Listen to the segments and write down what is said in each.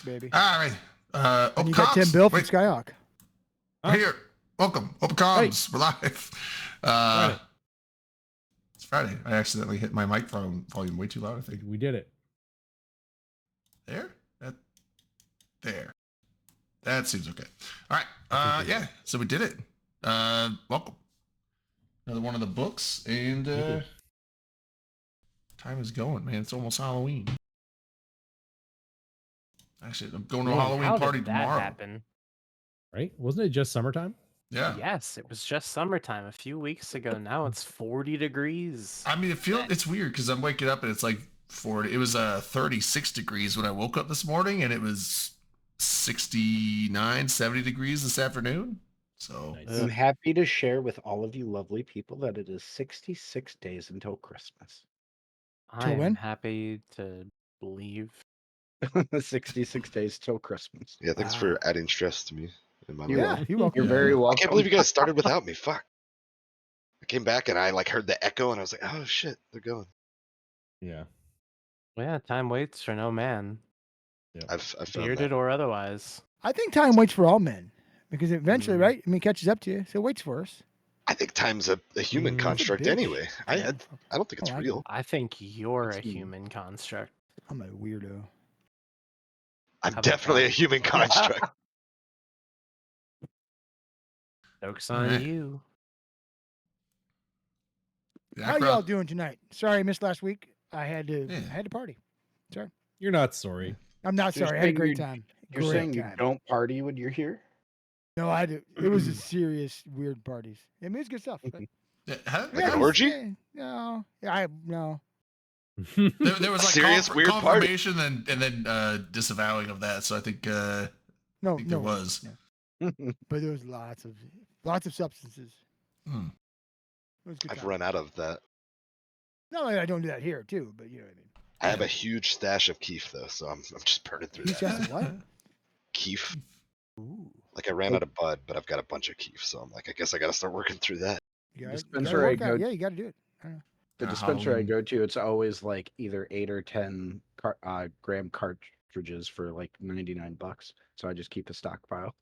baby. All right. And you got Tim Bill from Skyhawk. We're here. Welcome. Open comms. We're live. Friday. It's Friday. I accidentally hit my microphone volume way too loud, I think. We did it. There? There. That seems okay. All right. Yeah. So we did it. Welcome. Another one of the books. And time is going, man. It's almost Halloween. Actually, I'm going to a Halloween party tomorrow. Happen? Right? Wasn't it just summertime? Yeah. Yes, it was just summertime a few weeks ago. Now it's 40 degrees. I mean, it's weird because I'm waking up and it's like 40. It was 36 degrees when I woke up this morning, and it was 69, 70 degrees this afternoon. So Nice. I'm happy to share with all of you lovely people that it is 66 days until Christmas. I'm happy to believe. 66 days till Christmas. Yeah, thanks for adding stress to me in my life. You're welcome. You're very welcome. I can't believe you guys started without me. Fuck. I came back and I heard the echo and I was like, oh shit, they're going. Yeah. Yeah, time waits for no man, I've found bearded that. or otherwise. I think time waits for all men because eventually, right? I mean, it catches up to you, so it waits for us. I think time's a human construct bitch. anyway. I Yeah. don't think it's Oh, I real. I think you're It's a human construct. I'm a weirdo. I'm How about definitely that? a human construct. Joke's on Alright. you. How y'all doing tonight? Sorry, I missed last week. I had to party. You're not sorry. I'm not You're sorry. I had a saying great you- time. You're Great saying time. you don't party when you're here? No, I do. It was a serious weird parties. I mean, it's good stuff. But Like an orgy? No. No. There was like Serious weird party. confirmation and then disavowing of that. So I think No, there no. was. But there was lots of substances. Hmm. It was a good I've time. run out of that. Not that I don't do that here too, but you know what I mean. I have a huge stash of keef though, so I'm just burning through He's that. just what? Keef. Ooh. Like I ran out of bud, but I've got a bunch of keef, so I'm like, I guess I gotta start working through that. You gotta Dispenser I work out. go- Yeah, you got to do it. I don't know. The Yeah, dispenser Halloween. I go to, it's always like either 8 or 10 gram cartridges for like $99. So I just keep a stockpile.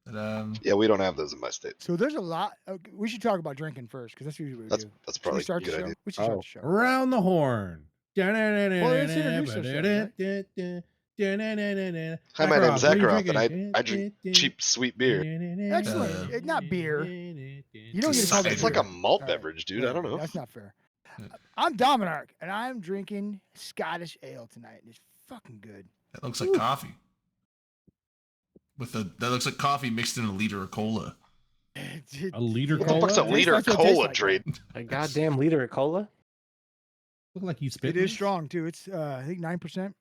But, Yeah, we don't have those in my state. So there's a lot. Okay, we should talk about drinking first because that's usually what we do. That's Should we probably a start the good show? idea. We should start Oh. the show. Around the horn. let's introduce ourselves, Hi, my name's What are you Zakharov, and drinking? I drink cheap, sweet beer. Excellent. It's not beer. You don't get to call that It's like beer. a malt All right. beverage, dude. Yeah, I don't know. That's not fair. I'm Dominark, and I'm drinking Scottish ale tonight. It's fucking good. that looks like coffee. That looks like coffee mixed in a liter of cola. A liter What the cola? fuck's a Tastes- liter of that's what it tastes cola, like. Trade? A goddamn liter of cola? Look like you spit. It is strong too. It's I think 9%.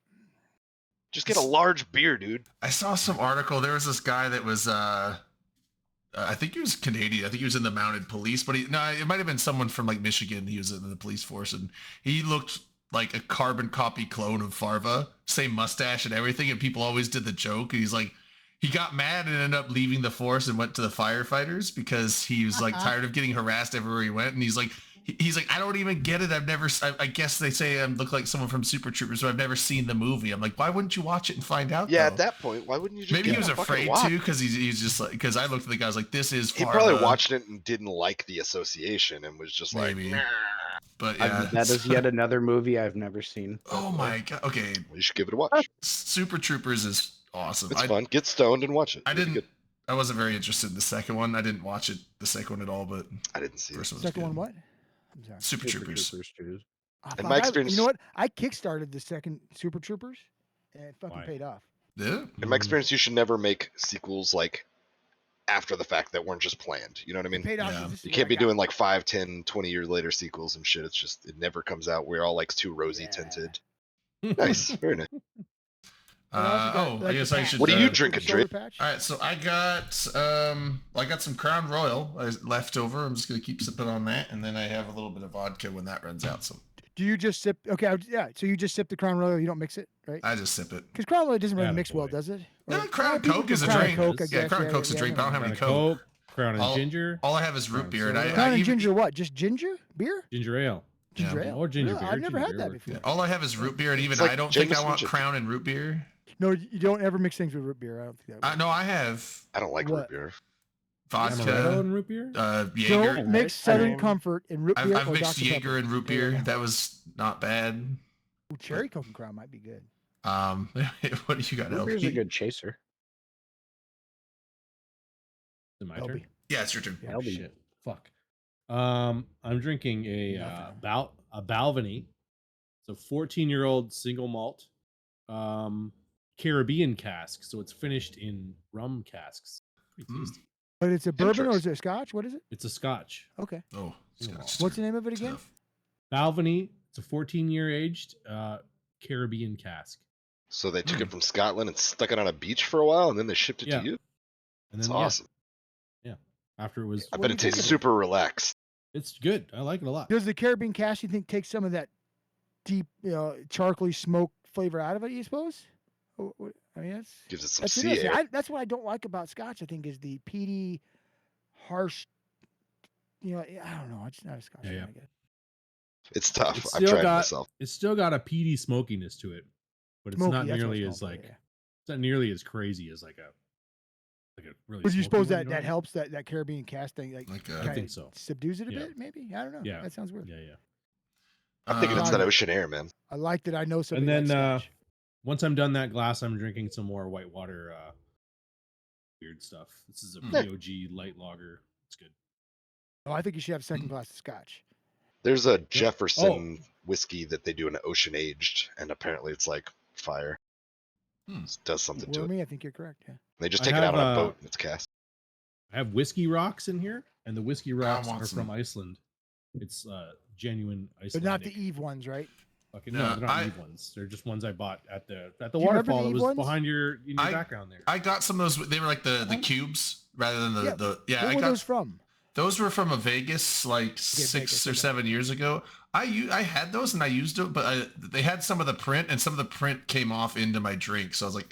Just get a large beer, dude. I saw some article. There was this guy that was, I think he was Canadian. I think he was in the mounted police, but it might have been someone from like Michigan. He was in the police force, and he looked like a carbon copy clone of Farva, same mustache and everything. And people always did the joke. And he's like, he got mad and ended up leaving the force and went to the firefighters because he was like tired of getting harassed everywhere he went. And he's like, I don't even get it. I guess they say I look like someone from Super Troopers, but I've never seen the movie. I'm like, why wouldn't you watch it and find out? Yeah, though? at that point, why wouldn't you just Maybe he get was a fucking afraid watch? to because he's just like, because I looked at the guy, I was like, this is He Farva. probably watched it and didn't like the association and was just Maybe. like, nah. But yeah, That is yet another movie I've never seen. oh my god. Okay, Well, you should give it a watch. Super Troopers is awesome. It's fun. Get stoned and watch it. I It'll be didn't. I wasn't very interested in the second one. I didn't watch it, the second one at all. But good. I didn't see it. first one was Second good. one, what? I'm sorry. Super Troopers. dude. Oh, In fuck, my experience- you know what? I kickstarted the second Super Troopers, and it fucking Why? paid off. Yeah. In my experience, you should never make sequels like after the fact that weren't just planned. You know what I It mean? paid off. Yeah. 'cause this You is can't what be I got. doing like 5, 10, 20 years later sequels and shit. It's just, it never comes out. We're all like too rosy Yeah. tinted. Nice. Very nice. And I also got, I like, guess the I patch. should. What are you The drinking, shoulder Dre? patch. All right, so I got some Crown Royal left over. I'm just gonna keep sipping on that, and then I have a little bit of vodka when that runs out. So Do you just sip? Okay, yeah. So you just sip the Crown Royal. You don't mix it, right? I just sip it. Because Crown Royal doesn't really mix well, Attaboy. does it? No, Or- Crown people Coke do is a Crown drink. Coke, I Yeah, guess. Crown Coke's a drink, but I don't have Crown any and Coke. Coke, Crown and All- ginger, All I have is root Crown beer, and soda. Crown I and even, ginger what? Just ginger beer? ginger ale. Ginger Yeah. ale? Or ginger Really? beer. I've never Ginger had beer that works before. too. all I have is root beer, and even It's like I don't think I Jameson want ginger. Crown and root beer. No, you don't ever mix things with root beer. I don't think that. Works. No, I have I don't like What? root beer. Amaretto vodka, and root beer. Jaeger. Don't mix Southern Same. Comfort and root beer. I've or mixed Dr. Jaeger Pepper. and root There you beer. go. That was not bad. Ooh, cherry Coke and Crown might be good. What do you got, Root beer's a LP? good chaser. Is it my LB. turn? Yeah, it's your turn. Yeah. Oh, LB. shit. Fuck. I'm drinking a Balvenie. It's a 14-year-old single malt Caribbean cask, so it's finished in rum casks. Pretty Mm. tasty. But it's a bourbon or is Interesting. it a scotch? What is it? It's a Scotch. Okay. Oh, Single Scotch. malt. What's the name of it again? Tough. Balvenie. It's a 14-year aged Caribbean cask. So they took Hmm. it from Scotland and stuck it on a beach for a while, and then they shipped it Yeah. to you. And It's then awesome. after it was, I What bet do it you think tastes of it? super relaxed. it's good. I like it a lot. Does the Caribbean cask you think take some of that deep, charcoaly smoke flavor out of it? You suppose? I mean, Gives it some that's sea interesting. air. That's what I don't like about Scotch. I think is the peaty, harsh. I don't know. It's not a Scotch. Yeah, fan, yeah. I guess. It's tough. It's I've still tried it got- myself. It's still got a peaty smokiness to it, but it's Smoky, not that's what nearly it's as called, like yeah. it's not nearly as crazy as like a really. But you smoky suppose one, that you know that what I mean? helps that Caribbean cast thing like Like, I kinda think so. subdues it a Yeah. bit maybe. I don't know. Yeah. That sounds weird. Yeah, yeah. I'm thinking it's Uh, that ocean air, man. I like that I know something. And then like Scotch. once I'm done that glass, I'm drinking some more Whitewater weird stuff. This is a Hmm. POG light lager. It's good. Oh, I think you should have a second glass of Scotch. There's a Jefferson whiskey that they do an ocean aged, and apparently it's like fire. Hmm. It does something to it. Wormy, I think you're correct. Yeah. They just I take it out have, on a boat and it's cast. I have whiskey rocks in here, and the whiskey rocks want are some. from Iceland. It's genuine Icelandic. But not the Eve ones, right? Fucking, No, no, they're not I- Eve ones. They're just ones I bought at the you remember waterfall the that Eve was ones? behind your I- background there. I got some of those. They were like the Uh-huh. cubes rather than Yeah, the yeah. Where I were got those from? those were from a Vegas like 6 Vegas, or okay. 7 years ago. I had those and I used them, but they had some of the print and some of the print came off into my drink. So I was like,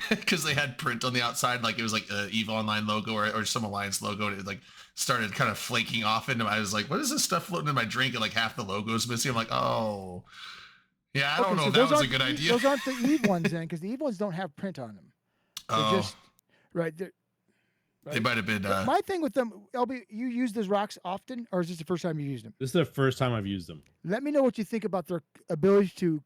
because they had print on the outside, like it was like a EVE Online logo or some Alliance logo, and it like started kind of flaking off into. I was like, what is this stuff floating in my drink? And like half the logo's missing. I'm like, oh, yeah, I don't know. so If that those was a aren't good the- idea. Those aren't the Eve ones then, because the Eve ones don't have print on them. They're Oh, just right. they right. might have been. But my thing with them, LB, you use those rocks often, or is this the first time you used them? This is the first time I've used them. Let me know what you think about their ability to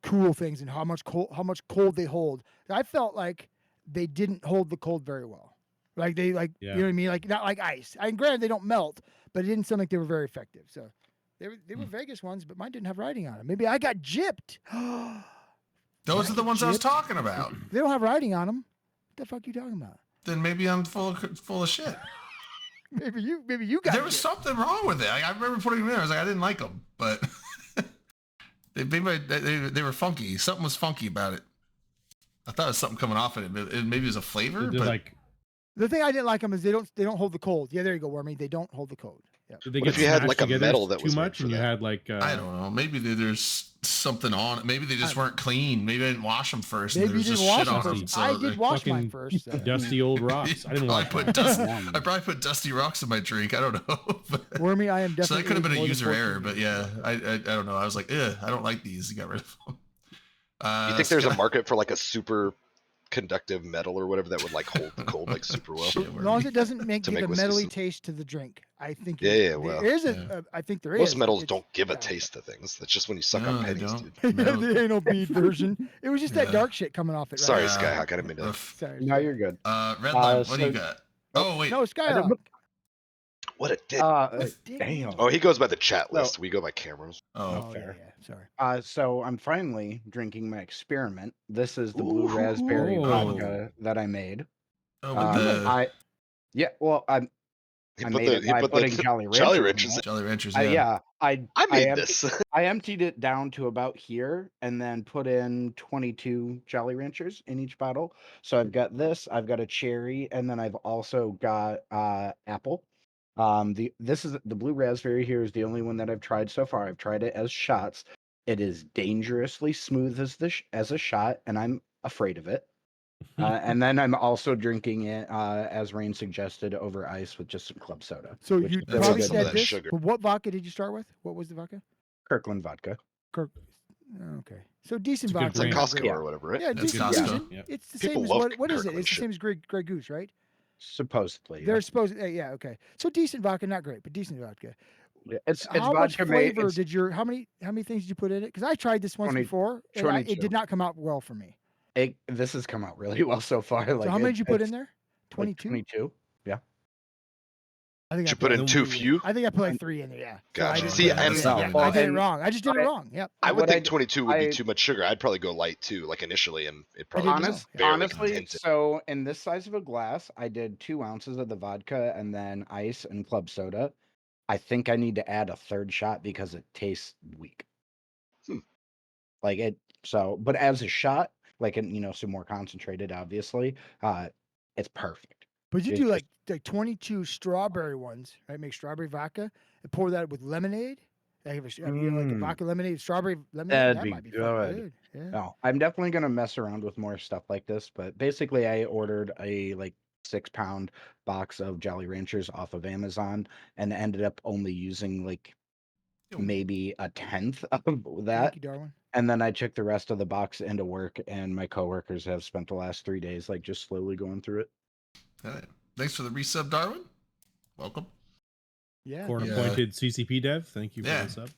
cool things and how much cold they hold. I felt like they didn't hold the cold very well. Like they Yeah. you know what I mean? Like not like ice. I mean, granted they don't melt, but it didn't sound like they were very effective. So they were Vegas ones, but mine didn't have writing on them. Maybe I got gypped. Those are the ones I was Gypped. talking about. They don't have writing on them. What the fuck you talking about? Then maybe I'm full of shit. Maybe you got There was gypped. something wrong with it. I remember putting them in. I was like, I didn't like them, but they were funky. Something was funky about it. I thought it was something coming off of it. Maybe it was a flavor. Did they But like? The thing I didn't like them is they don't hold the cold. Yeah, there you go, Wormy. They don't hold the cold. Yeah. Did they What get if you had, smashed like, a together metal that too was made much, for and you that? had like? I don't know. Maybe there's something on it. Maybe they just weren't clean. Maybe I didn't wash them first. And Maybe there you was didn't just wash shit them on first. them. I So did they- wash mine fucking first. so. dusty old rocks. I didn't I wash put mine. dusty. Yeah. I probably put dusty rocks in my drink. I don't know. But- Wormy, I am definitely. so that could have been a more than user 14 error. But years yeah, old. I don't know. I was like, I don't like these. You got rid of them. You think there's a Scott- market for like a super conductive metal or whatever that would like hold the cold like super well? Shit, As long as it doesn't To give make a whiskey metally soup. taste to the drink, I think. Yeah, you're- yeah, well, there is a. yeah. I think there is. Most metals It's- don't give a yeah. taste to things. That's just when you suck No, on they pennies, don't. dude. Metal- the anal bead version. It was just that Yeah. dark shit coming off it. Right? Sorry, Yeah. Skyhawk. I didn't mean to. Rough. Sorry. No, you're good. Redline, what do you so- got? Oh wait, No, Skyhawk. What a dick. Damn. Oh, he goes by the chat No. list. We go by cameras. oh, Oh, fair. yeah. Sorry. So I'm finally drinking my experiment. This is the blue raspberry Ooh. vodka that I made. oh, Uh, with the He I put made it by the putting Jolly Ranchers. Jolly in Ranchers. it. Jolly Ranchers. I made emptied- this. I emptied it down to about here and then put in 22 Jolly Ranchers in each bottle. So I've got this, I've got a cherry, and then I've also got apple. This is the blue raspberry here is the only one that I've tried so far. I've tried it as shots. It is dangerously smooth as a shot, and I'm afraid of it. And then I'm also drinking it, as Rain suggested, over ice with just some club soda. So which you is That's really probably some of good. said that this. sugar. But what vodka did you start with? What was the vodka? Kirkland vodka. Kirk. Okay, so decent It's a good vodka. It's like brand. not Costco great. or whatever, right? Yeah, That's decent. Costco. Decent. Yep. It's the People same as love what is it? Kirkland It's the shit. same as Grey Goose, right? Supposedly, yeah. They're supposed. Yeah, okay. So decent vodka, not great, but decent vodka. It's How much vodka made. flavor It's did your? How many things did you put in it? Because I tried this once 20 before, and it 22. did not come out well for me. This has come out really well so far. Like So how many did you put in it's there? like 22. 22. Yeah. I think Did I you put in then too we- few? I think I put like 3 in there. Yeah. So I Gotcha. didn't See, put enough and in. no, Yeah, well, I did it and wrong. I just did it I- wrong. Yep. I would What I think d- 22 would I- be too much sugar. I'd probably go light too, like initially, and it I did probably as just well. barely Honestly, contains it. so in this size of a glass, I did 2 ounces of the vodka and then ice and club soda. I think I need to add a third shot because it tastes weak. Hmm. Like it. So, but as a shot, like some more concentrated, obviously, it's perfect. But you It's do just- like 22 strawberry ones, right? Make strawberry vodka and pour that with lemonade. Like like a vodka lemonade, strawberry lemonade. That'd that be might be fucking good. good. Yeah. No, I'm definitely gonna mess around with more stuff like this. But basically, I ordered a 6-pound box of Jolly Ranchers off of Amazon and ended up only using maybe a tenth of that. Thank you, Darwin. And then I took the rest of the box into work, and my coworkers have spent the last 3 days just slowly going through it. All right. Thanks for the resub, Darwin. Welcome. Yeah. Court Yeah. appointed CCP dev. Thank you for Yeah. the sub.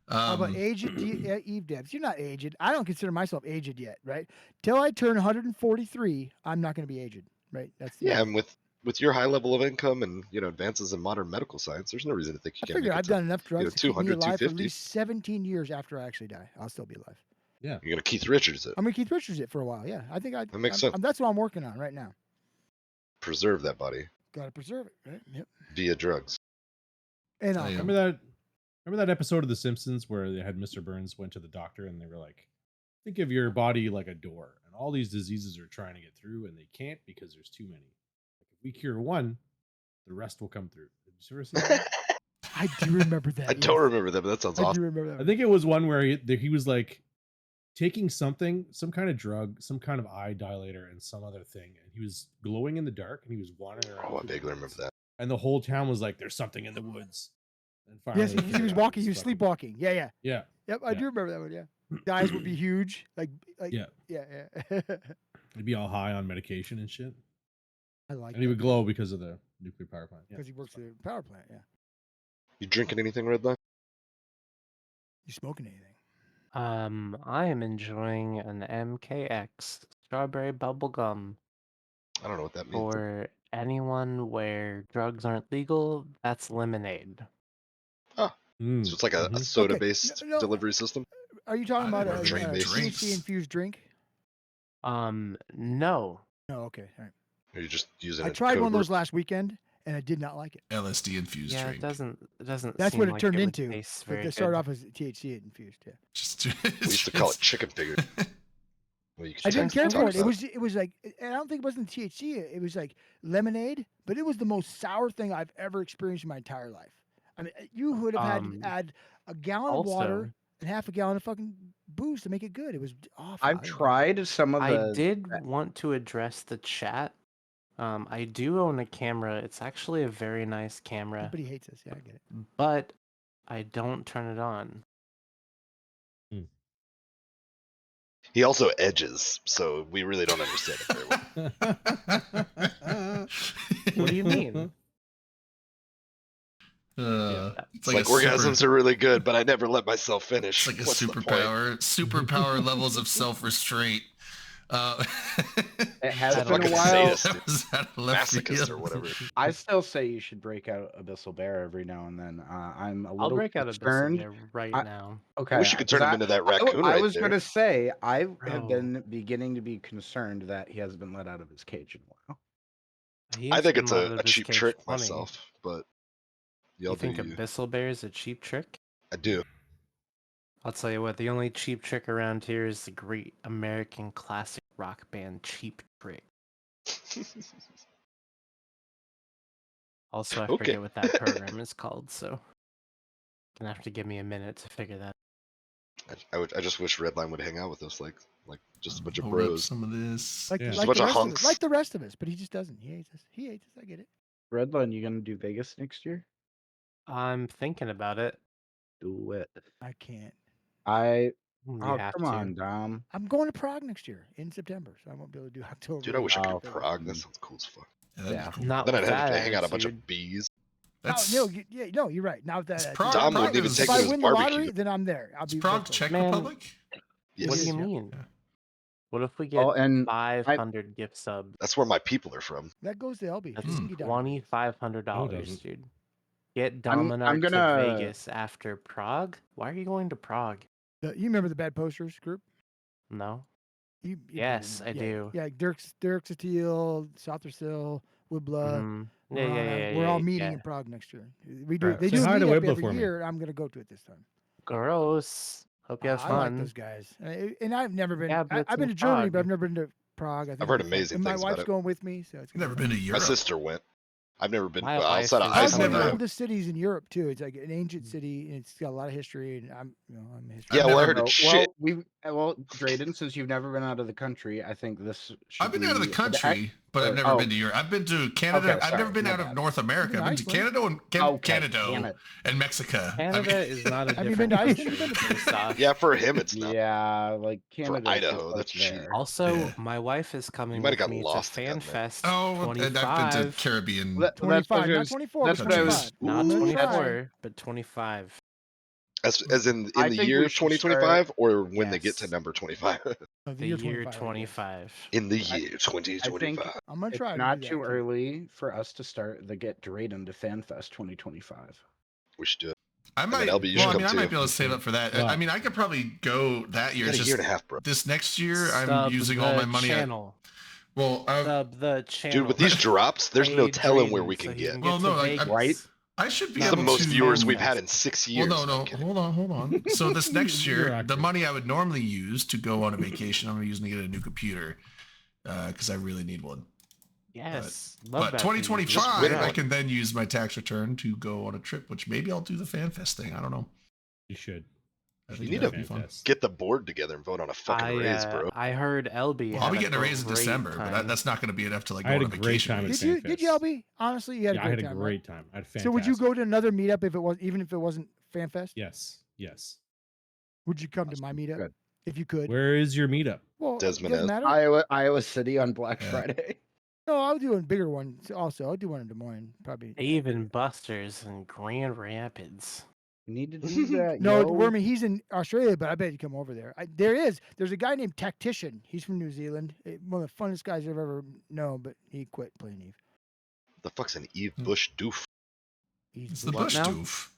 How about aged Eve Devs? You're not aged. I don't consider myself aged yet, right? Till I turn 143, I'm not going to be aged, right? That's the Yeah, and with your high level of income and advances in modern medical science, there's no reason to think you I can't figure make it I've to, done enough drugs to keep me 200, alive for at 250. least 17 years after I actually die. I'll still be alive. You're gonna Keith Richards it. I'm gonna Keith Richards it for a while. Yeah, I think That makes sense. that's what I'm working on right now. Preserve that body Got to preserve it, right? Yep. via drugs. And Oh, yeah. Remember that episode of The Simpsons where they had Mr. Burns went to the doctor and they were like, think of your body like a door, and all these diseases are trying to get through and they can't because there's too many. Like if we cure one, the rest will come through. Did you ever see that? I do remember that. I don't yes. remember that, but that sounds I awesome. do remember that. I think it was one where he was like taking some kind of drug, some kind of eye dilator, and some other thing, and he was glowing in the dark, and he was wandering around. Oh, I through the vaguely remember woods, that. And the whole town was like, "There's something in the woods." And Yes, finally he figured was out walking. He was fucking- sleepwalking. Yeah, yeah. Yeah, Yep, I Yeah. do remember that one. Yeah, the eyes would be huge. Like yeah. yeah. He'd be all high on medication and shit, I like and he that would glow because of the nuclear power plant. Yeah, because he works at a power plant. Yeah, You drinking anything, Redline? you smoking anything? I am enjoying an MKX strawberry bubble gum. I don't know what that means. For anyone where drugs aren't legal, that's lemonade. Mm, So it's like a mhm. soda-based no, delivery system. Are you talking I about didn't a know they made drinks. THC infused drink? No. No, okay, all right. Or you're just using I it tried code one of those word? last weekend, and I did not like it. LSD infused Yeah, drink. it doesn't. That's seem what it like turned would into. taste But very they started good. off as THC infused. Yeah. Just, We used to call it chicken fingers. Well, you I can didn't talk care for about it. It was like I don't think it wasn't THC. It was like lemonade, but it was the most sour thing I've ever experienced in my entire life. I mean, you would have had to add a gallon of water Also, and half a gallon of fucking booze to make it good. It was awful. I've tried some of I the. did want to address the chat. I do own a camera. It's actually a very nice camera, Everybody hates us. Yeah, I get it. but I don't turn it on. He also edges, so we really don't understand it very well. What do you mean? It's like orgasms are really good, but I never let myself finish. It's like a What's the point? superpower levels of self-restraint. It has I been don't a know. while. That was out of left Masochist or field. whatever. I still say you should break out Abyssal Bear every now and then. I'm a I'll little break out a concerned. Bear right I- now. Okay, I wish you could turn 'cause him into that I raccoon I right was there. gonna say I have Bro. been beginning to be concerned that he hasn't been let out of his cage in a while. He I has think been it's let out a of his cheap cage trick plenty. myself, but You y'all do think you. Abyssal Bear is a cheap trick? I do. I'll tell you what, the only cheap trick around here is the great American classic rock band Cheap Trick. Also, I Okay. forget what that program is called, so gonna have to give me a minute to figure that. I just wish Redline would hang out with us, like just a bunch of Hold up bros. some of this. Like, Yeah. Just a like bunch the of rest of us, hunks. like the rest of us, but he just doesn't. He hates us. He hates us. I get it. Redline, you gonna do Vegas next year? I'm thinking about it. Do it. I can't. I You oh have come to. on, Dom. I'm going to Prague next year in September, so I won't be able to do October. Dude, I wish I could Oh, do Prague. That sounds cool as fuck. Yeah, that'd Yeah. be cool. Not Then with I'd have that to hang out a bunch attitude. of bees. That's no, no, you're right. Now with that, Prague- Dom Prague wouldn't even is- take if me I to his win the lottery, barbecue. then I'm there. I'll Is be Prague there. Czech Man. Republic? Yes. What do you Yeah. mean? Yeah. What if we get Oh, and 500 gift subs? That's where my people are from. That goes to LB. That's He can get down. $2,500, doesn't. dude. Get I'm Dominar gonna- to Vegas after Prague. Why are you going to Prague? You remember the Bad Posters group? No. You Yes, probably I remember. do. Yeah, Dirk Satil, Southersill, Wibla. Mhm. Yeah. We're all meeting yeah. in Prague next year. We do. Right. They Say do a hi to meetup Wibla every for me. year. I'm gonna go to it this time. Gross. Hope you have I like fun. those guys, and I've never been. Yeah, but it's I've been in to Germany, Prague. but I've never been to Prague. I think heard it'll be fun. amazing And my things about wife's it. going with me, so it's I've gonna never be been fun. to My Europe. sister went. I've never been. My Well, wife outside of is It's one Iceland. of the coming. oldest cities in Europe too. It's like an ancient city, and it's got a lot of history. And I'm a history. Yeah, I've well, I never- heard it's shit. Drayden, since you've never been out of the country, I think this should I've been out of the be- country, but I've never oh. been to Europe. I've been to Canada. Okay, I've never sorry, been my out of bad. North America. Been I've been to to Iceland? Canada and Okay, Canada damn it. and Mexico. Canada is not a Have you different been to Iceland? country. You've been to- First off. Yeah, for him it's not. Yeah, like Canada. Idaho, that's cheap. Also, Yeah. my wife is coming might have with got me lost to again there. FanFest Oh, and I've been to 25. Caribbean. That's what I 25, not was- 24. that's but what I was- 25. Not I'm gonna 24, but 25. As in I the think year we of should 2025 or when they get to Yes. number 25? Oh, The year 25. 25. In the year I 2025. think I'm gonna it's try. not to do too that early for us to start the Get Drayden to FanFest 2025. We should do it. I then might. LB, you Well, should I mean, come I might too. be able to save up for that. Wow. I mean, I could probably go that You year. got It's a year and a just half, bro. this next year, I'm Sub using all my the money. Channel. Well, Sub the channel. Dude, with these drops, there's no Pay telling where Drayden we so can he get. can Well, to no, like, Vegas. Right? I should be It's the able most to. viewers we've FanFest. had in 6 Well, years. no, I'm no, kidding. hold on. So this next You're year, the accurate. money I would normally use to go on a vacation, I'm using to get a new computer because I really need one. Yes. Love But that for you. 2025, win I one. can then use my tax return to go on a trip, which maybe I'll do the FanFest thing. I don't know. You should. I You think need that'd to be fun. FanFest. Get the board together and vote on a fucking raise, bro. I heard LB. Well, I'll had be getting a raise in great December, but time. that's not going to be enough to like I go had on a a great vacation. time at Did you? Did you, FanFest. LB? Honestly, you had Yeah, a I great had a time. great time. I had fantastic. So would you go to another meetup if it was even if it wasn't FanFest? Yes. Yes. Would you come to my meetup Good. if you could? Where is your meetup? Well, it Desmond doesn't has- matter. Iowa City on Black Yeah. Friday. No, I'll do a bigger one. Also, I'll do one in Des Moines, probably. Dave and Buster's in Grand Rapids. You need to do that. No, yo. Wormy, he's in Australia, but I bet he'd come over there. There's a guy named Tactician. He's from New Zealand. One of the funnest guys I've ever known, but he quit playing Eve. The fuck's an Eve Hmm. Bush doof? He's It's the What Bush now? doof.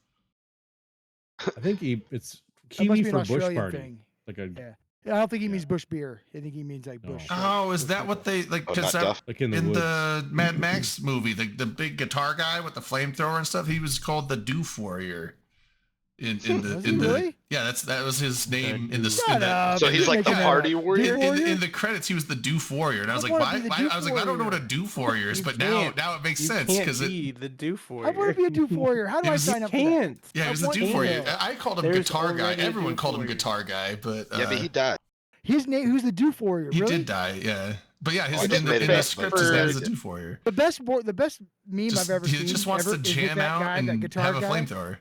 I think it's that must Kiwi be an for Bush Australian Party. thing. Like a Yeah. I don't think he Yeah. means Bush beer. I think he means like No. Bush. Oh, is Bush that what pickle. they like? Oh, Because not Duff? like in the in woods. the Mad Max movie, the big guitar guy with the flamethrower and stuff, he was called the Doof Warrior. In the Was in he the really? yeah, that was his name in the Shut in the, up. So in he's the- like the Yeah. party Dude, warrior? in the credits, he was the Doof Warrior, and I was I like, wanna why? be the why? Doof I was like, I don't know what a Warrior. Doof Warrior is, You but can't. now it makes You sense can't because it. be the doof I warrior. want to be a Doof Warrior. How do He I was- sign You up for that? can't. Yeah, I he was the want Doof to. Warrior. I called him There's Guitar Guy. already a Everyone Doof called him Warrior. Guitar Guy, but Yeah, but he died. His name. Who's the Doof Warrior? he really? did die. Yeah, but yeah, I his just in the made it up, script, but his name for- is the Doof Warrior. The best meme Just, I've ever he seen. just wants ever to is with jam that out guy, that and guitar have a guy. flamethrower.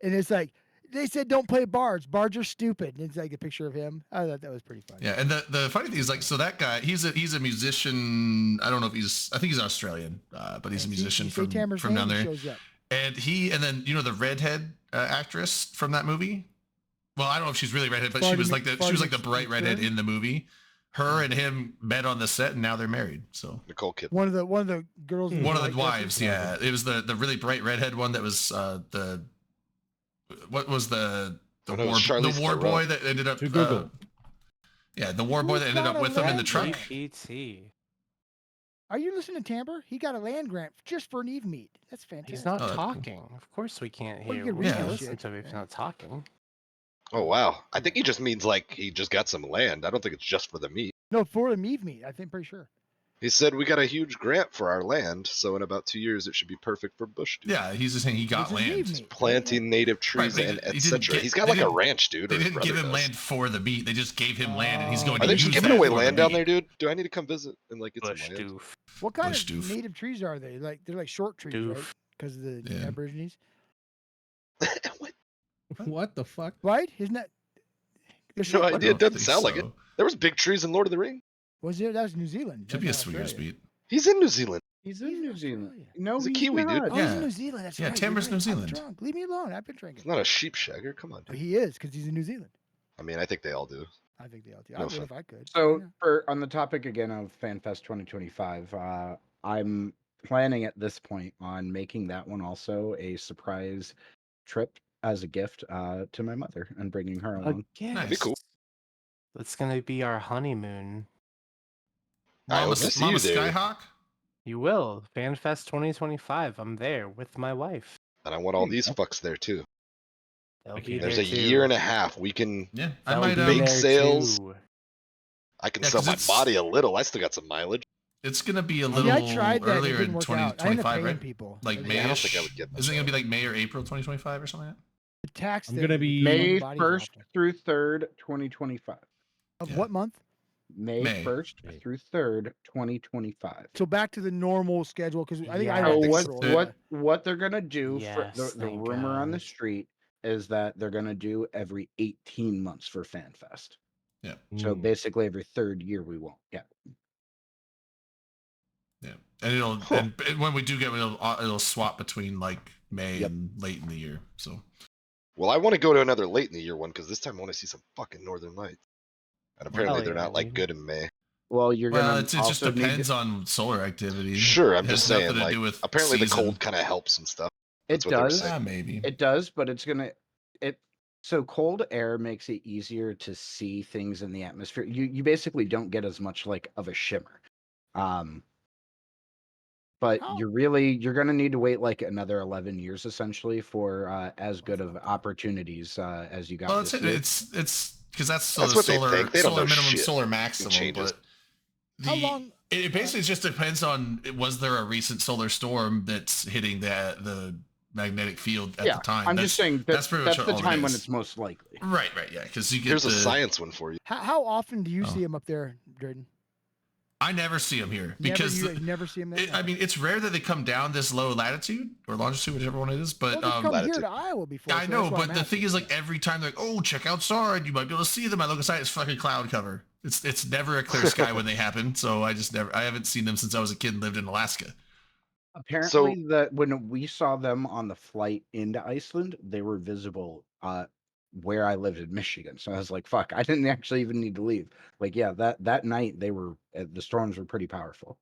And it's like they said don't play bards. Bards are stupid. And it's like a picture of him. I thought that was pretty funny. Yeah, and the funny thing is like, so that guy, he's a musician. I don't know if I think he's Australian, but he's a And musician you say Tamara's from down name, he there. shows up. And then the redhead actress from that movie. Well, I don't know if she's really redhead, but she was like the bright redhead in the movie. Her and him met on the set, and now they're married. So Nicole Kidman. One of the girls. in one of the white wives, dresses. yeah, it was the really bright redhead one that was what was the Oh, no, it was war Charlize war Theron. boy that ended up To Google. yeah, the war boy Who's that ended got up a with him in the land truck. grant? GPT. Are you listening to Tamber? He got a land grant just for an Eve meet. That's fantastic. He's not Oh, that's cool. talking. Of course we can't Well, you hear. can We read can't that listen shit. to him if he's not talking. Oh, wow. I think he just means like he just got some land. I don't think it's just for the meat. No, for the Eve meet. I think pretty sure. He said, we got a huge grant for our land, so in about 2 years it should be perfect for bush. Dude. Yeah, he's just saying he got It's his land. Eve meet. Planting native trees but he and didn't- he didn't etc. get- He's got they like a didn't- ranch, dude. They or his didn't give brother him does. land for the meat. They just gave him land, and he's going Are to they use just giving that away for the land down meat. there, dude? Do I need to come visit and like get Bush some land? doof. What kind Bush of doof. native trees are they? Like they're like short trees, right? Doof. Because of the Yeah. Aborigines, What? What the fuck? right? Isn't that There's No some- idea. It don't doesn't think sound like it. so. There was big trees in Lord of the Ring. Was there? That was New Zealand. Could be a That's not swingers Australia. beat. He's in New Zealand. He's He's in in New Zealand. Australia. No, He's a he's Kiwi, dude. not. Oh, he's in Yeah. New Zealand. That's Yeah, right. you're Timber's right. New I'm Zealand. drunk. Leave me alone. I've been drinking. It's not a sheep shagger. Come on, But dude. he is because he's in New Zealand. I mean, I think they all do. I think they all do. No I would fun. if I could. So, Yeah. for on the topic again of FanFest 2025, I'm planning at this point on making that one also a surprise trip as a gift to my mother and bringing her along. Again. Nice. Be cool. That's gonna be our honeymoon. I Mama, hope to see Mama you there. Skyhawk. You will. FanFest 2025. I'm there with my wife. And I want all There you these go. fucks there too. They'll I be can't- There's there a too. year and a half. We can. Yeah, I They'll might. be Big there sales. too. I can Yeah, sell 'cause my it's- body a little. I still got some mileage. It's gonna be a See, little I tried that. earlier it didn't in work out. I ended up 2025, paying right? people. Like It was May. I don't think I would get Isn't it gonna be myself. like May or April 2025 or something like that? The tax. I'm thing gonna with be- the May bodies 1st awful. through 3rd, 2025. Of Yeah. what month? May May. 1st May. through 3rd, 2025. So back to the normal schedule because I think I Yeah. So went think what so. April, what they're gonna do for Yes, the thank rumor on the God. street is that they're gonna do every 18 months for FanFest. Yeah. So Mm. basically every third year we won't. Yeah. Yeah, and it'll Huh. and when we do get it'll swap between like May Yep. and late in the year. So Well, I want to go to another late in the year one because this time I want to see some fucking Northern Lights. And apparently Hell they're yeah, not like dude. good in May. Well, you're well, gonna it just also need depends to, on solar activity. Sure, It I'm has just nothing saying. to Like, do with apparently the season. cold kind of helps and stuff. it That's what they were does. saying. Maybe. It does, but it's gonna it so cold air makes it easier to see things in the atmosphere. You basically don't get as much like of a shimmer. But How- you're gonna need to wait like another 11 years essentially for as good of opportunities as you got Well, this year. it's because that's so That's the what they solar think. They don't solar know minimum, shit. solar maximum. changes. But How long? it basically just depends on was there a recent solar storm that's hitting the magnetic field at Yeah, the time. I'm That's- just saying that's pretty much that's the all it time when is. it's most likely. right, yeah, because you get Here's a the, science one for you. How often do you Oh. see him up there, Drayden? I never see them here because you never see him there. I mean, it's rare that they come down this low latitude or longitude, whichever one it is. But well, they've come here latitude. to Iowa before. I so know. that's why But I'm the asking. thing is, like every time they're like, "Oh, check outside, you might be able to see them." I look outside, it's fucking cloud cover. It's never a clear sky when they happen. So I haven't seen them since I was a kid and lived in Alaska. Apparently, that when we saw them on the flight into Iceland, they were visible where I lived in Michigan. So I was like, "Fuck!" I didn't actually even need to leave. Like, yeah, that night they were the storms were pretty powerful.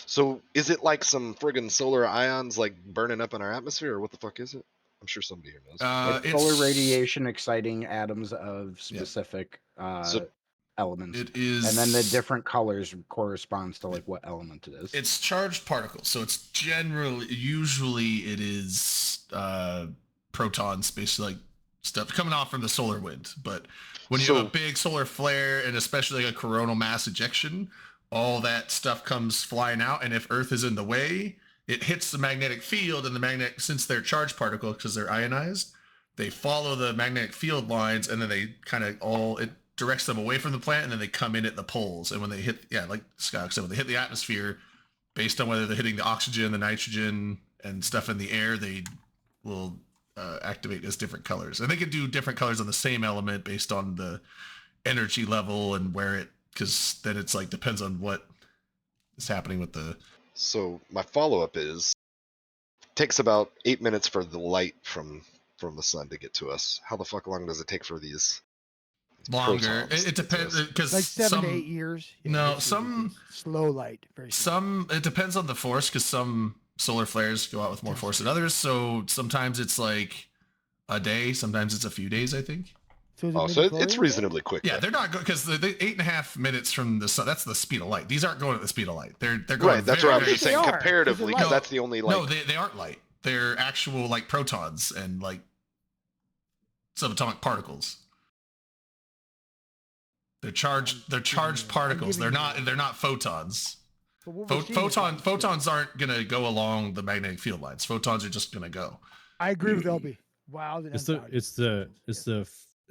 So is it like some friggin' solar ions like burning up in our atmosphere, or what the fuck is it? I'm sure somebody here knows. It's solar radiation exciting atoms of specific So- elements, It is, and then the different colors corresponds to like what element it is. It's charged particles, so it's usually it is protons, basically like stuff coming off from the solar wind. But when you have So- a big solar flare and especially like a coronal mass ejection, all that stuff comes flying out, and if Earth is in the way, it hits the magnetic field, and the magnetic, since they're charged particles because they're ionized, they follow the magnetic field lines, and then they kind of it directs them away from the planet, and then they come in at the poles. And when they hit, like Scott said, when they hit the atmosphere, based on whether they're hitting the oxygen, the nitrogen, and stuff in the air, they will activate as different colors. And they could do different colors on the same element based on the energy level and where it, because then it's like depends on what is happening with the. So my follow-up is, takes about 8 minutes for the light from the sun to get to us. How the fuck long does it take for these Longer. protons It to get to depends us? because like 7 to 8 years. No, it's some- slow light. Very slow. it depends on the force because some solar flares go out with more force than others. So sometimes it's like a day, sometimes it's a few days, I think. So, is it Oh, so it's midichlorian? reasonably quick. Yeah, then. they're not going because the 8.5 minutes from the sun. That's the speed of light. These aren't going at the speed of light. They're going Right, that's very, what I'm very just saying. They are, 'cause they're Comparatively, because light. that's the only like. No, they aren't light. They're actual like protons and like subatomic particles. They're charged particles. They're not photons. But what we're seeing is light. Photons aren't gonna go along the magnetic field lines. Photons are just gonna go. I agree with LB. Wow. It's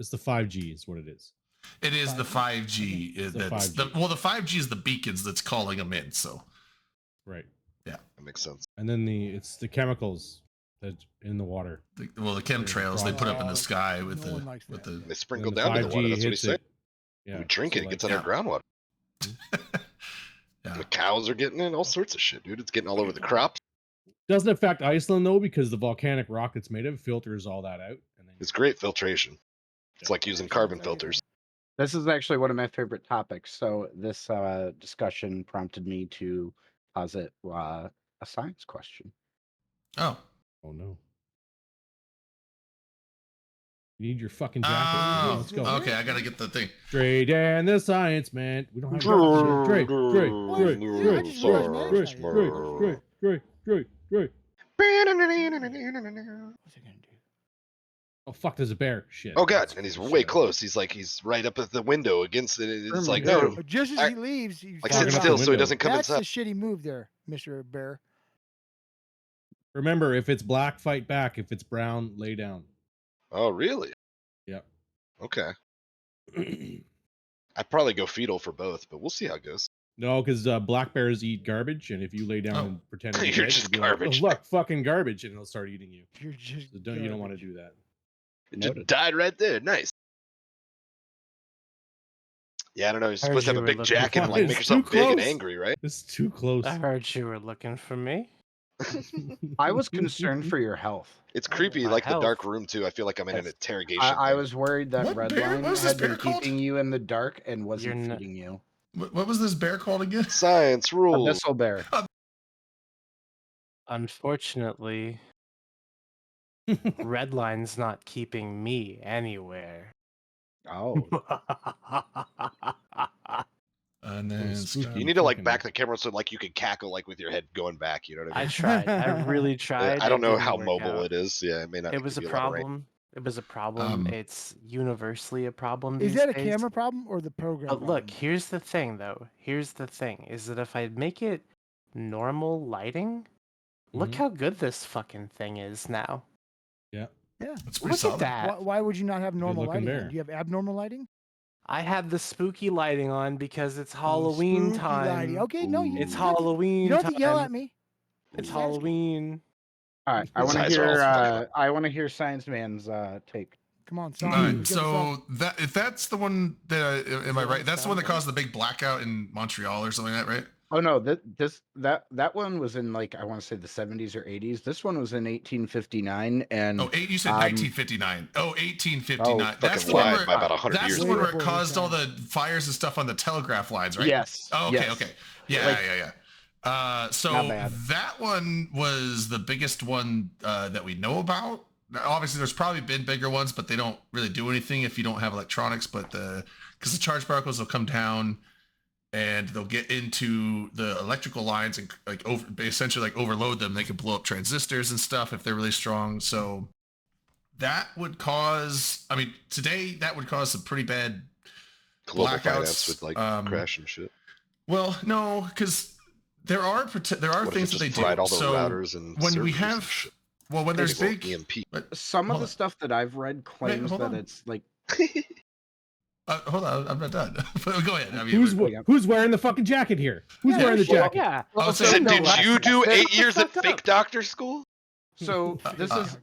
the 5G is what it is. It is the 5G. It's the That's 5G. the 5G is the beacons that's calling them in. So Right. That makes sense. And then it's the chemicals that's in the water. The chemtrails they put up in the sky with No one likes that. They When sprinkle the down to the 5G water. That's what he hits said. it. Yeah. We drink so it. It like- gets in our groundwater. Yeah. The cows are getting it. All sorts of shit, dude. It's getting all over the crops. Doesn't affect Iceland though, because the volcanic rock it's made of filters all that out. And then It's great filtration. It's like using carbon Sounds like it. filters. This is actually one of my favorite topics. So this discussion prompted me to posit a science question. Oh. Oh no. You need your fucking jacket. Oh, Let's go. okay. I gotta get the thing. Dre and the science man. We don't have Dre, Dre. I just realized Manny's not here. Dre. What's it gonna do? Oh fuck, there's a bear. Shit. Oh god, That's and he's cool way shit. close. He's right up at the window against it. It's like Yeah. no, But just as I- he leaves, he like Fogging sit up still the so he window. doesn't come That's inside. the shitty move there, Mr. Bear. Remember, if it's black, fight back. If it's brown, lay down. Oh really? Yep. Okay. I'd probably go fetal for both, but we'll see how it goes. No, because black bears eat garbage, and if you lay down Oh. and pretend to be You're dead, just you'll be like, garbage. "Oh, look, fucking garbage, and it'll start eating you. You're just So you don't want to garbage. do that. It just Noted. died right there. Nice. Yeah, I don't know. You're Heard supposed to have you a were big looking jacket and for like it. make It's yourself too big and close. angry, right? It's too close. I heard you were looking for me. I was concerned for your health. It's Oh, creepy, my like the dark health. room too. I feel like I'm in an Yes. interrogation. I thing. was worried that What bear- Redline what was this had been bear called? keeping you in the dark and wasn't You're not- feeding you. What was this bear called again? Science rules. Abyssal bear. Unfortunately, Redline's not keeping me anywhere. Oh, And then spooky. You need to like Fucking- back the camera so like you can cackle like with your head going back. You know what I I mean? tried. I really tried. I don't it know didn't how work mobile out. it is. Yeah, it may not. It was a give you lot of range. problem. It was a problem. It's universally a problem. Is these that a days. camera problem or the program? But look, problem? here's the thing, though. Here's the thing: is that if I make it normal lighting, look Mhm. how good this fucking thing is now. Yeah. Yeah. It's pretty Look solid. at that. Why would you not have normal looking lighting? then? bear. Do you have abnormal lighting? I had the spooky lighting on because it's Oh, Halloween spooky time. lighting. Okay, no, you. It's you don't have to- Halloween. You don't have to yell time. at me. It's Just asking. Halloween. all right. I want to Science hear. rules. I want to hear Science Man's take. Come on, All son. right, give us all- so that if that's the one that am I that right? That's the one that sound right? caused the big blackout in Montreal or something like that, right? Oh no, that one was in like I want to say the 70s or 80s. This one was in 1859, and Oh, you said 1959. Oh, 1859. That's Fucking the one lied where by about 100 that's years. the one where Way it before caused his all time. the fires and stuff on the telegraph lines, right? yes. Oh, okay, yes. okay. Yeah, Like- yeah. So Not bad. that one was the biggest one that we know about. Now, obviously, there's probably been bigger ones, but they don't really do anything if you don't have electronics. But because the charge particles will come down and they'll get into the electrical lines and like essentially like overload them. They can blow up transistors and stuff if they're really strong. So that would cause. I mean, today that would cause some pretty bad. Global blackouts, finance would like um, crash and shit. Well, no, because there are What if things it that they just do. fried all the So routers and when we servers and have, shit? well, when there's Well, big, EMP. Some of Hold the on. stuff that I've read claims hold that on. it's like hold on, I'm not done. Go ahead. I mean, Who's wearing the fucking jacket here? Who's Yeah, wearing the well, jacket? Yeah. Oh, So so did you do Shut 8 the years at fuck fake up. doctor school? so. This is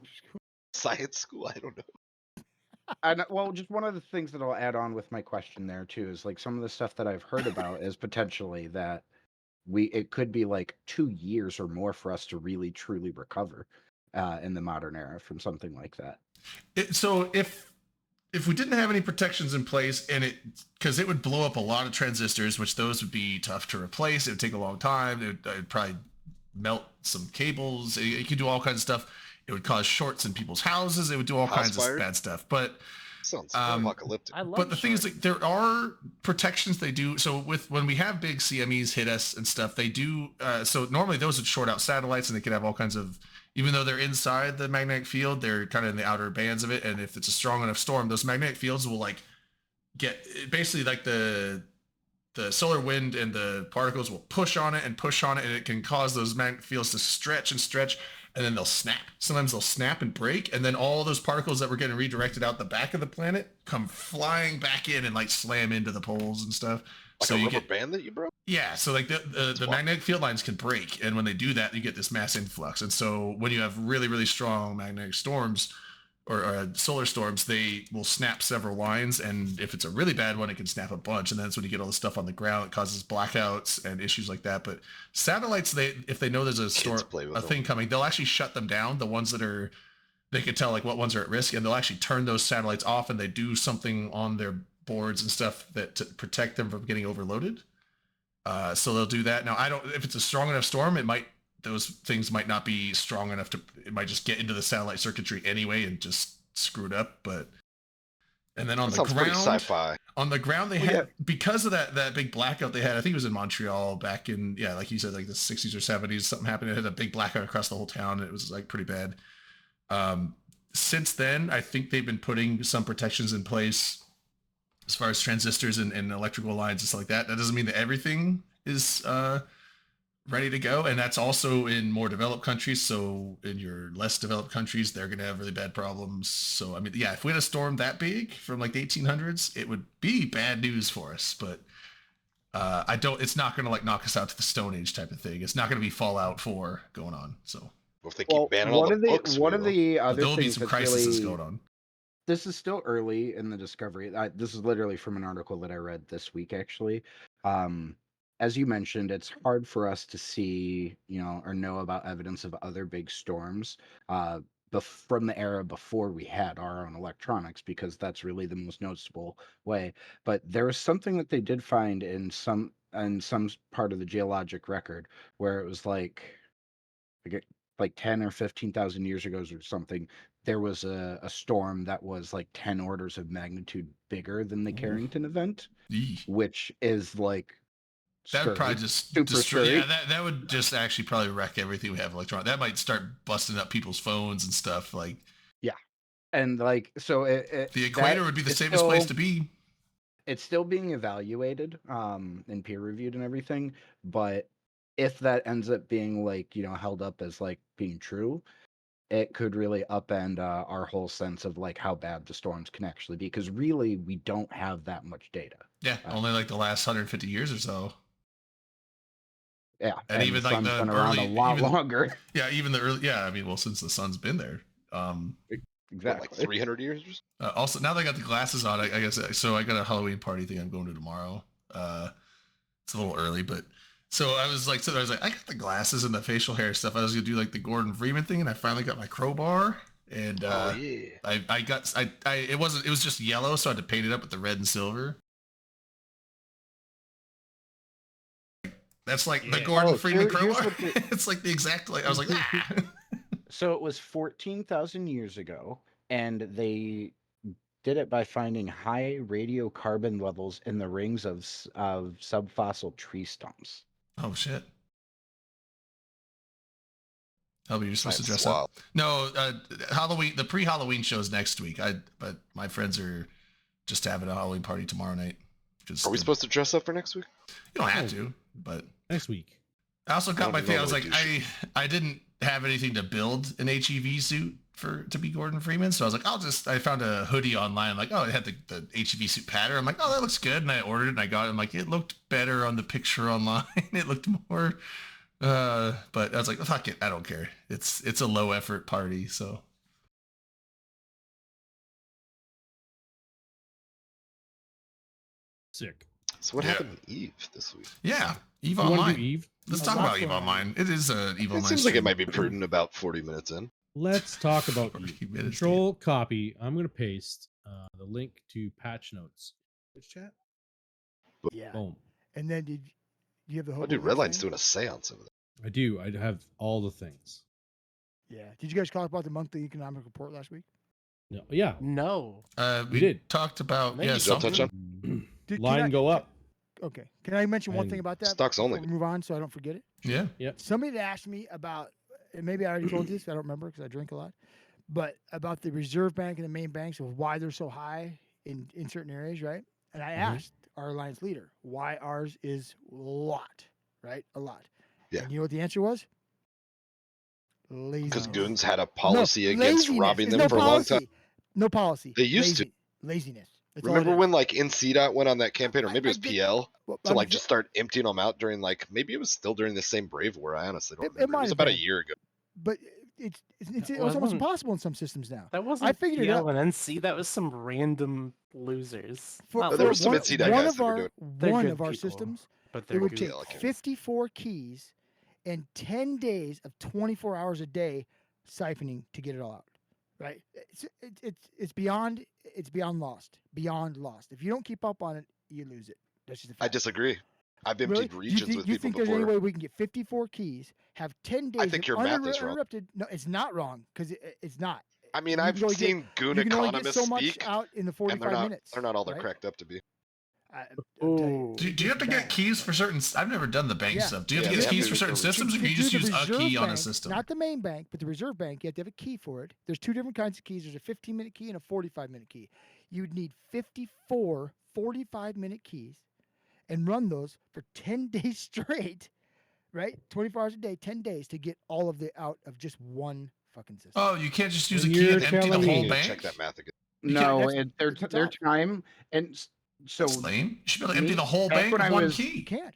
Science school? I don't know. well, just one of the things that I'll add on with my question there too is like some of the stuff that I've heard about is potentially that it could be like 2 years or more for us to really truly recover in the modern era from something like that. So if we didn't have any protections in place and because it would blow up a lot of transistors, which those would be tough to replace. It would take a long time. It would probably melt some cables. It could do all kinds of stuff. It would cause shorts in people's houses. It would do all House kinds fires? of bad stuff. But Sounds Um, apocalyptic. I love but the thing is, shorts. like, there are protections they do. So when we have big CMEs hit us and stuff, they do. So normally those would short out satellites, and they could have all kinds of. Even though they're inside the magnetic field, they're kind of in the outer bands of it. And if it's a strong enough storm, those magnetic fields will like get basically like the solar wind and the particles will push on it, and it can cause those magnetic fields to stretch and stretch. And then they'll snap. Sometimes they'll snap and break. And then all those particles that were getting redirected out the back of the planet come flying back in and like slam into the poles and stuff. Like so a you rubber get band that you broke? yeah, so like the wild. magnetic field lines can break, and when they do that, you get this mass influx. And so when you have really really strong magnetic storms or solar storms, they will snap several lines, and if it's a really bad one, it can snap a bunch, and that's when you get all the stuff on the ground. It causes blackouts and issues like that. But satellites, if they know there's a Kids play with them. thing coming, they'll actually shut them down. The ones that are they can tell like what ones are at risk, and they'll actually turn those satellites off, and they do something on their boards and stuff that to protect them from getting overloaded. So they'll do that. Now I don't. If it's a strong enough storm, those things might not be strong enough to. It might just get into the satellite circuitry anyway and just screw it up. But and then on That the sounds pretty ground, sci-fi. on the ground they had because of that big blackout they had. I think it was in Montreal back in like you said, like the 60s or 70s. Something happened. It had a big blackout across the whole town. And it was like pretty bad. Since then, I think they've been putting some protections in place as far as transistors and electrical lines and stuff like that. That doesn't mean that everything is ready to go. And that's also in more developed countries. So in your less developed countries, they're going to have really bad problems. So, I mean, yeah, if we had a storm that big from like the 1800s, it would be bad news for us. But it's not going to like knock us out to the Stone Age type of thing. It's not going to be Fallout 4 going on. So Well, if they keep banning all the books, one we of will. the but other there'll be things some that's crises really, going on. this is still early in the discovery. This is literally from an article that I read this week, actually. As you mentioned, it's hard for us to see, or know about evidence of other big storms from the era before we had our own electronics, because that's really the most noticeable way. But there was something that they did find in some part of the geologic record where it was like 10 or 15,000 years ago or something. There was a storm that was like 10 orders of magnitude bigger than the Ooh. Carrington event, Eee. which is like That would probably scurry, just super destroy. scurry. Yeah, that would just actually probably wreck everything we have electronic. That might start busting up people's phones and stuff. Like And like, so the equator would be the safest place to be. It's still being evaluated and peer reviewed and everything, but if that ends up being like, held up as like being true, it could really upend our whole sense of like how bad the storms can actually be, because really we don't have that much data. Yeah, only like the last 150 years or so. Yeah, And even the like sun's the been around early, a lot even, longer. Yeah, even the early. Yeah, I mean, well, since the sun's been there. What, like 300 years? Also, now that I got the glasses on, I guess so. I got a Halloween party thing I'm going to tomorrow. It's a little early, but so I was like, I got the glasses and the facial hair stuff. I was gonna do like the Gordon Freeman thing, and I finally got my crowbar. And Oh yeah. it was just yellow, so I had to paint it up with the red and silver. That's like the Gordon Freeman crowbar. It's like the exact like I was like, ah. So it was 14,000 years ago, and they did it by finding high radiocarbon levels in the rings of subfossil tree stumps. Oh shit. Helby, you're supposed to That's dress wild. up. No, Halloween. The pre-Halloween show is next week. But my friends are just having a Halloween party tomorrow night. Are we supposed to dress up for next week? You don't have to, but Next week. I also got I my thing. I was like, normally I didn't have anything to build an HEV suit to be Gordon Freeman, so I was like, I found a hoodie online. I'm like, oh, it had the HEV suit pattern. I'm like, oh, that looks good, and I ordered it and I got it. I'm like, it looked better on the picture online. It looked more. But I was like, fuck it, I don't care. It's a low effort party, so. Sick. So what Yeah. happened in Eve this week? Yeah, Eve You want to Online. do Eve? Let's No, talk lots about Eve going on. Online. It is a Eve It Online. seems like it stream. might be prudent about 40 minutes in. Let's talk about 40 Eve. minutes Control copy. I'm going to paste the link to patch notes. Which chat? Yeah. Boom. And then did you have the whole? Oh, dude, Redline's doing a seance over there. I do. I have all the things. Yeah. Did you guys talk about the monthly economic report last week? No, yeah. No. We did. talked about Maybe yeah, don't touch something. Can Line I- go up. Okay. Can I mention one And thing about that? stocks only. before we move on, so I don't forget it. Yeah. Somebody asked me about, and maybe I already told you this. I don't remember because I drink a lot. But about the Reserve Bank and the main banks of why they're so high in certain areas, right? And I asked our alliance leader why ours is a lot, right? A lot. Yeah. And you know what the answer was? Laziness. Because goons had a policy against laziness. robbing There's them no for a long time. policy. No policy. They used to. Laziness. That's all it Remember is. when like NCDOT went on that campaign, or maybe I it was get- PL, Well, to I'm like ju- just start emptying them out during like maybe it was still during the same Brave War. I honestly don't It remember. It might was have about a been. year ago. but it's That almost wasn't- impossible in some systems now. That wasn't figured it PL out. and NC. That was some random losers. For, Not there for was some one, NCDOT one guys of that were our doing They're one good of our people, systems, but it they're would good take Yeah, like people. 54 keys and 10 days of 24 hours a day siphoning to get it all out. Right? It's beyond lost. Beyond lost. If you don't keep up on it, you lose it. That's just a I fact. disagree. I've Really? emptied Do you regions think, with do you people think there's any before. way we can get 54 keys, have 10 days I think of your math is wrong. uninterrupted? No, it's not wrong because it's not. I mean, You I've can only get- seen goon You can only get economists so much speak, out in the and 45 minutes. they're not all they're right? cracked up to be. I'll tell you, Ooh. Do it you have to gets get bad. keys for certain? I've never done the bank Yeah. stuff. Do you have Yeah, to get they keys have for to certain do the systems, or To can you do just the use a reserve key on a bank, system? Not the main bank, but the reserve bank. You have to have a key for it. There's two different kinds of keys. There's a 15-minute key and a 45-minute key. You'd need 54 45-minute keys and run those for 10 days straight, right? 24 hours a day, 10 days to get all of the out of just one fucking system. Oh, you can't just use And a key you're and empty the telling whole me- bank. Check that math again. You can't- No, that's- their it's their tough. time and so That's lame. You should be able to empty me- the whole back bank when with I one was- You key. can't.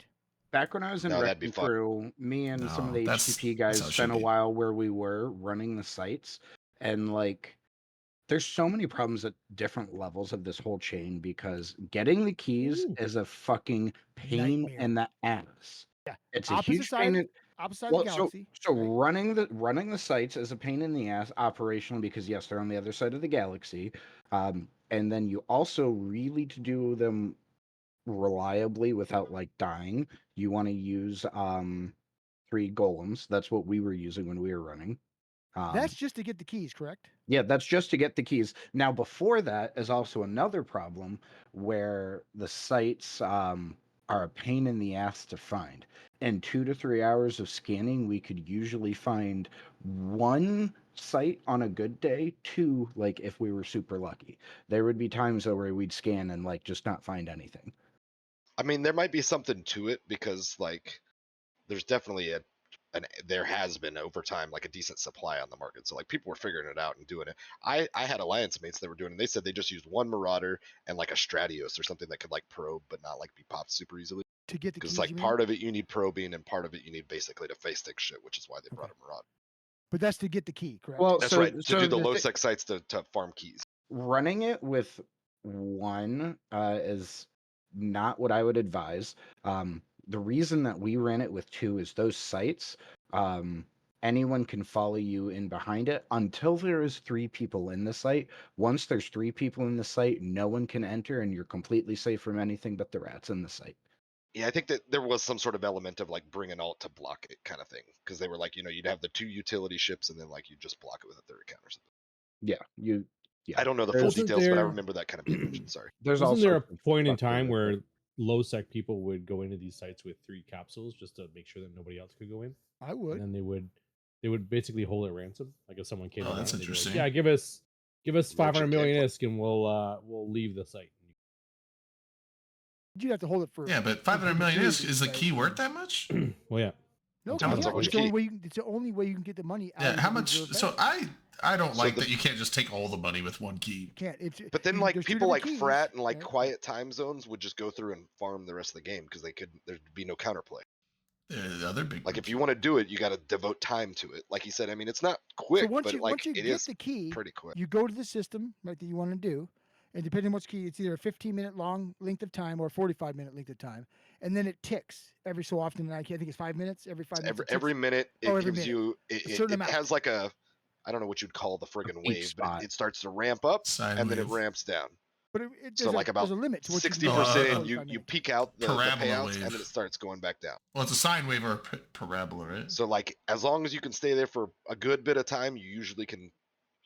back when I was in No, that'd be Wrecking fun. Crew, me and some of No, the that's HTTP how guys it should spent a be. while where we were running the sites, and like, there's so many problems at different levels of this whole chain because getting the keys Ooh. is a fucking pain Nightmare. in the ass. Yeah. It's a Opposite huge side pain. of- In, Opposite side well, of the galaxy. so right? running the sites is a pain in the ass operational because yes, they're on the other side of the galaxy, and then you also really to do them reliably without like dying, you want to use 3 golems. That's what we were using when we were running. That's just to get the keys, correct? Yeah, that's just to get the keys. Now, before that is also another problem where the sites are a pain in the ass to find. In 2 to 3 hours of scanning, we could usually find 1 site on a good day, 2, like if we were super lucky. There would be times though where we'd scan and like just not find anything. I mean, there might be something to it because like there's definitely there has been over time like a decent supply on the market. So like people were figuring it out and doing it. I had alliance mates that were doing it. And they said they just used 1 Marauder and like a Stratios or something that could like probe but not like be popped super easily. To get the keys. Because like you mean? part of it you need probing and part of it you need basically to face stick shit, which is why they brought Okay. a Marauder. But that's to get the key, correct? Well, That's so, right. To so do the the low thi- sec sites to farm keys. running it with 1 is not what I would advise. The reason that we ran it with 2 is those sites, anyone can follow you in behind it until there is 3 people in the site. Once there's 3 people in the site, no one can enter and you're completely safe from anything but the rats in the site. Yeah, I think that there was some sort of element of like bring an alt to block it kind of thing. Because they were like, you'd have the 2 utility ships and then like you just block it with a 3rd account or something. Yeah, yeah. I don't know the full Wasn't details, but I there- remember that kind of being mentioned. Sorry. There's Wasn't there a sorts of point in stuff time with it. where low sec people would go into these sites with 3 capsules just to make sure that nobody else could go in? I would. And then they would basically hold it ransom. Like if someone came Oh, in, that's they'd be like, interesting. yeah, give us 500 million gameplay. ISK and we'll leave the site. You'd have to hold it for. Yeah, but for 500 people million too, is the right? key worth that much? Well, yeah. No, Depends it's on not. which It's the only key. way. It's the only way you can get the money out. Yeah, of how the much? reserve So bank. I don't So like the- that you can't just take all the money with one key. You can't. It's, But then you- like there's two people like different keys, Frat and like right? quiet time zones would just go through and farm the rest of the game because there'd be no counterplay. The other big Like if groups. you want to do it, you got to devote time to it. Like he said, I mean, it's not quick, So once but you like once you it get is the key, pretty quick. you go to the system right that you want to do, and depending on which key, it's either a 15-minute long length of time or a 45-minute length of time, and then it ticks every so often. I think it's 5 minutes. Every 5 minutes. it Every ticks. minute it every gives minute. you A it certain amount. has like a I don't know what you'd call the friggin' Each wave, but spot. it starts to ramp up Sine and then it wave. ramps down. But it, So there's like a, about there's a limit to what you can do 60% in Uh, in, 45 you minutes. peak out the Parabola payouts wave. and then it starts going back down. Well, it's a sine wave or a parabola, right? So like as long as you can stay there for a good bit of time, you usually can,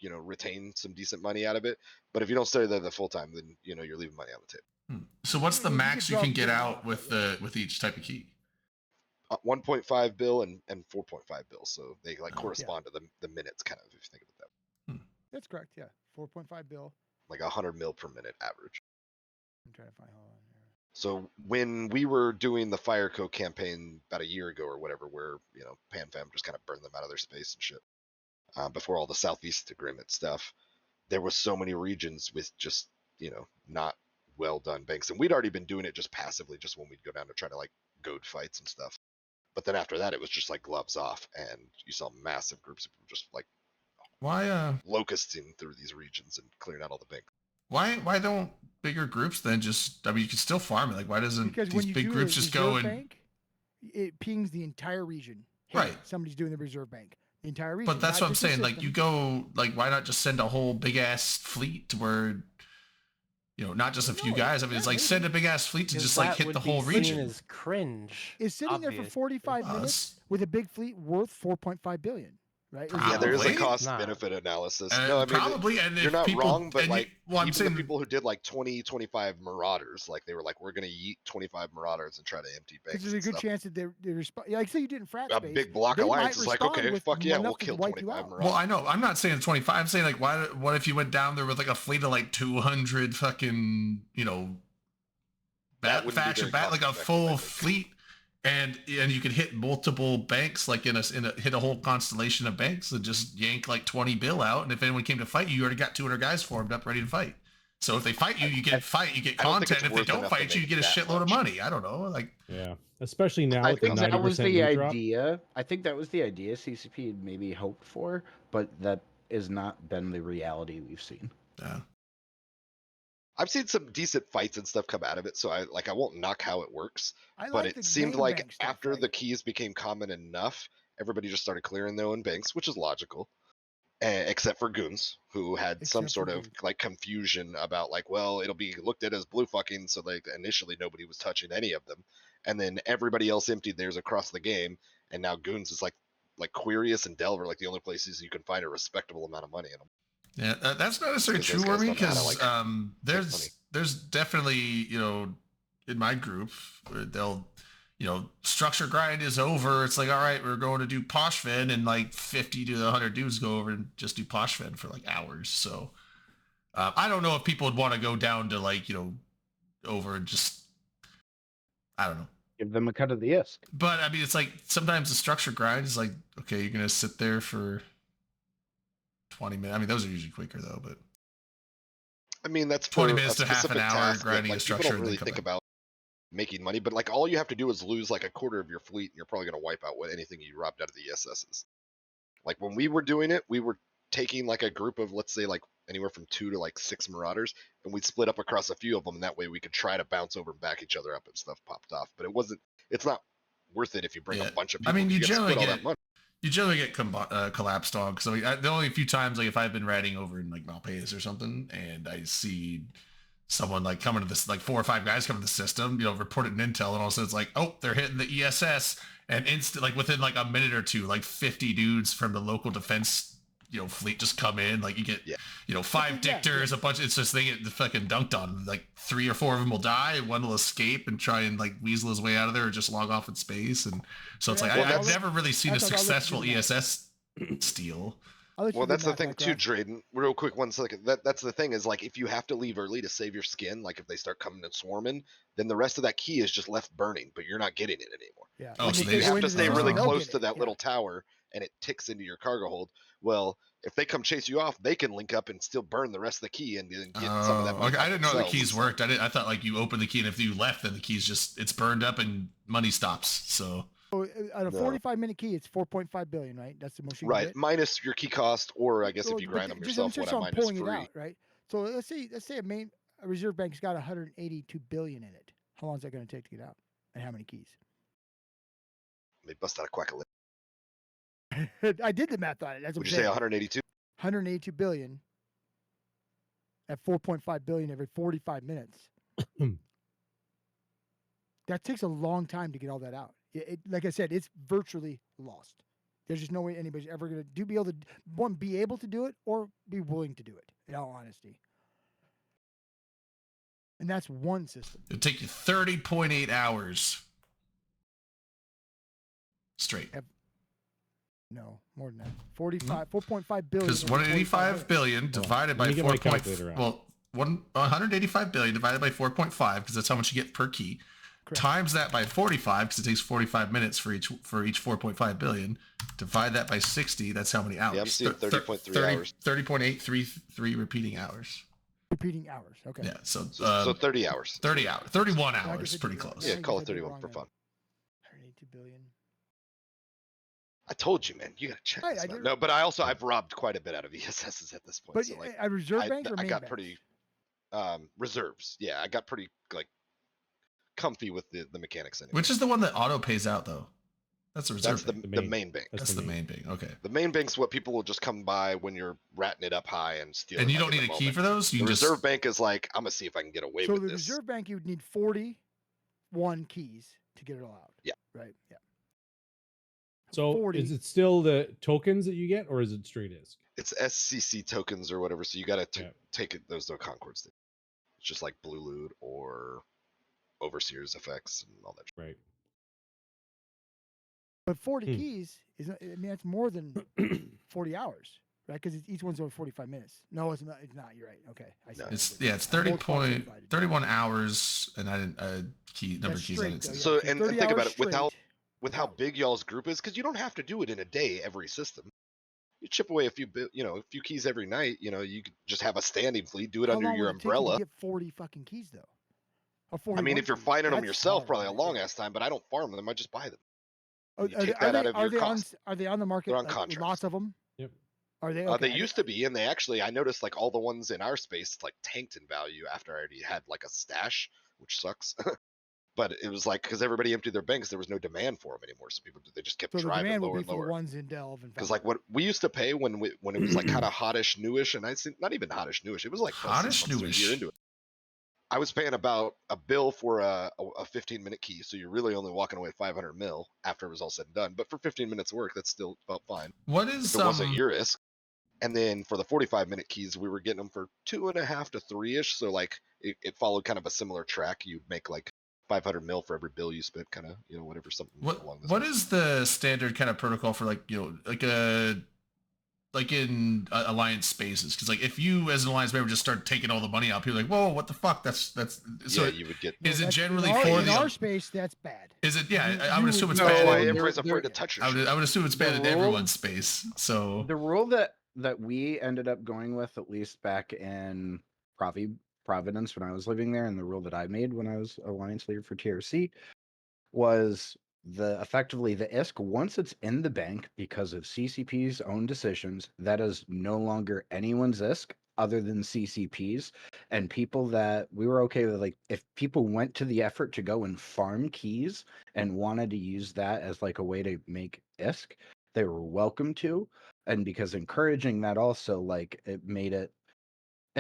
retain some decent money out of it. But if you don't stay there the full time, then you're leaving money on the table. So what's the You max could you can drop get down out off with of with each type of key? 1.5 bill and 4.5 bill, so they like Oh. Yeah. correspond to the minutes kind of if you think of it that way. That's correct. Yeah, 4.5 bill. Like 100 mil per minute average. I'm trying to find. Hold on here. So when we were doing the Fireco campaign about a year ago or whatever, where PanFam just kind of burned them out of their space and shit, before all the Southeast Agreement stuff, there was so many regions with just not well done banks. And we'd already been doing it just passively, just when we'd go down to try to like goad fights and stuff. But then after that, it was just like gloves off, and you saw massive groups of people just like Why locusting through these regions and clearing out all the banks. why don't bigger groups then just? I mean, you can still farm it. Like, why doesn't Because these when you big do groups a just go reserve and? bank, it pings the entire region. Hey, Right. Somebody's doing the reserve bank. The entire region. But that's not what I'm just the saying. Like, system. you go, like, why not just send a whole big ass fleet to where, not just a few No, guys. I mean, it's yeah, like send a maybe. big ass fleet to 'Cause just like that hit would the be whole seen region. as cringe. Is sitting there for obvious. 45 Well, minutes with a big fleet worth 4.5 billion, right? Is Yeah, that- there is a Probably. cost Nah. benefit analysis. No, I mean, Probably, and you're if not people, wrong, but and like well, I'm even saying the people who did like 20, 25 marauders, like they were like, we're gonna yeet 25 marauders and try to empty banks. Because there's a and good stuff. chance that they respond. Like say you did in frat A space, big block they alliance might is like, respond okay, with fuck yeah, we'll enough to kill wipe you 25 out. marauders. Well, I know. I'm not saying 25. I'm saying like, what if you went down there with like a fleet of like 200 fucking, That wouldn't be faction very bat, like a cost-effective, I full think. fleet, and you could hit multiple banks, like hit a whole constellation of banks, and just yank like 20 bill out. And if anyone came to fight you, you already got 200 guys formed up, ready to fight. So if they fight you, you get I don't think it's content. If they worth don't enough to fight you, you make get a that shitload of much. money. I don't know, like. Yeah, especially now I with the think that was 90% the loot drop. idea. I think that was the idea CCP had maybe hoped for, but that has not been the reality we've seen. I've seen some decent fights and stuff come out of it, so I won't knock how it works. I But like the it seemed main like bank stuff, after like- the keys became common enough, everybody just started clearing their own banks, which is logical. Except for goons, who had some Except sort for of goons. like confusion about like, well, it'll be looked at as blue fucking, so like initially nobody was touching any of them, and then everybody else emptied theirs across the game, and now goons is like Quirius and Delver like the only places you can find a respectable amount of money in them. Yeah, that's not necessarily 'Cause true, those guys Wormy, don't know how to, because like, money. there's definitely, in my group, where they'll, structure grind is over. It's like, all right, we're going to do Poshfed, and like 50 to 100 dudes go over and just do Poshfed for like hours. So I don't know if people would want to go down to like, over and just, I don't know. Give them a cut of the ISK. But I mean, it's like sometimes the structure grind is like, okay, you're going to sit there for 20 minutes. I mean, those are usually quicker though, but I mean, that's 20 for minutes a to half an specific hour task that, grinding a like, structure people and don't then really come think back. about making money, but like all you have to do is lose like a quarter of your fleet, and you're probably going to wipe out anything you robbed out of the ESSs. Like when we were doing it, we were taking like a group of, let's say, like anywhere from 2 to like 6 marauders, and we'd split up across a few of them, and that way we could try to bounce over and back each other up and stuff popped off. But it's not worth it if you bring Yeah. a bunch of I people. mean, you get to generally split all get that money. you generally get collapsed on, because I mean, the only few times, like if I've been riding over in like Malpais or something, and I see someone like coming to this, like 4 or 5 guys coming to the system, report it in intel, and all of a sudden it's like, oh, they're hitting the ESS, and instant, like within like a minute or two, like 50 dudes from the local defense fleet just come in. Like you get Yeah. 5 Yeah, dictors, a bunch. It's just they get fucking dunked on. Like 3 or 4 of them will die, one will escape and try and like weasel his way out of there, or just log off in space. And so it's Yeah, like well, I've that's- never really seen a that's what I'll let you successful do now. ESS steal. I'll let you Well, do that's the Matt thing back too, up. Drayden. Real quick, 1 second. That's the thing is like if you have to leave early to save your skin, like if they start coming and swarming, then the rest of that key is just left burning, but you're not getting it anymore. Yeah. Oh, When so they they You go have into to the stay really system, they'll close get to it. that Yeah. little tower, and it ticks into your cargo hold. Well, if they come chase you off, they can link up and still burn the rest of the key and get some of that money. Okay. I back didn't know the themselves. keys worked. I thought like you open the key, and if you left, then the key's just it's burned up and money stops. So So, on a No. 45-minute key, it's 4.5 billion, right? That's the most you can Right, get. minus your key cost, or I guess So, if you but grind them just yourself, just what I on minus pulling free. it out, right? So let's say a reserve bank's got 182 billion in it. How long is that going to take to get out? And how many keys? They bust out a quack a lick. I did the math on it. That's what Would I'm you say saying. 182? 182 billion at 4.5 billion every 45 minutes. That takes a long time to get all that out. Like I said, it's virtually lost. There's just no way anybody's ever going to be able to be able to do it or be willing to do it. In all honesty, and that's one system. it'll take you 30.8 hours straight. No, more than that. 4.5 billion. Because over 185 billion Hold on. divided Let by me get my 4. calculator out. Well, 185 billion divided by 4.5, because that's how much you get per key. Correct. Times that by 45, because it takes 45 minutes for each 4.5 billion. Divide that by 60. That's how many hours? I'm seeing 30.3 hours. 30.833 repeating hours. Repeating hours. Okay. Yeah, so So 30 hours. 30 hours, 31 I guess hours, I did pretty it wrong. close. Yeah, I call guess it I did 31 wrong for then. fun. 182 billion. I told you, man. You gotta check Right, this I out. did- No, but I've robbed quite a bit out of ESSs at this point. But So like, at reserve banks or I main got banks? pretty reserves. Yeah, I got pretty like comfy with the mechanics anyway. Which is the one that auto pays out though? That's a reserve That's the, bank. the main bank. That's the main bank. Okay. The main bank's what people will just come by when you're ratting it up high and steal. And it, you like, don't in need the a key moment. for those. You The can just reserve bank is like, I'm gonna see if I can get away So with the this. reserve bank, you would need 41 keys to get it allowed. Yeah. Right. Yeah. So 40. is it still the tokens that you get, or is it straight ISK? It's SCC tokens or whatever, so you gotta Yeah. take it. Those are Concords. It's just like Blue Loot or Overseer's effects and all that. Right. But 40 Hmm. keys is, I mean, that's more than 40 hours, right? Because each one's over 45 minutes. No, it's not. It's not. You're right. Okay. I see. No. what it's you did. it's I 30 multiplied point 45 to 31 hours, and I didn't key number That's of keys. I straight, didn't though, see. yeah. So, 'cause and 30 think about hours it, with how straight with how big y'all's group is, because you don't have to do it in a day every system. You chip away a few a few keys every night. You could just have a standing fleet, do it How under long your would it take you umbrella. to get 40 fucking keys though? Or I mean, 41 if you're keys? finding them That's yourself, hard, probably a right? long Yeah. ass time. But I don't farm them; I just buy them. Oh, You take that out of your cost. Are they on the market? They're on like, with contracts. lots of them. Yep. Are they? They Okay. used to be, and they actually, I noticed like all the ones in our space like tanked in value after I already had like a stash, which sucks. But it was like because everybody emptied their banks, there was no demand for them anymore, so people they just kept So the driving demand would lower be and for the lower. ones in Delve and Because Falcon. like what we used to pay when it was like kind of hottish, newish, and I see not even hottish, newish. It was like Hottish, 6 months to a year newish. into it. I was paying about a bill for a 15-minute key, so you're really only walking away 500 mil after it was all said and done. But for 15 minutes of work, that's still about fine. What If is it wasn't your risk. And then for the 45-minute keys, we were getting them for 2.5 to 3-ish. So like it followed kind of a similar track. You'd make like 500 mil for every bill you spent, kind of whatever something along this. what is the standard kind of protocol for like like in alliance spaces? Because like if you as an alliance member just start taking all the money out, people are like, whoa, what the fuck? That's so. Yeah, you would get. Is it That's- generally in our, for in the? our space? That's bad. Is it? Yeah, You- I you would assume would it's know That's bad. why they're- everybody's they're- afraid to touch your I shit. would assume it's The bad in rule- everyone's space. So The rule that we ended up going with, at least back in Providence when I was living there, and the rule that I made when I was alliance leader for TRC was effectively the ISK, once it's in the bank because of CCP's own decisions, that is no longer anyone's ISK other than CCP's. And people that we were okay with, like if people went to the effort to go and farm keys and wanted to use that as like a way to make ISK, they were welcome to. And because encouraging that also, like it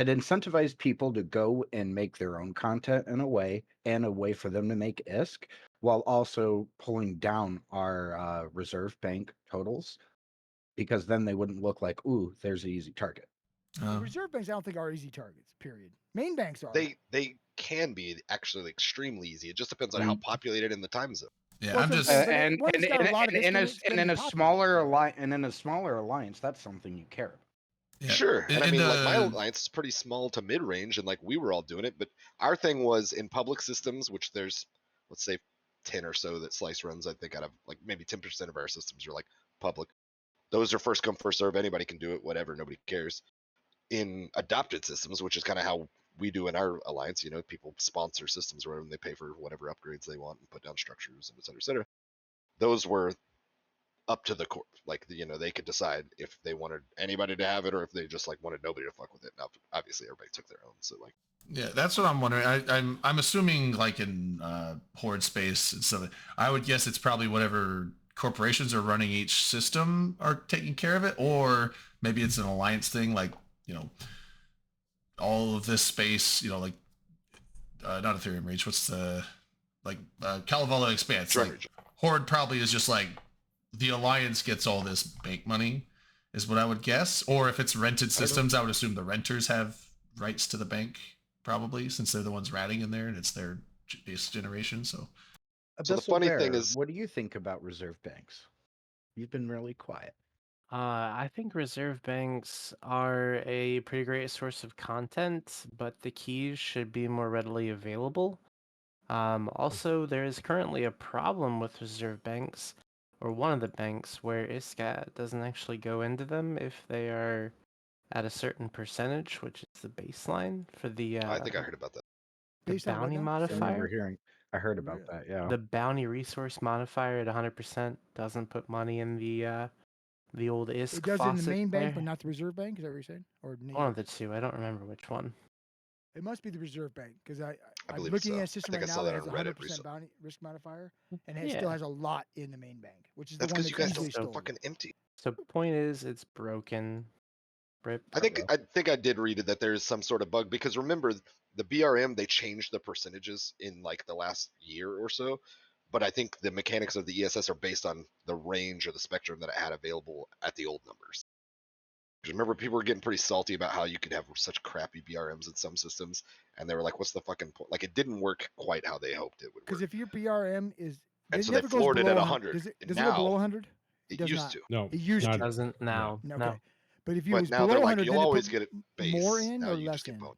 incentivized people to go and make their own content in a way for them to make ISK, while also pulling down our reserve bank totals, because then they wouldn't look like, ooh, there's an easy target. The reserve banks, I don't think are easy targets. Period. Main banks are. They can be actually extremely easy. It just depends on how populated in the time zone. yeah, Well, I'm so- just. But And one that's got a lot of in ISK, it's gonna a be popular. smaller alliance, that's something you care about. Yeah. Sure. And I In mean, like my the- alliance is pretty small to mid range, and like we were all doing it. But our thing was in public systems, which there's, let's say, 10 or so that Slice runs. I think out of like maybe 10% of our systems are like public. Those are first come, first serve. Anybody can do it, whatever. Nobody cares. In adopted systems, which is kind of how we do in our alliance, people sponsor systems where they pay for whatever upgrades they want and put down structures and et cetera, et cetera. Those were up to the corp. Like, they could decide if they wanted anybody to have it or if they just like wanted nobody to fuck with it. Now, obviously, everybody took their own. So like, Yeah, that's what I'm wondering. I'm assuming like in Horde space and stuff. I would guess it's probably whatever corporations are running each system are taking care of it, or maybe it's an alliance thing. Like all of this space. Like not Ethereum Reach. What's the Kalevala Expanse? Drone Like, Region. Horde probably is just like the alliance gets all this bank money, is what I would guess. Or if it's rented systems, I would assume the renters have rights to the bank, probably, since they're the ones ratting in there and it's their base generation. So So the Abyssal funny Bear, thing is- what do you think about reserve banks? You've been really quiet. I think reserve banks are a pretty great source of content, but the keys should be more readily available. Also, there is currently a problem with reserve banks, or one of the banks, where ISCAT doesn't actually go into them if they are at a certain percentage, which is the baseline for the I think I heard about that. the Based on what bounty now? I remember modifier. I heard about Really? that. Yeah. The bounty resource modifier at 100% doesn't put money in the old ISK It does it in the faucet main bank, there. but not the reserve bank. Is that what you're saying? Or One neither? of the two. I don't remember which one. It must be the reserve bank because I I'm believe looking so. at I a system think right I now saw that that has on 100% Reddit recently. bounty risk modifier, and it still Yeah. has a lot in the main bank, which is the That's one because that's you guys easily don't stolen. fucking empty. So point is, it's broken. Rip. I think I did read it that there's some sort of bug because remember the BRM they changed the percentages in like the last year or so, but I think the mechanics of the ESS are based on the range or the spectrum that it had available at the old numbers. 'Cause remember people were getting pretty salty about how you could have such crappy BRMs in some systems, and they were like, "What's the fucking point?" Like it didn't work quite how they hoped it would Because work, if your BRM is, and it so they never goes floored it below at 100. 100. Does it? And Does it go below now 100? It it does used not. to, No, It used not- to. Doesn't now. No, No. okay. But if it but was now below they're 100, like, "You'll then it always put get it base." more in Now or you less just get in. bonus.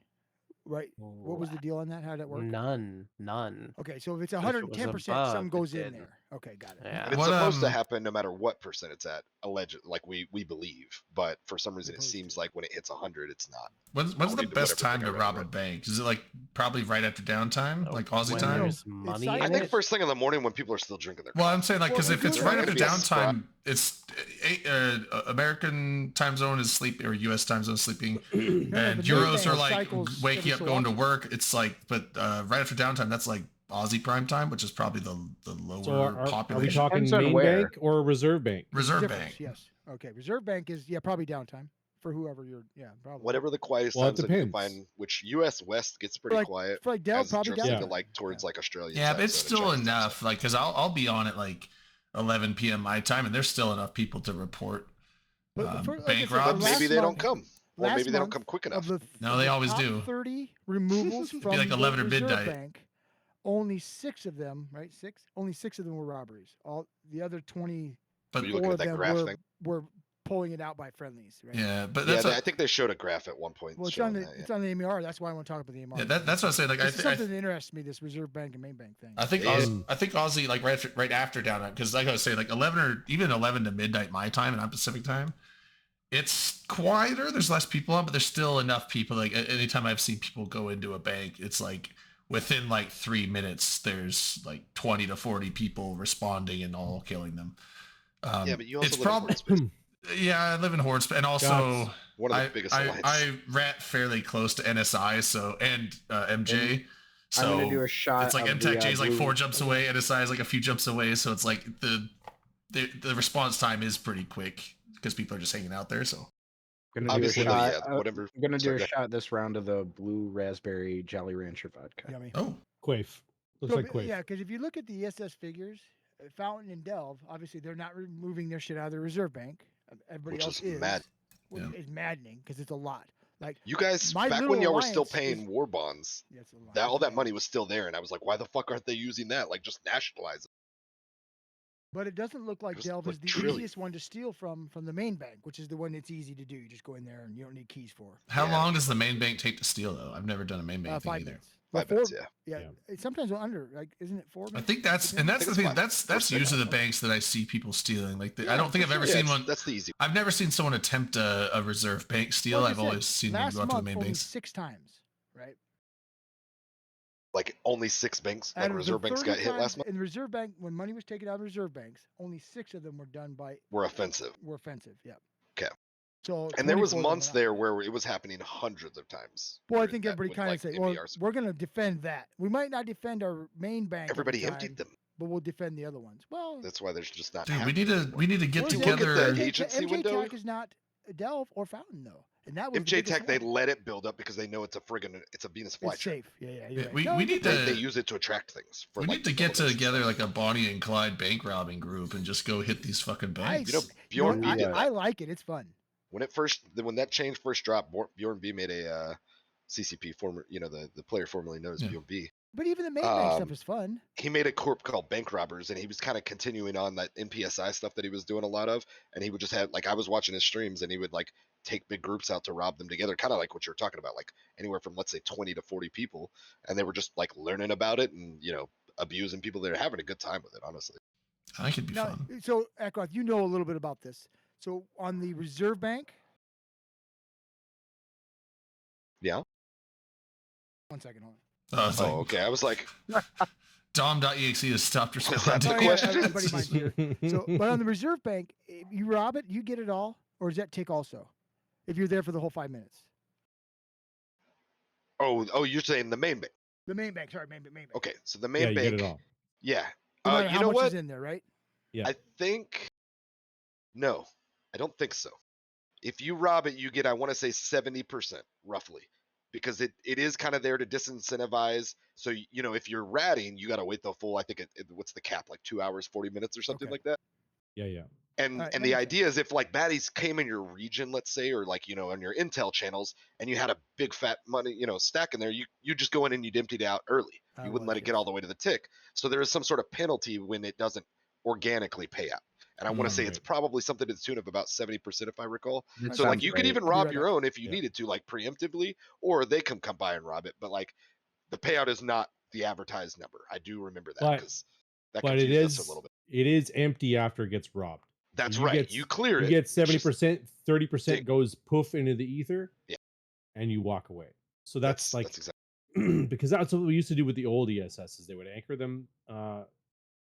Right. What was the deal on that? How did that work? None. Okay, so if it's So if it was 110%, some above, it goes in did. there. Okay, got it. Yeah. And it's What, supposed to um, happen no matter what percent it's at, alleged, like we believe. But for some reason, it Supposed seems to. like when it hits 100, it's not. When's the According to best whatever time thing I to read on rob a Reddit. bank? Is it like probably right after downtime, like Aussie when time? there's No, money it's I in think it. first thing in the morning when people are still drinking their Well, coffee. I'm saying like Well, because if if you it's were right gonna after be a spot- downtime, it's American time zone is sleeping or U.S. time zone is sleeping, No, and the main Euros are bank like cycles waking every up, so going to often. work. It's like, but right after downtime, that's like Aussie prime time, which is probably the lower So are we population. talking Depends on main where. bank or reserve bank? There's a Reserve difference, bank. yes. Okay, reserve bank is probably downtime for whoever you're. Yeah, probably. Whatever the quietest Well, it time zone you can depends. find, which U.S. West gets pretty like- quiet For like Dell, as it probably drifts downtime. into like towards like Australian Yeah, time but it's zone and still Chinese time enough. zone. Like, because I'll be on at like 11 p.m. my time, and there's still enough people to report But for, like I bank said, for But robs. last maybe they don't month- come, or last maybe they don't month come quick Of enough. the, No, of they the always top do. 30 removals from like the 11 or reserve midnight. bank, only 6 of them, right? 6? Only 6 of them were robberies. All the other 24 But Were you looking at of that them graph thing? were pulling it out by friendlies, right? yeah, but Yeah, that's I think they showed a graph at one point Well, it's showing on the that. Yeah. it's on the MER. That's why I want to talk about the MER. yeah, that's what I say. Like, This is I something that interests me. This reserve bank and main bank thing. I think Yeah. I think Aussie like right after downtime, because like I was saying, like 11 or even 11 to midnight my time and I'm Pacific time, it's quieter. There's less people on, but there's still enough people. Like anytime I've seen people go into a bank, it's like within like 3 minutes, there's like 20 to 40 people responding and all killing them. Yeah, but you also it's live in probably Hornsby. yeah, I live in Horns, and also. Gots. One of the biggest alliances. I rat fairly close to NSI, so and MJ. So I'm gonna do a shot. it's like of the, MTech J is like blue- 4 jumps away, NSI is like a few jumps away, so it's like the response time is pretty quick because people are just hanging out there. So Gonna do a Obviously, though, shot. yeah, whatever. I'm gonna do Sorry, a go shot this round of the blue raspberry Jolly Rancher vodka. Yummy. oh, Quaif. Looks So, like Quaif. yeah, because if you look at the ESS figures, Fountain and Delve, obviously they're not removing their shit out of the reserve bank. Everybody Which else is mad. Which is maddening because it's a lot. Like You guys, My back little when y'all were still alliance paying is- war bonds, yeah, it's a lot. that all It's a that lot. money was still there, and I was like, why the fuck aren't they using that? Like, just nationalize it. But it doesn't look like was Delve like is the trillion. easiest one to steal from the main bank, which is the one that's easy to do. You just go in there and you don't need keys for. how Yeah. long does the main bank take to steal though? I've never done a main bank thing 5 either. minutes. 5 4, minutes, yeah. Yeah, Yeah. It's sometimes under. Like, isn't it 4 I minutes? think that's and that's think the it's thing. 5. That's Or usually the 6. banks that I see people stealing. Like I Yeah, don't think for I've ever sure. seen Yeah, one. that's the easy. I've never seen someone attempt a reserve bank steal. Like I I've said, always seen them last go out to the month main only banks. 6 times, right? Like only 6 banks, Out like of the reserve banks 30 got hit last times month. in the reserve bank, when money was taken out of reserve banks, only 6 of them were done by Were offensive. were offensive. Yeah. 'Kay. So And there was 24 of them months were not. there where it was happening hundreds of times. Well, I during think that everybody with, kind of like, say, well, MBRs. we're going to defend that. We might not defend our main bank. every Everybody time, emptied them. but we'll defend the other ones. Well, That's why there's just not. Dude, happening we anymore. need to get where's look at together. the MJ agency MJ window. Tech is not Delve or Fountain though, and that was the MJ biggest Tech, they one. let it build up because they know it's a friggin' it's a Venus It's flytrap. safe. Yeah, yeah. Yeah, You're right. we No, need They to use it to attract things. For we like need to get developers. together like a Bonnie and Clyde bank robbing group and just go hit these fucking banks. You know, Bjorn B I, did I that. like it. It's fun. When that change first dropped, Bjorn B made a CCP former, the player formerly known as Yeah. Bjorn B. But even the main bank stuff Um, is fun. He made a corp called Bank Robbers, and he was kind of continuing on that NPSI stuff that he was doing a lot of. And he would just have like I was watching his streams, and he would like take big groups out to rob them together, kind of like what you're talking about, like anywhere from let's say 20 to 40 people, and they were just like learning about it and abusing people. They're having a good time with it, honestly. I think it'd be Now, fun. so Ackroth, you know a little bit about this. So on the reserve bank, 1 second, hold on. Oh, it's Oh, like okay. I was like, Dom.exe has stopped that responding. the Oh, yeah, question? everybody mine's here. So, but on the reserve bank, if you rob it, you get it all, or does that tick also? If you're there for the whole 5 minutes, Oh, you're saying the main bank. the main bank. Sorry, main bank. Okay, so the Yeah, main you get bank. it all. Yeah. No matter You how know much what? is in there, right? Yeah. I think no, I don't think so. If you rob it, you get, I want to say 70% roughly, because it is kind of there to disincentivize. So if you're ratting, you got to wait the full. I think what's the cap, like 2 hours 40 minutes or something Okay. like that. Yeah. And Alright, and that the makes idea is if like baddies came in your region, let's say, or like on your intel channels, and you had a big fat money stack in there, you just go in and you'd empty it out early. You wouldn't let it get all the way to the tick. So there is some sort of penalty when it doesn't organically pay out. And I want to say it's Right. probably something to the tune of about 70%, if I recall. That So like sounds you could right. even I'll be rob right your back. own if you Yeah. needed to, like preemptively, or they come by and rob it. But like the payout is not the advertised number. I do remember that But- because that But it confused us is a little bit. it is empty after it gets robbed. That's you right. get- You clear You it. get It's just- 70%, 30% dig. goes poof into the ether. Yeah. And you walk away. So that's like that's exactly. because that's what we used to do with the old ESSs. They would anchor them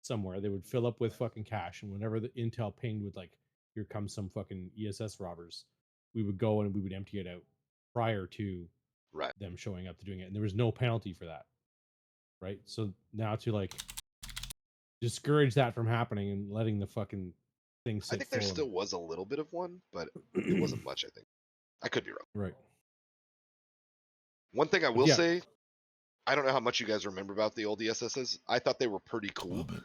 somewhere. They would fill up with fucking cash, and whenever the intel pinged with like, here comes some fucking ESS robbers, we would go and we would empty it out prior to Right. them showing up to doing it, and there was no penalty for that. Right. So now to like discourage that from happening and letting the fucking thing sit I think there full still was a little bit of one, but it wasn't much. I think I could be wrong. right. One thing I will yeah. say, I don't know how much you guys remember about the old ESSs. I thought they were pretty A little cool.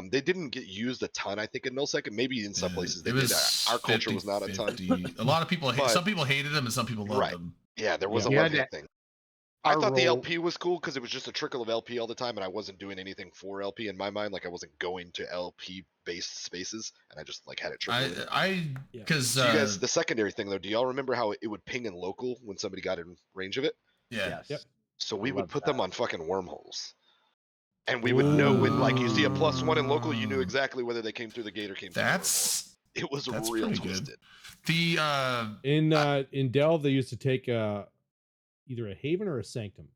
bit. They didn't get used a ton, I think, in nullsec, and maybe in some Yeah, places they it did. was Our culture was not a ton. 50-50. A lot of people But- some people hated them and some people loved Right. them. Yeah, there was Yeah. a Yeah, love hate that- thing. I our thought the role- LP was cool because it was just a trickle of LP all the time, and I wasn't doing anything for LP in my mind. Like I wasn't going to LP based spaces, and I just like had it trickle. in. I Yeah. because So you guys, the secondary thing though, do y'all remember how it would ping in local when somebody got in range of it? yeah. Yes. Yep. So we I would love put them that. on fucking wormholes. And we would know when, like, you see a +1 in local, you knew Ooh. exactly whether they came through the gate or came through the wormhole. That's It was that's real pretty good. twisted. the In Delve, they used to take either a Haven or a Sanctum,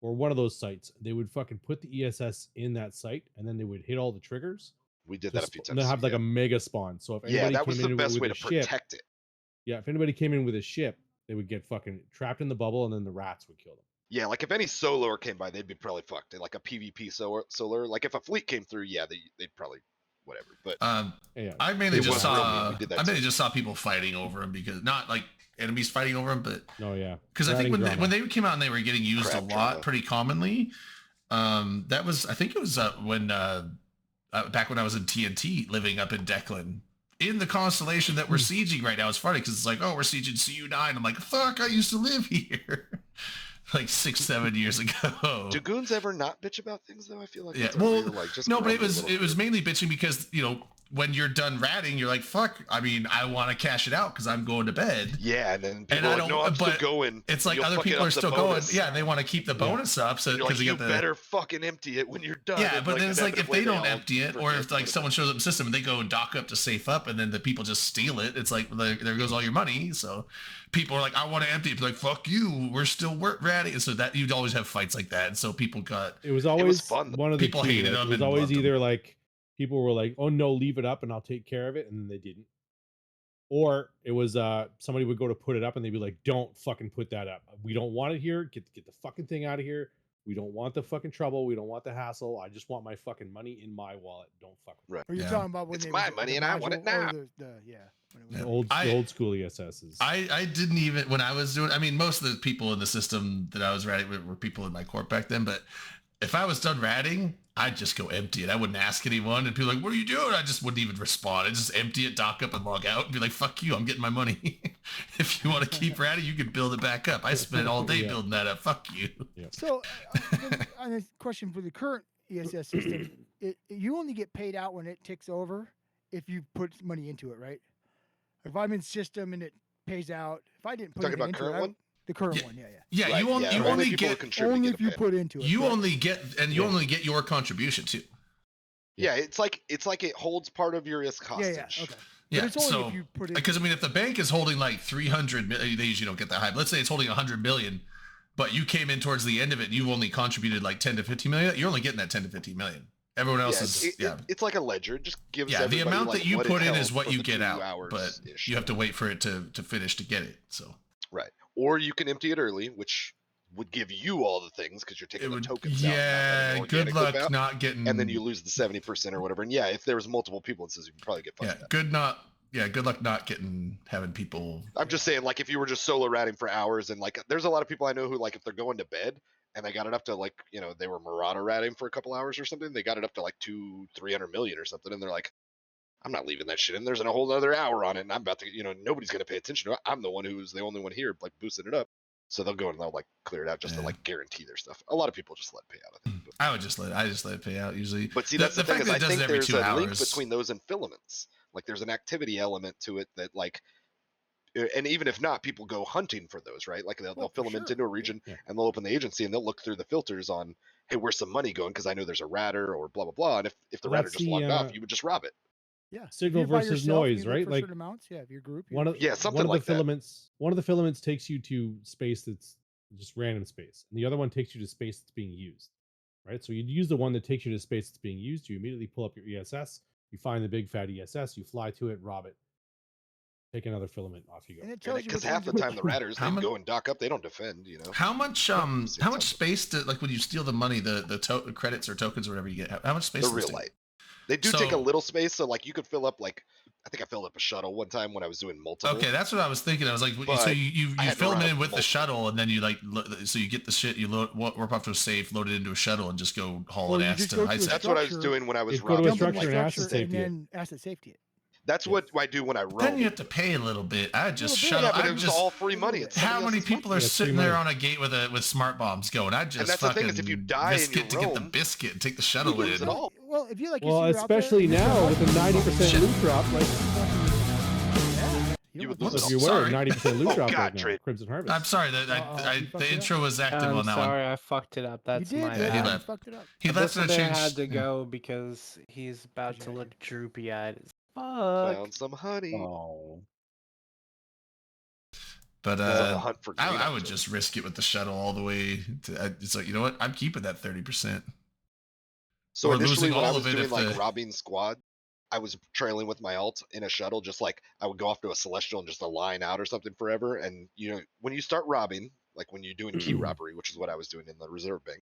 or one of those sites. They would fucking put the ESS in that site, and then they would hit all the triggers. We did to that a few and times. they'll have too, like yeah. a mega spawn. So if Yeah, anybody that was came the in best with way a to ship, protect it. yeah, if anybody came in with a ship, they would get fucking trapped in the bubble, and then the rats would kill them. Yeah, like if any solar came by, they'd be probably fucked. Like a PvP solar. Like if a fleet came through, yeah, they'd probably whatever. But Yeah, I mainly It just was real mean. saw We did that I mainly too. just saw people fighting over them because not like enemies fighting over them, but no, yeah, because I think Ratting when drama. when they came out and they were getting used Crap a lot drama. pretty commonly, that was I think it was when back when I was in TNT living up in Declan in the constellation that we're sieging right now. It's funny because it's like, oh, we're sieging CU9. I'm like, fuck, I used to live here like 6-7 years ago. do goons ever not bitch about things though? I feel like Yeah, that's a well, real, like, just no, but it grumpy was little group. mainly bitching because when you're done ratting, you're like, fuck. I mean, I want to cash it out because I'm going to bed. Yeah, and then And people I are like, no, don't- I'm still but going. It's like You'll other fucking people up are the still bonus. going. Yeah, and they want to keep the bonus up, so You're like, because you you get the. better fucking empty it when you're done. Yeah, And, but like, then it's like if inevitably they don't all empty it, or forget if like about it. someone shows up in the system and they go and dock up to safe up, and then the people just steal it, it's like there goes all your money. So people are like, I want to empty it. Be like, fuck you, we're still ratting. And so that you'd always have fights like that, and so people got. It was always fun, though. one of the People two, hated right? them It was and always loved 'em. either like people were like, "Oh no, leave it up and I'll take care of it," and then they didn't. Or it was somebody would go to put it up and they'd be like, "Don't fucking put that up. We don't want it here. Get the fucking thing out of here. We don't want the fucking trouble. We don't want the hassle. I just want my fucking money in my wallet. Don't fuck with Right. Or you're Yeah. talking about when It's they my was money the and I want it module or now. yeah. When it was the Yeah. old I- the old school ESSs." I didn't even when I was doing. I mean, most of the people in the system that I was ratting with were people in my corp back then. But if I was done ratting, I'd just go empty it. I wouldn't ask anyone, and people were like, "What are you doing?" I just wouldn't even respond. I'd just empty it, dock up, and log out, and be like, "Fuck you! I'm getting my money. If you want to keep ratting, you can build it back up. I spent all day Yeah. building that up. Fuck you." So, on a question for the current ESS system, you only get paid out when it ticks over if you put money into it, right? If I'm in system and it pays out, if I didn't put Talking anything about into current it, one? the current Yeah. one, yeah. Yeah, Right, you only yeah, you only only people who get contribute Only get if a you pay. put into it. you correct. only get and you Yeah. only get your contribution too. Yeah, it's like it holds part of your ISK Yeah, hostage. okay. Yeah, But it's only so if you put it. because I mean, if the bank is holding like 300 million, they usually don't get that high. But let's say it's holding 100 million. but you came in towards the end of it and you only contributed like 10 to 15 million, you're only getting that 10 to 15 million. Everyone else is it's like a ledger. It just gives the everybody, amount like, that you what put it in held is what for you the get 2 out, hours but ish. you have to wait for it to finish to get it. So Right. Or you can empty it early, which would give you all the things because you're it taking the would, tokens out. And not letting the good organic luck loop out, not getting, and then you lose the 70% or whatever. And yeah, if there's multiple people, it says you can probably get fucked up. good luck not having people. I'm just saying, like, if you were just solo ratting for hours, and like, there's a lot of people I know who, like, if they're going to bed and they got it up to, like, you know, they were Marauder ratting for a couple hours or something, they got it up to like 200-300 million or something, and they're like, I'm not leaving that shit in. There's a whole other hour on it, and I'm about to, you know, nobody's gonna pay attention to it. I'm the one who's the only one here, like, boosting it up. So they'll go and they'll like clear it out just to like guarantee their stuff. A lot of people just let it pay out, I think. But, I just let it pay out usually. but see, that's the thing, fact is that I it does think it every there's 2 a link hours. between those and filaments. Like, there's an activity element to it that, like, and even if not, people go hunting for those, right? Like, they'll filament into a region and they'll open the agency and they'll look through the filters on, hey, where's some money going? Because I know there's a ratter or blah blah blah. And if the Well, ratter that's just the, logged off, you would just rob it. Yeah. If Signal you're by versus yourself and noise, you look right? for Like certain amounts, yeah, if you're group, one of Yeah, something one of like the that. filaments. One of the filaments takes you to space that's just random space, and the other one takes you to space that's being used. Right. So you'd use the one that takes you to space that's being used. You immediately pull up your ESS. You find the big fat ESS. You fly to it, rob it, take another filament, off you go. and it tells you Because which half the ones are time the ratters, How they many- go and dock up. They don't defend, you know. How much Same space do, like, when you steal the money, the credits or tokens or whatever you get, how much space They're do they real take? light. They do take a So- little space, so like you could fill up, like, I think I filled up a shuttle one time when I was doing multiple. Okay, that's what I was thinking. I was like, so But you I had to film run it up in with the multiple. shuttle, and then you like, so you get the shit, you warp off to a safe, load it into a shuttle, and just go haul Well, an you ass just to go high to a sec. That's what I was structure, doing when I was You go to a robbing. jump in the structure and asset structure, safety it. and then asset safety it. That's what I do when I roam. Then you have to pay a little bit. I just bit, shuttle. Yeah, but I it was just, all free money. It's how somebody many else's money. people are Yeah, it's free sitting there money. on a gate with smart bombs going? I just that's the fucking thing, is if you die and you biscuit to get the roam, biscuit and take the you shuttle lose in. it all. Well, if you like, Well, you see you're out there, especially and you're now like, with a 90% Shit. loot drop, like yeah, You would don't lose want it if all. you were Sorry. 90% loot Oh, drop God, right now, Trey. Crimson Harvest. I'm sorry that you fucked the it intro was active I'm on that one. sorry, I fucked it up. You That's did, my Brett, he you bad. left. fucked it up. He left This to bear change. had to go because he's about to Gotcha. look droopy-eyed as fuck. Found some honey. Oh, But It's on the hunt for green I would October. just risk it with the shuttle all the way. It's like, you know what? I'm keeping that 30%. So or initially, losing when I all was of it doing if like the- robbing squad, I was trailing with my alt in a shuttle, just like I would go off to a celestial and just a line out or something forever. And you know, when you start robbing, like when you're doing key robbery, which is what I was doing in the reserve bank,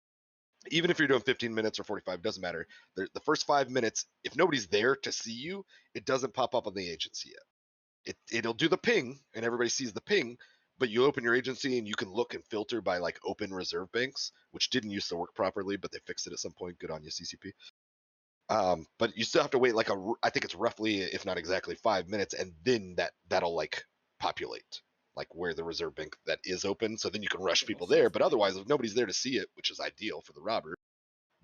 even if you're doing 15 minutes or 45, doesn't matter. The first 5 minutes, if nobody's there to see you, it doesn't pop up on the agency yet. It'll do the ping, and everybody sees the ping. But you open your agency and you can look and filter by like open reserve banks, which didn't used to work properly, but they fixed it at some point. Good on you, CCP. But you still have to wait like I think it's roughly, if not exactly, 5 minutes, and then that'll like populate like where the reserve bank that is open. So then you can rush people there. But otherwise, if nobody's there to see it, which is ideal for the robber,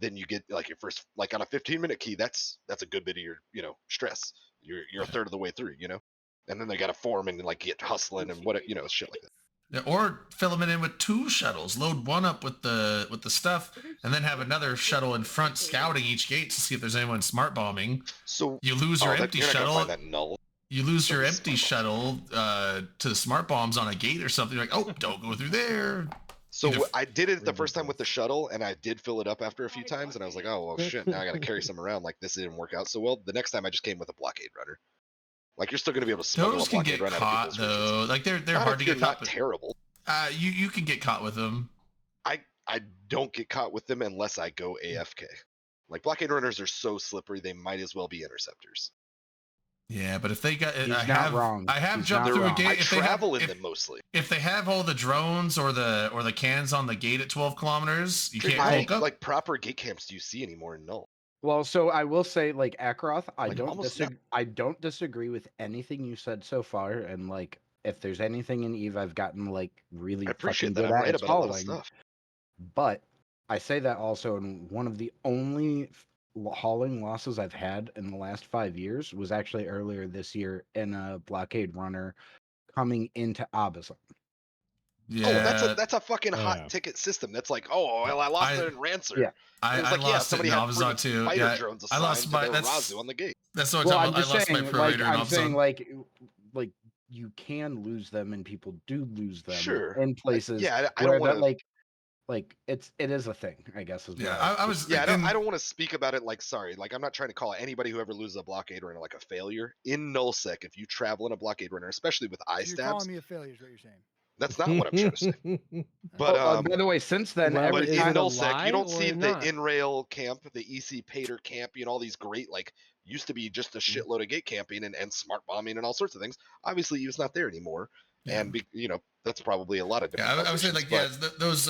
then you get like your first, like on a 15-minute key. That's a good bit of your, you know, stress. You're a third of the way through, you know, and then they got to form and like get hustling and what, you know, shit like that. Yeah, or filament in with 2 shuttles. Load one up with the stuff, and then have another shuttle in front scouting each gate to see if there's anyone smart bombing. So You lose your empty you're not gonna shuttle. find that null. You lose your Somebody's empty smart shuttle to the smart bombs on a gate or something. You're like, oh, don't go through there. So Either- I did it the Really first time good. with the shuttle, and I did fill it up after a few times, and I was like, oh well, shit, now I got to carry some around. Like this didn't work out so well. The next time I just came with a blockade runner. Like you're still gonna be able to smuggle Those a can blockade get run out of caught people's regions. though. Like they're Not hard if to you're get not caught. terrible. You can get caught with them. I don't get caught with them unless I go AFK. Like blockade runners are so slippery, they might as well be interceptors. Yeah, but if they got, He's I not have, wrong. I have He's jumped not through a wrong. gate. I If they have, travel in if, them mostly. if they have all the drones or the cans on the gate at 12 kilometers, you can't How many, cloak up. like proper gate camps do you see anymore in Null? Well, so I will say, like Akroth, Like, almost I don't disagree with anything you said so far, and like if there's anything in Eve I've gotten like really I appreciate fucking that. good I'm at, right it's about a lot of following. stuff. But I say that also, and one of the only hauling losses I've had in the last 5 years was actually earlier this year in a blockade runner coming into Abazon. Yeah, Oh, that's a fucking hot Yeah. ticket system. That's like, oh, well, I lost it in Rancer. Yeah. It was I like, yeah, lost it somebody in had Avazon friggin' too. fighter Yeah, drones I assigned lost to my. their That's Razu on the gate. that's what Well, I'm I'm talking just about. I lost saying, my like prorater in I'm saying, Avazon. like you can lose them, and people do lose them Sure. in places Yeah, I where don't want that to. like like it is a thing, I guess. Is Yeah, what I was. Yeah, thinking- I don't want to speak about it like sorry. Like I'm not trying to call anybody who ever loses a blockade runner like a failure. In nullsec, if you travel in a blockade runner, especially with eye So you're stabs, calling me a failure is what you're saying. that's not what I'm trying to say. But by the way, since then, Well, every but is in it a time nullsec, you lie don't see or the not? in-rail camp, the EC Pater camp, all these great like used to be just a Mm-hmm. shitload of gate camping and smart bombing and all sorts of things. Obviously, it's not there anymore, Yeah. and that's probably a lot of different. Yeah, I would say causations, like but those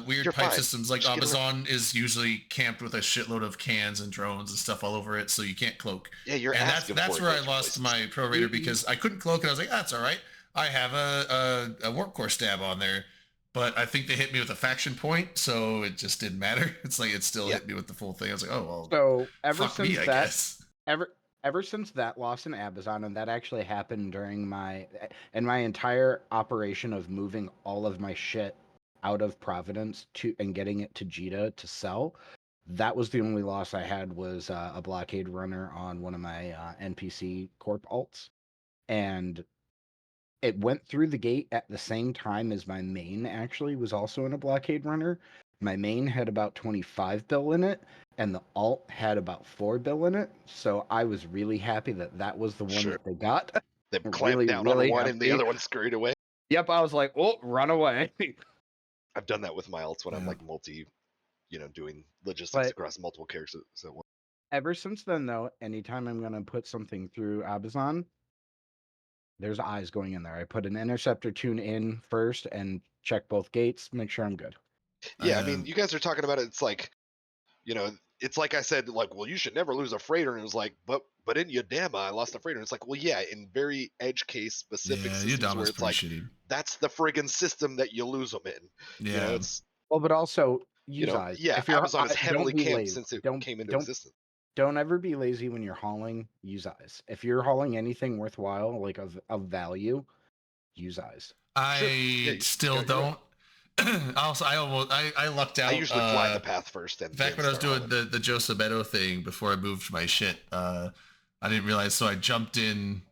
weird you're pipe fine. systems like Just get Amazon is usually camped with a shitload of cans and drones and stuff all over it, so you can't cloak. Yeah, you're And asking that's for where it I those lost places. my pro raider because I couldn't cloak, and I was like, that's all right. I have a warp core stab on there, but I think they hit me with a faction point, so it just didn't matter. It's like it still Yeah. hit me with the full thing. I was like, oh well, So ever fuck since me, I that, guess. ever since that loss in Amazon, and that actually happened during my entire operation of moving all of my shit out of Providence and getting it to Jita to sell. That was the only loss I had was a blockade runner on one of my NPC corp alts, and it went through the gate at the same time as my main actually was also in a blockade runner. My main had about 25 bill in it, and the alt had about 4 bill in it. So I was really happy that was the one Sure. that they got. They clamped really, down really on one and the happy. other one scurried away. Yep, I was like, oh, run away. I've done that with my alts when I'm Yeah. like multi, doing logistics But- across multiple characters. So Ever since then, though, anytime I'm going to put something through Abazon, there's eyes going in there. I put an interceptor tune in first and check both gates, make sure I'm good. yeah, I mean, you guys are talking about it. It's like, it's like I said, like, well, you should never lose a freighter, and it was like, but in Yodama, I lost a freighter. And it's like, well, yeah, in very edge case specific Yeah, systems where Udama's it's like pretty shitty. that's the friggin' system that you lose them in. Yeah, It's Well, but also use eyes. yeah, If you're Amazon is don't heavily be camped lazy. since it Don't came into don't existence. don't ever be lazy when you're hauling. Use eyes. If you're hauling anything worthwhile, like of value, use eyes. I Yeah, still you're right. don't. Also, I lucked out. I usually fly the path first, and Back then when I was start doing hauling. the Joe Sabetto thing before I moved my shit, I didn't realize, so I jumped in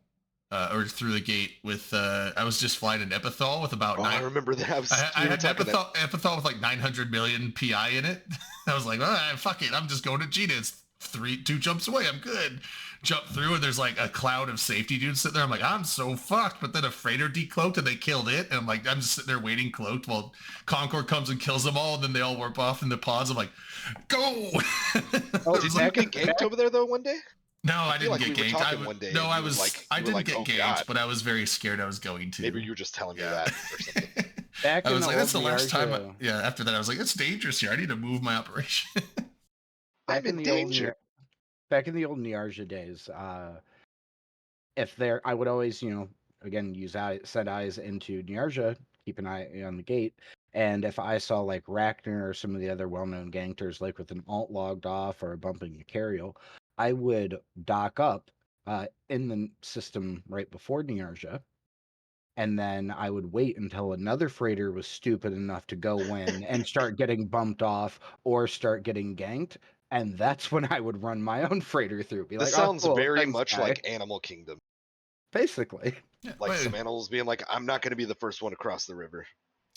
or through the gate with I was just flying an Epithal with about Oh, I nine. remember that. I we were had an talking that- Epithal with like 900 million PI in it. I was like, fuck it, I'm just going to Gita. It's 2 jumps away. I'm good. Jump through and there's like a cloud of safety dudes sitting there. I'm like, I'm so fucked. But then a freighter decloaked and they killed it. And I'm like, I'm just sitting there waiting cloaked while Concord comes and kills them all. And then they all warp off in the pods. I'm like, go. Oh, It was Did you like- get ganked over there though one day? no, I feel didn't like get we were ganked. talking one day No, and I you were was. like- I you were didn't like, get "Oh, ganked, God." but I was very scared I was going to. Maybe you were just telling me Yeah. that or something. Back I in was the like, that's the old last time. Niarja- Yeah, after that, I was like, it's dangerous here. I need to move my operation. I'm back in the old danger. back in the old Niarja days, if there, I would always, again, set eyes into Niarja, keep an eye on the gate, and if I saw like Rachner or some of the other well-known gangsters, like with an alt logged off or bumping a carriel, I would dock up in the system right before Niarja, and then I would wait until another freighter was stupid enough to go in and start getting bumped off or start getting ganked. And that's when I would run my own freighter through. Be This like, "Oh, sounds cool, very thanks, much guy." like Animal Kingdom. Basically. Yeah, Like wait, some animals being like, I'm not going to be the first one across the river.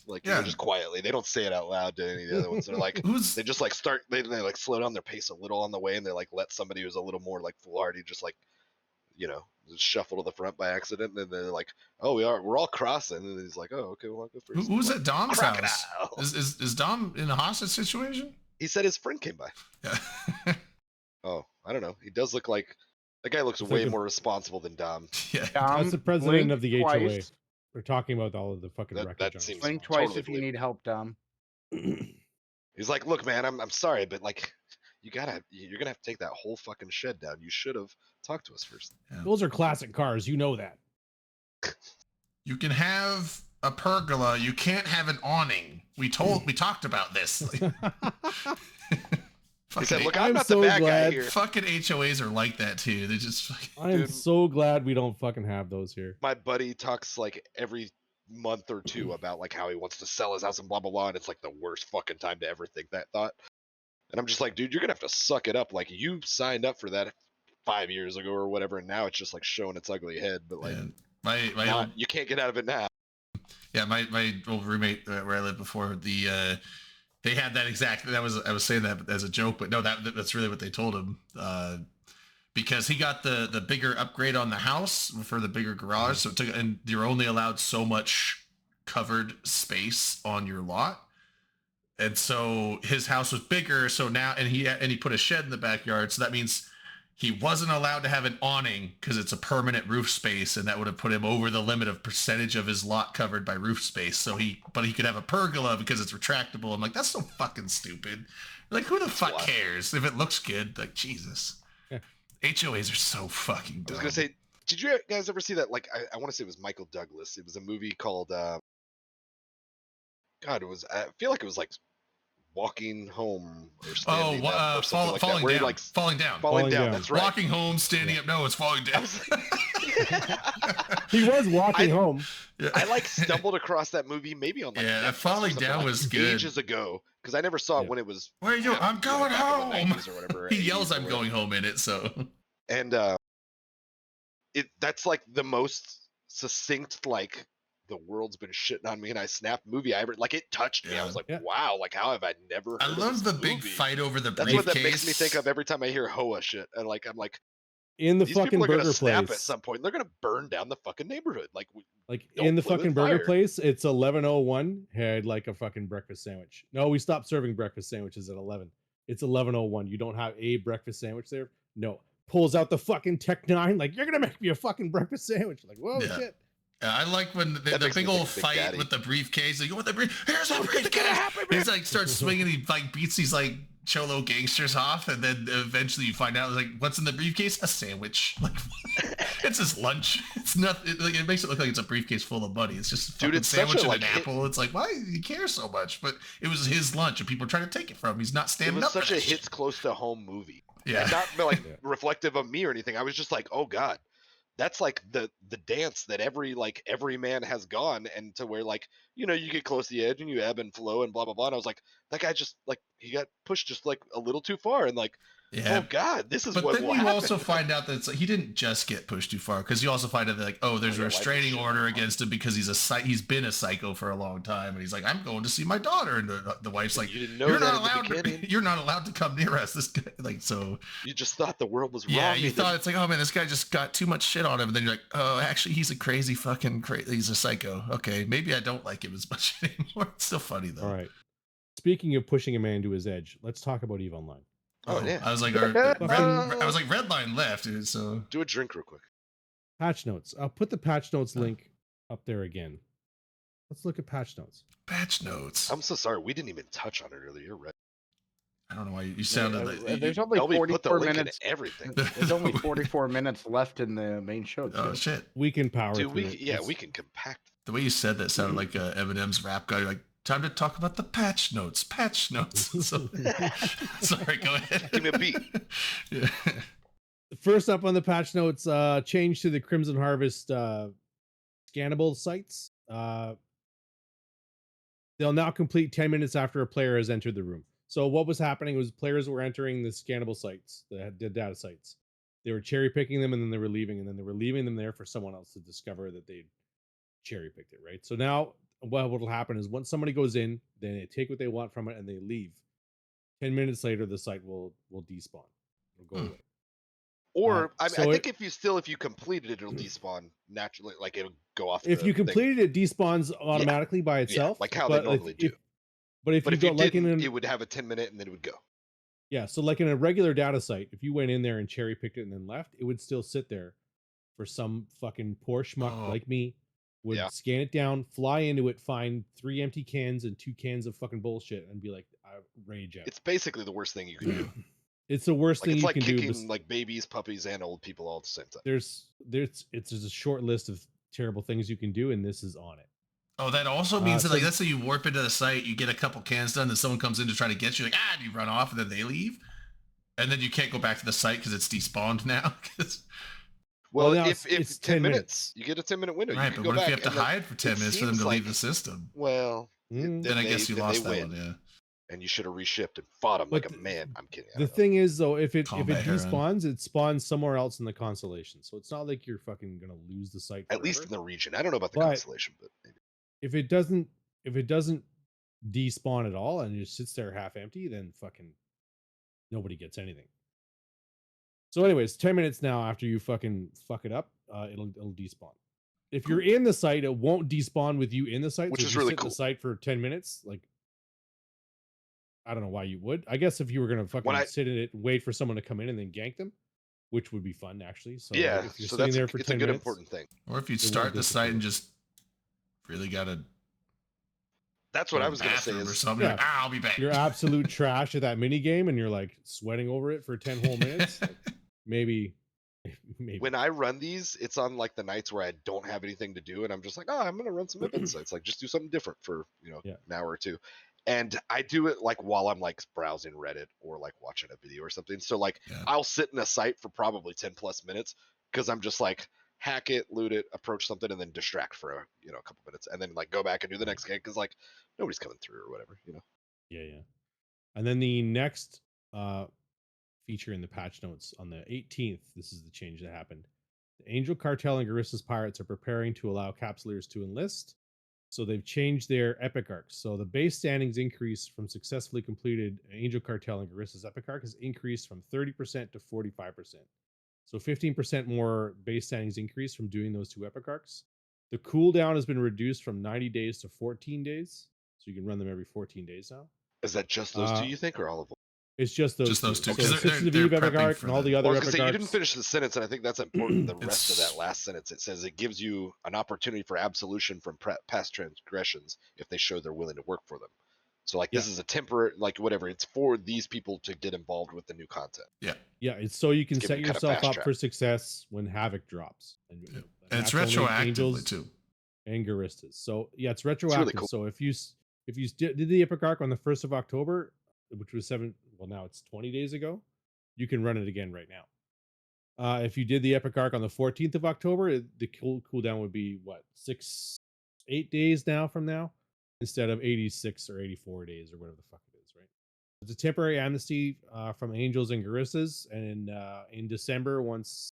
Like, Yeah. just quietly. They don't say it out loud to any of the other ones. They're like, who's they just like start, they like slow down their pace a little on the way and they like let somebody who's a little more like foolhardy just like, just shuffle to the front by accident. And then they're like, oh, we're all crossing. And he's like, oh, okay, well, I'll go first. who's Like, at Dom's house? crocodile. Is Dom in a hostage situation? He said his friend came by. Yeah. Oh, I don't know. He does look like, that guy looks It's way like a- more responsible than Dom. yeah. That's the president of the blink HOA. twice. We're talking about all of the fucking That wreckage. on seems- the Blink spot. twice Totally if you need help, Dom. He's like, look, man, I'm sorry, but like, you're gonna have to take that whole fucking shed down. You should have talked to us first. Those are classic cars. You know that. You can have a pergola. You can't have an awning. We talked about this. He said, Fucking, look, I'm I'm not so the bad guy glad- here. fucking HOAs are like that too. They just fucking, I am Dude. so glad we don't fucking have those here. My buddy talks like every month or two about like how he wants to sell his house and blah blah blah, and it's like the worst fucking time to ever think that thought. And I'm just like, dude, you're gonna have to suck it up. Like you signed up for that 5 years ago or whatever, and now it's just like showing its ugly head. But like, man, my not- old, you can't get out of it now. yeah, my old roommate where I lived before, They had that exactly. I was saying that as a joke, but no, that's really what they told him. Because he got the bigger upgrade on the house for the bigger garage, so it took, and you're only allowed so much covered space on your lot. And so his house was bigger, so now and he put a shed in the backyard, so that means he wasn't allowed to have an awning because it's a permanent roof space, and that would have put him over the limit of percentage of his lot covered by roof space. So he could have a pergola because it's retractable. I'm like, that's so fucking stupid. Like, who the fuck cares if it looks good? Like, Jesus. Yeah. HOAs are so fucking I dumb. was gonna say, did you guys ever see that? Like, I want to say it was Michael Douglas. It was a movie called God. It was. I feel like it was like Walking Home or Standing Up or something like that. Falling Where down. he like Falling down. falling down. down. That's right. Walking home, standing Yeah. up. No, it's falling I down. was like, He was walking home. Yeah. I like stumbled across that movie maybe on like Yeah, Netflix or Falling something, Down like, was good. ages ago because I never saw it Yeah. when it was. Where are you? out, I'm going back in the home. 90s or whatever. He yells, 80s or "I'm whatever. going home" in it. So And that's like the most succinct, like, the world's been shitting on me and I snapped movie I ever, like, it touched me. I Yeah. was like, Yeah. wow, like, how have I never heard I of love this the big movie? fight over the That's briefcase. what that makes me think of every time I hear Hoa shit. And like, I'm like, In the these fucking people are burger gonna snap place. at some point. And they're gonna burn down the fucking neighborhood. Like, Like Don't in the play with fucking burger fire. place, it's 11:01. Had like a fucking breakfast sandwich. No, we stopped serving breakfast sandwiches at 11. It's 11:01. You don't have a breakfast sandwich there? No. Pulls out the fucking Tech 9. Like, you're gonna make me a fucking breakfast sandwich. Like, whoa, Yeah. shit. I like when the That makes me big think old of Big fight Daddy. with the briefcase. Like, you want the brief? Here's a What's briefcase. gonna happen, He's man? like starts swinging. He like beats these like cholo gangsters off, and then eventually you find out like what's in the briefcase? A sandwich. Like it's his lunch. It's nothing. Like it makes it look like it's a briefcase full of money. It's just a Dude, fucking it's such a, sandwich and like, an hit- apple. It's like why do you care so much? But it was his lunch, and people are trying to take it from him. He's not It standing was up. such for a that shit. hits close to home movie. Yeah. And not like Yeah. reflective of me or anything. I was just like, oh God. That's like the dance that every man has gone, and to where, like, you know, you get close to the edge and you ebb and flow and blah blah blah. And I was like, that guy just like he got pushed just like a little too far, and like, Yeah. oh God, this is But what then will you happen. also find out that it's like, he didn't just get pushed too far, because you also find out that like, oh, there's Oh, a yeah, life is restraining shit. order against him because he's been a psycho for a long time, and he's like, I'm going to see my daughter, and the wife's like, You didn't know you're that not in the allowed beginning. to, you're not allowed to come near us. This guy, like, so You just thought the world was yeah, wrong. you Ethan. thought it's like, oh man, this guy just got too much shit on him, and then you're like, oh, actually, he's a crazy fucking crazy. He's a psycho. Okay, maybe I don't like him as much anymore. It's still funny though. All right. Speaking of pushing a man to his edge, let's talk about EVE Online. Oh, yeah. I was like, Redline left, dude. So Do a drink real quick. Patch notes. I'll put the patch notes link up there again. Let's look at patch notes. patch notes. I'm so sorry, we didn't even touch on it earlier. You're right. I don't know why you sounded like. There's only LB put the 44 link minutes. in everything. There's only 44 minutes left in the main show. Oh too. shit! We can power Dude, through we it. yeah, It's- we can compact. The way you said that sounded like Eminem's rap guy. You're like, time to talk about the patch notes. Patch notes. So, sorry, go ahead. Give me a beat. Yeah. First up on the patch notes, change to the Crimson Harvest scannable sites. They'll now complete 10 minutes after a player has entered the room. So what was happening was players were entering the scannable sites, the data sites. They were cherry picking them, and then they were leaving, and then they were leaving them there for someone else to discover that they'd cherry picked it, right? So now what will happen is once somebody goes in, then they take what they want from it and they leave. 10 minutes later, the site will despawn. It'll go Hmm. away. Or I so think if you complete it, it'll despawn naturally. Like it'll go off. If the you thing. completed it, despawns automatically by itself. like how they but normally do. But if But you if you don't like didn't, it would have a 10-minute and then it would go. yeah, so like in a regular data site, if you went in there and cherry picked it and then left, it would still sit there for some fucking poor schmuck Oh. like me would Yeah. scan it down, fly into it, find 3 empty cans and 2 cans of fucking bullshit, and be like, I rage out. It's basically the worst thing you can do. It's the worst Like thing it's you like can do. kicking bes- like babies, puppies, and old people all at the same time. There's just a short list of terrible things you can do, and this is on it. Oh, that also means that so- like let's say you warp into the site, you get a couple cans done, then someone comes in to try to get you, like and you run off, and then they leave, and then you can't go back to the site because it's despawned now. 'Cause- Well, now if it's 10 minutes, you get a 10-minute window. right, you can but go what if you back have to and, like, hide for 10 it minutes for them seems to leave like- the system? Well, Mm. Then I guess you they lost that win, one. Yeah. and you should have reshipped and fought them But like a man. I'm kidding. I The don't know. thing is, though, if it Combat Heron. despawns, it spawns somewhere else in the constellation. So it's not like you're fucking gonna lose the site. At least in forever. the region. I don't know about the But- constellation, but maybe. if it doesn't despawn at all and it just sits there half empty, then fucking nobody gets anything. So, anyways, 10 minutes now after you fucking fuck it up, it'll despawn. If you're in the site, it won't despawn with you in the site. Which so is if you really sit in cool. the site for 10 minutes, like, I don't know why you would. I guess if you were gonna fucking sit in it and wait for someone to come in and then gank them, which would be fun actually. So yeah, like, if you're so sitting that's there for it's a 10 good minutes, important thing. Or if you won't start the site and disappear. just really gotta That's go what to I the was gonna say bathroom or is something. Yeah. Like, I'll be back. you're absolute trash at that mini game and you're like sweating over it for 10 whole minutes, like, maybe. when I run these, it's on like the nights where I don't have anything to do, and I'm just like, oh, I'm gonna run some events. So it's like just do something different for Yeah. an hour or two, and I do it like while I'm like browsing Reddit or like watching a video or something. So like Yeah. I'll sit in a site for probably 10+ minutes because I'm just like hack it, loot it, approach something, and then distract for a couple minutes, and then like go back and do the next game because like nobody's coming through or whatever. Yeah. And then the next feature in the patch notes on the 18th, this is the change that happened. The Angel Cartel and Garissa's pirates are preparing to allow capsuleers to enlist. So they've changed their epic arcs. So the base standings increase from successfully completed Angel Cartel and Garissa's epic arc has increased from 30% to 45%. So 15% more base standings increase from doing those two epic arcs. The cooldown has been reduced from 90 days to 14 days. So you can run them every 14 days now. Is that just those two you think, or all of them? It's just those Just those two, So 'cause the they're- Sisters of they're Eve epic prepping arc for and all the- the other Well, I was gonna epic say, you arcs. didn't finish the sentence, and I think that's important. The rest of It's- that last sentence, it says it gives you an opportunity for absolution from past transgressions if they show they're willing to work for them. So like this is a temporary, like whatever. It's for these people to get involved with the new content. Yeah. Yeah, it's so you can It's set giving kind of yourself fast up track. for success when Havoc drops. And And it's that's only retroactively Angels too. and Garistas. So yeah, it's retroactive. cool. So if you did the epic arc on the 1st of October, which was now it's 20 days ago, you can run it again right now. If you did the epic arc on the 14th of October, the cooldown would be what, 8 days now from now, instead of 86 or 84 days or whatever the fuck it is, right? It's a temporary amnesty from Angels and Garissas, and in December, once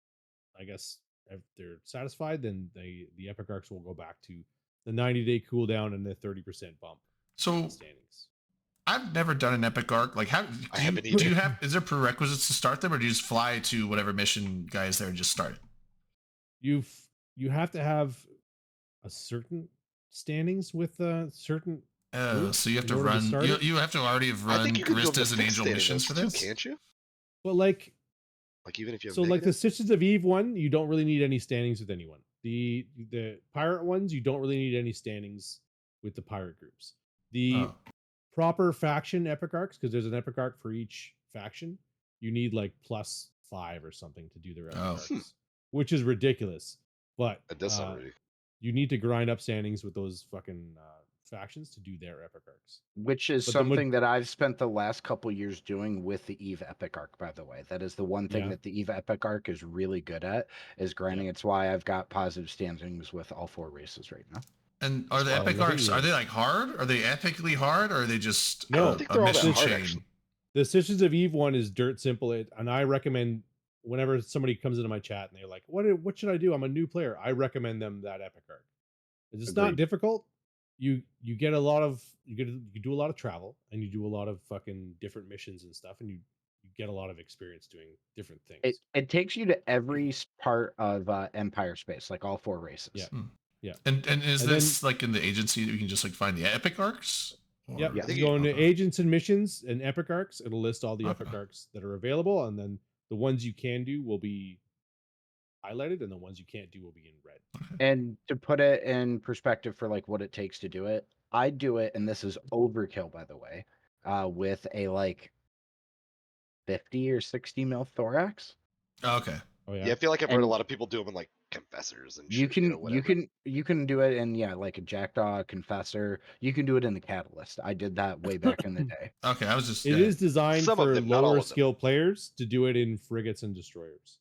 I guess if they're satisfied, then the epic arcs will go back to the 90-day cooldown and the 30% bump So in standings. I've never done an epic arc. Like, how I haven't do either. you have? Is there prerequisites to start them, or do you just fly to whatever mission guy is there and just start it? You have to have a certain standings with certain. groups So you have in to order run. start it. You have to already have I run think you can do Garistas and fixed Angel missions for standings this. too, can't you? But like, Like even if you have so like the negative? Sisters of Eve one, you don't really need any standings with anyone. The pirate ones, you don't really need any standings with the pirate groups. The Oh. proper faction epic arcs, because there's an epic arc for each faction, you need like +5 or something to do their epic Oh. arcs, which is ridiculous. But It does sound ridiculous. you need to grind up standings with those fucking factions to do their epic arcs. Which is But something that I've spent the last couple years doing with the Eve Epic Arc, by the way. That is the one thing Yeah. that the Eve Epic Arc is really good at, is grinding. It's why I've got positive standings with all 4 races right now. And are the Well, epic look at arcs? you. Are they like hard? Are they epically hard? Or are they just No. I don't a think they're all that mission hard, chain? actually. The Sisters of Eve one is dirt simple, and I recommend whenever somebody comes into my chat and they're like, "What should I do? I'm a new player." I recommend them that epic arc. It's not Agreed. difficult. You get a lot of you do a lot of travel, and you do a lot of fucking different missions and stuff, and you get a lot of experience doing different things. It takes you to every part of Empire space, like all 4 races. Yeah. Yeah. And is And this like in the agency that you can just like find the epic arcs? Or- Yep. Yeah. You go into agents and missions and epic arcs. It'll list all the epic Okay. arcs that are available, and then the ones you can do will be highlighted, and the ones you can't do will be in red. And to put it in perspective for like what it takes to do it, I do it, and this is overkill, by the way, with a like 50 or 60 mil thorax. Oh, okay. Oh Yeah, I feel like I've heard a And- lot of people do them in like confessors and You shit, can whatever. you can do it in like a jackdaw confessor. You can do it in the catalyst. I did that way back in the day. Okay. I was just. It is designed Some of for them, not all lower of them. skill players to do it in frigates and destroyers.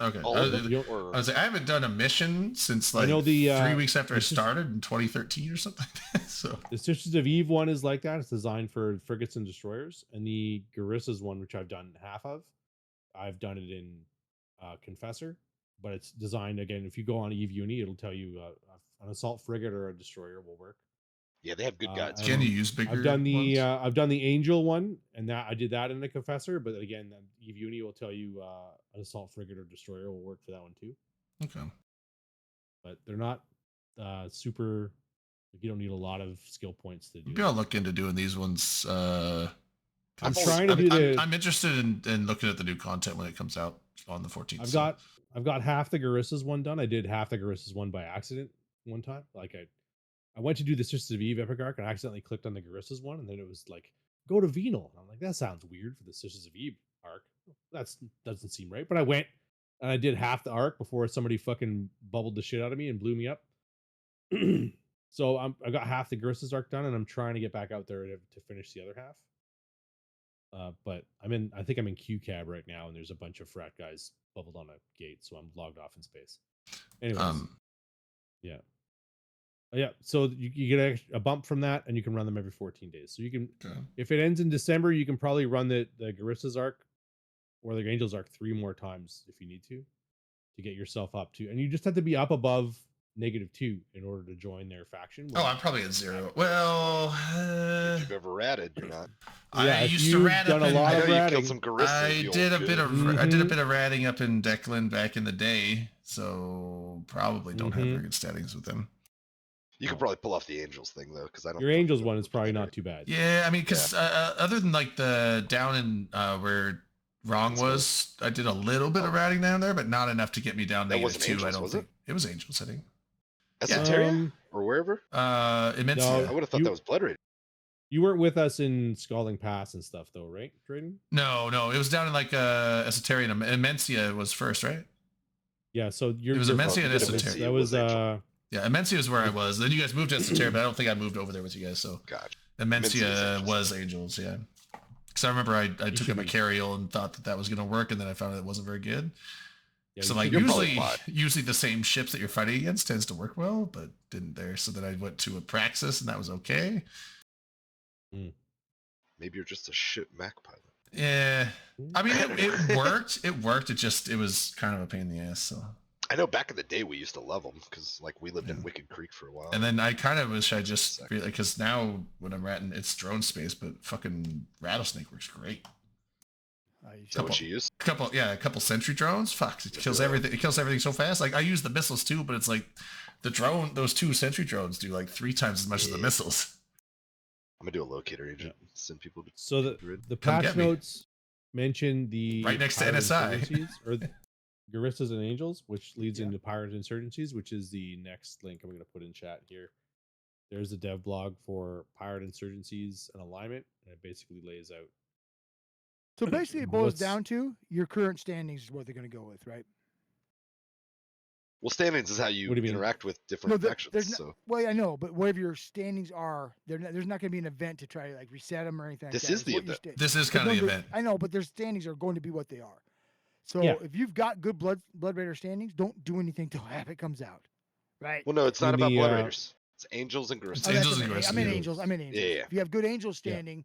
Okay. All I of was, them? You- Or I was like, I haven't done a mission since like know the, 3 weeks after I this is- started in 2013 or something. So The Sisters of Eve one is like that. It's designed for frigates and destroyers, and the Garissas one, which I've done half of, I've done it in Confessor, but it's designed again. If you go on Eve Uni, it'll tell you an assault frigate or a destroyer will work. Yeah, they have good guides. and Can you use bigger? I've done the ones? I've done the angel one, and that I did that in the confessor. But again, Eve Uni will tell you an assault frigate or destroyer will work for that one too. Okay. But they're not super. Like, you don't need a lot of skill points to do. Maybe I'll look into doing these ones. I'm 'Cause trying to do the. I'm interested in looking at the new content when it comes out on the 14th. I've got half the Garissas one done. I did half the Garissas one by accident one time. Like I went to do the Sisters of Eve Epic Arc and I accidentally clicked on the Garissas one, and then it was like, go to Venal. And I'm like, that sounds weird for the Sisters of Eve arc. That doesn't seem right. But I went and I did half the arc before somebody fucking bubbled the shit out of me and blew me up. So I got half the Garissas arc done, and I'm trying to get back out there to finish the other half. But I think I'm in Q cab right now, and there's a bunch of frat guys bubbled on a gate, so I'm logged off in space. Anyways, yeah. Yeah, so you get a bump from that, and you can run them every 14 days. So you can, if it ends in December, you can probably run the Garissas arc or the Angels arc 3 more times if you need to get yourself up to, and you just have to be up above -2 in order to join their faction. Oh, I'm probably at 0. Well, If you've ever ratted, you're not. I if used to you've rat done up a in. lot I of know you ratting. killed some Garissas. I you did a old bit goon. of I did a bit of ratting up in Declan back in the day, so probably don't have very good standings with them. You could probably pull off the Angels thing though, because I don't. Your think Angels that one would is probably matter. not too bad. Yeah, I mean, because other than like the down in where Wrong was, I did a little bit of ratting down there, but not enough to get me down That -2. wasn't I Angels, don't was think it was Angels. I think. Esoteria or wherever. Immensity. No. I would have thought You- that was Blood Rage. You weren't with us in Scalding Pass and stuff, though, right, Drayden? No, it was down in like Esoteria and Immensia was first, right? Yeah, so It was Immensia and Esoteria. That was Yeah, Immensia is where I was. Then you guys moved to Esoteria, but I don't think I moved over there with you guys. So Gotcha. Immensia was Angels, yeah. Because I remember I took a Macarial and thought that was going to work, and then I found out it wasn't very good. Yeah, So you like should- You're probably usually the same ships that you're fighting against tends to work well, but didn't there. So then I went to a Praxis, and that was okay. Maybe you're just a shit Mac pilot. Yeah, I mean it worked. It worked. It was kind of a pain in the ass. So. I know back in the day we used to love them because like we lived in Yeah. Wicked Creek for a while. And then I kind of wish I just because now when I'm ratting, it's drone space, but fucking Rattlesnake works great. Is that what you use? A couple sentry drones. Fuck, it kills everything. It kills everything so fast. Like I use the missiles too, but it's like those 2 sentry drones do like 3 times as much as the missiles. I'm gonna do a locator agent. Send people to So the Come patch get me. notes mention the Right next to Pirate NSI. Insurgencies, or the Garissas and Angels, which leads into Pirate Insurgencies, which is the next link I'm going to put in chat here. There's a dev blog for Pirate Insurgencies and alignment, and it basically lays out. So basically, it boils What's- down to your current standings is what they're going to go with, right? Well, standings is how you, What do you mean? interact with different factions. there's no, So well, I know, but whatever your standings are, there's not going to be an event to try to like reset them or anything. This like that. is It's the what your event. This is but kind of no, the they're- event. I know, but their standings are going to be what they are. So Yeah. if you've got good Blood Raider standings, don't do anything till Havoc comes out, right? well, no, it's not In about the, Blood uh, Raiders. It's Angels and Garissas. It's Oh, that's Angels what and I mean. Garissas, I'm in yeah. Angels. I'm in Angels. Yeah. If you have good Angels standing,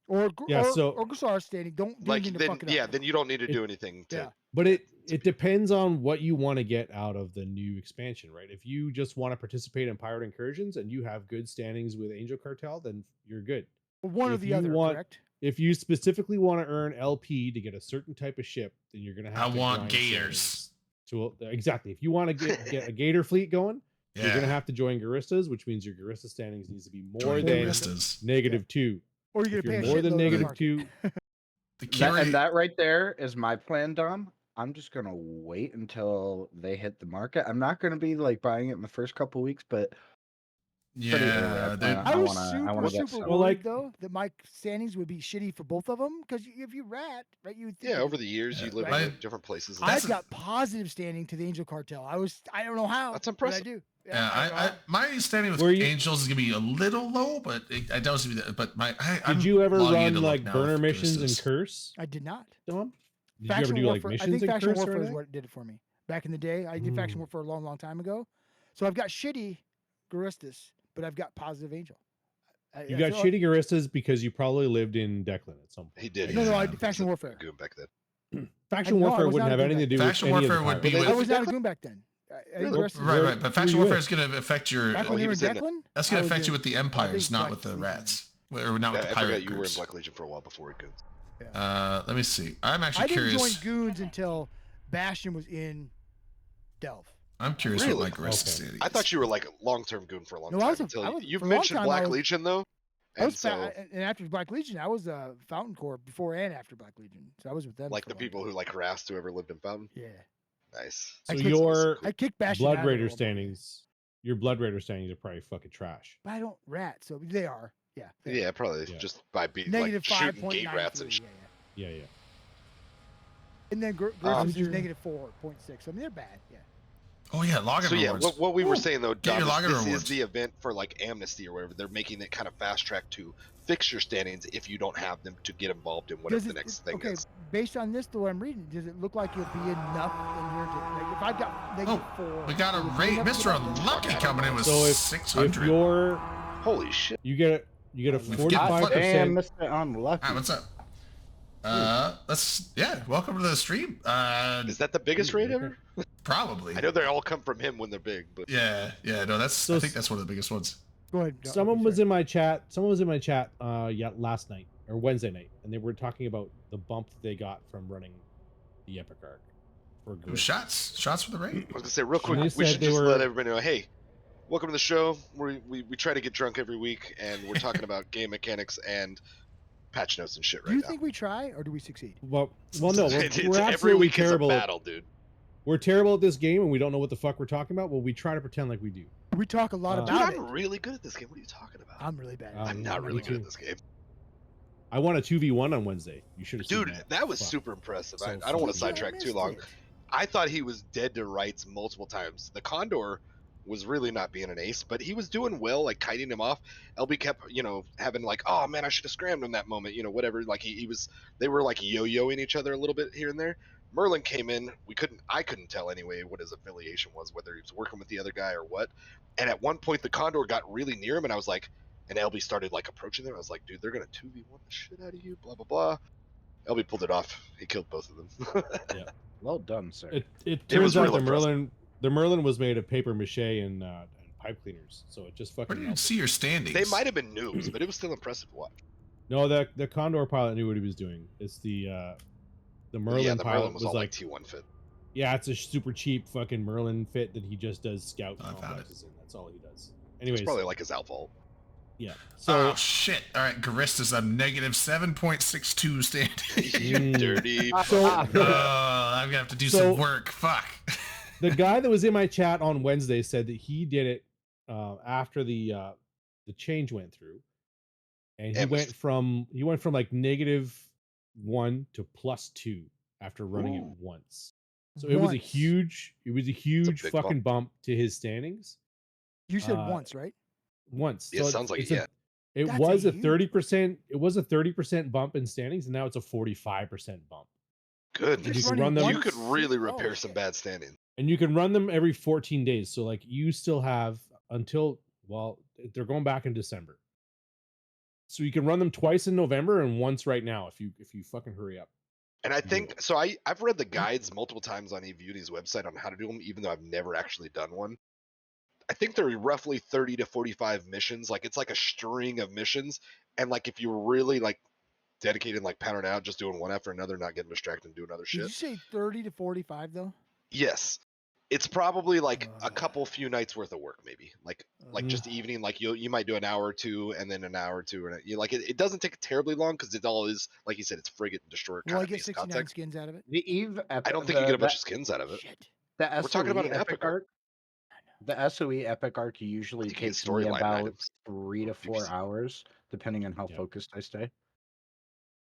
or Gusar standing, don't do Like anything to then, fuck it yeah, up. then you don't need to do anything to. Yeah. But it depends on what you want to get out of the new expansion, right? If you just want to participate in pirate incursions and you have good standings with Angel Cartel, then you're good. Well, one or if the you other, want- correct? If you specifically want to earn LP to get a certain type of ship, then you're gonna I have to want grind Gators. standings exactly. If you want to get a Gator fleet going, you're gonna Yeah. have to join Garissas, which means your Garissa standings needs to be more Join than Garissas. -2. Or you're If going to you're pay more a than shitload on the -2, market. The That, Curie, and that right there is my plan, Dom. I'm just gonna wait until they hit the market. I'm not gonna be like buying it in the first couple weeks, but pretty early. yeah, plan they're- I was wanna super get super some. worried Well, like- though that my standings would be shitty for both of them because if you rat, right, you would think Yeah, it'd over be- the years, you Yeah, live right. in different places. And I That's a- got positive standing to the Angel Cartel. I don't know how. That's but impressive. I do. Yeah, I don't know I how. my standing with Were you- Angels is gonna be a little low, but I don't see that. But Did you ever logging in run to look like now burner with missions and Garissas. Curse, I did not. Dom? Did Faction you ever do like Warfare, missions I think in Faction Curse or Warfare is anything? what did it for me. Back in the day, I did Faction Warfare a long, long time ago. So I've got shitty Garistas, but I've got positive Angel. You got shitty Garissas because you probably lived in Declan at some point. he did. No, no, I Yeah. did Faction Warfare. Goon back then. Faction no, I Warfare was wouldn't not have a anything to do good with Faction any of the Warfare would pirates. be I with was not a goon back then. I think Really? the rest of Right, Where- right. But who faction were you warfare with? is going to affect your. back Well, when he they were in was in- Declan. That's I going to was affect you in- with the I empires, think not Black with the Legion. rats. Or not with the I pirate forgot you were in groups. Black Legion for a while before Goons. Let me see. I'm actually I didn't curious. join Goons until Bastion was in Delve. I'm curious Really? what my Garissa Okay. standing I is. thought you were like a long-term Goon for a long No, I time was a- until I was- you've for a long mentioned time, Black I was- Legion though, I and was so and after Black Legion, I was a Fountain Corps before and after Black Legion, so I was with them. like for the a long people time. who like harassed whoever lived in Fountain. Yeah, Nice. I So kicked- your I kicked Bastion out Blood of it a Raider little bit, yeah. standings, your Blood Raider standings are probably fucking trash. But I don't rat, so they are. Yeah. they are. Yeah, probably Yeah. just by being Negative like shooting gate 5.93. rats and shit. Yeah. Yeah, yeah. And then Grisham's Um, just negative 4.6. I mean, they're bad. Yeah. Oh yeah, login So yeah, rewards. what we were Ooh. saying though, Get your Dom, login this rewards. is the event for like Amnesty or whatever. They're making it kind of fast track to fix your standings if you don't have them to get involved in whatever the next thing okay, is. based on this, though, I'm reading, does it look like you'll be enough in here to, like, if I've got negative 4. We got a will it be rate, enough to Mr. get on the Unlucky list? coming in with So if 600. you're Holy shit! you get a We forget 45%. Damn, Mr. Unlucky. Hi, what's up? Welcome to the stream. Is that the biggest raid okay. ever? Probably. I know they all come from him when they're big, but Yeah, no, I So think that's one of the biggest ones. Go ahead. Someone was in my chat. Last night or Wednesday night, and they were talking about the bump they got from running the Epic Arc for Ooh, good. shots for the raid. I was gonna say real quick, they we said should they just were- let everybody know, hey, welcome to the show. We try to get drunk every week, and we're talking about game mechanics and patch notes and shit Do right you now. think we try, or do we succeed? Well, no, we're, It's we're every absolutely week is a terrible. battle, dude. We're terrible at this game, and we don't know what the fuck we're talking about. Well, we try to pretend like we do. We talk a lot Dude, Dude, about I'm it. really good at this game. What are you talking about? I'm really bad. I'm I'm not me really good too. at this game. I won a 2v1 on Wednesday. You should have seen Dude, that. that was Fuck. super impressive. So I don't want to fucking sidetrack too missed long. it. I thought he was dead to rights multiple times. The Condor was really not being an ace, but he was doing well, like kiting him off. LB kept, having like, oh man, I should have scrammed him that moment, whatever. Like they were like yo-yoing each other a little bit here and there. Merlin came in. I couldn't tell anyway what his affiliation was, whether he was working with the other guy or what. And at one point, the Condor got really near him, and I was like, and LB started like approaching them. I was like, dude, they're gonna 2v1 the shit out of you, blah blah blah. LB pulled it off. He killed both of them. Well done, sir. It was turns out real the Merlin was made of paper mache and pipe cleaners, so it just Where fucking. do you melted. see your standings? They might have been noobs, but it was still impressive to watch. No, the Condor pilot knew what he was doing. It's the Merlin Yeah, the pilot Merlin was all like T1 fit. yeah, it's a super cheap fucking Merlin fit that he just does scout I found it. complexes in. That's all he does. It's Anyways, probably like his outvault. yeah. So Oh shit! All right, Garista's a negative 7.62 standing. You Mm. dirty. So- I'm gonna have to do So- some work. Fuck. the guy that was in my chat on Wednesday said that he did it after the change went through, and he went from like -1 to +2 after running it Ooh. once. So it was a Once. huge big fucking bump to his standings You said uh, once, right? once. Yeah, So sounds like it's it, yeah. It That's was a huge- 30%. It was a 30% bump in standings, and now it's a 45% bump. Goodness. Just You, run them- could really Oh, repair some shit. bad standing. And you can run them every 14 days. So like you still have until they're going back in December. So you can run them twice in November and once right now if you fucking hurry up. And I Yeah. think so. I've read the guides multiple times on eBeauty's website on how to do them, even though I've never actually done one. I think they're roughly 30 to 45 missions. Like it's like a string of missions, and like if you were really like dedicated, like pounding out, just doing one after another, not getting distracted and doing other Did you shit. say 30 to 45 though? Yes, it's probably like a couple few nights worth of work, maybe like Mm. just evening. Like you might do an hour or two, and then an hour or two, and like it doesn't take terribly long because it all is like you said, it's frigate and destroyer Will kind I of get base 69 context. skins out of it? The Eve. I don't think you get a bunch of skins out of it. Shit. The We're talking about SOE an Epic Arc. The SOE Epic Arc usually think you get takes me storyline about items 3 to or 4 PvC. hours, depending on how Yeah. focused I stay.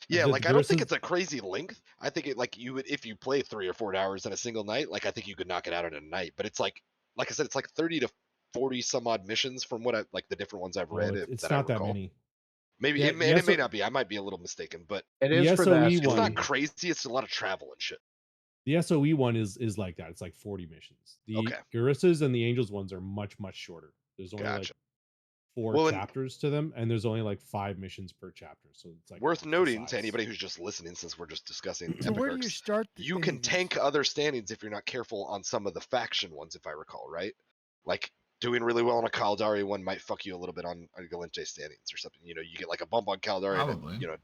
Yeah, The like I don't think Garissa's- it's a crazy length. I think it like you would if you play 3 or 4 hours in a single night. Like I think you could knock it out in a night. But it's like I said, it's like 30 to 40 some odd missions from what I like the different ones I've Oh, read. it's that not I that recall. many. Maybe Yeah, it may, the it may SO not be. I might be a little mistaken, but It The is for SOE the it's one- not crazy. It's a lot of travel and shit. The SOE one is like that. It's like 40 missions. The Okay. Garissas and the Angels ones are much shorter. There's only Gotcha. like 4 Well, and- chapters to them, and there's only like 5 missions per chapter. So it's like Worth half the noting to size. anybody who's just listening, since we're just discussing So epic where do you arcs, start? you any can of these? tank other standings if you're not careful on some of the faction ones, if I recall, right? Like doing really well on a Caldari one might fuck you a little bit on Galente standings or something. You know, you get like a bump on Caldari, Probably. and, you know,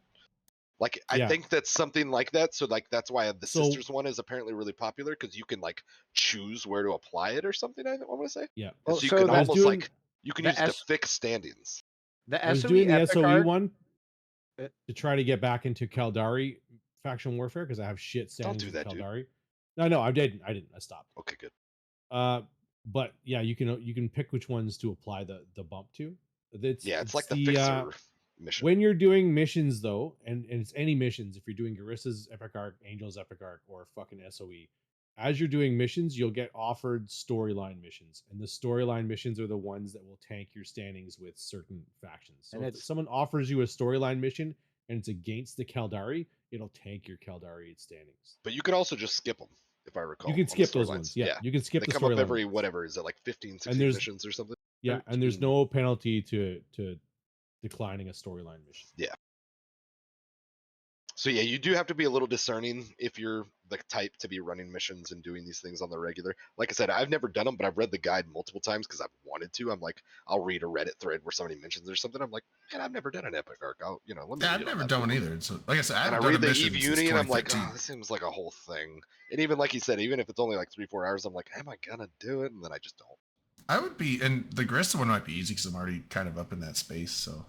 like I Yeah. think that's something like that. So like that's why the So- sisters one is apparently really popular because you can like choose where to apply it or something. I want to say. Yeah. Well, So you so can that's almost doing- like you can the use it to S- fix standings. The I was SOE doing the epic SOE art- one Uh, to try to get back into Caldari faction warfare because I have shit standings do in that, dude. Caldari. No, I didn't. I stopped. Okay, good. But yeah, you can pick which ones to apply the bump to. It's like the uh, fixer mission. when you're doing missions though, and it's any missions, if you're doing Garissa's Epic Arc, Angel's Epic Arc, or fucking SOE, as you're doing missions, you'll get offered storyline missions, and the storyline missions are the ones that will tank your standings with certain factions. So And if it's- someone offers you a storyline mission and it's against the Caldari, it'll tank your Caldari standings. But you could also just skip them, if I recall. You can on the skip those storylines. ones. Yeah, you can skip They the come up storyline every ones. whatever, is it like 15, 16 there's- missions or something? Yeah, and there's 13. no penalty to declining a storyline mission. So yeah, you do have to be a little discerning if you're the type to be running missions and doing these things on the regular. Like I said, I've never done them, but I've read the guide multiple times because I've wanted to. I'm like, I'll read a Reddit thread where somebody mentions or something. I'm like, man, I've never done an epic arc. Let me. Yeah, read I've on never that done one book. either. So, like I said, I And I haven't done read a the mission Eve since Uni, and I'm like, 2013. oh, this seems like a whole thing. And even like you said, even if it's only like 3-4 hours, I'm like, am I gonna do it? And then I just don't. I would be, and the Garissa one might be easy because I'm already kind of up in that space. So,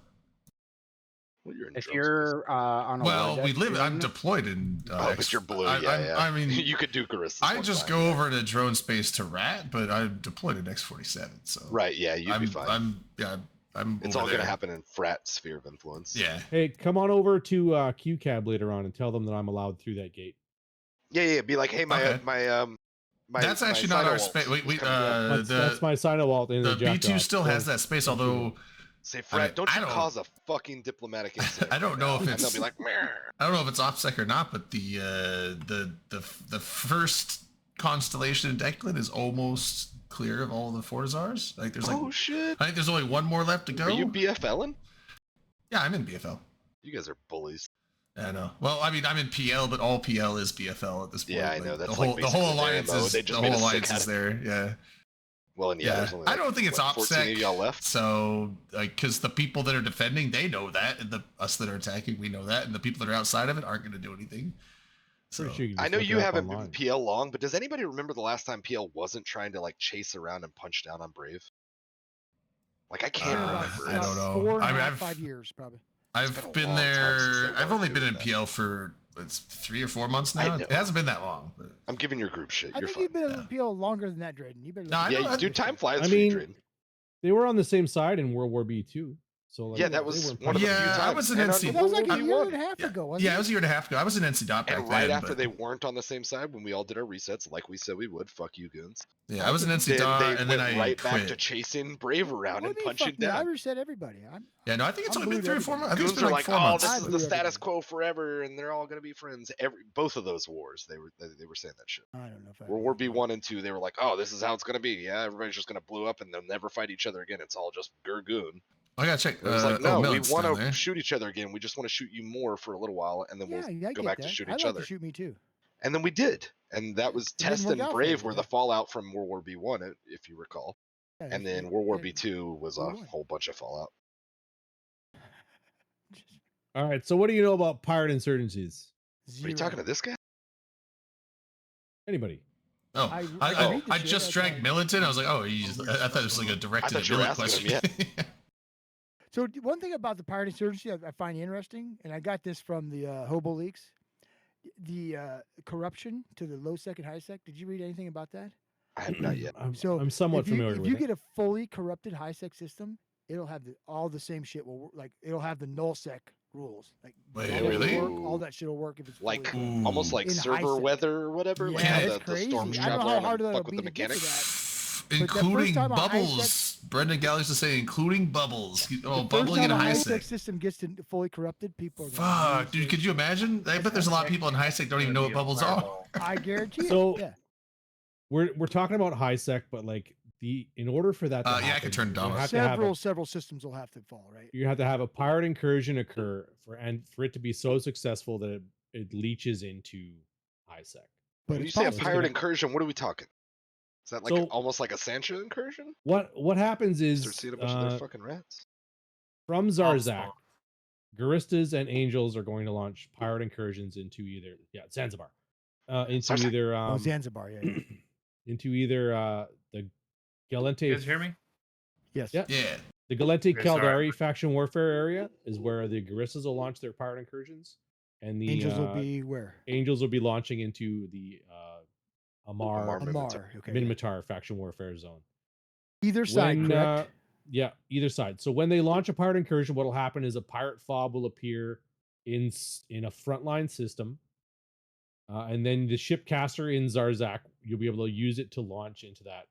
Well, you're in If drone you're on a well, war we deck live. I'm doing- deployed in. Oh, but you're blue. I, Yeah. I mean, you could do Garissa. I just go over to drone space to rat, but I'm deployed in X47. So Right. Yeah, you'd I'm, be fine. I'm. It's over all gonna there. happen in frat sphere of influence. Yeah. Hey, come on over to QCAB later on and tell them that I'm allowed through that gate. Yeah. Be like, hey, my Okay. That's my actually not our Cyberwaltz space. We is coming in. That's my sign walt in the the jack B2 off, still so- has that space, although Say, Fred, don't I you don't- cause a fucking diplomatic incident. I don't right know now, if and it's- they'll be like, Meh. I don't know if it's OPSEC or not, but the first constellation in Declan is almost clear of all the Fortizars. Like there's like Oh shit. I think there's only one more left to go. Are you BFLing? Yeah, I'm in BFL. You guys are bullies. I know. Well, I mean, I'm in PL, but all PL is BFL at this point. Yeah, I know, that's the like whole basically their alliance MO. is They just the made whole us sick alliance at is it. there. Yeah. Well, and yeah, Yeah. there's only I like, don't think it's what, 14 OPSEC. of y'all left. So, like, because the people that are defending, they know that, and us that are attacking, we know that, and the people that are outside of it aren't going to do anything. So, Pretty sure you can I just know look you it up haven't online. been PL long, but does anybody remember the last time PL wasn't trying to like chase around and punch down on Brave? Like I can't remember. I don't know. 4 and a I mean, half, I've- 5 years probably. It's been I've a been long time since there. they I've wanted only to been do in that. PL for it's 3 or 4 months I now. know. It hasn't been that long. But I'm giving your group shit. I You're think fine. you've been Yeah. in PL longer than that, Drayden. You better. No, I look know- at Dude, time flies I for you, mean, Drayden. They were on the same side in World War B too. So like, Yeah, that they was weren't one of the part few Yeah, times. I was in And on NC. That was like a World year War and a I, half yeah, ago, wasn't yeah, it it? was a year and a half ago. I was in NC dot back and right then. after but- they weren't on the same side when we all did our resets, like we said we would. Fuck you, goons. yeah, I was in NC Then dot, they and went then I right back quit. to chasing Brave around What and do you mean, punching fuck me? I down. reset everybody. Yeah, no, I think it's I'm only been blue 3 or to 4 months. I think Goons it's been are like like, 4 oh, months. this I is the blew status everybody. quo forever, and they're all gonna be friends. Both of those wars, they were saying that shit. I don't know if I. World War B 1 and 2, they were like, oh, this is how it's gonna be. Yeah, everybody's just gonna blow up and they'll never fight each other again. It's all just Gurgoon. I gotta check. It was like, oh, no, we Millet's want down to there. shoot each other again. We just want to shoot you more for a little while, and then Yeah, we'll I go get back that. to shoot I'd each like other. to shoot me too. And then we did, and that was didn't Test work and out for Brave you, were yeah. the fallout from World War B1, if you recall. Yeah, And if then you- World War yeah, B2 was we a won. whole bunch of fallout. All right. So what do you know about pirate insurgencies? Are you talking to this guy? Anybody? Oh, I I read the I shit, just that's dragged all. Militant. I was like, oh, he's. I thought it was like a directed thought at you were Millet asking question. him, So one thing about the pirate insurgency I find interesting, and I got this from the Hobo Leaks, the corruption to the low sec and high sec. Did you read anything about that? I have not yet. So I'm somewhat if you, familiar if with you it. get a fully corrupted high sec system, it'll have all the same shit. Like it'll have the null sec rules. Like Wait, all that will really? work, all that shit will work if it's fully Like corrupted. almost like In server high-sec. weather or whatever. like Yeah, how it's the crazy. storms I don't know travel how around hard and that'll fuck with be the to get to mechanics. that Including time a high bubbles. Brendan Gallagher is saying, including bubbles. Oh, The first bubbling in time a high high-sec sec. system gets to fully corrupted, people are gonna Fuck, lose dude, it. could you imagine? I bet there's a lot of people in high sec don't even know what bubbles are. I guarantee So- it. Yeah. We're talking about high sec, but like in order for that to happen, yeah, I can turn it you on. have to have Several systems will have to fall, right? you have to have a pirate incursion occur for it to be so successful that it leaches into HiSec. But When you it's say a possible. pirate gonna- incursion, what are we talking? Is that like So- almost like a Sancho incursion? What happens is Start seeing a bunch of their fucking rats. from Bomb Zarzak, spawn. Guristas and Angels are going to launch pirate incursions into either Zanzibar, into Zarzak. either Oh, Zanzibar, yeah. into either the Galente. You guys hear me? Yes. Yeah. Yeah. The Galente Okay, sorry. Caldari faction warfare area is where the Guristas will launch their pirate incursions, and the Angels will be where? Angels will be launching into the Amar Amar Minmatar. Okay. yeah. Minmatar faction warfare zone. Either side, When, correct? yeah, either side. So when they launch a pirate incursion, what will happen is a pirate fob will appear in a frontline system, and then the ship caster in Zarzak, you'll be able to use it to launch into that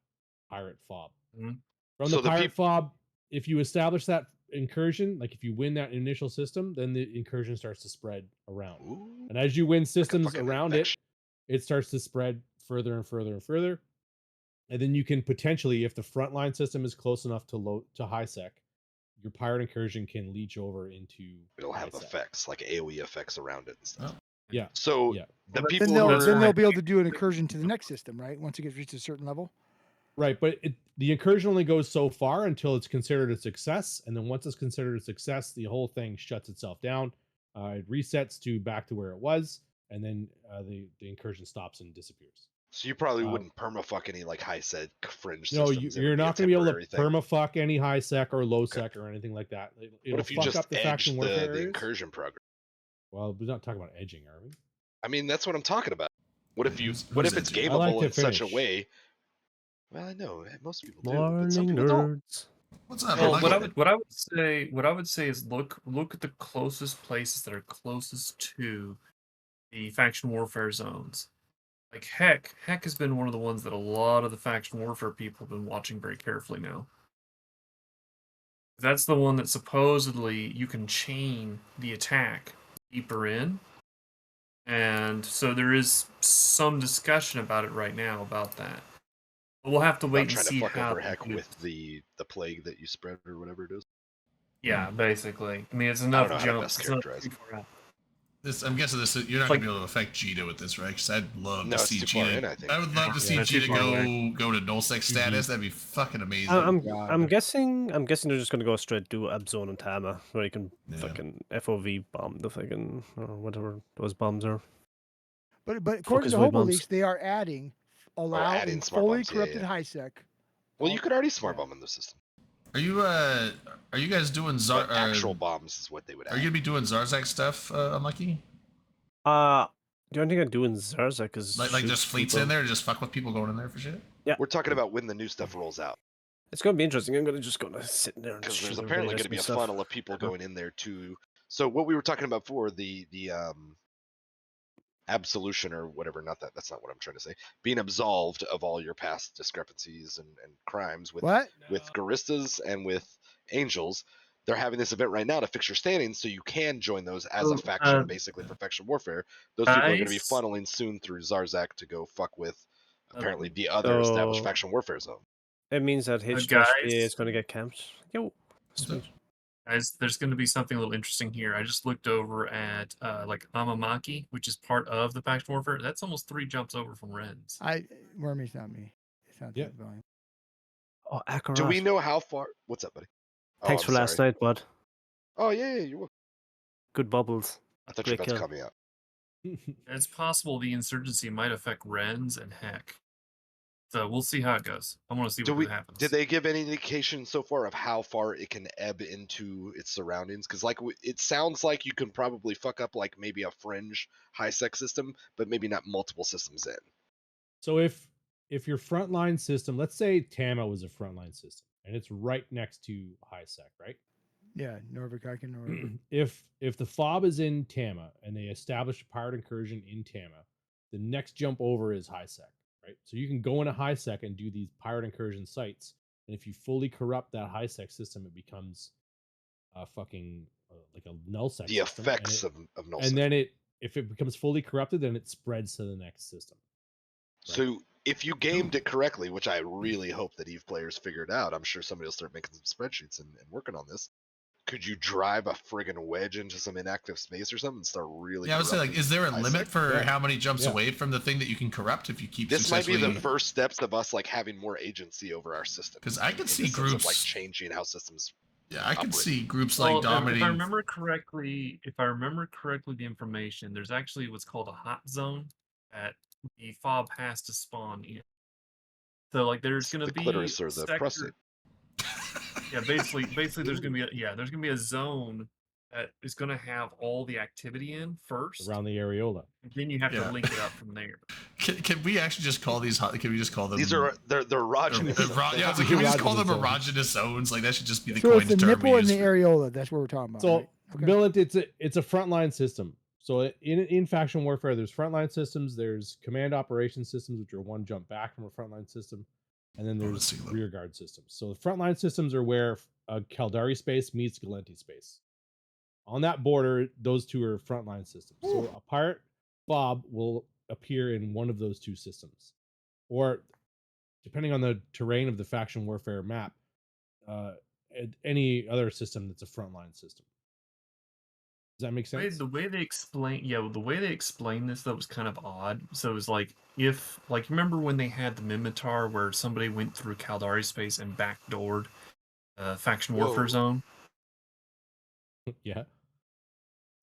pirate fob. Mhm. From So the the pirate peop- fob, if you establish that incursion, like if you win that initial system, then the incursion starts to spread around. Ooh, And as you win like a systems fucking around infection. it starts to spread further and further and further. And then you can potentially, if the frontline system is close enough to HiSec, your pirate incursion can leach over into It'll have HiSec. effects, like AoE effects around it and stuff. Oh. Yeah. So Yeah. the Well, people Then who that's they'll are be able to do an incursion to the next system, right? Once it gets reached a certain level. Right, but the incursion only goes so far until it's considered a success, and then once it's considered a success, the whole thing shuts itself down. It resets to back to where it was, and then the incursion stops and disappears. so you probably uh, wouldn't permafuck any like high set fringe No, systems. It would you're be a not going to be able temporary to thing. permafuck any high sec or low Okay. sec or anything like that. It'll What if you fuck just up the edge faction warfare the areas. incursion program? Well, we're not talking about edging, are we? I mean, that's what I'm talking about. What if you? Who's What if it's edging? I like gameable to in such a finish. way? Well, I know most people do, but Morning some people don't. nerds. What's up? Well, Michael? what I would say is look at the closest places that are closest to the faction warfare zones. Like Heck has been one of the ones that a lot of the faction warfare people have been watching very carefully now. That's the one that supposedly you can chain the attack deeper in. And so there is some discussion about it right now about that. But we'll have to Not wait and trying to see fuck how over they heck do it. with the plague that you spread or whatever it is. Yeah, basically. I mean, it's don't enough know how to jump. best It's not characterize too it. far out. I'm guessing you're not Like- gonna be able to affect Cheetah with this, right? Because I'd love No, to it's see too far Cheetah. in, I think. I would love to Yeah, see that's too Cheetah far go to nullsec status. That'd be fucking amazing. I'm God. I'm guessing they're just gonna go straight to Abzone and Tama, where you can Yeah. fucking FOV bomb the fucking or whatever those bombs are. But according Focus to void Hobo bombs. Leaks, they are adding allowing adding smart fully bombs, yeah, corrupted yeah. HiSec. Well, you could already smart Yeah. bomb in the system. Are you guys doing But actual bombs is what they would Are add. you gonna be doing Zarzak stuff, Unlucky? The only thing I do in Zarzak is Like shoot just fleets people. in there to just fuck with people going in there for shit? We're talking about when the new stuff rolls out, It's gonna be interesting. I'm gonna sit there and because shoot there's everybody apparently next going to be me a stuff. funnel of people going in there to. So what we were talking about before, the absolution or whatever, that's not what I'm trying to say. Being absolved of all your past discrepancies and crimes with What? Guristas and with Angels. They're having this event right now to fix your standings so you can join those as a faction, basically for faction warfare. Those people are going to be guys? funneling soon through Zarzak to go fuck with apparently the other established So- faction warfare zone. It means that guys? H-3 is gonna get camped. Yo, sweet. Guys, there's going to be something a little interesting here. I just looked over at like Amamaki, which is part of the faction warfare. That's almost 3 jumps over from Ren's. Wormy's not me. It's not Yeah. that volume. Oh, Akarat. Do we know how far? What's up, buddy? Oh, Thanks I'm for last sorry. night, bud. Oh yeah, you're welcome. Good bubbles. I thought you were Great about to kill. call me out. It's possible the insurgency might affect Ren's and Heck. So we'll see how it goes. I want to see what happens. Did they give any indication so far of how far it can ebb into its surroundings? Because it sounds like you can probably fuck up like maybe a fringe high sec system, but maybe not multiple systems in. So if your frontline system, let's say Tama was a frontline system, and it's right next to HiSec, right? Yeah, Norvik, I can. Or if the fob is in Tama and they establish a pirate incursion in Tama, the next jump over is HiSec, right? So you can go into HiSec and do these pirate incursion sites, and if you fully corrupt that HiSec system, it becomes a fucking like a null sec. The system, effects of null and sec. then if it becomes fully corrupted, then it spreads to the next system. So if you gamed it correctly, which I really hope that Eve players figured out, I'm sure somebody will start making some spreadsheets and working on this. Could you drive a friggin' wedge into some inactive space or something and start really? Yeah, I would say, like, corrupting is there a ISEC? limit for Yeah. how many jumps Yeah. away from the thing that you can corrupt if you keep This might be successfully? the first steps of us like having more agency over our system. 'Cause I could in the see sense of, like groups- changing how systems. Yeah, I could operate. see groups Well, like dominating. if I remember correctly, the information, there's actually what's called a hot zone that the fob has to spawn in. So like there's gonna the be clitoris or the prostate. Yeah, basically there's gonna be a zone that is gonna have all the activity in first. Around the areola. And then you have Yeah. to link it up from there. Can we actually just call these hot? Can we just call them? They're erogenous. Yeah, zones. so can we just call them Erogenous erogenous zones? Like, that should just be the So it's coined the term nipple we and use the for- areola. That's what we're talking about. So, right? Okay. Millet, it's a frontline system. So in faction warfare, there's frontline systems, there's command operation systems, which are one jump back from a frontline system, and then Oh, there's let's see, look. rear guard systems. So the frontline systems are where Caldari space meets Galenti space. On that border, those two are frontline systems. So a pirate fob will appear in one of those two systems, or depending on the terrain of the faction warfare map, any other system that's a frontline system. Does that make sense? The way they explain this, that was kind of odd. So it was like, if, like, remember when they had the Mimitar where somebody went through Caldari space and backdoored faction warfare Whoa. zone? Yeah.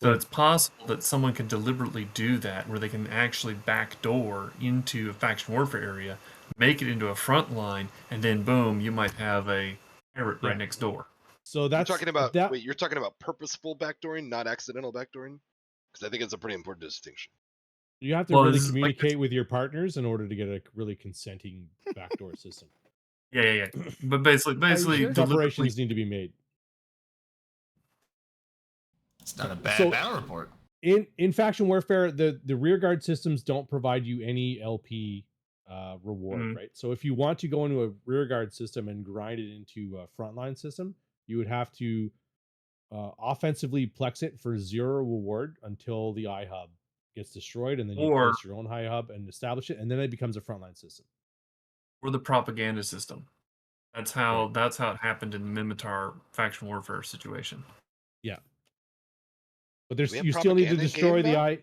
So it's possible that someone can deliberately do that, where they can actually backdoor into a faction warfare area, make it into a front line, and then boom, you might have a pirate Yeah. right next door. So that's You're talking about that. wait, you're talking about purposeful backdooring, not accidental backdooring? Because I think it's a pretty important distinction. You have to Well, really this is like communicate with your partners in order to get a really consenting backdoor system. Yeah. But basically, sure? deliberately, Preparations need to be made. It's not a bad So- battle report. In faction warfare, the rear guard systems don't provide you any LP reward, Mhm. right? So if you want to go into a rear guard system and grind it into a frontline system, you would have to offensively plex it for 0 reward until the iHub gets destroyed, and then you Or- place your own iHub and establish it, and then it becomes a frontline system. or the propaganda system. That's how it happened in the Mimitar faction warfare situation. But there's we have you still need to propaganda in destroy game the now? I.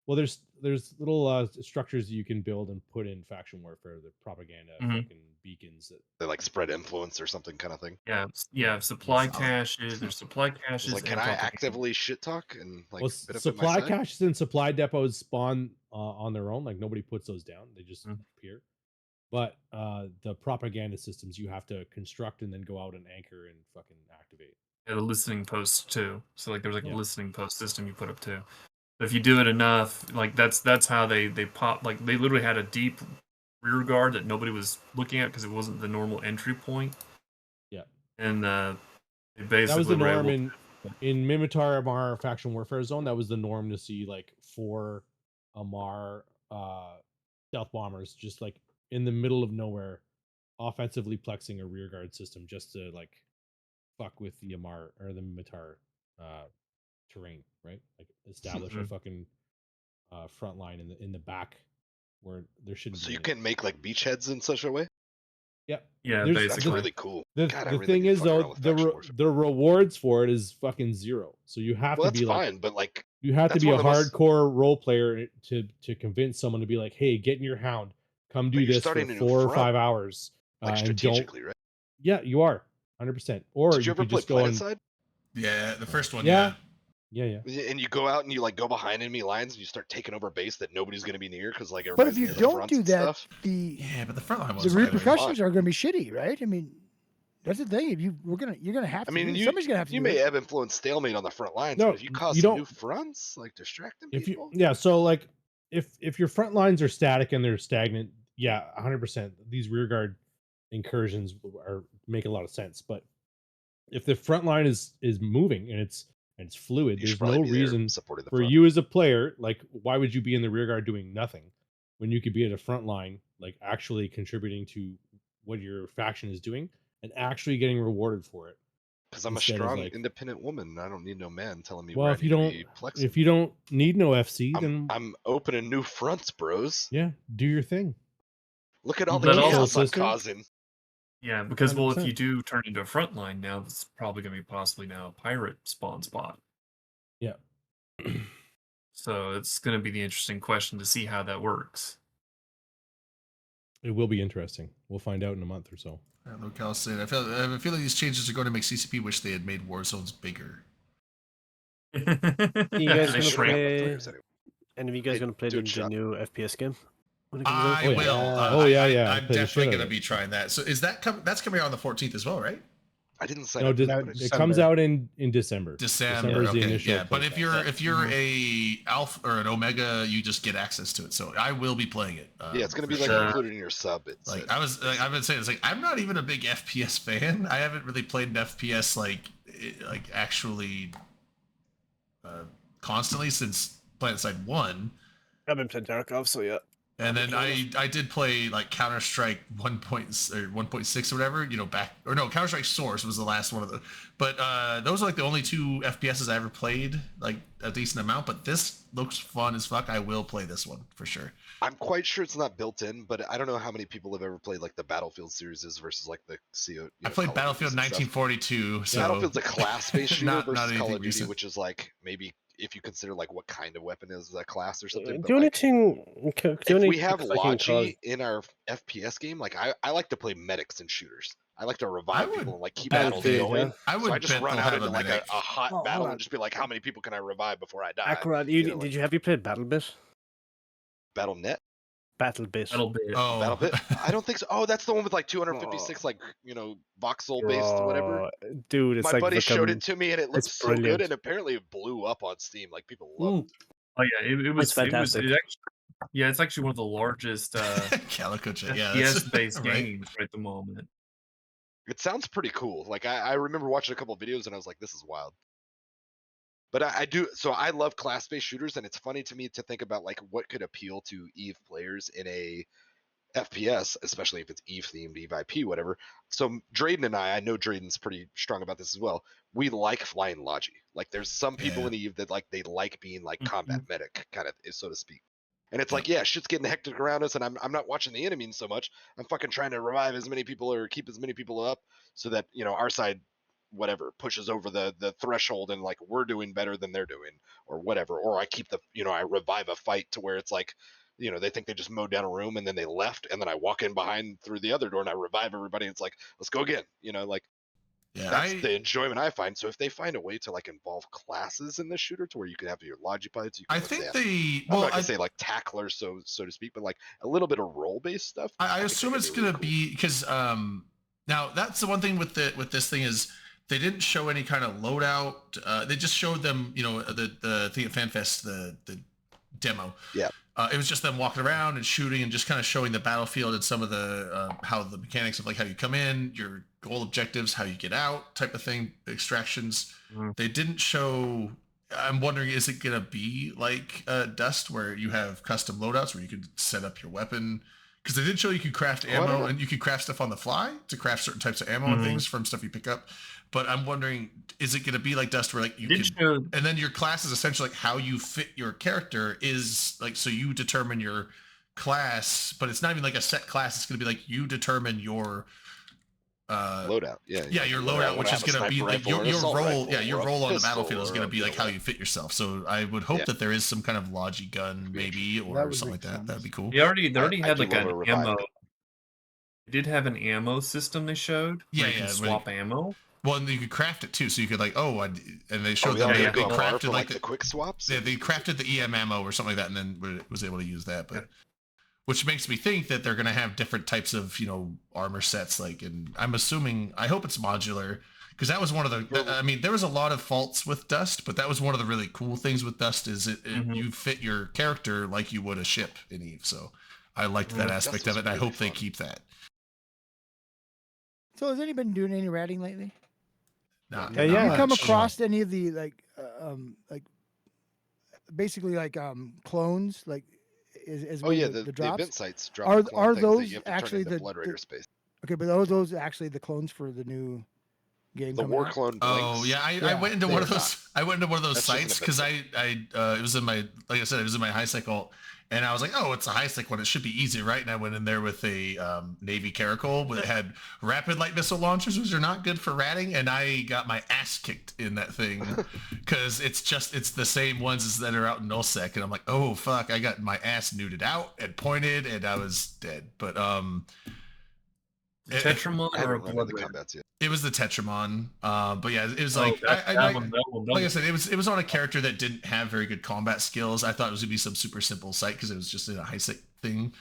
Well, there's little structures you can build and put in faction warfare. The propaganda Mhm. fucking beacons that. They like spread influence or something kind of thing. Yeah. Supply Solid. caches. There's supply It's caches. like, can and I propaganda. actively shit talk and like Well, benefit my supply side? caches and supply depots spawn on their own. Like nobody puts those down; they just Mhm. appear. But the propaganda systems you have to construct and then go out and anchor and fucking activate. Yeah, the listening posts too. So like there's like Yeah. a listening post system you put up too. So if you do it enough, like that's how they pop. Like they literally had a deep rear guard that nobody was looking at because it wasn't the normal entry point. Yeah. And they That basically was the were norm able- in Mimitar Amar faction warfare zone. That was the norm to see like 4 Amar stealth bombers just like in the middle of nowhere, offensively plexing a rear guard system just to like fuck with the Amar or the Mimitar terrain, right? Like establish a Mhm. fucking front line in the back where there shouldn't So be you any. can make like beachheads in such a way. Yep. Yeah, There's- That's basically. really cool. The, God, I the really thing need to is fuck around though, with faction warfare. the rewards for it is fucking 0. So you have Well, to that's be like fine, but like you have to that's be a one of the most- hardcore role player to convince someone to be like, hey, get in your hound, come do But you're this for starting a new 4 or front, 5 hours, like and don't. strategically, right? Yeah, you are 100%. Or Did you ever could play just go and Planetside? Yeah, the first one. Yeah. Yeah. yeah. And you go out and you like go behind enemy lines and you start taking over base that nobody's going to be near because like But everybody's if you near the don't fronts do and that, stuff. the Yeah, but the front line the was repercussions are going to be shitty, right? I mean, that's the thing. If you're gonna have to. I mean, somebody's gonna have to. You do may it. ebb influence stalemate on the front lines, No, but if you cause you some don't- new fronts, like distracting If you people, yeah, so like if your front lines are static and they're stagnant, yeah, 100%. These rear guard incursions make a lot of sense. But if the front line is moving and it's fluid, you should there's probably no be there reason supporting the for front. you as a player, like why would you be in the rear guard doing nothing when you could be at a front line, like actually contributing to what your faction is doing and actually getting rewarded for it? Because I'm a instead of, strong, like- independent woman. And I don't need no man telling me Well, where if I you need to don't be flexing. if you don't need no FC, then I'm opening new fronts, bros. yeah, do your thing. Look at all the But also chaos I'm system? causing. Yeah, because well, if 100%. you do turn into a frontline now, that's probably going to be possibly now a pirate spawn spot. Yeah. So it's going to be the interesting question to see how that works. It will be interesting. We'll find out in a month or so. Yeah, look, Cal said, I have a feeling these changes are going to make CCP wish they had made war zones bigger. You guys They gonna shrank. play? Any of you guys Hey, gonna play dude, the shut up. new FPS game when it comes I out? Oh, yeah. will. Oh, yeah, I, I I'm played the shit definitely out going of to be it. trying that. So is that that's coming out on the 14th as well, right? I didn't sign No, up for it that, but I just comes December. out in December. December. is the Okay, initial yeah. But if playtest. you're a alpha or an omega, you just get access to it. So I will be playing it. yeah, it's gonna for be like sure. included in your sub. It Like said, I've been saying, it's like I'm not even a big FPS fan. I haven't really played an FPS like actually constantly since PlanetSide 1. I've been playing Tarkov, so yeah. And then I did play like Counter-Strike 1.6 or whatever, back, or no, Counter-Strike Source was the last one of the, but those are like the only 2 FPSs I ever played, like a decent amount, but this looks fun as fuck. I will play this one for sure. I'm quite sure it's not built in, but I don't know how many people have ever played like the Battlefield series versus like the CO. I played Battlefield 1942, so Battlefiild's a class-based shooter not versus Call anything of Duty, recent. which is like maybe if you consider like what kind of weapon is that class or something. But Do like, anything. if we have Logi in our FPS game, like I like to play medics and shooters. I like to revive would people and like keep bet battles they- going. yeah. I would So I just bet run they'll out have into like a medic. hot Oh, battle hold on. and just be like, how many people can I revive before I die? Akkurat. You know, Did you have you played BattleBit? BattleNet, BattleBit. That'll be it. Oh, BattleBit. I don't think so. Oh, that's the one with like 256 like voxel based whatever. Dude, it's My like buddy showed fucking- it to me and it looked it's so good, brilliant. and apparently it blew up on Steam. Like people loved it. Oh yeah, it was fantastic. yeah, it's actually one of the largest Calico Jet, yeah, FPS based right. games right at the moment. It sounds pretty cool. Like I remember watching a couple of videos and I was like, this is wild. But I do, so I love class-based shooters, and it's funny to me to think about like what could appeal to EVE players in a FPS, especially if it's EVE themed, EVE IP, whatever. So Drayden and I know Drayden's pretty strong about this as well. We like flying Logi. Like there's some people Yeah. in EVE that like they like being like Mhm. combat medic, kind of, so to speak. And it's like, yeah, shit's getting hectic around us, and I'm not watching the enemy so much. I'm fucking trying to revive as many people or keep as many people up so that our side whatever pushes over the threshold and like we're doing better than they're doing or whatever. Or I keep the I revive a fight to where it's like they think they just mowed down a room and then they left, and then I walk in behind through the other door and I revive everybody, and it's like, let's go again. Like Yeah, that's the enjoyment I find. So if they find a way to like involve classes in this shooter to where you can have your Logipides, you can I let's think say, they. I'm Well, not gonna say like tacklers, so to speak, but like a little bit of role based stuff. I think assume that it's could be really gonna be because now that's the one thing with this thing is they didn't show any kind of loadout. They just showed them, the thing at FanFest, the demo. Yeah. It was just them walking around and shooting and just kind of showing the battlefield and some of the how the mechanics of like how you come in, your goal objectives, how you get out, type of thing, extractions. Mhm. They didn't show. I'm wondering, is it gonna be like Dust, where you have custom loadouts where you could set up your weapon? Because they did show you could craft I don't ammo know. and you could craft stuff on the fly to craft certain types of ammo and Mhm. things from stuff you pick up. But I'm wondering, is it gonna be like Dust, where like you Did could, show and then your class is essentially like how you fit your character is like, so you determine your class, but it's not even like a set class. It's gonna be like you determine your loadout. Yeah, your whether I loadout, wanna which is have a going to be sniper like rifle your or an assault role. rifle Yeah, your or a role on the pistol battlefield is or going to be like how whatever. you fit yourself. So I would hope Yeah. that there is some kind of Logi gun, maybe, That or would something make like that. sense. That'd be cool. they already I had do like love a an revive ammo. gun. They did have an ammo system they showed. Yeah, where you yeah, can where swap ammo. Well, and you could craft it too. So you could like, and they Oh, showed yeah, them yeah, they yeah. crafted for like the quick swaps. they crafted the EM ammo or something like that, and then was able to use that. But which makes me think that they're going to have different types of armor sets. Like, and I'm assuming, I hope it's modular, because that was one of the. I mean, there was a lot of faults with Dust, but that was one of the really cool things with Dust is Mhm. you fit your character like you would a ship in EVE. So I liked that Mhm. aspect Dust of it, was and I really hope they fun. keep that. So has anybody been doing any ratting lately? Not, Yeah, not yeah. Have you come much. across any of the basically clones, like as Oh one yeah, of the the drops? event sites drop Are- the clone are things that those you have to actually turn into the- Blood the- Raider space. Okay, but are those actually the clones for the new game The coming War out. Clone Oh Blinks. yeah, I Yeah, went into they one are of those. I went into one of those That's just an sites because event it was in my, like I said, it was in my high cycle, and I was like, oh, it's a high cycle one. It should be easy, right? And I went in there with a Navy Caracol that had rapid light missile launchers, which are not good for ratting, and I got my ass kicked in that thing because it's the same ones as that are out in nullsec, and I'm like, oh fuck, I got my ass nuded out and pointed, and I was dead. But Tetramon I or a haven't run Blood into Raider? combats yet. it was the Tetramon. But yeah, it was Oh, like that one. like I said, it was on a character that didn't have very good combat skills. I thought it was gonna be some super simple sight because it was just in a high sec thing.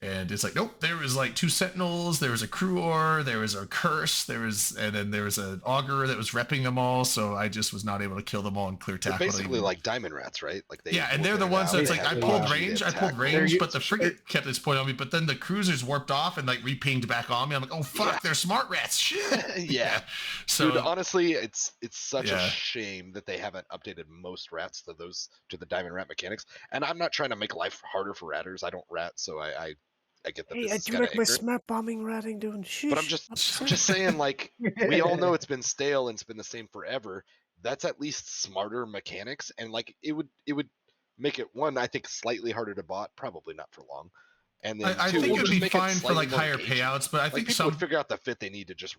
And it's like, nope, there was like 2 sentinels, there was a Cruor, there was a curse, and then there was an augur that was repping them all, so I just was not able to kill them all and clear They're tackle. basically like diamond rats, right? Like they yeah, and move they're in the ones out, that's they like I have pulled range, range, they I pulled attack. range, but the frigate kept its point on me, but then the cruisers warped off and like re-pinged back on me. I'm like, oh fuck, Yeah. they're smart rats. Shit. Yeah. So Dude, honestly, it's such a Yeah. shame that they haven't updated most rats to the diamond rat mechanics. And I'm not trying to make life harder for ratters. I don't rat, so I get that Hey, this I is do kind of like my ignorant. smart bombing ratting doing shit. But I'm just saying, like, we all know it's been stale and it's been the same forever. That's at least smarter mechanics, and like it would make it, one, I think, slightly harder to bot, probably not for long. And then I two, think it would it'd just be make it fine for slightly like more higher engaging. payouts, but I Like think people some would figure out the fit they need to just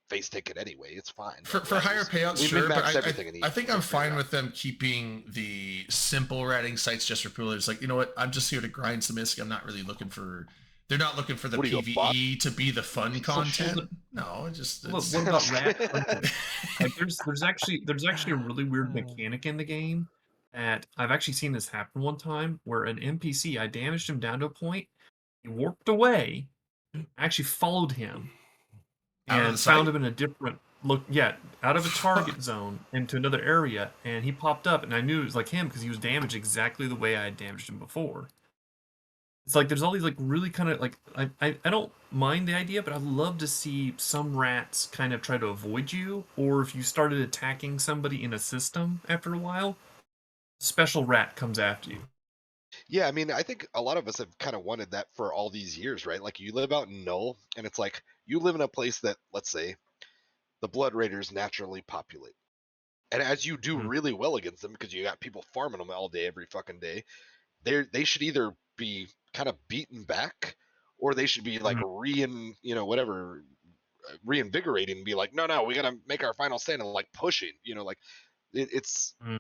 face take it anyway. It's fine. for Like, higher payouts, we sure, but min-maxed everything in I Eve, think we'll I'm figure it fine out. with them keeping the simple ratting sites just for people that's like, you know what, I'm just here to grind some ISK. I'm not really looking for. They're not looking for the What are you, a bot? PVE to be the fun content. No, it just What, it's, what about rat hunting? Like there's actually a really weird mechanic in the game that I've actually seen this happen one time where an NPC, I damaged him down to a point, he warped away, I actually followed him Out of and the found sight? him in a different out of a target zone into another area, and he popped up and I knew it was like him because he was damaged exactly the way I had damaged him before. It's like there's all these like really kind of like I don't mind the idea, but I'd love to see some rats kind of try to avoid you, or if you started attacking somebody in a system after a while, special rat comes after you. Yeah, I mean, I think a lot of us have kind of wanted that for all these years, right? Like you live out in Null, and it's like you live in a place that, let's say, the Blood Raiders naturally populate. And as you do Mhm. really well against them, because you got people farming them all day, every fucking day, they should either be kind of beaten back, or they should be like reinvigorating and be like, no, we gotta make our final stand, and like pushing, like it's Mm.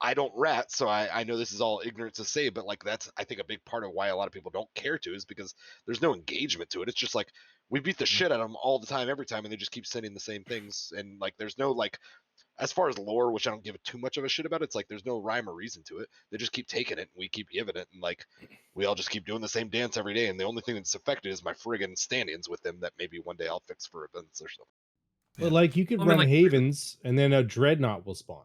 I don't rat, so I know this is all ignorant to say, but like that's, I think, a big part of why a lot of people don't care to, is because there's no engagement to it. It's just like we beat the shit out of them all the time, every time, and they just keep sending the same things, and like there's no like, as far as lore, which I don't give too much of a shit about, it's like there's no rhyme or reason to it. They just keep taking it, and we keep giving it, and like we all just keep doing the same dance every day. And the only thing that's affected is my friggin' stand-ins with them that maybe one day I'll fix for events or something. Yeah. But like you could I mean, run like- havens, and then a dreadnought will spawn.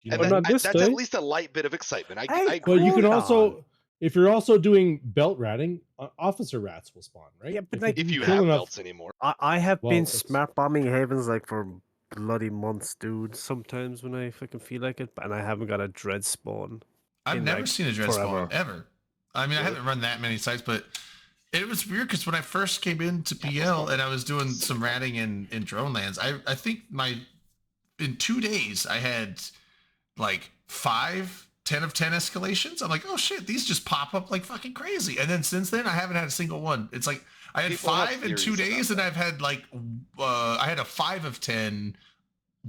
You And know? But that, not this that's day. at least a light bit of excitement. I Hey, agree. But you can Hold also, if you're also doing belt ratting, officer rats will spawn, right? Yeah, but If like- if you kill have enough- belts anymore. I have Well, been it's- smart bombing havens like for bloody months, dude. Sometimes when I fucking feel like it, and I haven't got a dread spawn. I've in, never like, seen a dread forever. spawn ever. I mean, I Really? haven't run that many sites, but it was weird because when I first came into PL and I was doing some ratting in drone lands, I think in 2 days I had like 10 of 10 escalations. I'm like, oh shit, these just pop up like fucking crazy. And then since then I haven't had a single one. It's like I had People have 5 in 2 theories about days, and that. I've had like I had a 5 of 10,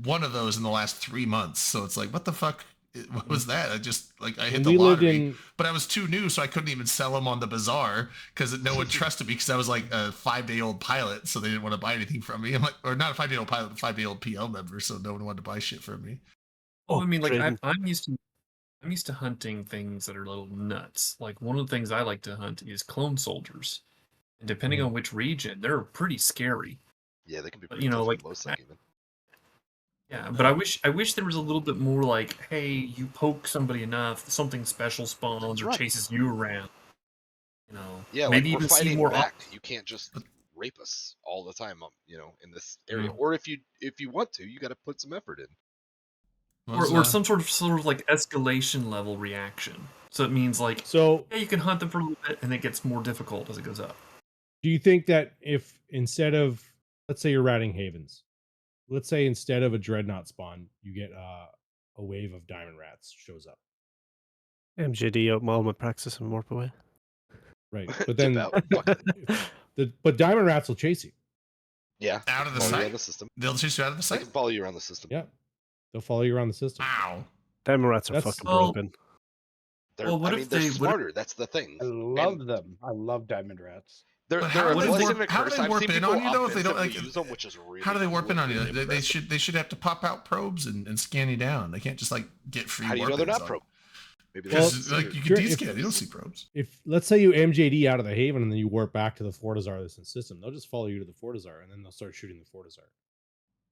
one of those in the last 3 months. So it's like, what the fuck? What was that? I just like I hit when the we lived lottery, in, but I was too new, so I couldn't even sell them on the bazaar because no one trusted me because I was like a 5-day-old pilot, so they didn't want to buy anything from me. I'm like, or not a 5-day-old pilot, but 5-day-old PL member, so no one wanted to buy shit from me. Oh, I mean, like Drayden. I'm used to hunting things that are a little nuts. Like one of the things I like to hunt is clone soldiers, and depending on which region, they're pretty scary. Yeah, they can be But, pretty you know, tough like, in low sec even. Yeah, but I wish there was a little bit more like, hey, you poke somebody enough, something special spawns or Right. chases you around. You know, Yeah, maybe like we're even see fighting more back. You can't just rape us all the time, in this area. No. Or if you want to, you got to put some effort in. or some sort of like escalation level reaction. So it means like, so yeah, you can hunt them for a little bit, and it gets more difficult as it goes up. do you think that if instead of, let's say you're ratting havens, let's say instead of a dreadnought spawn, you get a wave of diamond rats shows up. MJD out all my praxis and warp away. Right. But Dip then out. Fuck it. but diamond rats will chase you. Yeah. Out of the follow you site? around the system. They'll chase you out of the They site. can follow you around the system. Yeah. They'll follow you around the system. Wow. Diamond rats are That's- fucking Well, broken. They're, Well, what I if mean, they're they- what if- smarter. That's the thing. I love them. I love diamond rats. They're, But they're how a do they blessing warp- and a how do curse. they I've warp seen in people on you, though, if they don't, offensively like, use them, which is really How do they warp in on you? really They impressive. should have to pop out probes and scan you down. They can't just like get free. How do you know they're warp-ins not on pro? Maybe Well, Because they're like you sure, can if- descan, you don't see probes. If let's say you MJD out of the Haven and then you warp back to the Fortizar that's in system, they'll just follow you to the Fortizar and then they'll start shooting the Fortizar.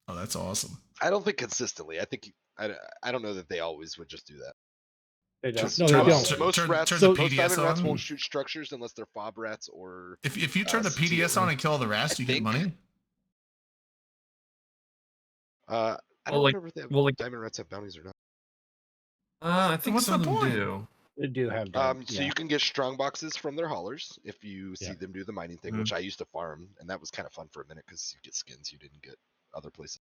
Oh, that's awesome. I don't think consistently. I think I don't know that they always would just do that. They Turn- don't. No, they turn- don't. turn- Most turn- rats, turn the most PDS diamond rats on. won't shoot structures unless they're fob rats or. If you turn the CTO. PDS on and kill all the rats, do you get think- money? I Well, don't like- remember if they have, well, like- diamond rats have bounties or not. I think what's some the of them point? do. They do have. So you can get strong boxes from their haulers if you see Yeah. them do the mining thing, Mhm. which I used to farm, and that was kind of fun for a minute because you get skins you didn't get other places.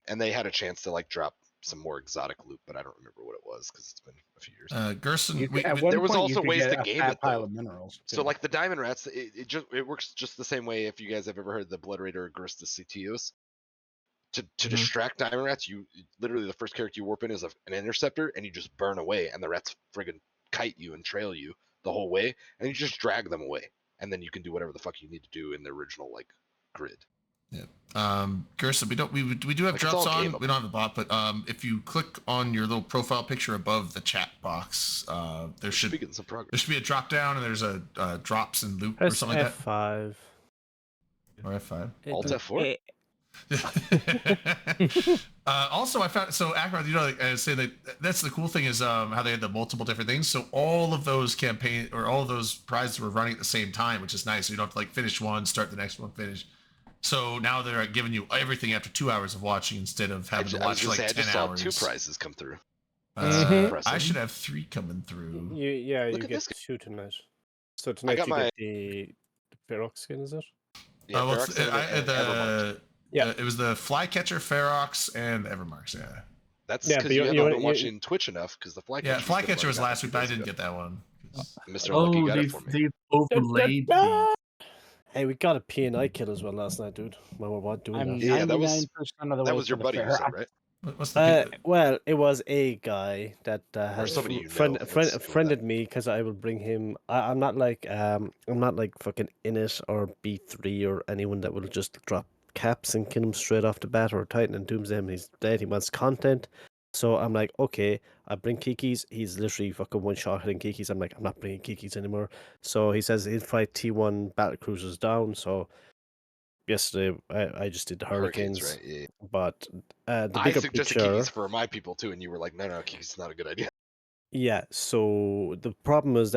And they had a chance to like drop some more exotic loot, but I don't remember what it was because it's been a few years. Gerson, You, we, at we- one there was point, also you could ways get to a game fat it, pile though. of minerals. So too. like the diamond rats, it works just the same way if you guys have ever heard the Blood Raider or Grista CTOs. To Mhm. distract diamond rats, you literally the first character you warp in is an interceptor, and you just burn away, and the rats friggin' kite you and trail you the whole way, and you just drag them away, and then you can do whatever the fuck you need to do in the original like grid. Gerson, we do have Like, it's drops all on. gameable. We don't have a bot, but if you click on your little profile picture above the chat box, there should be getting some progress. there should be a drop down, and there's a drops and loot or Press something like F5. that. Or F5. Alt F4. Also, I found so Akron, you know, like I say that that's the cool thing is how they had the multiple different things. So all of those campaign or all of those prizes were running at the same time, which is nice. So you don't have to like finish one, start the next one, finish. So now they're giving you everything after 2 hours of watching instead of having to I was watch gonna like say, I 10 just saw hours. 2 prizes come through. Mhm. I Impressive. should have 3 coming through. Yeah, Look you at get this guy. 2 tonight. So tonight got you my- get the Ferox skin, is it? Yeah, Well, Ferox and Evermark. Yeah. it was the Flycatcher, Ferox, and Evermarks. Yeah, That's Yeah, because but you you- haven't you- been you- watching Twitch enough. Because the Flycatcher. yeah. Flycatcher was last week, but I didn't get that one. Mr. Oh, Lucky got it for me. they've overlaid these. Hey, we got a P&I kill as well last night, dude. When we were doing I'm that. Yeah, that was- 99% of the That way was your to the buddy, you fair. said, right? What's the Well, it was a guy that has somebody you know, let's go with friended that. me because I will bring him. I'm not like fucking Init or B3 or anyone that will just drop caps and kill him straight off the bat or Titan and Doomsday him. He's dead. He wants content. So I'm like, okay, I bring Kikis. He's literally fucking one shot hitting Kikis. I'm like, I'm not bringing Kikis anymore. So he says he'll fight T1 battle cruisers down. So yesterday I just did the Hurricanes. Right? Yeah. But the I bigger suggested picture. Kiki's for my people too, and you were like, no, Kiki's not a good idea. Yeah, so the problem is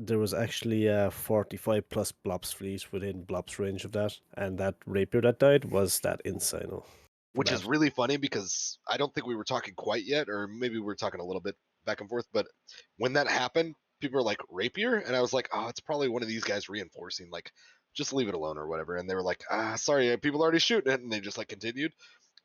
there was actually a 45 plus Blops fleet within Blops range of that, and that Rapier that died was that Insino. Which is really funny because I don't think we were talking quite yet, or maybe we were talking a little bit back and forth. But when that happened, people were like, Rapier? And I was like, oh, it's probably one of these guys reinforcing, like, just leave it alone or whatever. And they were like, sorry, people are already shooting it. And they just like continued.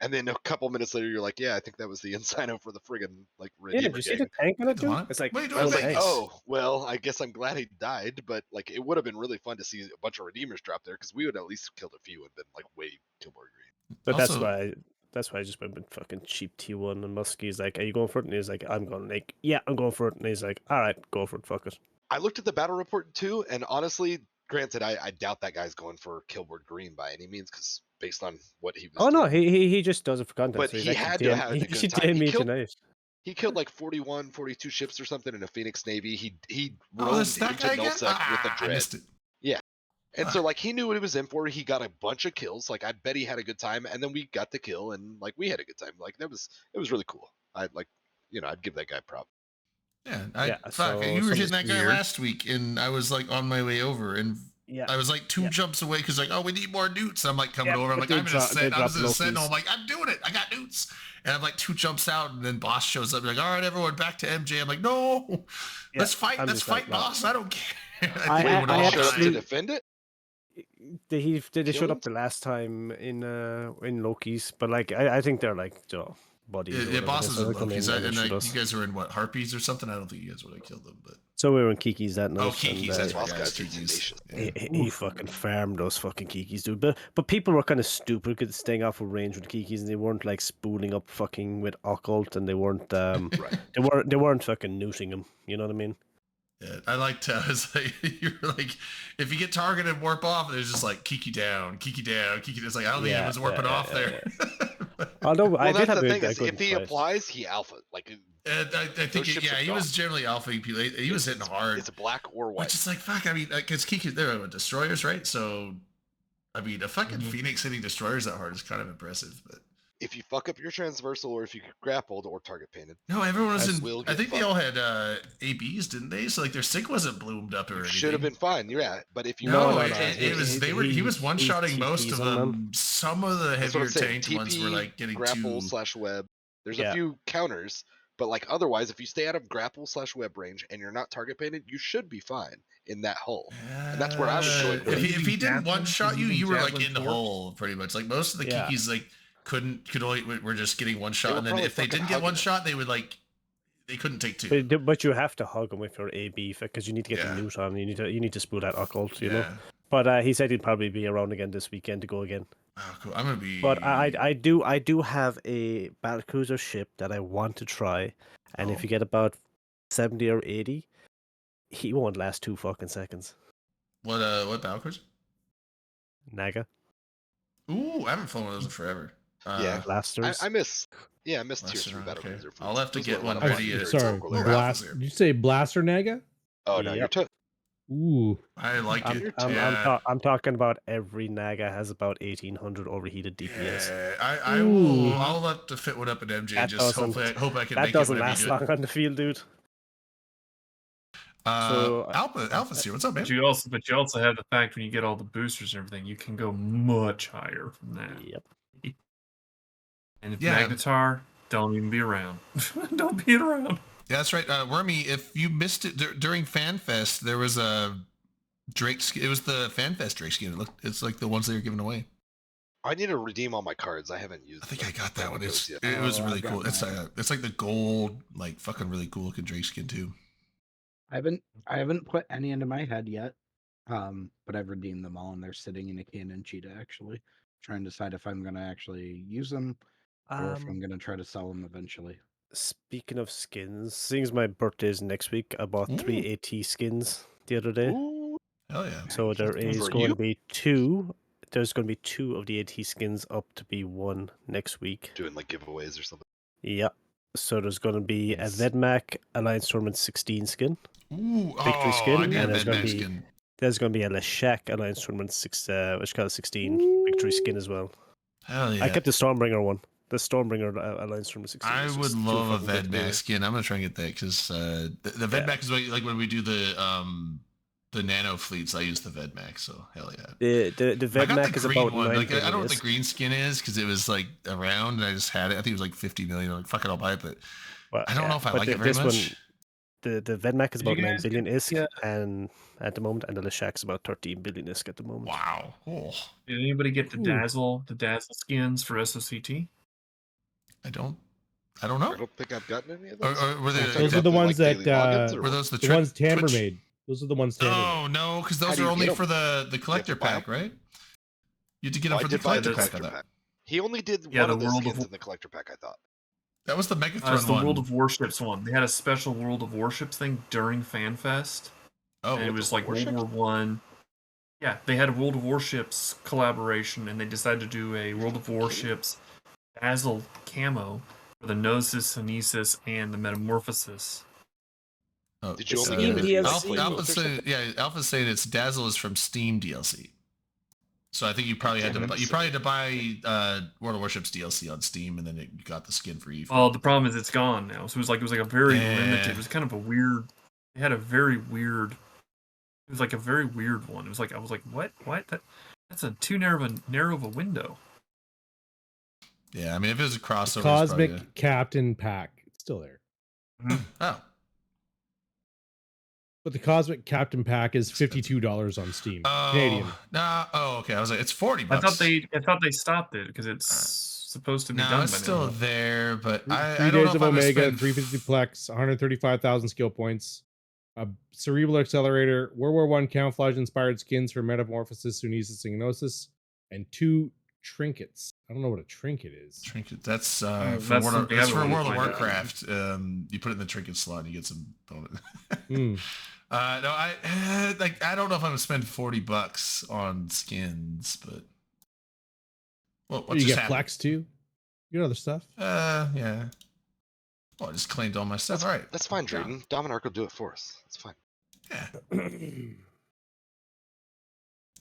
And then a couple minutes later, you're like, yeah, I think that was the Insino for the friggin' like Yeah, Redeemer did you see gang. the tank on it, Come dude? on. It's like, What are you doing I was with like, Nice. oh, well, I guess I'm glad he died, but like it would have been really fun to see a bunch of Redeemers drop there because we would at least killed a few and been like way Kilmore green. but Also- that's why I just went with fucking cheap T1. And Muskie's like, are you going for it? And he's like, I'm going. Like, yeah, I'm going for it. And he's like, all right, go for it. Fuck it. I looked at the battle report too, and honestly, granted, I doubt that guy's going for Kilboard Green by any means because based on what he was. Oh no, doing. he just does it for content. But so he's he actually had to DM have a he good should time. DM He me killed- tonight. He killed like 41, 42 ships or something in a Phoenix Navy. He Oh, roamed that's that into guy again? Nullsec with a I dread. missed it. And so like he knew what he was in for. He got a bunch of kills. Like I bet he had a good time. And then we got the kill and like we had a good time. Like it was really cool. I'd like, I'd give that guy prop. Yeah, Yeah, fuck. so You were hitting that something's guy weird. last week, and I was like on my way over, and Yeah. I was like 2 Yeah. jumps away because like, oh, we need more newts. I'm like coming Yeah, over. I'm but like, I'm they in a drop- they I was drop in a sentinel. Lokis. I'm like, I'm doing it. I got newts. And I'm like 2 jumps out, and then boss shows up. You're like, all right, everyone, back to MJ. I'm like, no, let's fight. I'm Let's just like, fight, no. boss. I don't care. I- think I we would all Boss actually- shows die. to defend it. They showed Killed? up the last time in Loki's, but like I think they're like buddies. or Yeah, whatever. bosses So and they come Loki's. in and And shoot you us. guys were in what, Harpies or something? I don't think you guys would have killed them, but So we were in Kiki's that night. oh, Kiki's. and, That's right, Boss guys. guy's Kiki's. tenacious. Yeah. he fucking farmed those fucking Kikis, dude. But people were kind of stupid because staying off of range with Kikis, and they weren't like spooling up fucking with occult, and they weren't Right. they weren't fucking nooting him. You know what I mean? Yeah, I liked how it's like you're like, if you get targeted, warp off. There's just like Kiki down, Kiki down, Kiki. It's like I don't think he was warping off there. Although I Well, did that's have the a, thing a is, good if he fight. applies, he alpha. Like And I think Those ships yeah, are he was gone. generally alphaing people. He was hitting hard. it's black or white. Which is like fuck. I mean, because Kiki, they're destroyers, right? So, I mean, a fucking Mhm. Phoenix hitting destroyers that hard is kind of impressive. But If you fuck up your transversal, or if you grappled or target painted, no, everyone was You in. will I get think they fucked. all had ABs, didn't they? So like their sync wasn't bloomed up or anything. should have been fine. Yeah, but if you No, No, it was they were. He was one shotting most of TPs on them. Some of the That's what heavier I'm saying. tanked ones were TP, like getting grapple too. / web. There's Yeah. a few counters, but like otherwise, if you stay out of grapple / web range and you're not target painted, you should be fine in that hull. And that's where I was going with If it. he didn't Javelin? one shot Was you, he you were like javelin in the torps? hole pretty much. Like most of the Yeah. Kikis like could only were just getting one shot, were and then probably if they fucking didn't get hugging one it. shot, they would like they couldn't take two. But you have to hug him with your AB because you need to get Yeah. the loot on. You need to spool that occult, you know. Yeah. But he said he'd probably be around again this weekend to go again. Oh, cool. I'm gonna be. But I do have a battlecruiser ship that I want to try, and if Oh. you get about 70 or 80, he won't last 2 fucking seconds. What battlecruiser? Naga, Ooh, I haven't flown one of those in forever. Yeah. blasters. I miss tier Blaster, 3 battle okay. cruiser. fleets. I'll have to Those get were a lot one of ready fun. to- Sorry, Or blast. Raffles Did you say Blaster Naga? Oh no, Yep. Ooh, I like I'm, it. I'm, yeah. I'm talking about every Naga has about 1800 overheated DPS. Yeah, I Ooh. will. I'll have to fit one up in MJ. That just doesn't- hope I can That make it doesn't whenever last you do it. long on the field, dude. So, Alpha's here. What's up, man? But you also have the fact when you get all the boosters and everything, you can go much higher from that. Yep. And if Yeah. Magnetar, don't even be around. Don't be around. Yeah, that's right. Wormy, if you missed it during FanFest, there was a Drake skin. It was the FanFest Drake skin. It's like the ones they were giving away. I need to redeem all my cards. I haven't used. I think them. I got that one. those It yet. was Oh, really I've got cool. mine. It's like the gold, like fucking really cool looking Drake skin too. I haven't put any into my head yet. But I've redeemed them all, and they're sitting in a Canon Cheetah. Actually, trying to decide if I'm gonna actually use them or if I'm gonna try to sell them eventually. Speaking of skins, seeing as my birthday is next week, I bought 3 AT skins the other day. Ooh, Hell yeah. So there For is going you? to be 2. There's going to be 2 of the AT skins up to be 1 next week. doing like giveaways or something. Yep. So there's going to be Nice. a Vedmak Alliance Tournament 16 skin. Ooh, Victory skin, I need and a there's gonna Vedmak be- skin. There's going to be a Leshak Alliance Tournament 16 victory skin as well. Hell yeah. I kept the Stormbringer one. The Stormbringer Alliance Tournament 16. I is would just too love a fucking good to be Vedmak with. skin. I'm gonna try and get that because the Vedmak is like when we do the nano fleets. I use the Vedmak, so hell yeah. The I got Vedmak the is green about one. 9 Like I don't know what the billion. green skin is because it was like around and I just had it. I think it was like 50 million. I'm like fuck it, I'll buy it. But I don't know if I like it very this much. the Vedmak is Did you about 9 guys billion get ISK the, and at the moment, and the Leshak's about 13 billion ISK at the moment. Wow. Oh, Did anybody get the Ooh. dazzle skins for SOCT? I don't know. I don't think I've gotten any of Or, those. or were they? Those Those are the Like ones daily that logins or were what? those the, the ones Tamber Twitch? made. Those are the ones Tamber made. Oh no, because How those do are you only get for the collector buy 'em? pack, right? You had to get Oh, them I for the did buy the collector pack. I collector thought pack. He only did Yeah, one the of the World of skins War- in the collector pack. I thought. that was the It's Megatron the one. World of Warships one. They had a special World of Warships thing during FanFest. Oh, And it what, was the like World warships? War One. Yeah, they had a World of Warships collaboration, and they decided to do a World of Warships Dazzle camo for the Gnosis, Anesis, and the Metamorphosis. oh, Did you it's, only get it in DLC? Alpha's or saying, yeah, Alpha's saying it's Dazzle is from Steam DLC. So I think you probably had Damn to it. you probably had to buy World of Warships DLC on Steam, and then you got the skin for you. Oh, the problem is it's gone now. So it was like a very Yeah. limited. It was kind of a weird. It had a very weird. It was like a very weird one. It was like I was like, what? That's a too narrow of a window. Yeah, I mean if it was a crossover, it's Cosmic probably Captain pack. It's still there. oh, But the Cosmic Captain Pack is $52 on Steam. Canadian. Nah. Oh, okay. I was like, it's $40. I thought they stopped it because it's supposed to be No, done it's by still now. there, but I Three don't know days if of I'm gonna Omega, spend 350 Plex, 135,000 skill points, a Cerebral Accelerator, World War I camouflage inspired skins for Metamorphosis, Sunesis, and Gnosis, and 2 trinkets. I don't know what a trinket is. trinket. That's Oh, for that's World, something that's I for wanted to World of find out. Warcraft. You put it in the trinket slot, and you get some bonus. Hmm. No, I don't know if I'm gonna spend $40 on skins, but what You just get happened? Plex too. You know other stuff. Yeah. Well, I just claimed all my stuff. All right, That's fine, John. Drayden. Dom and Ark will do it for us. That's fine. Yeah.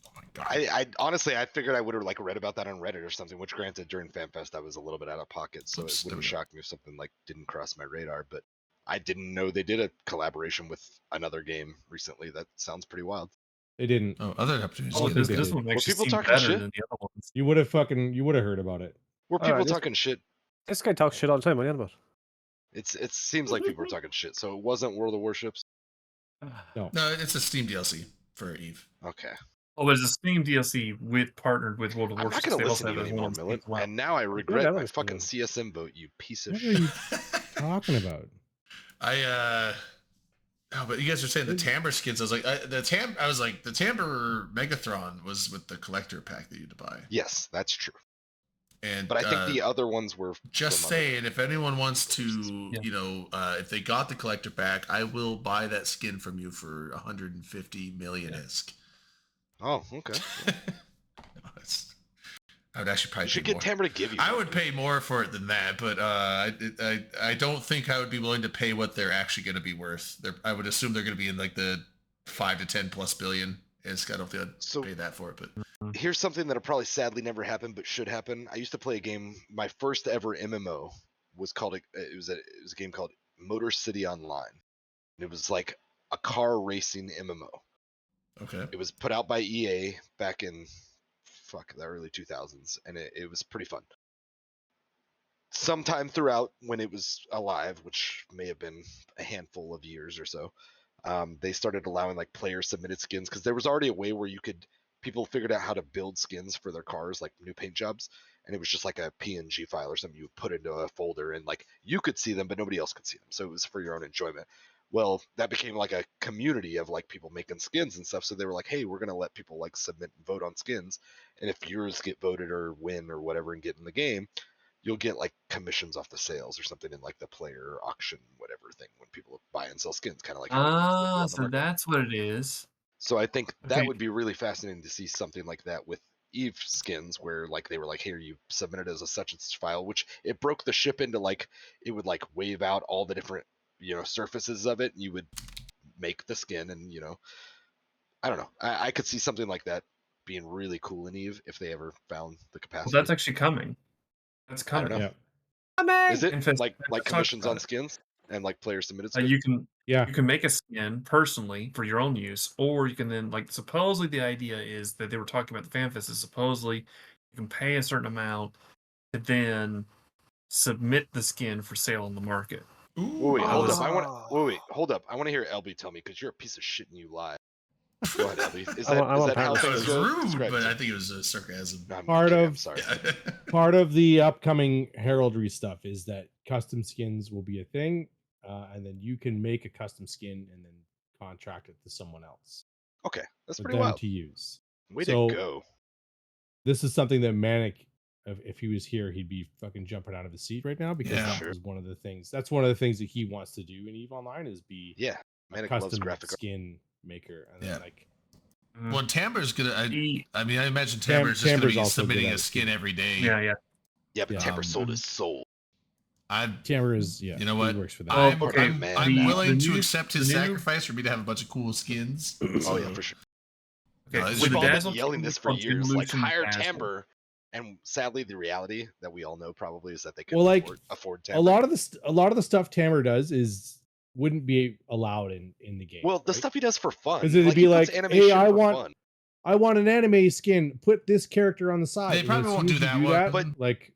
Oh my god. I honestly, I figured I would have like read about that on Reddit or something. Which, granted, during FanFest I was a little bit out of pocket, so Oops, it there wouldn't we go. shock me if something like didn't cross my radar. But I didn't know they did a collaboration with another game recently. That sounds pretty wild. They didn't. Oh, other opportunities. Oh, Oh, I good. think this they one Were actually people seemed talking better shit? than the other ones. You would have heard about it. Were Alright, people this- talking shit? This guy talks shit all the time. What are you on about? It seems like people were talking shit. So it wasn't World of Warships. No. No, it's a Steam DLC for Eve. Okay. Oh, there's a Steam DLC partnered with World of I'm not Warships. gonna They listen also to you have their anymore, own Steam Millet. as well. And now I regret my listen fucking to CSM vote. You piece of What are shit. you talking about? Oh, but you guys are saying the Timbre skins. I was like, the Timbre Megathron was with the collector pack that you had to buy. Yes, that's true. And But I think the other ones were just some other- saying, if anyone wants to, Yeah. if they got the collector pack, I will buy that skin from you for 150 million isk. Oh, okay. I would actually probably You should pay get more. Timbre to give you. I one, would dude. pay more for it than that, but I don't think I would be willing to pay what they're actually going to be worth. I would assume they're going to be in like the 5 to 10 plus billion. It's I don't think I'd So- pay that for it, but Here's something that'll probably sadly never happen, but should happen. I used to play a game. My first ever MMO was called. It was a game called Motor City Online. And it was like a car racing MMO. okay. It was put out by EA back in the early 2000s, and it was pretty fun. Sometime throughout when it was alive, which may have been a handful of years or so, they started allowing like player submitted skins because there was already a way where people figured out how to build skins for their cars, like new paint jobs, and it was just like a PNG file or something you would put into a folder, and like you could see them, but nobody else could see them, so it was for your own enjoyment. Well, that became like a community of like people making skins and stuff. So they were like, hey, we're going to let people like submit and vote on skins. And if yours get voted or win or whatever and get in the game, you'll get like commissions off the sales or something in like the player auction, whatever thing when people buy and sell skins, kind of like how they do on the So market. that's what it is. So I think that Okay. would be really fascinating to see something like that with Eve skins where like they were like, here, you submitted as a such and such file, which it broke the ship into like, it would like wave out all the different, surfaces of it, and you would make the skin, and I don't know. I could see something like that being really cool in Eve if they ever found the Well, capacity. that's actually coming. That's I don't coming. know. Yeah. Is it Infest- like talked commissions about on it. skins and like player submitted skins? You can Yeah. you can make a skin personally for your own use, or you can then like supposedly the idea is that they were talking about the FanFest is supposedly you can pay a certain amount to then submit the skin for sale on the market. Ooh, Wait, I hold was- up. Wait, hold up. I want to hear LB tell me because you're a piece of shit and you lie. Go ahead, LB. Is I want- I want that how partners. That things was go? rude, Describe but it. I think it was sarcasm. No, I'm Part kidding, I'm of- sorry. Part of the upcoming heraldry stuff is that custom skins will be a thing, and then you can make a custom skin and then contract it to someone else Okay, that's for pretty them wild. to use. Way So- to go. This is something that Manic, if he was here, he'd be fucking jumping out of his seat right now because Yeah. that Sure. was one of the things. That's one of the things that he wants to do in Eve Online is be Yeah, a Manic loves custom graphic art. skin maker. And Yeah. then like Well, Timbre's gonna. I imagine Tam- Timbre's just gonna Timbre's be also good submitting at a it, skin too. every day. Yeah. Yeah, but Yeah. Timber sold his soul. I'm is You know he what? works for that. I'm, okay, I'm, man. I'm The- willing the to new- accept his the new- sacrifice for me to have a bunch of cool skins. Oh yeah, for sure. Okay, No, it's We've gonna all be- been Dazzle yelling King this for becomes years, like Evolution hire Dazzle. Timber. And sadly, the reality that we all know probably is that they can Well, like, afford a Timber. lot of the stuff Tammer does wouldn't be allowed in the game. Well, the right? stuff he does for fun. 'Cause it'd like, be he puts like, anime hey, shit I for want- fun. I want an anime skin. Put this character on the side. They And probably as won't soon do as you that one, but- like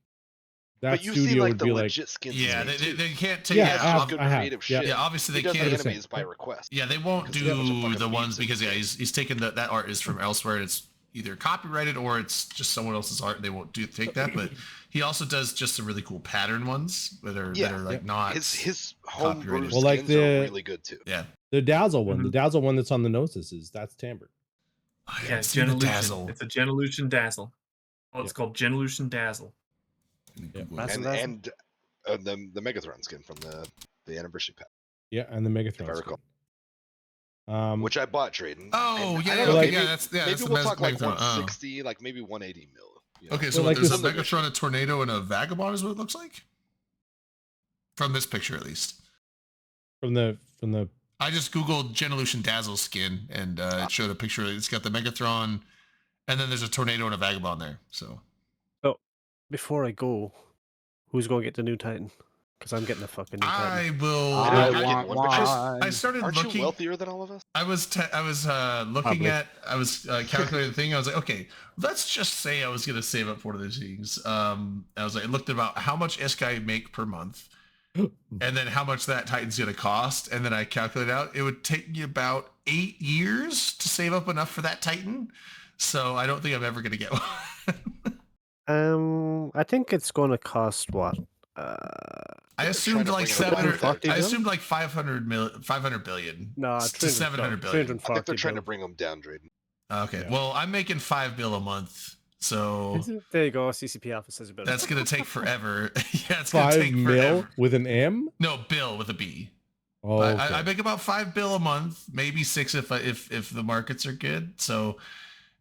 that But you see studio like would the be like, legit skins. Yeah, made, they too. can't take. Yeah, That's I have- just good I have, creative yeah. shit. Yeah, obviously He they does the can't. enemies by request. Yeah, they won't Because he has a bunch do of the ones beats and because shit. he's taken that art is from elsewhere. It's either copyrighted or it's just someone else's art. They won't take that, but he also does just some really cool pattern ones that are Yeah. like not His homebrew copyrighted. Well, like skins are the- really good too. Yeah. the Dazzle one. The Mhm. Dazzle one that's on the Gnosis that's Timber. I Yeah, haven't seen the Genolution. Dazzle. It's a Genolution Dazzle. Oh, it's Yep. called Genolution Dazzle. Google That's it. amazing. And the Megathron skin from the anniversary pack, Yeah, and the if I Megathron. recall, skin. which I bought trading. Oh, and yeah, I yeah, don't know, okay, maybe, that's maybe the we'll talk like Megathron. Oh. 160, like maybe 180 mil. you know? Okay, so like there's this- a Megatron, a Tornado, and a Vagabond is what it looks like? From this picture, at least. from the I just Googled Genolution Dazzle skin, and it showed a picture. It's got the Megatron, and then there's a Tornado and a Vagabond there. So Before I go, who's going to get the new Titan? Because I'm getting a fucking new Titan. I will. I I don't want get one, but one. I started Aren't looking. you wealthier than all of us? I was looking Probably. at. I was calculating the thing. I was like, okay, let's just say I was gonna save up for one of these things. I was like, I looked at about how much Eskai make per month, and then how much that Titan's gonna cost, and then I calculated out it would take me about 8 years to save up enough for that Titan. So I don't think I'm ever gonna get one. I think it's going to cost what? I assumed to like bring it down. 700. 40 I mil? assumed like 500 billion. No, to 700 billion. I think they're 340 trying to bill. bring them down, Drayden. Okay, Yeah. well, I'm making 5 bill a month, so There you go. CCP Alpha says it better. that's gonna take forever. Yeah, it's gonna 5 take mil forever. with an M. No, bill with a B. Oh, But okay. I make about 5 bill a month, maybe 6 if the markets are good. So,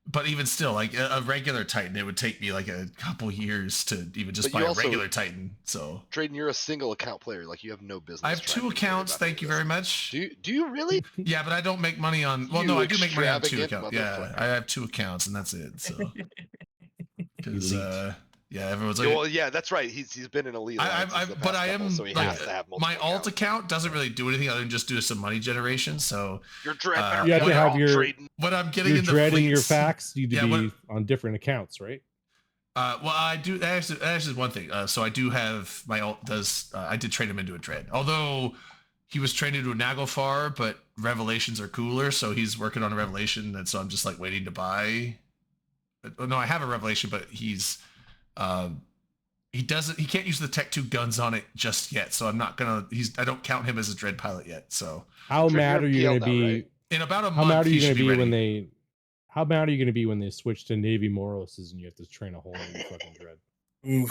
but even still, like a regular Titan, it would take me like a couple years to even just But buy you a also- regular Titan. So Drayden, you're a single account player. Like you have no business. I have trying 2 to be worried accounts. about Thank you this. very much. Do you really? Yeah, but I don't make money on. Well, You no, I do make money on 2 extravagant accounts. Yeah, motherfucker. I have 2 accounts, and that's it. So, because Elite. yeah, everyone's Yeah, like, well, yeah, that's right. He's been in elite. Alliance since the but past I couple, am so he like has to have multiple my alt accounts. account doesn't really do anything other than just do some money generation. So You're dread. You have to have your- Drayden. what I'm getting Your in the dread and your fleets- facts need to Yeah, be what- on different accounts, right? Well, I do. That actually is one thing. So I do have my alt does. I did trade him into a dread, although he was trained into a Naglfar, but revelations are cooler. So he's working on a revelation, and so I'm just like waiting to buy. But, no, I have a revelation, but he's he doesn't. He can't use the Tech 2 guns on it just yet. So I'm not gonna. I don't count him as a dread pilot yet. So How Dread, mad you're are you PL going to now, be? right? in about a How month, mad are he you going should to be ready. when they? How mad are you going to be when they switch to Navy Moroses and you have to train a whole new fucking dread?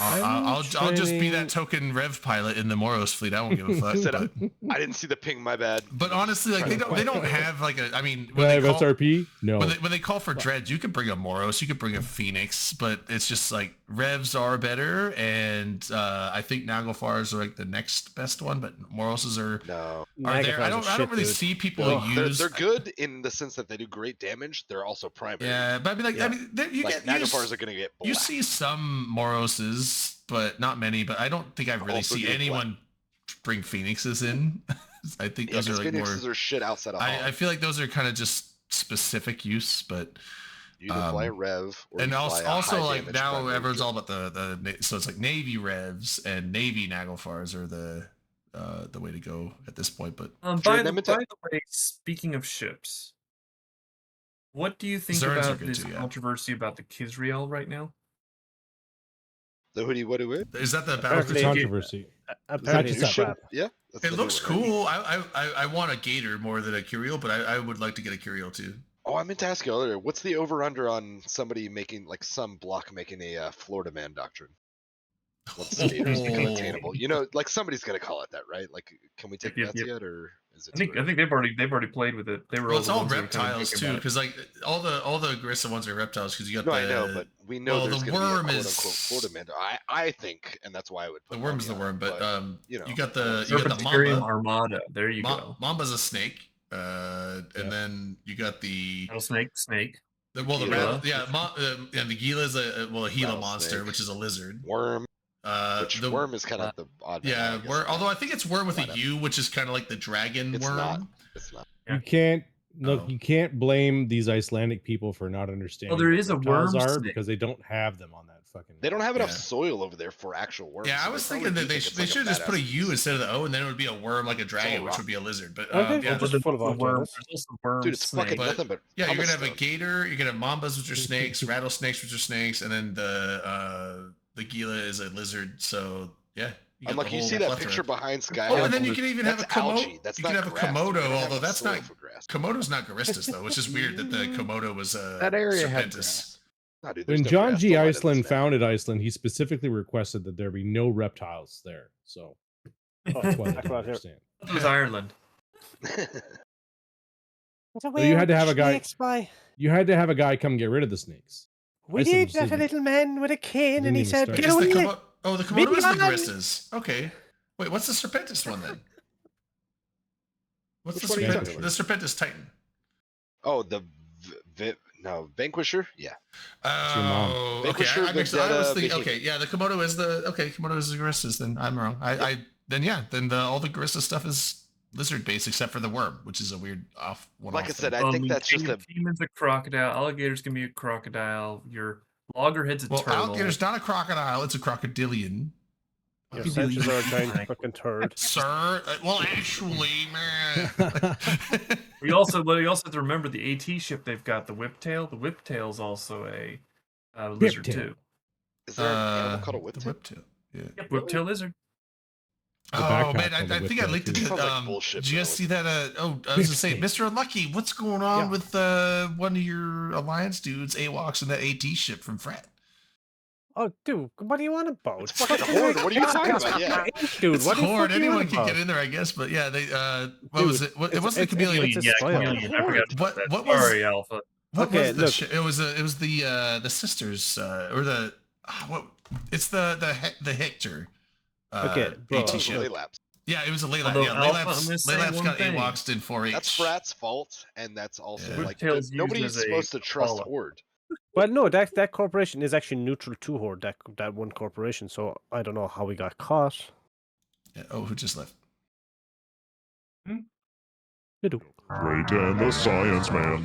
I'll just be that token Rev pilot in the Moros fleet. I won't give a fuck. Said but, I didn't see the ping. My bad. but honestly, like they don't have like a. I mean, when they When call, SRP? No. when they call for dreads, you could bring a Moros, you could bring a Phoenix, but it's just like Revs are better, and I think Naglfars are like the next best one, but Moroses are No, there. I don't really see people use. they're good in the sense that they do great damage. They're also primary. Yeah, but I mean, like Yeah. you like get Naglfars are gonna get. you Black. see some Moroses, but not many. But I don't think I really Also see get anyone bring Phoenixes in. I think Yeah, those are because like more. Phoenixes are shit outside of. I feel like those are kind of just specific use, but you either fly a Rev or and you also, fly a high like damage now primary everyone's kit. all about the so it's like Navy Revs and Navy Naglfars are the way to go at this point. But By Jordan, the, let me tell- by the way, speaking of ships, what do you think Zerns are about good this too, yeah. controversy about the Kizriel right now? The hoodie, what do it? is that the That's the battle? Apparently- controversy. Apparently, just it's a crap. Yeah, that's It the looks new one, right? cool. I want a Gator more than a Curiel, but I would like to get a Curiel too. Oh, I meant to ask you earlier. What's the over under on somebody making like some block making a Florida Man doctrine? Once skaters become attainable, you know, like somebody's gonna call it that, right? Like, can we take Yep, bets yep. yet, or is it? I think too early? they've already played with it. They were Well, it's the all ones that were kinda reptiles thinking too, about it. because like all the aggressive ones are reptiles. Because you got No, the I know, but we know well, there's the gonna be a worm quote is- unquote Florida Man. I think, and that's why I would. the Put worm is the money on worm, it, but you know, you got the Serpentarium Mamba. Armada. There you go. Mamba's a snake, and Yeah. then you got the Rattlesnake, snake. the Gila. and the Gila is a Gila Rattlesnake. monster, which is a lizard. worm. Which The worm is kind of the odd. man, I yeah, guess. worm. Although I think it's worm with Why a not? U, which is kind of like the dragon It's worm. not. It's not. Yeah. You can't Look, Oh. you can't blame these Icelandic people for not understanding there what is a reptiles worm are snake. because they don't have them on that fucking. They don't have enough Yeah. soil over there for actual worms. Yeah, I so they was probably thinking that do they think should it's they like should just put a badass U beast. instead of the O, and then it would be a worm like a dragon, which rock. would be a lizard. But Okay, yeah, just But full of the worm, volcanoes. there's also worm Dude, it's fucking snake. But- nothing but yeah, you're gonna have a cobblestone. gator, you're gonna have mambas, which are snakes, rattlesnakes, which are snakes, and then the gila is a lizard. So yeah, you got I'm like, the you whole see that plethora. picture behind Sky? Oh, and then you can even have that's a komodo. algae. That's You not can have a grass. You komodo, don't have although enough that's soil not for grass. Komodo's not Garistus though, which is weird that the komodo was That area had Serpentis. grass. No, dude, there's When no John grass G. to line in this Iceland map. founded Iceland, he specifically requested that there be no reptiles there. So that's why they Back don't right here. understand. It was Ireland. So you had to have a guy. You had to have a guy come get rid of the snakes. We Iceland did just that a didn't- little man with a cane, didn't and he even said, start. "Get Is the away!" Komodo? Oh, the Komodo is the Minion! Garistas. Okay. Wait, what's the Serpentis one then? What's Which the one are you talking Serpentis? The Serpentis Titan. Oh, the Vanquisher? Yeah. your mom. Oh, okay. Vanquisher, I was Vendetta, thinking. Behemoth. Okay, yeah, the Komodo is the Komodo is the Garistas. Then I'm wrong. Then all the Garista stuff is lizard based except for the worm, which is a weird off one. Like I said, I think that's just a. Demon's a crocodile. Alligators can be a crocodile. Your loggerhead's a turtle. alligator's not a crocodile; it's a crocodilian. Your Sanchez are a giant Thank fucking turd. Sir, well, actually, man. We also have to remember the AT ship they've got, the Whiptail. The Whiptail is also a lizard Whiptail. too. Is there an animal called a The whiptail? whiptail. Yeah. Yep, Whiptail lizard. The Oh backpack man, called the I think I whiptail, linked it too. to. Sounds like bullshit, Did you guys though. see that? I was gonna say, Mr. Unlucky, what's going on Yeah. with one of your alliance dudes, AWOX, and that AT ship from Frat? Oh, dude, what do you want about? It's fucking Horde. What are you talking about? Yeah. Dude, It's what the Horde. fuck do you Anyone want can about? get in there, I guess. But yeah, they. What was Dude, it? It it's- wasn't the it's- chameleon. it's a Yeah, style. chameleon. I forgot about that. What was- Sorry, Alpha. What Okay, was the look. It was the sisters or the what? It's the Hector. Okay, bro. AT Oh, ship. Laylabs. Yeah, it was a Laylab. Although Yeah, Alpha, I'm Laylab's gonna say Laylab's one got thing. AWOX'd in 4H. That's Frat's fault, and that's also Yeah. like Whiptail's used nobody's as a supposed to trust follow. Horde. Well, no, that corporation is actually neutral to Horde, that one corporation, so I don't know how we got caught. Yeah, oh, who just left? You do. Great and the Science Man.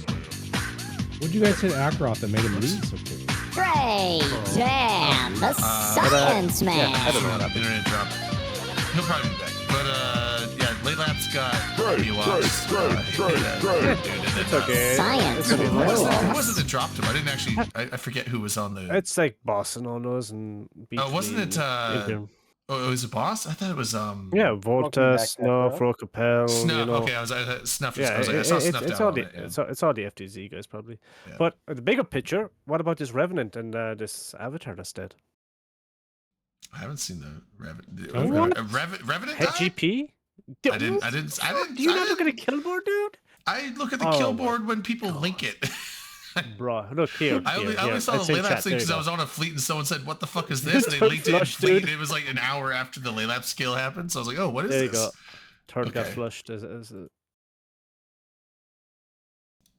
What'd you guys hit Ackroth that made him leave so quick? Great Dan, the Science Man. I don't know what happened. Internet dropped. He'll probably be back. But yeah, Laylab's got Great, AWOX. great. It's okay. Science It's gonna be Who rules. was, fine. the, who was it that dropped him? I didn't actually. I forget who was on the. It's like Boss and all those and Oh, wasn't it? Oh, it was a boss. I thought it was. Yeah, Volta, Backpack, Snuff, bro. Rocapel, Snuff. you know. Okay, I Snuff. Yeah, I was like, I saw Snuff it's down all on the it, yeah. it's all the FTZ guys probably. Yeah. But the bigger picture, what about this Revenant and this Avatar that's dead? I haven't seen the Revenant. Oh, what? Revenant. Head died? GP? I didn't. Do you not look at a kill board, dude? I look at the Oh kill my board when people link it. Bro, look here. I only saw it's the in Laylab chat, thing there because you I go. was on a fleet and someone said, "What the fuck is this?" And they Third linked it in flush, fleet. dude. It was like an hour after the Laylab skill happened. So I was like, "Oh, what is There you this?" go. Turd got Okay. flushed.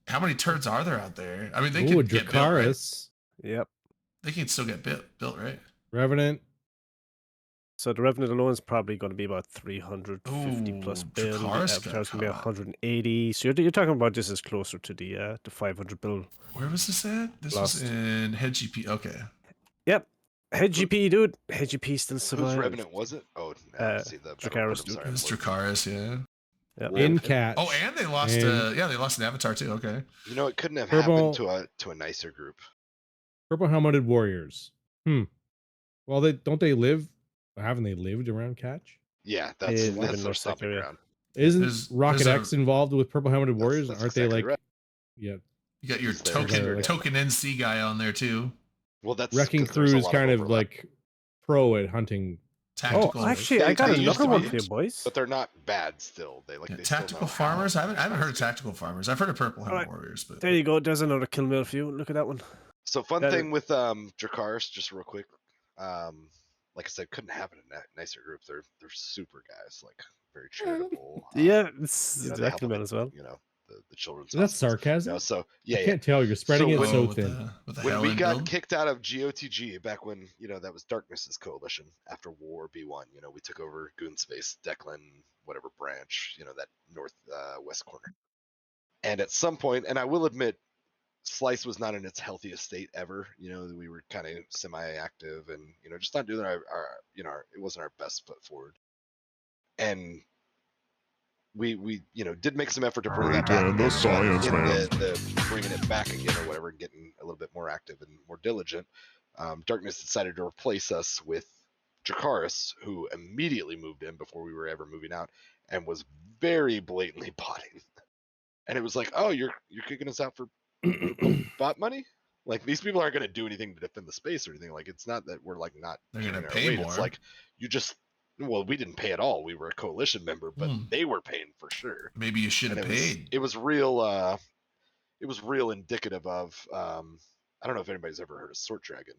How many turds are there out there? I mean, they Ooh, can get built, right? Dracaris. Yep. They can still get built, right? Revenant. So the Revenant alone is probably going to be about 350 plus Ooh, bill. The Dracarys Avatar's got going to be caught. 180. So you're talking about this is closer to the 500 bill. Where was this at? This Lost. was in Head GP. Okay. Yep. Head GP, dude. Head GP still Whose survives. Revenant was it? Oh, no, I see the Dracarys, I'm dude. sorry, It I'm was looking. Dracaris, yeah. Yep. In catch. Oh, and they lost. And- Yeah, they lost an Avatar too. Okay. You know, it couldn't have Purple- happened to a nicer group. Purple helmeted warriors. Well, don't they live? Haven't they lived around catch? Yeah, They that's live in their North stomping Siberia. ground. Isn't There's Rocket a- X involved with purple helmeted warriors? that's Aren't they exactly like? right. Yeah, You got your He's there. token Like- token NC guy on there too. Well, that's Wrecking 'cause there's Crew a is lot kind of overlap. like pro at hunting. Tactical. Oh, actually, I got They used another to one be, for you, boys. but they're not bad still. They like Yeah, they still tactical know how. farmers. I haven't heard of tactical farmers. I've heard of purple helmet Alright. warriors, but There you go. There's another kill mill for you. Look at that one. So fun That- thing with Dracarys, just real quick. Like I said, couldn't happen in a nicer group. They're super guys, like very charitable. Yeah, it's you know, they help exactly them that in, as well. You know, the children's. Is that hospitals. sarcasm? No, so I yeah, yeah. can't tell. You're spreading So it when- so with thin. the When we Howland got build? kicked out of GOTG back when that was Darkness's coalition after War B1, we took over Goon Space, Declan, whatever branch, that north west corner. And at some point, and I will admit, Slice was not in its healthiest state ever. We were kind of semi-active, and just not doing it wasn't our best foot forward. And we did make some effort to bring that back. Regen the Science in Man. the bringing it back again or whatever, and getting a little bit more active and more diligent. Darkness decided to replace us with Dracarys, who immediately moved in before we were ever moving out, and was very blatantly botting. And it was like, oh, you're kicking us out for bot money? Like, these people aren't going to do anything to defend the space or anything. Like, it's not that we're like not. They're gonna carrying our pay weight. more. It's like we didn't pay at all. We were a coalition member, but they were paying for sure. Maybe you should And have it was, paid. it was real. It was real indicative of. I don't know if anybody's ever heard of Sword Dragon.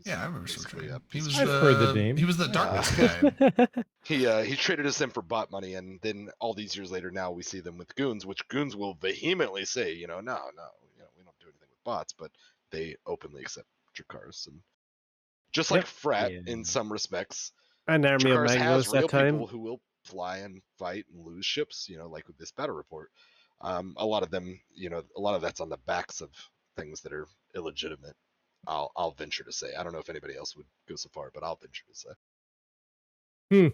Yeah, I remember Sword basically Dragon. a He piece was of I've heard the name. He was the Yeah. darkness guy. He traded us in for bot money, and then all these years later, now we see them with goons, which goons will vehemently say, no, we don't do anything with bots, but they openly accept Dracarys, and just like Yep. Frat Yeah. in some respects, An army of Dracarys mangoes has real that time. people who will fly and fight and lose ships, like with this battle report. A lot of them, a lot of that's on the backs of things that are illegitimate. I'll venture to say. I don't know if anybody else would go so far, but I'll venture to say. I would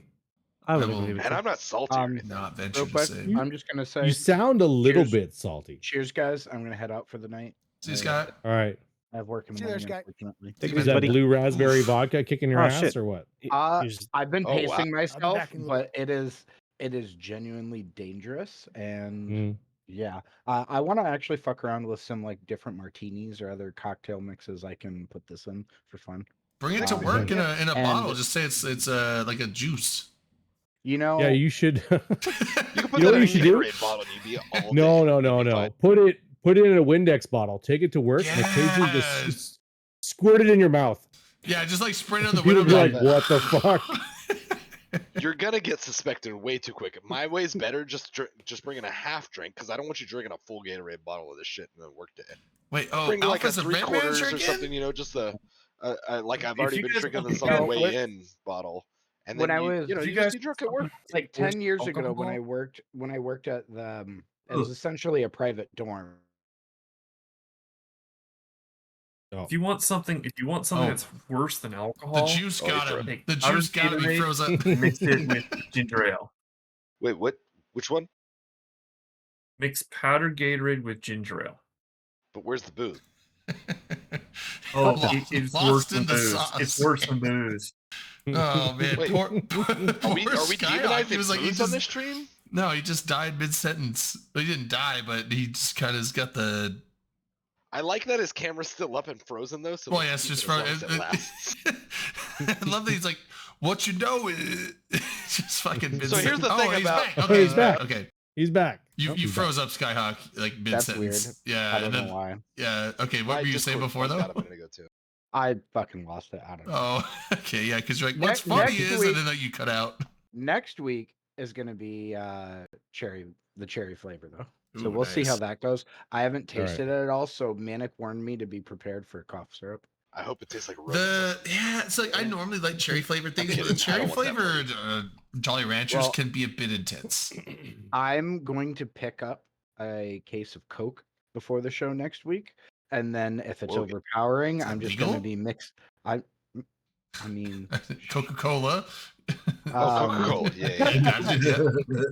I will- agree with And you. I'm not salty or anything. Not venture Real to quick, say. I'm just gonna say, You sound a little Cheers. bit salty. cheers, guys. I'm gonna head out for the night. See, Scott? All right. I have work in the See you there, morning, Scott. unfortunately. Take it Is easy, that buddy. blue raspberry vodka kicking your Oh, ass shit. or what? You- Uh, you just- I've been Oh, wow. pacing myself, back in a little but it is genuinely dangerous, and Mm. yeah, I want to actually fuck around with some like different martinis or other cocktail mixes I can put this in for fun. Bring it to work in a And- bottle. Just say it's like a juice. Yeah, you should. You can put You know that what in you a should do? Gatorade bottle and you'd be all No, day. no, no, You'd be no. fine. Put it in a Windex bottle. Take it to work and occasionally Yes. just squirt it in your mouth. Yeah, just like spray it on the People window. be like, "What the fuck?" You're gonna get suspected way too quick. My way's better. Just bringing a half drink because I don't want you drinking a full Gatorade bottle of this shit in the work day. Wait, oh, Bring like a Alpha's a red 3/4 manager or again? something. Just like I've If already you been guys drinking want this to on the go way with- in bottle. And When then I was- you If you just guys be drunk at work. like Where's 10 years ago when I alcohol? worked at the it was essentially a private dorm. Oh. If you want something Oh. that's worse than The alcohol, juice Oh, got you're him. Take The powdered juice got him. He Gatorade, froze up. mix it with ginger ale. Wait, what? Which one? Mix powdered Gatorade with ginger ale. But where's the booze? Oh, it's Lost worse in than the booze. sauce. It's worse than booze. Oh man, Wait, poor Are we Skyhawk. He demonizing was like, he booze on just, this stream? no, he just died mid sentence. He didn't die, but he just kind of got the. I like that his camera's still up and frozen though. So Well, let's yeah, it's keep just it as long from. as it lasts. I love that he's like, what you know is just fucking. Mid So here's the thing he's about- back. Oh, Okay, he's back. Okay, He's back. you He's froze up Skyhawk like mid That's sentence. weird. Yeah, I don't and then know why. yeah. Okay, what My were you saying Discord before bugged out though? a minute ago, too. I fucking lost it. I don't know. Oh, okay, yeah, because you're like, what's Next funny is, week- and then like, you cut out. Next week is going to be the cherry flavor though. So Ooh, we'll see how nice. that goes. I haven't All right. tasted it at all, so Manic warned me to be prepared for cough syrup. I hope it tastes like The it's like I normally like cherry flavored things, but the I cherry don't want that flavored Jolly Ranchers Well- can be a bit intense. I'm going to pick up a case of Coke before the show next week, and then if it's Whoa. overpowering, Is that I'm just going to legal? be mixed. I mean, Coca-Cola. Oh, Coca-Cola. Yeah, yeah.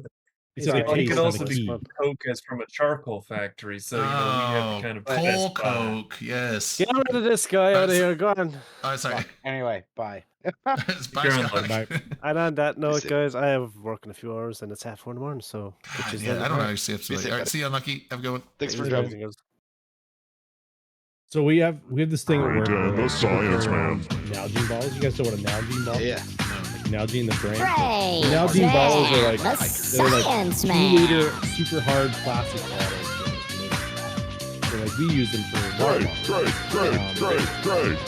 It's Sorry. like Well, a it taste could on also the be key. Coke as from a charcoal factory, so we have kind of coal specify. Coke. Yes. Get rid of this guy out of here. Go on. Oh, sorry. anyway, bye. It's by Karen, Scott. bye. And on that note, safe. guys, I have work in a few hours and it's 4:30 in the morning, so God, which is yeah, then I don't tomorrow. actually have to. Be All safe, right, buddy. see you, Unlucky. Have a good one. Thanks for Is joining. everything else. So we have this thing at work. Regen where, the like, Science they're, Man. Nalgene balls. You guys know what a Nalgene ball? Yeah. Like Nalgene the brand. Pray Nalgene bottles are like the they're like Science 2 Man. liter super hard plastic bottles. So like we use them for water Great, great, bottles. great, great, great.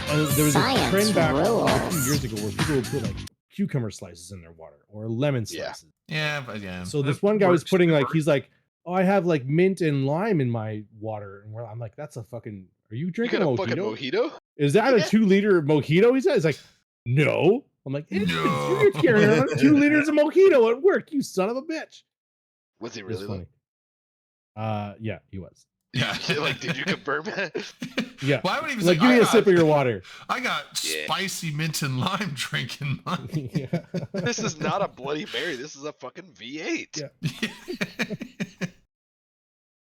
And there was a Science trend back a few rules. years ago where people would put like cucumber slices in their water or lemon Yeah. slices. Yeah, but yeah. So this That one guy was works, putting it like works. he's like, oh, I have like mint and lime in my water, and I'm like, that's a fucking. Are you You drinking got a a fucking mojito? mojito? Is that a Yeah. 2 liter mojito? He says like, no. I'm like, No. you're carrying around 2 liters of mojito at work, you son of a bitch. Was he It was really? funny. Yeah, he was. Yeah. Like, did you confirm? Yeah. Why would he Like, give me a sip of your water. I got Yeah. spicy mint and lime drink in mine. Yeah. This is not a Bloody Mary. This is a fucking V8. Yeah.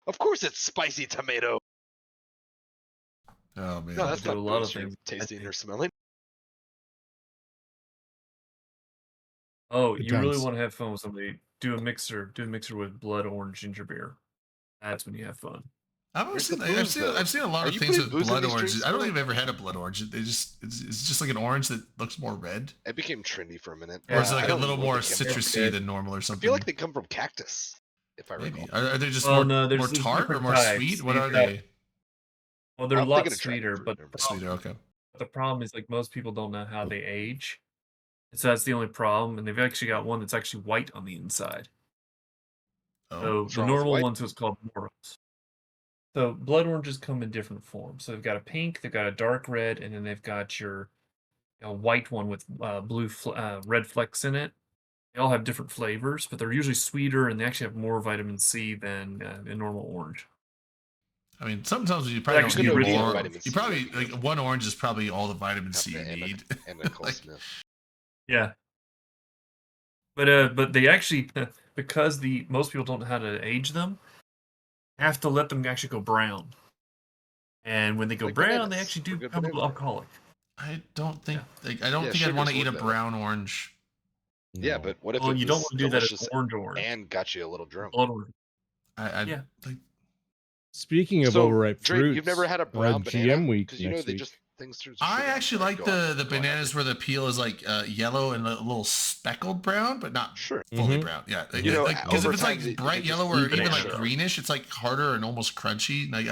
Of course, it's spicy tomato. Oh man. No, that's do not a lot booze of you're things. tasting or smelling. Oh, Good you really times. want to have fun with somebody? Do a mixer with blood orange ginger beer. That's when you have fun. I've always Where's the seen, I've booze, seen though? I've seen a lot Are of you things putting with booze in blood these orange. drinks, I don't bro? think I've ever had a blood orange. It's just like an orange that looks more red, It became trendy for a minute. or is it Yeah, like I a don't little know what more they came from. citrusy than normal or I something? feel like they come from cactus, if I Maybe recall. are they just Well, more no, more there's tart or different more types. sweet? What You've are got- they? Well, they're a I'm lot thinking of dragon sweeter, fruit, but never mind. Sweeter, okay. the problem is like most people don't know how they age. So that's the only problem, and they've actually got one that's actually white on the inside. Oh, So What's the wrong with normal white? one's what's called moros. So blood oranges come in different forms. So they've got a pink, they've got a dark red, and then they've got your white one with red flecks in it. They all have different flavors, but they're usually sweeter, and they actually have more vitamin C than a normal orange. I mean, sometimes you probably Actually, don't need really more. vitamin You C, probably that'd be like good. one orange is probably all the vitamin C you Cafe and need. And Nicole Like, Smith. Yeah. But they actually because most people don't know how to age them, have to let them actually go brown. And when they go Like brown, they bananas. actually We're do good become a little banana. alcoholic. I don't think like I don't Yeah, think I'd want to sugars eat a work that brown orange. Yeah, No. but what if Well, it you don't was want to do that as delicious orange. and got you a little drunk? Blood orange. I Yeah. like Speaking of So, overripe Drake, fruits, you've never had a brown banana? GM week Because you know next they week. just things through. I sugar. actually Sorry, like go on. the Go on, bananas where the peel is like yellow and a little speckled brown, but not Sure. fully Mhm. brown. Yeah, like, You know, because over if it's time, like you bright just yellow or eat even like banana. greenish, it's like harder and almost crunchy. Like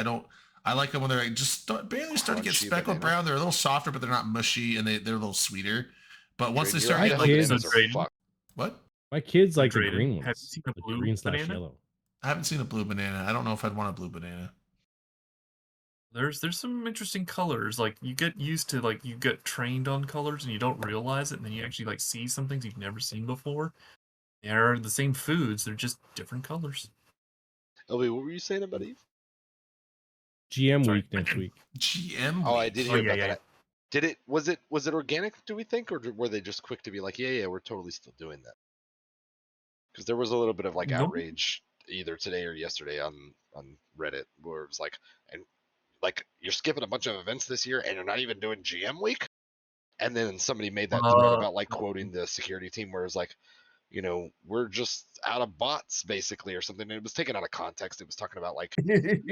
I like them when they're like barely start to get Crunchy speckled banana. brown. They're a little softer, but they're not mushy, and they're a little sweeter. But once they Drake, start you're getting like like kids- bananas Drake. are fuck. what? My kids like the Hydrated. green Have you ones, seen a the blue green / banana? yellow. I haven't seen a blue banana. I don't know if I'd want a blue banana. There's some interesting colors. Like you get used to you get trained on colors and you don't realize it, and then you actually see some things you've never seen before. They're the same foods, they're just different colors. LB, what were you saying about Eve? GM Sorry. week next week. GM. Oh, I week. did Oh, hear yeah, about yeah. that. Did it? Was it organic? Do we think, or were they just quick to be like, yeah, we're totally still doing that? Because there was a little bit of Nope. outrage either today or yesterday on Reddit, where it was like, and like you're skipping a bunch of events this year, and you're not even doing GM week. And then somebody made that thread about quoting the security team, where it's like, we're just out of bots basically, or something. And it was taken out of context. It was talking about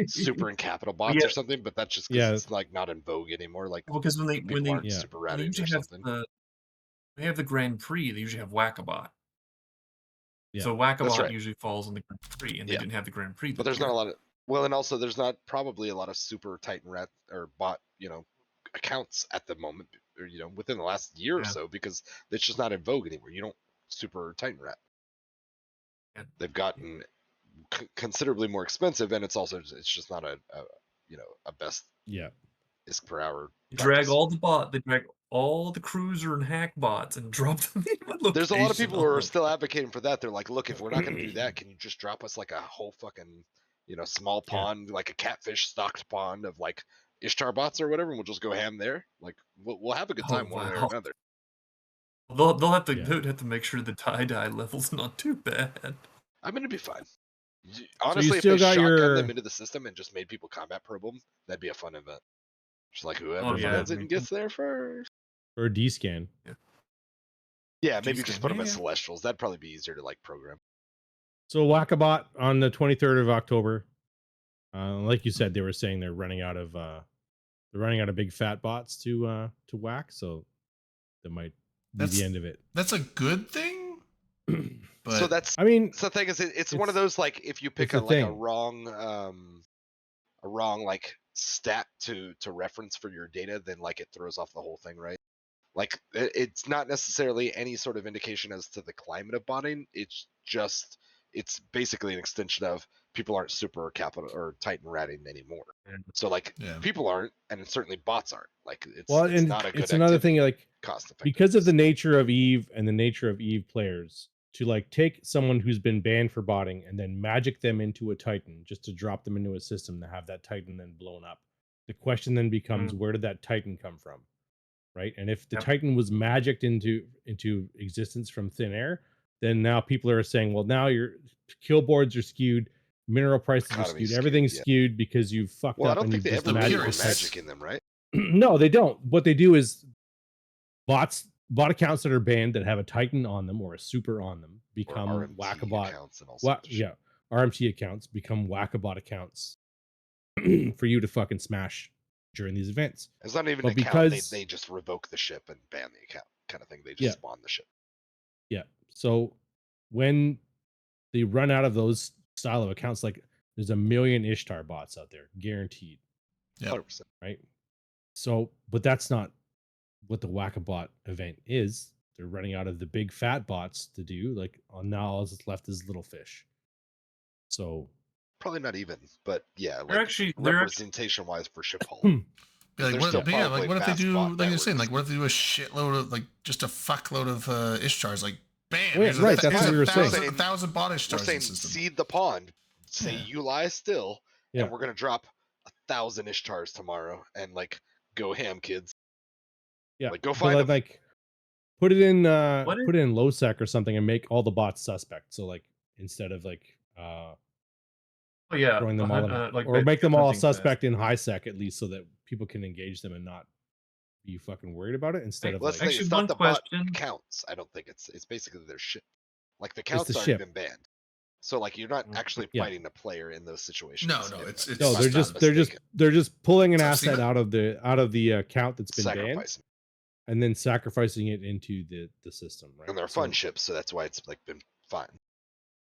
super and capital bots Yeah. or something, but that's just because Yeah. it's not in vogue anymore. Like Because when people they aren't Yeah. super when they ratted or usually have something. they have the Grand Prix, they usually have Whackabot. Yeah. So Whackabot right. usually falls on the Grand Prix, and they Yeah. didn't have the Grand Prix. But there's not a lot of and also there's not probably a lot of super Titan rat or bot accounts at the moment, or within the last year or Yeah. so, because it's just not in vogue anymore. You don't super Titan rat. Yeah. They've gotten considerably more expensive, and it's just not a best Yeah. ISK per hour. They drag practice. they drag all the cruiser and hack bots and drop them in one There's a lot of location. people who are still advocating for that. They're like, look, if we're not going to do that, can you just drop us a whole fucking small pond, like a catfish stocked pond of Ishtar bots or whatever, and we'll just go ham there. Like we'll have a good time one way or wow. another. They'll have to Yeah. they'd have to make sure the tie-dye level's not too bad. I mean, it'd be fine. you Honestly, if still they got shotgun your- them into the system and just made people combat probe them, that'd be a fun event. Just like whoever yeah, finds it and gets there first. Or a D scan. Yeah, maybe G-scan, just put them as yeah. celestials. That'd probably be easier to program. So Whackabot on the 23rd of October. Like you said, they were saying they're running out of big fat bots to whack, so that might be That's- the end of it. That's a good thing. But So that's I mean, the thing is, it's one of those if you pick it's a a thing. wrong stat to reference for your data, then it throws off the whole thing, right? It's not necessarily any sort of indication as to the climate of botting. It's basically an extension of people aren't super capital or Titan ratting anymore. So Yeah. people aren't, and certainly bots aren't. It's well, it's and not a good it's another thing activity, cost effective. because of the nature of Eve and the nature of Eve players, to like take someone who's been banned for botting and then magic them into a Titan just to drop them into a system to have that Titan then blown up. The question then becomes, where did that Titan come from? Right? And if the Yep. Titan was magicked into existence from thin air, then now people are saying, well, now your kill boards are skewed, mineral prices are Economy's skewed, everything's skewed, skewed because you fucked Well, I up don't and think you've they just ever magic really pure were magic. magic in them, right? No, they don't. What they do is bot accounts that are banned that have a Titan on them or a super on them Or become RMT Whackabot. accounts and all sorts of shit. Yeah, RMT accounts become Whackabot accounts for you to fucking smash during these events. It's not even But an account. because They just revoke the ship and ban the account, kind of thing. They just Yeah. spawn the ship. yeah, so when they run out of those style of accounts, like there's a million Ishtar bots out there, guaranteed, Yep. 100%. right? So, but that's not what the Whackabot event is. They're running out of the big fat bots to do. Like now, all that's left is little fish. So Probably not even, but yeah, They're like actually representation wise for ship hull. Yeah, like There's what, still yeah, probably like what if they vast do, bot like you're saying, networks. like what if they do a shitload of, like just a fuckload of Ishtars, like bam, Well, here's right, a, that's here's what we a were saying. thousand, 1,000 bot We're Ishtars in saying the system. seed the pond, say Yeah. you lie still, Yeah. and we're gonna drop 1,000 Ishtars tomorrow, and like go ham, kids. yeah, Like, go but find 'em. like put it in What put it in low sec or something and make all the bots suspect. So like instead of like Oh yeah, throwing them all in, like or make them all hunting fest. suspect in high sec at least, so that people can engage them and not be fucking worried about it instead of Let's like say it's Actually, one not the bot question. counts. I don't think it's basically their ship. Like the It's count's the already ship. been banned, so like you're not actually Yeah. fighting a player in those situations. No, no, if- it's if no, I'm they're not just mistaken. they're just pulling an I've seen asset it. out of the account that's been banned sacrificing, and then sacrificing it into the system, right? and they're So, fun ships, so that's why it's like been fine.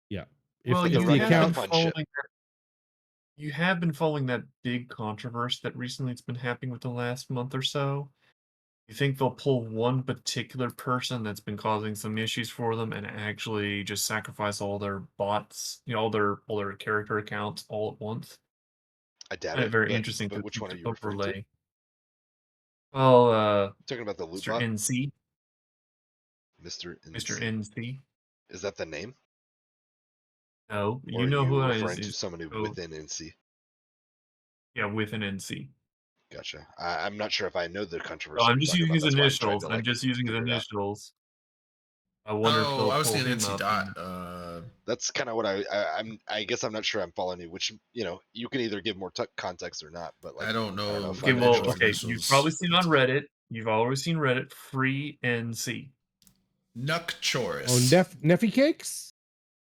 yeah. Well, if they're the running out of account fun following ship. you have been following that big controversy that recently it's been happening with the last month or so. You think they'll pull one particular person that's been causing some issues for them and actually just sacrifice all their bots, all their character accounts all at once? I doubt Find it it. very but, interesting But to which one are to you referring to? overlay. Well, Talking about the loot Mr. bot, NC, Mr. Mr. NC. NC. Is that the name? No, Or you know are you who it referring is. to someone who oh, within NC? Yeah, with an NC. Gotcha. I'm not sure if I know the controversy. Oh, I'm you're just talking using about. his That's why I'm trying initials. to, I'm like, just using his figure it out. initials. I wonder if Oh, they'll I was pull thinking him NC up. dot. That's kind of what I guess I'm not sure I'm following you. Which you can either give more context or not. But like I don't know. if Okay, I'm well, interested. okay. You've probably seen on Reddit. You've always seen Reddit. Free NC. Nukchorus. oh Neffy cakes.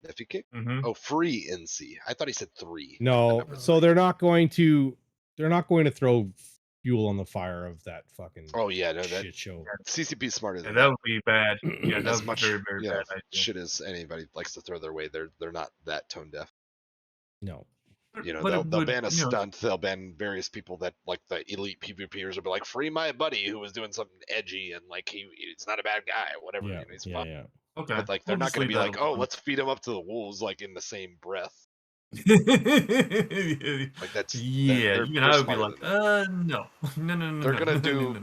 If you kick, Mm-hmm. oh, free NC. I thought he said 3. No, number so 3. they're not going to throw fuel on the fire of that fucking Oh yeah, no, that shit show. CCP smarter Yeah, than that that. would be bad. Yeah, that As would be much very, very bad idea. shit as anybody likes to throw their way, they're not that tone deaf. No. But They'll it would, ban a stunt. They'll ban various people that like the elite PvPers will be like, free my buddy who was doing something edgy and like he's not a bad guy, whatever. Yeah. He's Yeah. fun. Yeah. Okay. But like they're We'll not just going to leave be that like, oh, alone. let's feed him up to the wolves like in the same breath. Like that's Yeah, they're even I would be smarter like, than no, no. They're gonna no, do- no, no.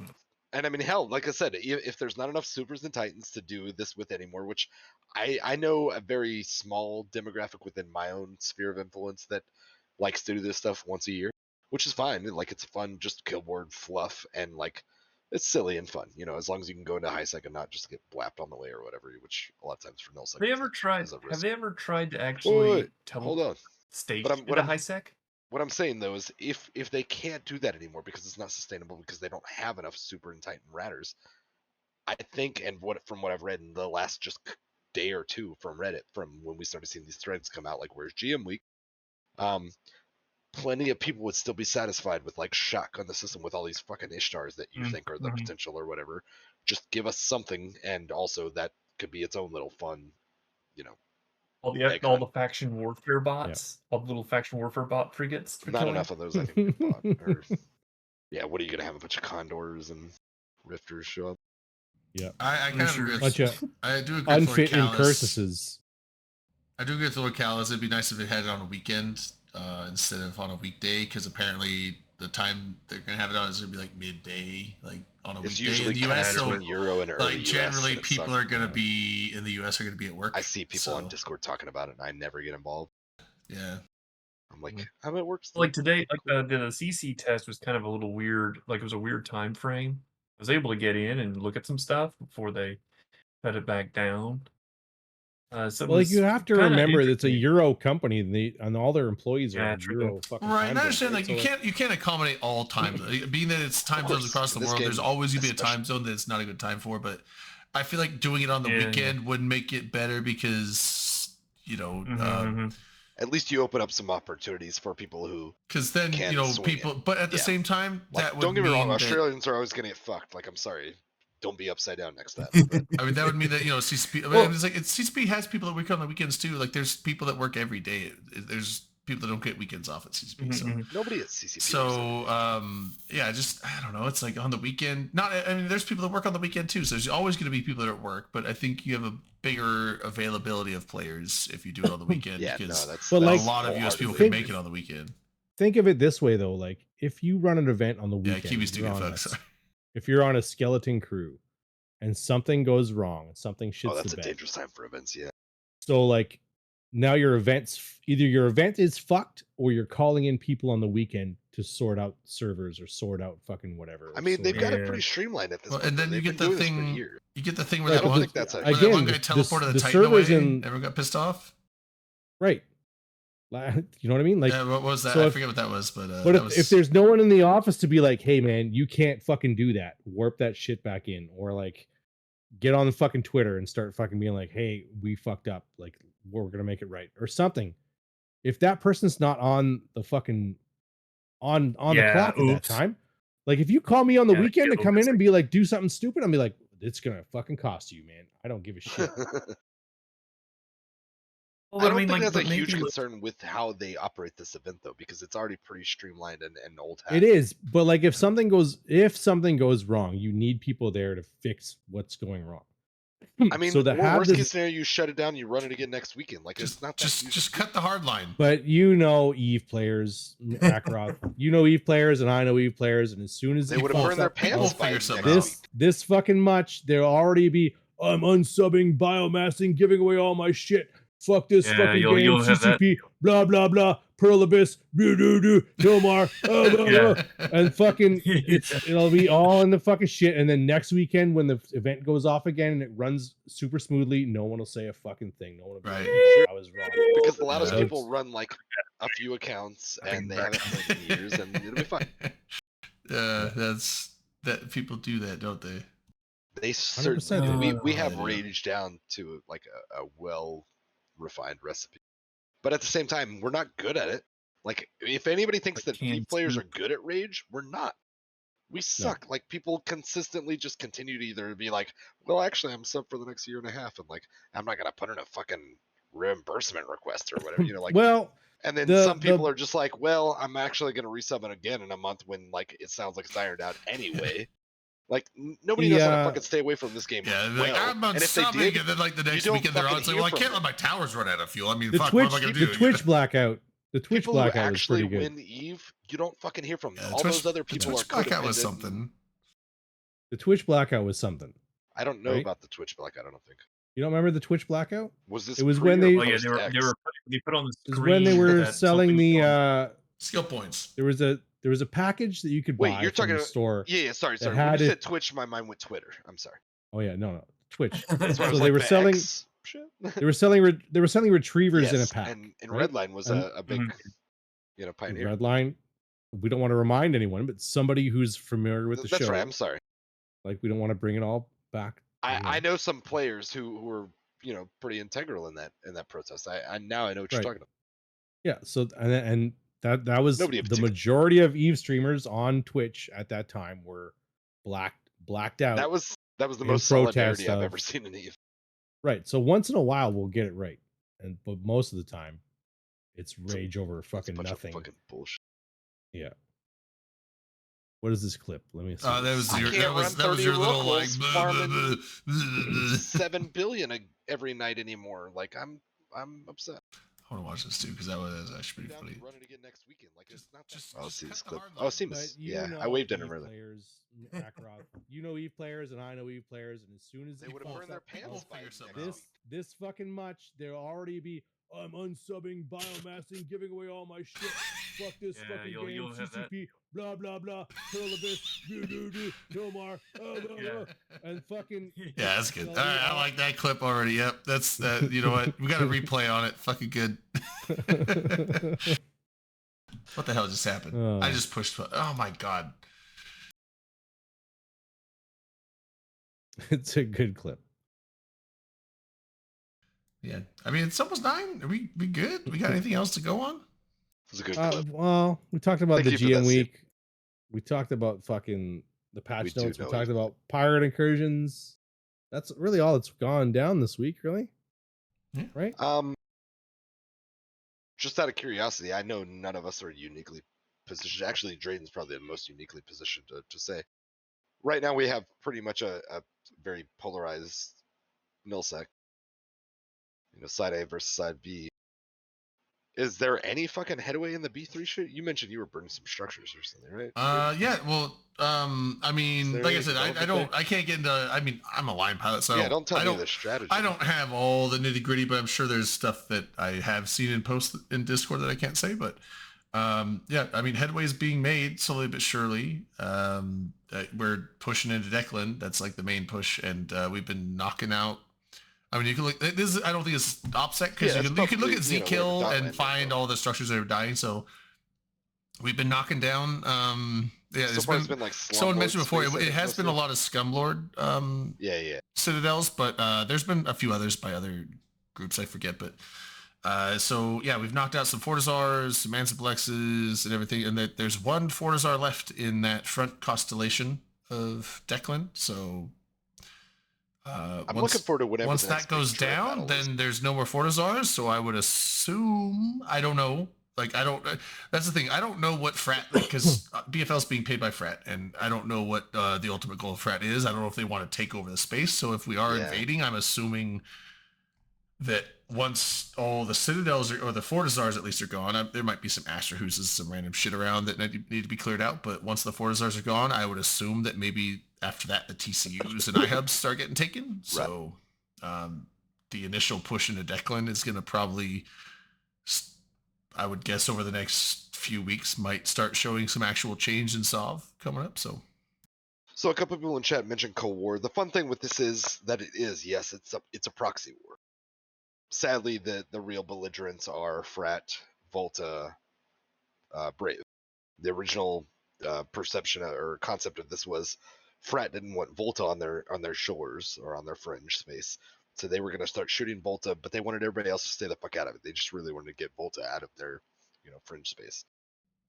And I mean, hell, like I said, if there's not enough supers and titans to do this with anymore, which I know a very small demographic within my own sphere of influence that likes to do this stuff once a year, which is fine. Like it's fun, just killboard fluff, and like it's silly and fun, as long as you can go into high sec and not just get blapped on the way or whatever, which a lot of times for null sec. Have they ever tried? is a Have risk. they ever tried to Wait, actually hold teleport on. stage But into high sec? What I'm saying though is if they can't do that anymore because it's not sustainable because they don't have enough super and titan ratters, I think, and from what I've read in the last just day or two from Reddit, from when we started seeing these threads come out, like where's GM week, plenty of people would still be satisfied with like shotgun the system with all these fucking Ishtars that you think are the potential or whatever. Just give us something, and also that could be its own little fun, All the faction warfare bots, all the little faction warfare bot frigates. For not killing? enough of those I think get bought. Or, yeah, what are you gonna have a bunch of condors and rifters show up? Yeah. I kind of agree. Bunch of I do agree with unfit Lord Callus. incursuses. I do agree with Lord Callus. It'd be nice if it had it on a weekend instead of on a weekday, because apparently the time they're gonna have it on is gonna be like midday, like on a It's weekday usually in the US. casual So in Euro and early like US, generally and it people sucks. are gonna be in the US are gonna be at work. I see people on so, Discord talking about it, and I never get involved. Yeah. I'm like, I'm at work. Still. Like today, like the CC test was kind of a little weird. Like it was a weird time frame. I was able to get in and look at some stuff before they cut it back down. So Well, like you have to kinda remember that it's a interesting. Euro company, and all their employees are Yeah, on true. Euro fucking Right, time and I zones, understand right? like So, you can't accommodate all time being that it's time zones course, across the in this world. There's game, always gonna be a especially. time zone that it's not a good time for, but I feel like doing it on the Yeah. weekend would make it better because At least you open up some opportunities for people who. because then can swing people, it. but at the Yeah. same time, Like, that would don't get me wrong, mean that- Australians are always gonna get fucked. Like, I'm sorry, don't be upside down next time. But I mean, that would mean that CCP. I mean, Well- it's like CCP has people that work on the weekends too. Like, there's people that work every day. There's people that don't get weekends off at CCP. So, nobody at CCP. so yeah, just I don't know. It's like on the weekend. I mean, there's people that work on the weekend too. So there's always going to be people that are at work. But I think you have a bigger availability of players if you do it on the weekend. yeah, no, because that's. But, a like, lot of US people think- can make it on the weekend. think of it this way though, like if you run an event on the Yeah, weekend, Kiwis do you're get on fucked. a- Sorry. if you're on a skeleton crew and something goes wrong, something shits Oh, that's the a bed. dangerous time for events. Yeah. So like now your either your event is fucked or you're calling in people on the weekend to sort out servers or sort out fucking whatever. I mean, they've got it Yeah. pretty streamlined at this Well, point. and then though. you They've get been the doing this for thing. years. You get the thing where Right, that but one, think that's where actually- that one again, guy the teleported the Titan servers away in- and everyone got pissed off. Right. You know what I mean? Like Yeah, what was that? so I if- forget what that was, but but that if, was, if there's no one in the office to be like, hey man, you can't fucking do that, warp that shit back in, or like get on the fucking Twitter and start fucking being like, hey, we fucked up, like we're gonna make it right or something. If that person's not on the fucking on the Yeah, clock at that oops. time, like if you call me on the Yeah, weekend to get come in over and be like, do something stupid, I'm be like, it's gonna fucking cost you, man. I don't give a shit. Well, I but don't I mean, think like, that's a but maybe huge like- concern with how they operate this event though, because it's already pretty streamlined and old hat. It is, but like if something goes wrong, you need people there to fix what's going wrong. I mean, so to or have worst this, case scenario, you shut it down, you run it again next weekend. Like just it's not that huge. just cut the hard line. but Eve players, Akaroth, Eve players, and I know Eve players, and as soon as They it would have fucks burned their up People pants will by figure next something week. out. this fucking much, there'll already be I'm unsubbing, biomassing, giving away all my shit. Fuck this Yeah, fucking you'll- game, you'll have that. CCP, blah blah blah, Pearl Abyss, doo doo doo, Hilmar, blah, blah, Yeah. blah. And fucking it'll be all in the fucking shit. And then next weekend when the event goes off again and it runs super smoothly, no one will say a fucking thing. No one will be Right. like, I was wrong. Because a lot of Yeah. people run like a few accounts and they haven't played in years, and it'll be fine. That's that people do that, don't they? They certainly 100% do. We do. have Yeah. raged down to like a well refined recipe, but at the same time, we're not good at it. Like if anybody thinks I that can't Thief players see- are good at rage, we're not. We suck. Like people consistently just continue to either be like, well, actually, I'm sub for the next year and a half, and like I'm not gonna put in a fucking reimbursement request or whatever, you know, like. Well, And then The- some people the- are just like, well, I'm actually going to resub it again in a month when like it sounds like it's ironed out anyway. Like nobody knows how to Yeah. fucking stay away from this game. Yeah, well. like I'm and if they unsubbing, did, and then like the next don't weekend they're on. fucking It's like, hear well, I from can't them. let my towers run out of fuel. I mean, the fuck, Twitch, what am I gonna do? the Twitch blackout, the Twitch people who blackout was actually pretty good. win Eve, you don't fucking hear from them. Yeah, All Twitch, those other the people Twitch are blackout was codependent and- something. The Twitch blackout was something. I don't know Right? about the Twitch blackout. I don't think. You don't remember the Twitch blackout? Was this? It was pre when or they- Oh yeah, post they were X? they put on the It was screen when they were that selling something the was going- Skill points. there was a package that you could Wait, buy you're from talking the about- store. Yeah, sorry. that When had you it- said Twitch, my mind went Twitter. I'm sorry. Oh yeah, no, Twitch. That's why I So was they like, were the selling- X shit? They were selling retrievers in a Yes, pack. and right? Redline was And- a big, And pioneer. Redline. We don't want to remind anyone, but somebody who's familiar with the That's show, right. I'm sorry. like we don't want to bring it all back. I know some players who were pretty integral in that protest. I now I know what you're Right. talking about. Yeah. So and that was Nobody the ever- majority of Eve streamers on Twitch at that time were blacked out. That was the in most protest solidarity I've of- ever seen in Eve. right. So once in a while we'll get it right, but most of the time it's It's a- rage over It's a fucking bunch of nothing. fucking bullshit. Yeah. What is this clip? Let me see. That was I your can't that was run that was 30 your little like locals blah, farming blah, blah, blah. 7 billion every night anymore. Like I'm upset. want to watch this too because that was actually Down pretty to funny. run it again next weekend. Like it's not that. Just Oh, see cut this the clip. hard Oh, line. Seamus. But you Yeah, know I waved at Eve him earlier. players, Akrov. You know Eve players, and I know Eve players, and as soon as They he would have fucks burned their up pants by figure next something week. out. this fucking much, there'll already be I'm unsubbing, biomassing, giving away all my shit. Fuck this Yeah, fucking you'll- game, you'll have that. CCP, blah blah blah, Pearl Abyss, do, Kilmar, Yeah. and fucking Yeah, that's good. Tell All you right, I all- like that clip already. Yep, that's that. You know what? We got a replay on it. Fucking good. What the hell just happened? I Oh. just pushed. Oh my god. It's a good clip. Yeah, I mean it's almost 9. Are we good? We got anything else to go on? It was a good clip. Well, we talked about Thank the you for that, GM Sid. week. We talked about fucking the patch We do notes. We know talked you. about pirate incursions. That's really all that's gone down this week, really. Yeah. Right? Just out of curiosity, I know none of us are uniquely positioned. Actually, Drayden's probably the most uniquely positioned to say. Right now, we have pretty much a very polarized nullsec. You know, side A versus side B. Is there any fucking headway in the B3 shit? You mentioned you were burning some structures or something, right? Yeah. Well, I mean, there like I any said, I development don't. I can't get into. I mean, I'm a line pilot, so yeah, don't tell I me don't. the strategy. I don't have all the nitty gritty, but I'm sure there's stuff that I have seen in posts in Discord that I can't say. But yeah, I mean, headway's being made slowly but surely. We're pushing into Declan. That's like the main push, and we've been knocking out. I mean, you can look. This is, I don't think it's OPSEC because Yeah, you that's can look probably, at you know, where the Zkill dot and landed find from. all the structures that are dying. So we've been knocking down. Yeah, So far, it's been like someone mentioned Slumlord before. space, I It think, has been a mostly. lot of Scumlord Yeah. citadels, but there's been a few others by other groups. I forget, but so yeah, we've knocked out some Fortizars, some Ansiblexes, and everything. And that there's one Fortizar left in that front constellation of Declan. So I'm looking forward to whenever once the that next big goes trade down, battle is. then there's no more Fortizars. So I would assume, I don't know. Like I don't. That's the thing. I don't know what Frat, because BFL is being paid by Frat, and I don't know what the ultimate goal of Frat is. I don't know if they want to take over the space. So if we are Yeah. invading, I'm assuming that once all the Citadels or the Fortizars at least are gone, there might be some Astrahuses, some random shit around that need to be cleared out. But once the Fortizars are gone, I would assume that maybe after that the TCUs and iHubs start getting taken. So the initial push into Declan is going to probably, I would guess, over the next few weeks might start showing some actual change in Sov coming up. So So a couple people in chat mentioned Cold War. The fun thing with this is that yes, it's a proxy war. Sadly, the real belligerents are Frat, Volta, Brave. The original perception or concept of this was Frat didn't want Volta on their shores or on their fringe space, so they were going to start shooting Volta, but they wanted everybody else to stay the fuck out of it. They just really wanted to get Volta out of their fringe space.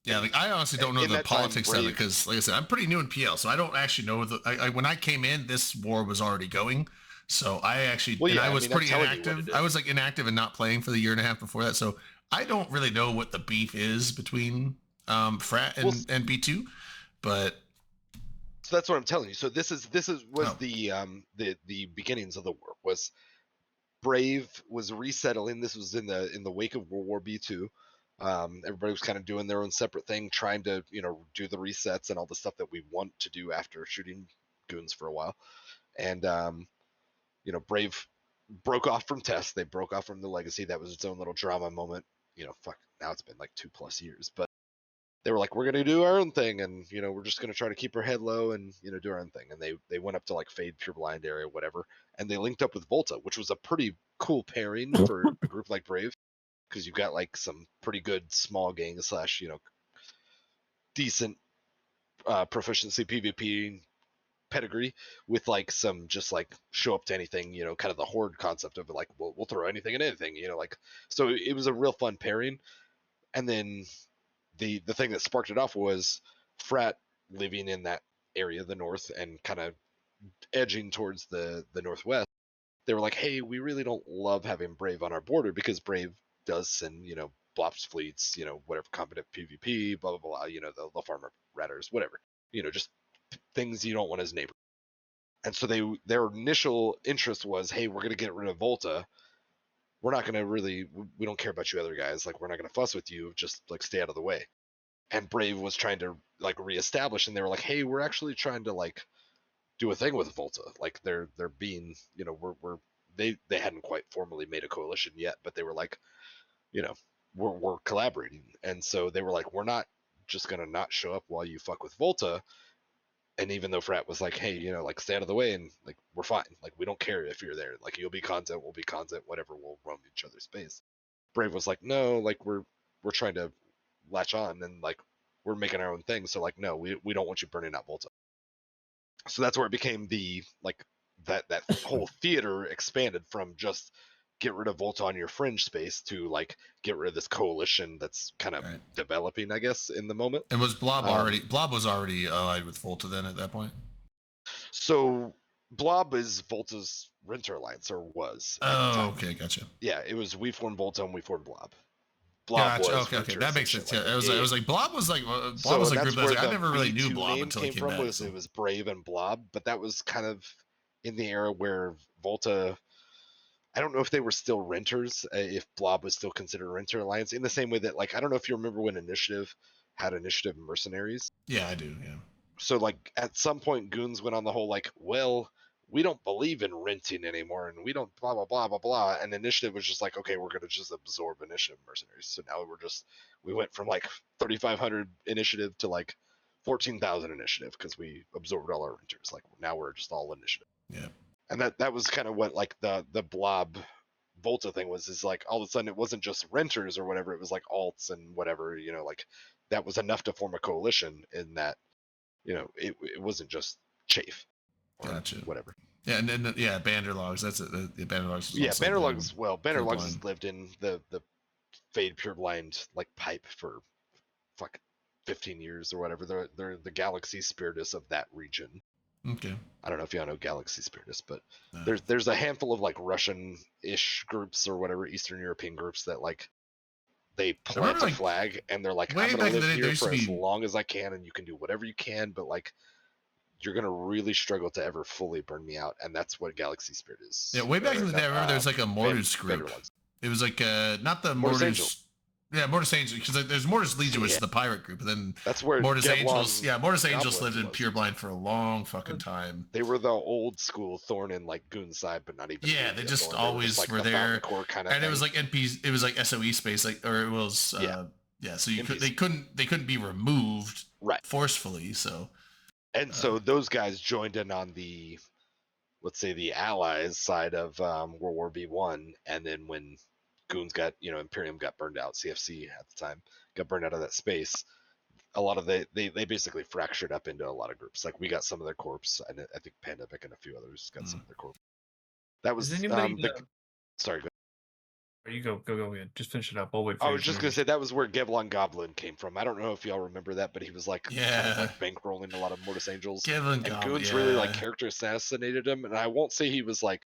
yeah, like I honestly don't know in the that time, politics of it Brave- because, like I said, I'm pretty new in PL, so I don't actually know. When I came in, this war was already going, so I actually Well, and yeah, I I was mean, I'm pretty telling you what inactive. it I is. was like inactive and not playing for the year and a half before that, so I don't really know what the beef is between Frat and B2, but So that's what I'm telling you. So this was Oh. the beginnings of the war. Was Brave was resettling. This was in the wake of World War B2. Everybody was kind of doing their own separate thing, trying to do the resets and all the stuff that we want to do after shooting goons for a while. And Brave broke off from Test. They broke off from the Legacy. That was its own little drama moment. Now it's been like 2+ years, but they were like, we're gonna do our own thing, and we're just gonna try to keep our head low and do our own thing. And they went up to like Fade, Pure Blind area, whatever, and they linked up with Volta, which was a pretty cool pairing for a group like Brave, because you've got like some pretty good small gang / decent proficiency PvP pedigree with like some just like show up to anything, kind of the horde concept of it, like we'll throw anything and anything, so it was a real fun pairing. And then the thing that sparked it off was Frat living in that area, the north, and kind of edging towards the northwest. They were like, hey, we really don't love having Brave on our border because Brave does send Blops fleets, whatever, competent PvP, blah blah blah, the farmer ratters, whatever, just things you don't want as neighbor. And so their initial interest was, hey, we're gonna get rid of Volta, we're not gonna really, we don't care about you other guys. Like, we're not gonna fuss with you. Just like stay out of the way. And Brave was trying to like reestablish, and they were like, hey, we're actually trying to like do a thing with Volta. Like they're being, we're they hadn't quite formally made a coalition yet, but they were like, we're collaborating. And so they were like, we're not just gonna not show up while you fuck with Volta. And even though Frat was like, hey, like stay out of the way, and like we're fine. Like we don't care if you're there. Like you'll be content, we'll be content, whatever, we'll roam each other's space. Brave was like, no, like we're trying to latch on, and like we're making our own thing. So like, no, we don't want you burning out Volta. So that's where it became the like that whole theater expanded from just get rid of Volta on your fringe space to like get rid of this coalition that's kind of developing, I guess, in the moment. And was Blob was already allied with Volta then at that point? So Blob is Volta's Renter Alliance, or was. Oh, okay, gotcha. Yeah, it was we formed Volta and we formed Blob. Gotcha. Okay, that makes sense. Yeah, it was like Blob was like Blob was a group that was like, I never really knew Blob until he came back. It was Brave and Blob, but that was kind of in the era where Volta, I don't know if they were still renters, if Blob was still considered Renter Alliance, in the same way that, like, I don't know if you remember when Initiative had Initiative Mercenaries. Yeah, I do, yeah. So, like, at some point, Goons went on the whole, like, well, we don't believe in renting anymore, and we don't blah, blah, blah, blah, blah. And Initiative was just like, okay, we're going to just absorb Initiative Mercenaries. So now we went from, like, 3,500 Initiative to, like, 14,000 Initiative because we absorbed all our renters. Like, now we're just all Initiative. Yeah. And that was kind of what like the Blob Volta thing was, is like all of a sudden it wasn't just renters or whatever, it was like alts and whatever, like that was enough to form a coalition in that, it wasn't just Chafe. Gotcha. Whatever. Yeah, and then Banderlogs, that's it. The Banderlogs. Yeah, Banderlogs has lived in the Fade Pureblind like pipe for fucking 15 years or whatever. They're the Galaxy Spiritus of that region. Okay. I don't know if y'all know Galaxy Spiritus, but there's a handful of like Russian-ish groups or whatever, Eastern European groups that like they plant a flag and they're like, I'm gonna live here for as long as I can, and you can do whatever you can, but like you're gonna really struggle to ever fully burn me out, and that's what Galaxy Spirit is. Yeah, way back in the day, I remember there was like a Mortis group. It was like not the Mortis. Yeah, Mortis Angels, because there's Mortis Legion, which is the pirate group, and then that's where Mortis Angels. Yeah, Mortis Angels lived in Pureblind for a long fucking time. They were the old school Thorn and like Goon side, but not even. Yeah, they just always were there. Kind of and it was like NPs. It was like SOE space, like, or it was. So they couldn't be removed forcefully. So. And so those guys joined in on the, let's say, the Allies side of World War B1, and then when Goons got, Imperium got burned out, CFC at the time got burned out of that space, a lot of they basically fractured up into a lot of groups. Like we got some of their corps, and I think Pandemic and a few others got some of their corps. That was sorry, go ahead. You go ahead. Just finish it up. I'll wait for I was just gonna say that was where Gevlon Goblin came from. I don't know if y'all remember that, but he was like kind of like bankrolling a lot of Mortis Angels. Gevlon and Goons really like character assassinated him, and I won't say he was like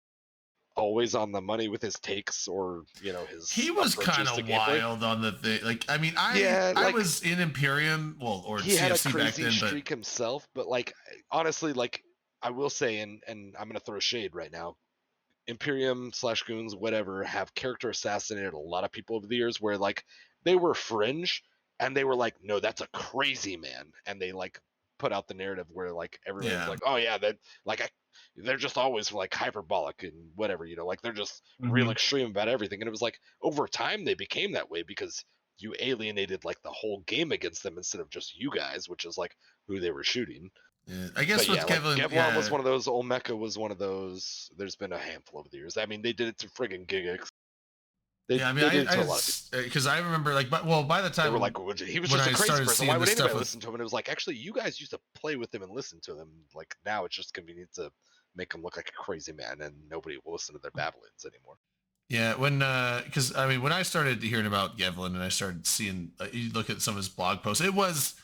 always on the money with his takes or his. He was kind of wild on the thing. Like I mean, I was in Imperium, or he CFC had a crazy back then, streak himself. But like honestly, like I will say, and I'm gonna throw shade right now. Imperium / Goons, whatever, have character assassinated a lot of people over the years where like they were fringe and they were like, no, that's a crazy man, and they like put out the narrative where like everyone's like, oh yeah, that like they're just always like hyperbolic and whatever, like they're just real extreme about everything. And it was like over time they became that way because you alienated like the whole game against them instead of just you guys, which is like who they were shooting. Yeah, I guess with Gevlon, Gevlon was one of those. Olmeca was one of those. There's been a handful over the years. I mean, they did it to friggin' Gigax. Because I remember like, by the time they were like, he was just a crazy person. Why would anybody listen to him? And it was like, actually, you guys used to play with him and listen to them. Like now, it's just convenient to make him look like a crazy man, and nobody will listen to their babblings anymore. Yeah, because I mean, when I started hearing about Gevlon and I started seeing, you look at some of his blog posts, it was.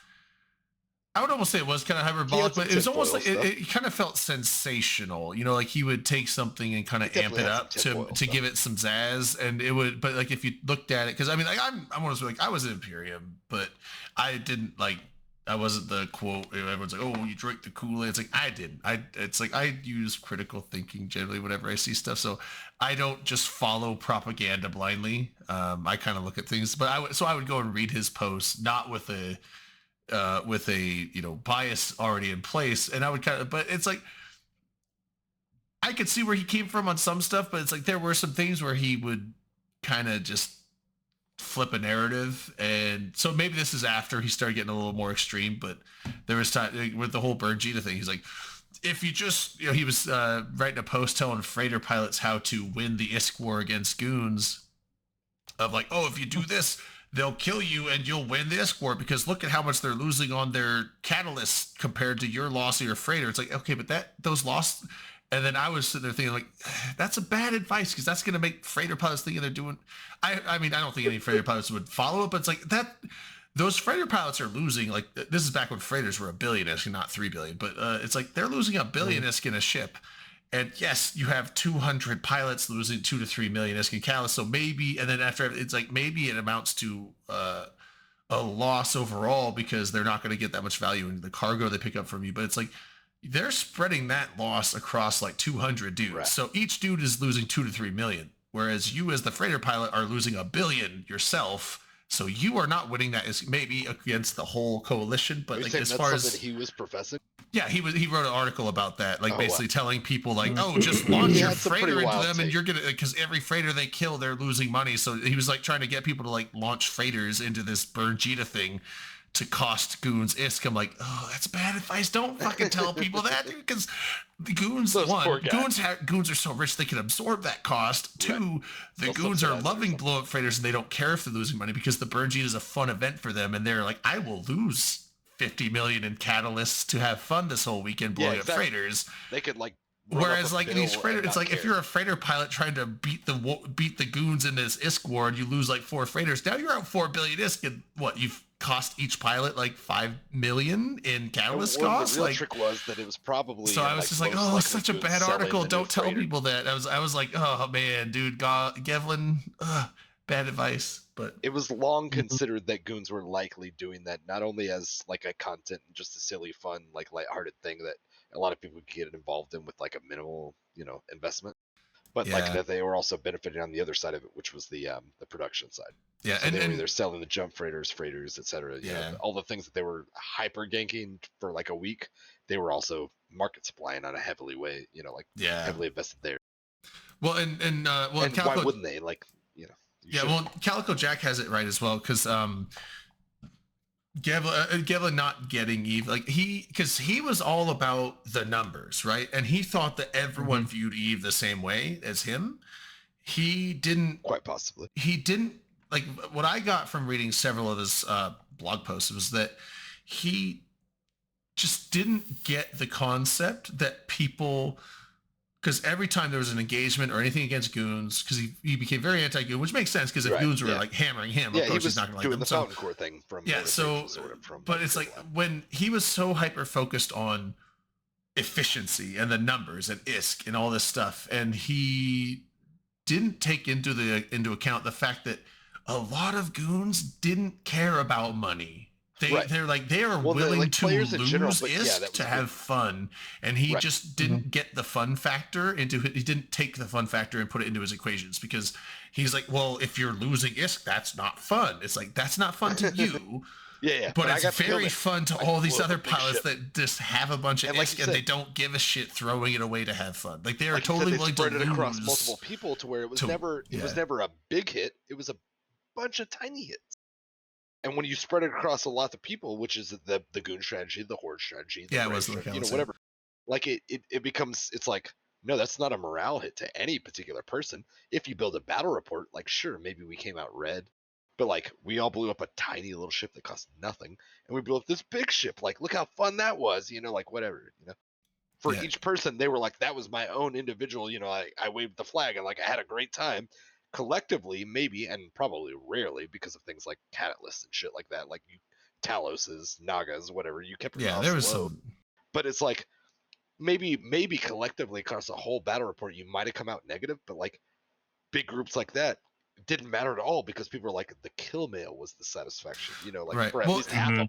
I would almost say it was kind of hyperbolic, but it was almost like it kind of felt sensational. Like he would take something and kind of amp it up to give it some zazz, and it would. But like if you looked at it, because I mean, like I'm almost like I was in Imperium, but I didn't like. I wasn't the quote. Everyone's like, "Oh, you drink the Kool-Aid." It's like I didn't. It's like I use critical thinking generally whenever I see stuff. So I don't just follow propaganda blindly. I kind of look at things, but I would go and read his posts, not with a bias already in place, and I would but it's like I could see where he came from on some stuff, but it's like there were some things where he would kind of just flip a narrative, and so maybe this is after he started getting a little more extreme. But there was time with the whole Bergita thing. He's like, if you just, he was writing a post telling freighter pilots how to win the ISK war against goons, of like, oh, if you do this, they'll kill you and you'll win the ISK war because look at how much they're losing on their catalysts compared to your loss of your freighter. It's like, okay, but those lost. And then I was sitting there thinking, like, that's a bad advice because that's going to make freighter pilots thinking they're doing. I mean, I don't think any freighter pilots would follow it, but it's like that. Those freighter pilots are losing. Like, this is back when freighters were $1 billion ISK, not $3 billion. But it's like they're losing $1 billion ISK in a ship. And yes, you have 200 pilots losing 2 to 3 million ISK in catalyst. So maybe, and then after it's like maybe it amounts to a loss overall because they're not going to get that much value in the cargo they pick up from you. But it's like, they're spreading that loss across like 200 dudes. Right. So each dude is losing 2 to 3 million, whereas you as the freighter pilot are losing $1 billion yourself. So you are not winning that is maybe against the whole coalition, but like as far as he was professing. Yeah, he wrote an article about that, like basically telling people like, oh, just launch your freighter into them and you're gonna, because every freighter they kill, they're losing money. So he was like trying to get people to like launch freighters into this Bergita thing to cost goons ISK. I'm like, oh, that's bad advice. Don't fucking tell people that, dude, because the goons, goons are so rich they can absorb that cost. Two, the goons are loving blow up freighters and they don't care if they're losing money because the Bergita is a fun event for them, and they're like, I will lose 50 million in catalysts to have fun this whole weekend blowing up freighters. They could like. Whereas like in these freighter, it's like if you're a freighter pilot trying to beat the goons in this ISK war and you lose like 4 freighters, now you're out 4 billion ISK, and what, you've cost each pilot like 5 million in catalyst costs. The real trick was that it was probably. So I was just like, oh, it's such a bad article. Don't tell people that. I was like, oh man, dude, Gevlin, bad advice. But it was long considered that goons were likely doing that, not only as like a content, just a silly, fun, like lighthearted thing that a lot of people could get involved in with like a minimal, investment, but like that they were also benefiting on the other side of it, which was the production side. Yeah, so they were either selling the jump freighters, etc. All the things that they were hyper ganking for like a week, they were also market supplying on a heavily way, heavily invested there. Well, and Calico, why wouldn't they? Like, well, Calico Jack has it right as well, because Gevlin not getting Eve, like because he was all about the numbers, right? And he thought that everyone viewed Eve the same way as him. He didn't, quite possibly. He didn't, like, what I got from reading several of his blog posts was that he just didn't get the concept that people, because every time there was an engagement or anything against goons, because he became very anti-goon, which makes sense because if goons were like hammering him, of course he's not going to like them. The Fountain Core thing from but it's like when he was so hyper focused on efficiency and the numbers and ISK and all this stuff, and he didn't take into account the fact that a lot of goons didn't care about money. They're like, they are willing to lose ISK to have fun, and he just didn't get the fun factor he didn't take the fun factor and put it into his equations, because he's like, well, if you're losing ISK, that's not fun. It's like, that's not fun to you. But it's very fun to all these other pilots that just have a bunch of ISK and they don't give a shit throwing it away to have fun. Like, they are totally willing to lose. Across multiple people to where it was never a big hit. It was a bunch of tiny hits. And when you spread it across a lot of people, which is the goon strategy, the horde strategy, it was whatever, like it becomes, it's like, no, that's not a morale hit to any particular person. If you build a battle report, like, sure, maybe we came out red, but like, we all blew up a tiny little ship that cost nothing, and we blew up this big ship. Like, look how fun that was, like, whatever, For each person, they were like, that was my own individual, I waved the flag and like I had a great time. Collectively, maybe, and probably rarely, because of things like catalysts and shit like that, like Taloses, Nagas, whatever, you kept there was some, but it's like maybe collectively across a whole battle report you might have come out negative, but like big groups like that, didn't matter at all because people were like, the kill mail was the satisfaction, you know, like Right. for at Well, least half of them.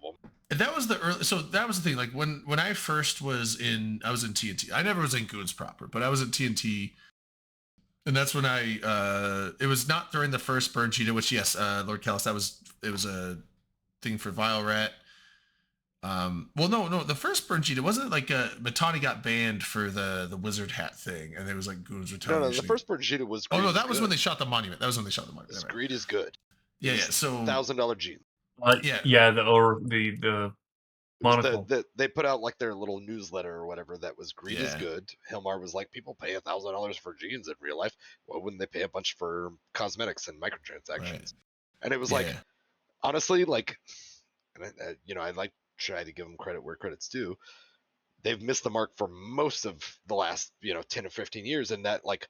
And that was the early. So that was the thing. Like when I first was I was in TNT. I never was in Goons proper, but I was in TNT, and that's when it was not during the first Burn Cheetah, which yes, Lord Callus, it was a thing for Vile Rat. Well, no, the first Burn Cheetah wasn't like Matani got banned for the wizard hat thing, and it was like Goons retaliation. No, the first Burn Cheetah was. Oh Greed no, is that was good. when they shot the monument. That was when they shot the monument. This Never mind. Greed is good. Yeah, yeah. So $1,000 gene. Yeah. The monocle. They put out like their little newsletter or whatever that was Greed is Yeah. good. Hilmar was like, people pay $1,000 for genes in real life. Why wouldn't they pay a bunch for cosmetics and microtransactions? Right. And it was like, honestly, like, and you know, I like try to give them credit where credit's due. They've missed the mark for most of the last 10 or 15 years, and that like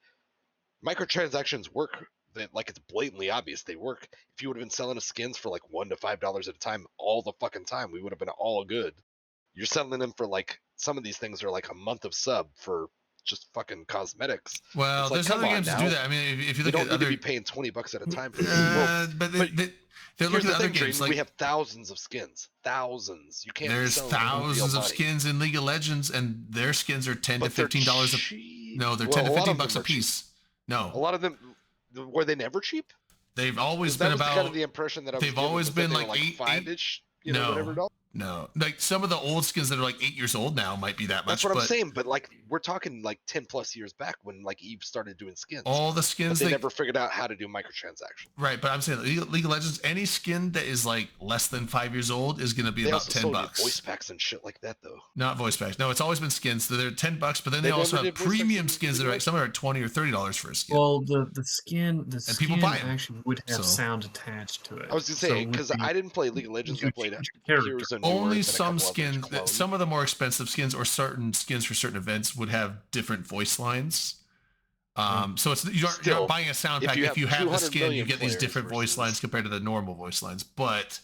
microtransactions work. That like it's blatantly obvious they work. If you would have been selling us skins for like $1 to $5 at a time all the fucking time, we would have been all good. You're selling them for like some of these things are like a month of sub for just fucking cosmetics. Well, It's like, there's come other on games that now. do that. I mean, if you You look don't at need other, to be paying $20 at a time for this. Well, but they're here's looking the at other thing, games. Drayden, Like we have thousands of skins. Thousands. You can't. be there's selling them for real thousands of money. skins in League of Legends, and their skins are $10 to But they're $15 cheap. No, they're Well, 10 to a lot of 15 them bucks a are cheap. piece. A No, lot of them were they never cheap? they've always That been was about. kind of the impression that I was they've given, always was that been they were like eight- 5-ish, no, whatever dollars. No, like some of the old skins that are like 8 years old now might be that much. That's what I'm but saying, but like we're talking like 10 plus years back when like Eve started doing skins. all the But skins they never figured out how to do microtransactions. right. But I'm saying League of Legends, any skin that is like less than 5 years old is going to be They about also 10 sold you bucks. voice packs and shit like that though. Not voice packs. No, it's always been skins. So they're $10, but then they They also never have did voice packs premium in skins that League are of like some are $20 or $30 for a skin. Well, the skin people buy 'em, actually would have so. sound attached to it. I was gonna So say it would because be- I didn't play League of Legends. I you played change your character. Heroes of New Earth Only and a some couple others skins, clones. some of the more expensive skins or certain skins for certain events would have different voice lines. So it's you're Still, not buying a sound if pack. you If you have have the 200 skin, you million get these players different voice lines versus- compared to the normal voice lines. But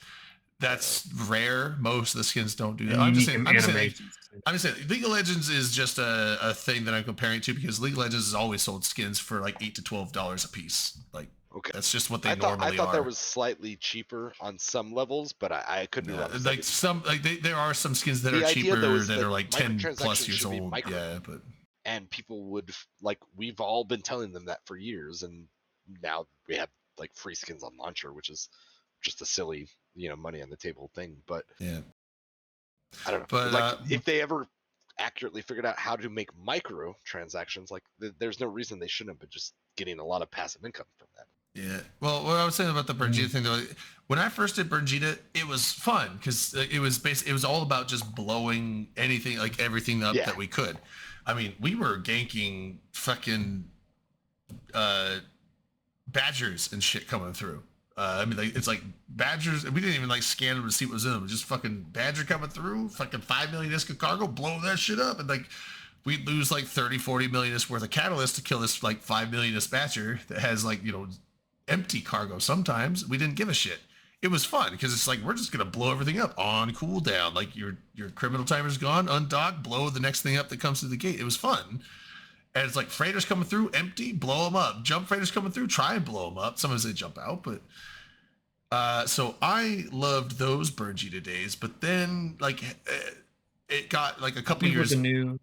that's rare. Most of the skins don't do that. And I'm just unique saying. I'm just saying. animations. I'm just saying, League of Legends is just a thing that I'm comparing to because League of Legends has always sold skins for like $8 to $12 a piece. Like Okay. that's just what they I thought normally are. that was slightly cheaper on some levels, but I couldn't be Yeah, wrong. It's like some like there are some skins that The are idea, cheaper though, is that that are like 10 plus microtransactions years should be old. micro. Yeah, but and people would like we've all been telling them that for years, and now we have like free skins on launcher, which is just a silly money on the table thing. But yeah. I don't know. But, like if they ever accurately figured out how to make micro transactions, like there's no reason they shouldn't have been just getting a lot of passive income from that. Yeah. Well, what I was saying about the Burgita thing, though, when I first did Burgita, it was fun because it was all about just blowing anything, like everything up that we could. I mean, we were ganking fucking badgers and shit coming through. I mean, like it's like badgers. We didn't even like scan them to see what was in them. It was just fucking badger coming through, fucking 5 million disc of cargo, blow that shit up, and like we'd lose like 30-40 million disc worth of catalyst to kill this like 5 million disc badger that has like empty cargo. Sometimes we didn't give a shit. It was fun because it's like we're just gonna blow everything up on cooldown. Like your criminal timer's gone, undock, blow the next thing up that comes through the gate. It was fun. And it's like freighters coming through, empty, blow them up. Jump freighters coming through, try and blow them up. Sometimes they jump out, but so I loved those Burgita days. But then like it got like a couple years. A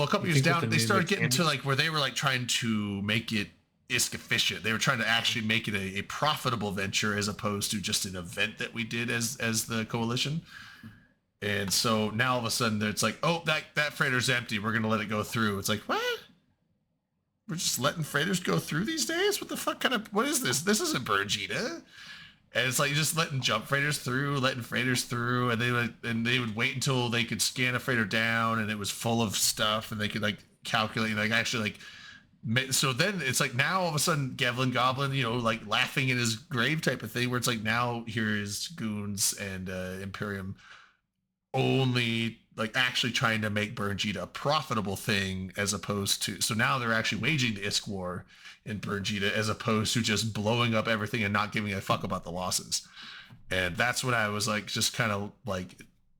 couple years down, they started getting to like where they were like trying to make it ISK efficient. They were trying to actually make it a profitable venture as opposed to just an event that we did as the coalition. And so now all of a sudden it's like, oh, that freighter's empty. We're gonna let it go through. It's like, what? We're just letting freighters go through these days? What the fuck what is this? This isn't Burgita. And it's like just letting jump freighters through, and they would wait until they could scan a freighter down and it was full of stuff and they could like calculate, like actually like. So then it's like now all of a sudden Gevlin Goblin, like laughing in his grave type of thing, where it's like now here is Goons and Imperium only like actually trying to make Burgita a profitable thing as opposed to, so now they're actually waging the ISK war in Burgita as opposed to just blowing up everything and not giving a fuck about the losses. And that's when I was like just kind of like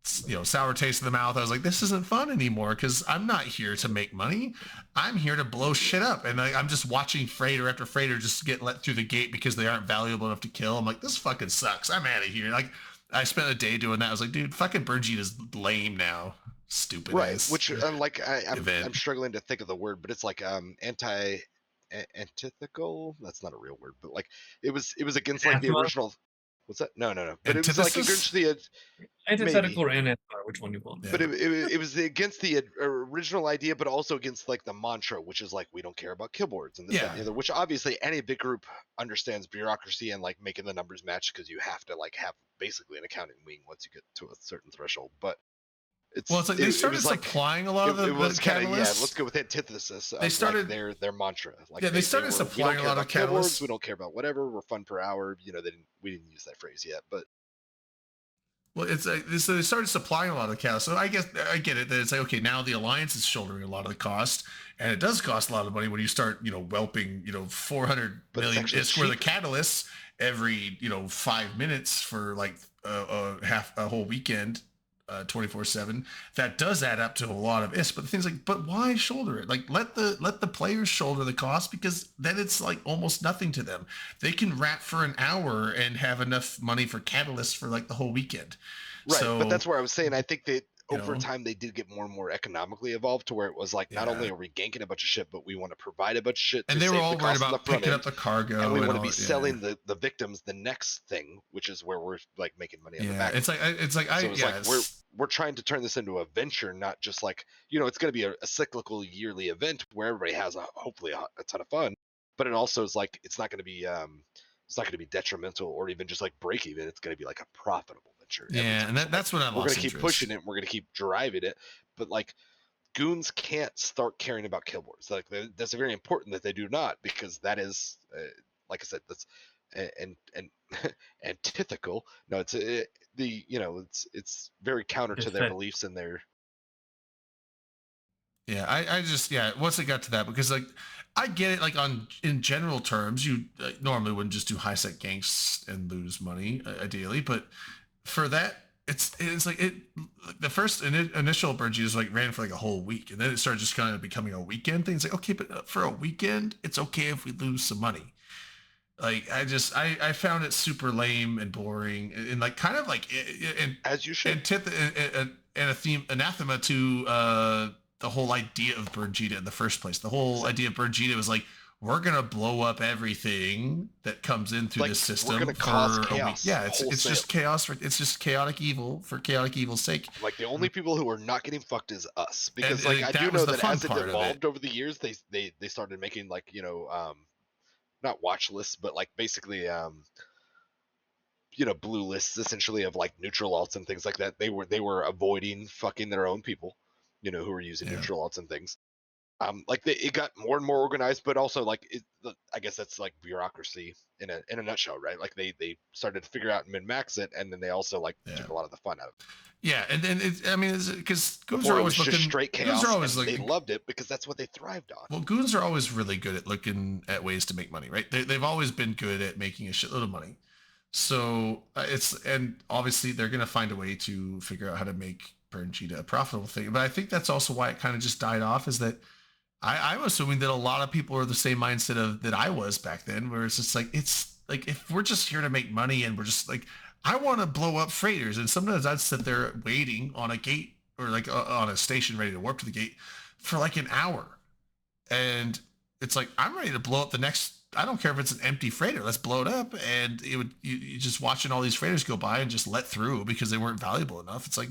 sour taste in the mouth. I was like, this isn't fun anymore because I'm not here to make money. I'm here to blow shit up. And I'm just watching freighter after freighter just get let through the gate because they aren't valuable enough to kill. I'm like, this fucking sucks. I'm out of here. Like, I spent a day doing that. I was like, dude, fucking Burnjeet is lame now. Stupid. Right. Which I'm struggling to think of the word, but it's like antithetical. That's not a real word, but like it was against like the original. What's that? No. But it was like against the antithetical or anathema, which one you want? But it was against the original idea, but also against like the mantra, which is like we don't care about killboards and this that, and the other. Which obviously any big group understands bureaucracy and like making the numbers match because you have to like have basically an accounting wing once you get to a certain threshold. But it's like they started supplying a lot of the catalysts. Let's go with antithesis. They started their mantra. Like they started supplying a lot of catalysts. We don't care about whatever. We're fun per hour. We didn't use that phrase yet, but. Well, it's so they started supplying a lot of catalysts. So I guess I get it that it's like, okay, now the Alliance is shouldering a lot of the cost, and it does cost a lot of money when you start, whelping, 400 million ISK worth of catalysts every, 5 minutes for like a whole weekend. 24/7. That does add up to a lot of ISK, but the thing's like, but why shoulder it? Like let the players shoulder the cost, because then it's like almost nothing to them. They can rat for an hour and have enough money for catalysts for like the whole weekend. Right, but that's where I was saying I think that over time they did get more and more economically evolved to where it was like not only are we ganking a bunch of shit, but we want to provide a bunch of shit. And they were all worried about picking up the cargo, and we want to be selling the victims the next thing, which is where we're like making money on the back. We're trying to turn this into a venture, not just like it's going to be a cyclical yearly event where everybody has hopefully a ton of fun, but it also is like it's not going to be detrimental or even just like break even. It's going to be like a profitable venture. Yeah, and that's what I'm. We're going to keep pushing it. We're going to keep driving it, but like goons can't start caring about killboards. Like that's very important that they do not, because that is like I said, that's and antithetical. No, it's it's very counter to their beliefs and their. Yeah, I just once it got to that, because like I get it, like in general terms, you normally wouldn't just do high sec ganks and lose money ideally, but for that it's like the first initial Burnjeet was like ran for like a whole week, and then it started just kind of becoming a weekend thing. It's like, okay, but for a weekend it's okay if we lose some money. Like I found it super lame and boring, and like kind of like as you should anathema to the whole idea of Burnjeet in the first place. The whole idea of Burnjeet was like, we're gonna blow up everything that comes in through this system. We're gonna cause chaos. Yeah, it's just chaos. It's just chaotic evil for chaotic evil's sake. Like the only people who are not getting fucked is us, because I do know that as it evolved over the years, they started making like not watch lists, but like basically blue lists essentially of like neutral alts and things like that. They were avoiding fucking their own people, who were using neutral alts and things. It got more and more organized, but also like I guess that's like bureaucracy in a nutshell, right? Like they started to figure out and min-max it, and then they also like took a lot of the fun out of it. Yeah, and then because goons are always looking straight chaos. Goons are always they loved it because that's what they thrived on. Well, goons are always really good at looking at ways to make money, right? They've always been good at making a shitload of money. So and obviously they're gonna find a way to figure out how to make Burnjeet a profitable thing. But I think that's also why it kind of just died off, is that I'm assuming that a lot of people are the same mindset that I was back then, where it's just like, it's like, if we're just here to make money and we're just like, I want to blow up freighters. And sometimes I'd sit there waiting on a gate or like on a station ready to warp to the gate for like an hour. And it's like, I'm ready to blow up the next, I don't care if it's an empty freighter, let's blow it up. And it would, you just watching all these freighters go by and just let through because they weren't valuable enough. It's like,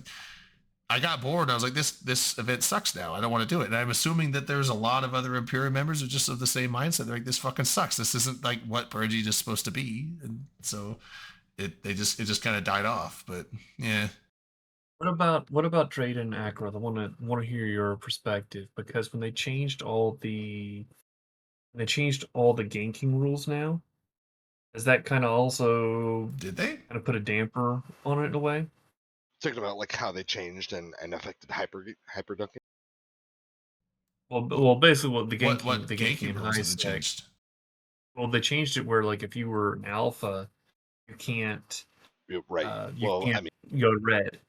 I got bored. I was like, this event sucks now. I don't want to do it. And I'm assuming that there's a lot of other Imperium members who are just of the same mindset. They're like, this fucking sucks. This isn't like what Burnjeet is supposed to be. And so it just kind of died off. But yeah. What about Drayden Ackroth? I want to hear your perspective, because when they changed all the ganking rules now, is that kind of also did they kind of put a damper on it in a way? Talking about like how they changed and affected hyper dunking. Well, basically, what the ganking, what the ganking rules high have changed? Well, they changed it where like if you were an alpha, you can't. Right. You can't go red.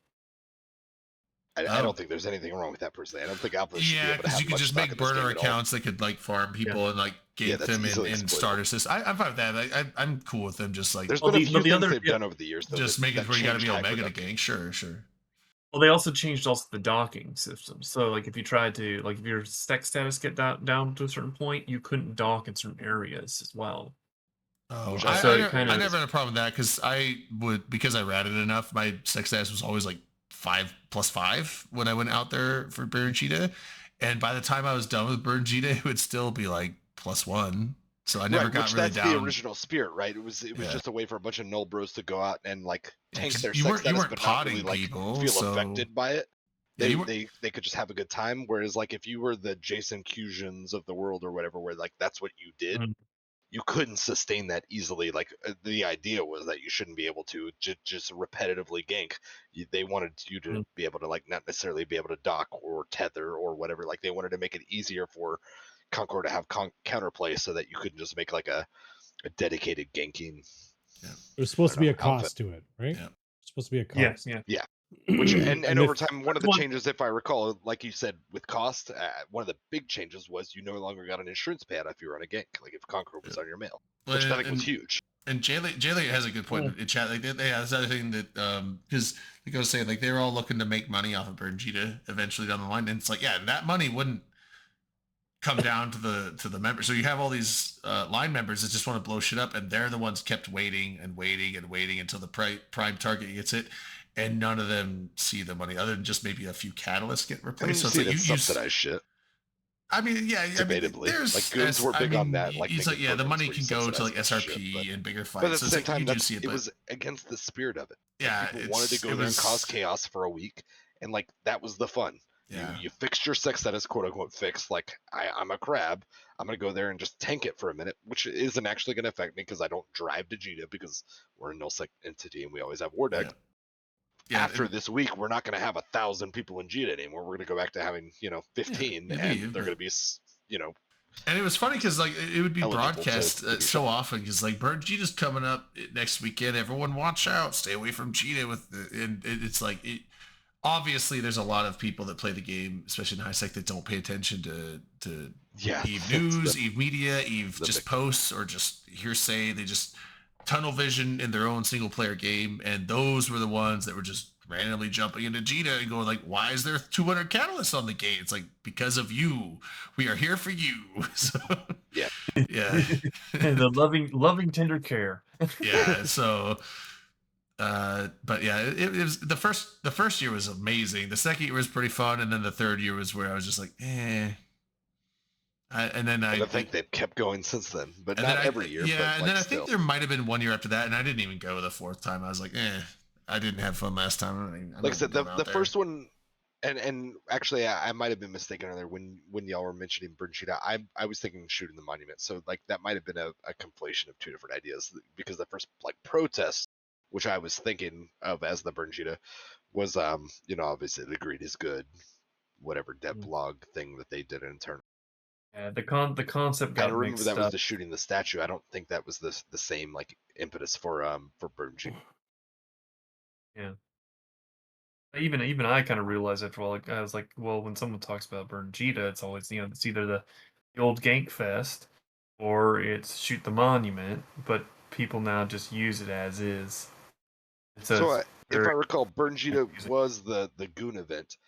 I don't think there's anything wrong with that personally. I don't think Alpha should be Yeah, able to because have you could much just stock make in this game burner at all. accounts that could like farm people and like gank that's them easily in exploitable. starter systems. I'm fine with that. I'm cool with them just like There's Well, been a the- few but the things other- they've done over the years, though. just that, making it that where you got to changed be high Omega to production. gank. Sure. Well, they also changed also the docking system. So, like, if you tried to, like, if your sex status get down to a certain point, you couldn't dock in certain areas as well. Oh, Which I, So I, it never, kind I of- never had a problem with that because because I ratted enough. My sex status was always like 5+5 when I went out there for Baron Cheetah, and by the time I was done with Baron Cheetah, it would still be like +1. So I never Right, got which really that's down. the original spirit, right? It was Yeah. just a way for a bunch of null bros to go out and like Yeah, tank 'cause their you sex weren't status, but not really potting like people, feel so affected by it. Yeah, They, you weren't- they could just have a good time. Whereas like if you were the Jason Cusions of the world or whatever, where like that's what you did, Mhm. you couldn't sustain that easily. Like the idea was that you shouldn't be able to just repetitively gank. They wanted you to be able to like not necessarily be able to dock or tether or whatever. Like they wanted to make it easier for Concord to have counterplay so that you couldn't just make like a dedicated ganking. There's supposed to be a Outfit. cost to it, right? Yeah. Supposed to be a Yeah, cost. yeah. Which and And over if- time, one of the One- changes, if I recall, like you said, with cost, one of the big changes was you no longer got an insurance payout if you were on a gank, like if Conqueror was on your mail, which I think was huge. And Jaylee has a good point in chat. Like that's the other thing that because like I was saying, like they're all looking to make money off of Berngita eventually down the line, and it's like and that money wouldn't come down to the members. So you have all these line members that just want to blow shit up, and they're the ones kept waiting until the prime target gets it, and none of them see the money other than just maybe a few catalysts get I mean, replaced. So see, it's like that's subsidized shit. I mean, yeah, Debatably. there's Like, Goons were big on that, like, it's like making the programs money where can you go to like subsidize SRP shit, and bigger fights. But at the So it's same like, time, you do that's, see it but was against the spirit of it. yeah, Like, people wanted to go it there was, and cause chaos for a week, and like that was the fun. Yeah. You fixed your sex status, quote unquote fixed. Like I'm a crab. I'm gonna go there and just tank it for a minute, which isn't actually gonna affect me because I don't drive to Jita because we're a nullsec entity and we always have war deck. Yeah, After this week, we're not gonna have 1,000 people in Jita anymore. We're gonna go back to having 15, maybe, and they're but- gonna be And it was funny because like it would be eligible broadcast to do so often because like Bird Cheetah's coming up next weekend. Everyone watch out, stay away from Cheetah and it's like obviously there's a lot of people that play the game, especially in high sec, that don't pay attention to Eve that's news, Eve media, Eve the just big- posts or just hearsay. They just tunnel vision in their own single player game, and those were the ones that were just randomly jumping into Jita and going like, why is there 200 catalysts on the gate? It's like, because of you. We are here for you. So, Yeah. Yeah. The loving tender care. Yeah. So but yeah, it was the first year was amazing. The second year was pretty fun, and then the third year was where I was just like, and then I think they've kept going since then, but and not then every year. Yeah, but and like then I still. think there might have been one year after that, and I didn't even go the fourth time. I was like, I didn't have fun last time. I'm Like I said, the going out there. first one, and actually I might have been mistaken earlier when y'all were mentioning Bernchita. I was thinking shooting the monument, so like that might have been a conflation of two different ideas because the first like protest, which I was thinking of as the Bernchita, was obviously the greed is good, whatever dev blog thing that they did in turn. Yeah, the concept I got remember mixed that was up. the shooting the statue. I don't think that was the same like impetus for Bernchita. Yeah. Even I kind of realized after a while. Like, I was like, well, when someone talks about Bernjita, it's always it's either the old Gank Fest or it's shoot the monument. But people now just use it as is. So if I very recall, Bernjita confusing. was the Goon event.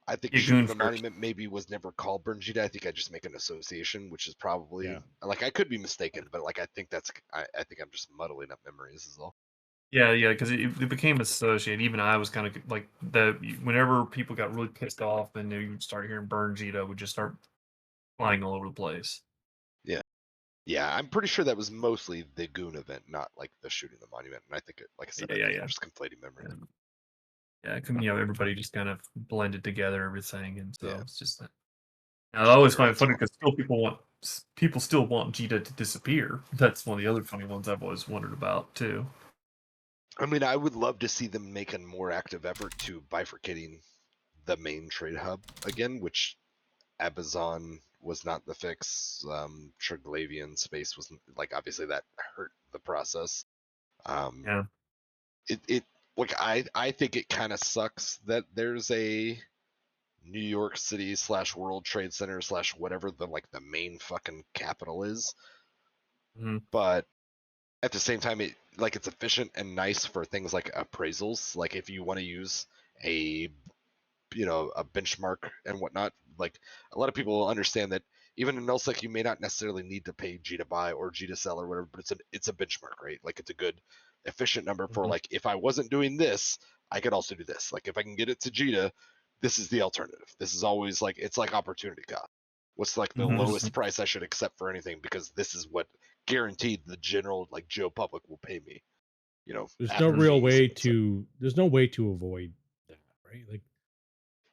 I think Yeah, shooting Goon the first. monument maybe was never called Bernjita. I think I just make an association, which is probably like I could be mistaken, but like I think that's I think I'm just muddling up memories is all. Yeah, because it became associated. Even I was kind of like whenever people got really pissed off, then you would start hearing Bernjita would just start flying all over the place. Yeah, I'm pretty sure that was mostly the Goon event, not like the shooting the monument. And I think, like I said, I think I'm just conflating memory. Yeah, everybody just kind of blended together everything, and so it's just that. I always find it funny because people still want Jita to disappear. That's one of the other funny ones I've always wondered about too. I mean, I would love to see them make a more active effort to bifurcating the main trade hub again, which Abazon was not the fix. Triglavian space was like obviously that hurt the process. Yeah. It like I think it kind of sucks that there's a New York City / World Trade Center / whatever the main fucking capital is. But at the same time, it's efficient and nice for things like appraisals. Like if you want to use a benchmark and whatnot, like a lot of people understand that even in nullsec you may not necessarily need to pay G to buy or G to sell or whatever, but it's a benchmark, right? Like it's a good efficient number for like, if I wasn't doing this, I could also do this. Like if I can get it to Jita, this is the alternative. This is always like, it's like opportunity cost. What's like the lowest price I should accept for anything, because this is what guaranteed the general like Joe public will pay me. There's no after real fees. way It's like- to there's no way to avoid that, right? Like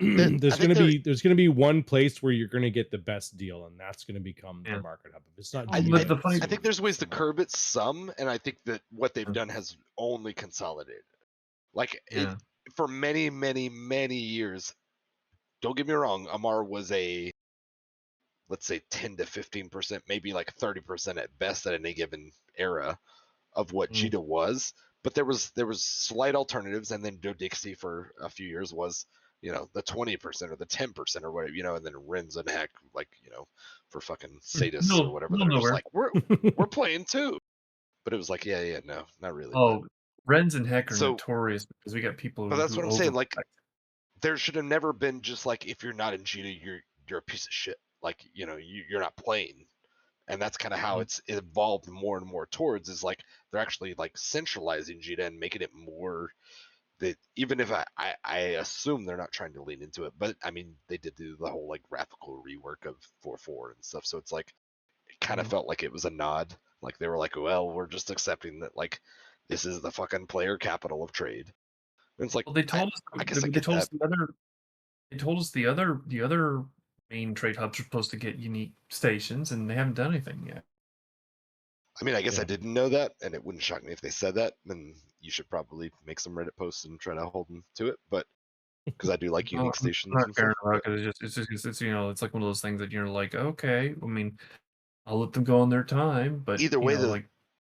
I there's think gonna be one place where you're gonna get the best deal, and that's gonna become the market hub. If it's not, I Jita, think there's ways to curb it some, and I think that what they've done has only consolidated. Like for many, many, many years, don't get me wrong, Amar was a, let's say 10 to 15%, maybe like 30% at best at any given era of what Jita was. But there was slight alternatives, and then Dodixie for a few years was, the 20% or the 10% or whatever, and then Renz and Heck, like, for fucking sadists or whatever, they're just like, we're playing too. But it was like, no, not really. Oh, Renz and Heck are So- notorious because we got people. But that's who what I'm saying. Like, overprotect. there should have never been just like, if you're not in Jita, you're a piece of shit. Like, you're not playing. And that's kind of how it's evolved more and more towards, is like they're actually like centralizing Jita and making it more that, even if I assume they're not trying to lean into it, but I mean, they did do the whole like graphical rework of 4.4 and stuff. So it's like, it kind of felt like it was a nod. Like they were like, well, we're just accepting that like this is the fucking player capital of trade. And it's like, Well, they told us. I guess I They get told that. us the other. They told us the other main trade hubs are supposed to get unique stations, and they haven't done anything yet. I mean, I guess I didn't know that, and it wouldn't shock me if they said that. Then you should probably make some Reddit posts and try to hold them to it. But because I do like unique stations. I'm and not caring stuff, about it, 'cause it's it's like one of those things that you're like, okay, I mean, I'll let them go on their time, but either way, like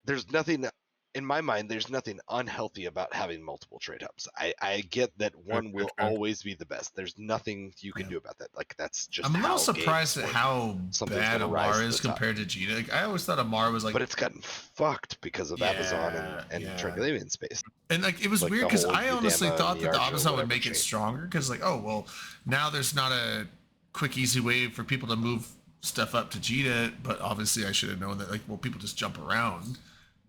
there's nothing in my mind. There's nothing unhealthy about having multiple trade hubs. I get that one will always be the best. There's nothing you can do about that. Like that's just. I'm a little how surprised games at work. how Something's bad gonna rise Amar to is the top. compared to Jita. Like, I always thought Amar was like, But it's gotten fucked because of Amazon and Triangulating space. and like it was Like weird the because whole I honestly Udema thought that the Miarjo, Amazon would whatever make it change. stronger, because like, oh well, now there's not a quick easy way for people to move stuff up to Jita, but obviously I should have known that, like, well, people just jump around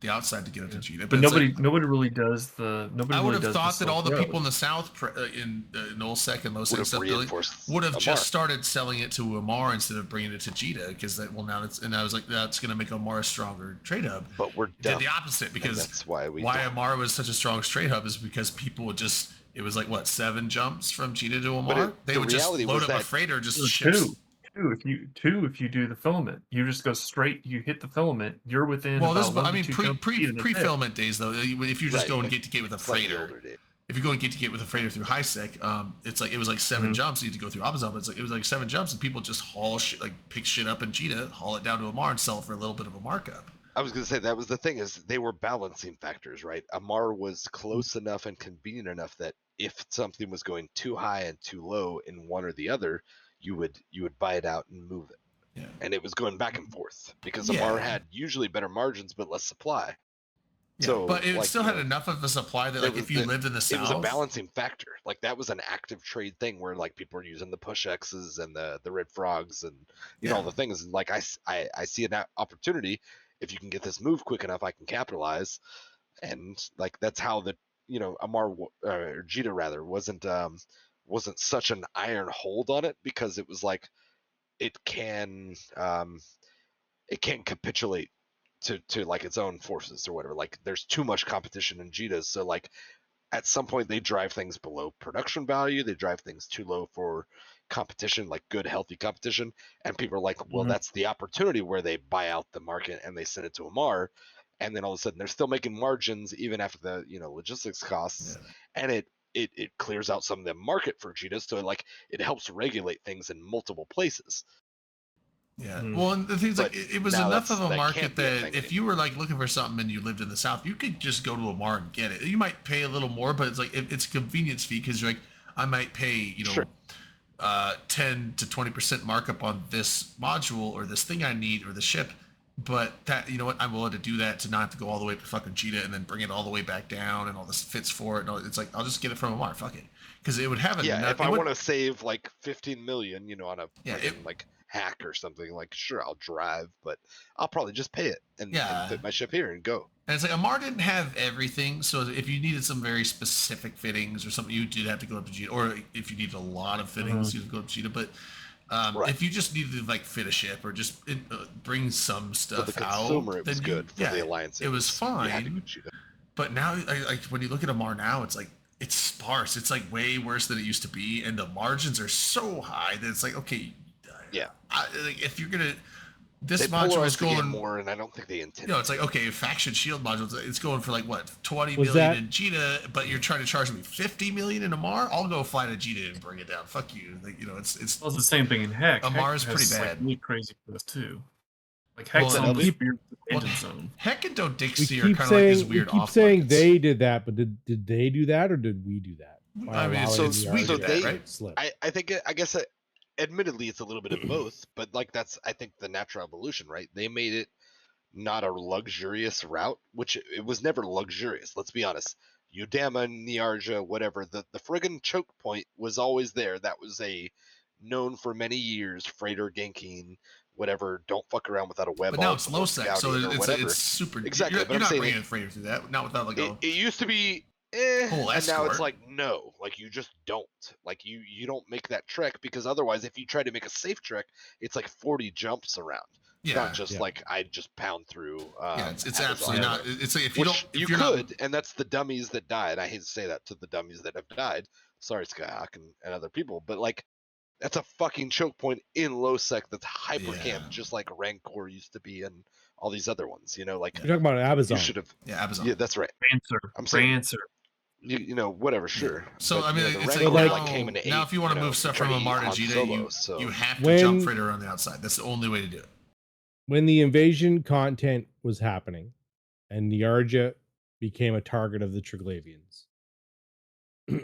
the outside to get up to Jita. but it's nobody like, really does the nobody. I would really have does thought that all the Silk people Road. in the south in Nullsec and Lowsec Would've stuff reinforced would have Amar. just started selling it to Amar instead of bringing it to Jita, because that, well, now it's, and I was like, that's going to make Amar a stronger trade hub. But we're Did dumb. the opposite, And because that's why we why don't. Amar was such a strong trade hub is because people would just, it was like what, 7 jumps from Jita to Amar. They the would just reality load was up a that- freighter, just Two. ships. If you do the filament, you just go straight. You hit the filament. You're within. Well, about this, 1 I to mean, 2 jumps pre speed, and that's it. filament days though. If you just Right, go and but gate to gate with a It's like the freighter, older days. if you go and gate to gate with a freighter through HiSec, it's like, it was like 7 jumps. You had to go through Amazon, but it was like 7 jumps, and people just haul shit, like pick shit up in Jita, haul it down to Amar, and sell it for a little bit of a markup. I was gonna say that was the thing, is they were balancing factors, right? Amar was close enough and convenient enough that if something was going too high and too low in one or the other, you would buy it out and move it. Yeah. And it was going back and forth because Yeah. Amar had usually better margins but less supply. Yeah, So, but it like, still you had know, enough of a supply that, there like, was if you the- lived in the south, It was a balancing factor. Like that was an active trade thing where like people were using the push X's and the red frogs and you know all the things. And like I see an opportunity. If you can get this move quick enough, I can capitalize. And like that's how the Amar or Jita rather wasn't such an iron hold on it, because it was like it can capitulate to like its own forces or whatever. Like there's too much competition in Jita, so like at some point they drive things below production value, they drive things too low for competition, like good healthy competition, and people are like, well, that's the opportunity where they buy out the market and they send it to Amar, and then all of a sudden they're still making margins even after the logistics costs, and it clears out some of the market for Jita, so like it helps regulate things in multiple places. Yeah. Well, and the thing's like, But it was now enough of a that market can't be a that thing if you were like looking for something and you lived in the south, you could just go to Amar and get it. You might pay a little more, but it's like it's a convenience fee, because you're like, I might pay, Sure. 10 to 20% markup on this module or this thing I need or the ship, but that, you know what, I'm willing to do that to not have to go all the way to fucking Cheetah and then bring it all the way back down and all this fits for it. And it's like, I'll just get it from Amar, fuck it. Because it would have a Yeah, if I want to save like 15 million, on a like hack or something, like sure, I'll drive, but I'll probably just pay it and fit my ship here and go. And it's like Amar didn't have everything, so if you needed some very specific fittings or something, you did have to go up to Cheetah. Or if you needed a lot of fittings, you would go up to Cheetah. But if you just needed to like fit a ship or just bring some stuff for the out, consumer, it was good. For the Alliance, it was fine. But now, like when you look at Amar now, it's like it's sparse. It's like way worse than it used to be, and the margins are so high that it's like, okay, like if you're gonna. This module is going more, and I don't think they intend. It's like, okay, faction shield module, it's going for like what, 20 million in Cheetah, but you're trying to charge me 50 million in Amar. I'll go fly to Cheetah and bring it down. Fuck you. Like, it's the same thing in Heck. Amar is pretty like, bad. Crazy for this too. Like Heck's on the weird engine zone. Heck and Dodixie are kind of like this weird. We keep saying they did that, but did they do that or did we do that? I mean, so we did that, right? I guess. Admittedly, it's a little bit of both, but like that's I think the natural evolution, right? They made it not a luxurious route, which it was never luxurious. Let's be honest. Udama, Niarja, whatever, the friggin' choke point was always there. That was a known for many years freighter ganking, whatever. Don't fuck around without a web. But now it's low sec, so it's super. Exactly, you're not bringing a freighter through that. Not without like it used to be. And now it's like no, like you just don't, like you don't make that trek, because otherwise if you try to make a safe trek, it's like 40 jumps around. It's not just like I just pound through. It's absolutely not. It's like if you don't, you could, and that's the dummies that died. I hate to say that to the dummies that have died. Sorry, Skyhawk and other people, but like that's a fucking choke point in low sec that's hyper camp, just like Rancor used to be and all these other ones. Like you're talking about Amazon. You should have. Amazon. Yeah, that's right. I'm saying. Whatever, sure. So but, I mean, it's like came into now if you want to move stuff from Amar to Cheetah, you have to jump freighter on the outside. That's the only way to do it. When the invasion content was happening, and Niarja became a target of the Triglavians,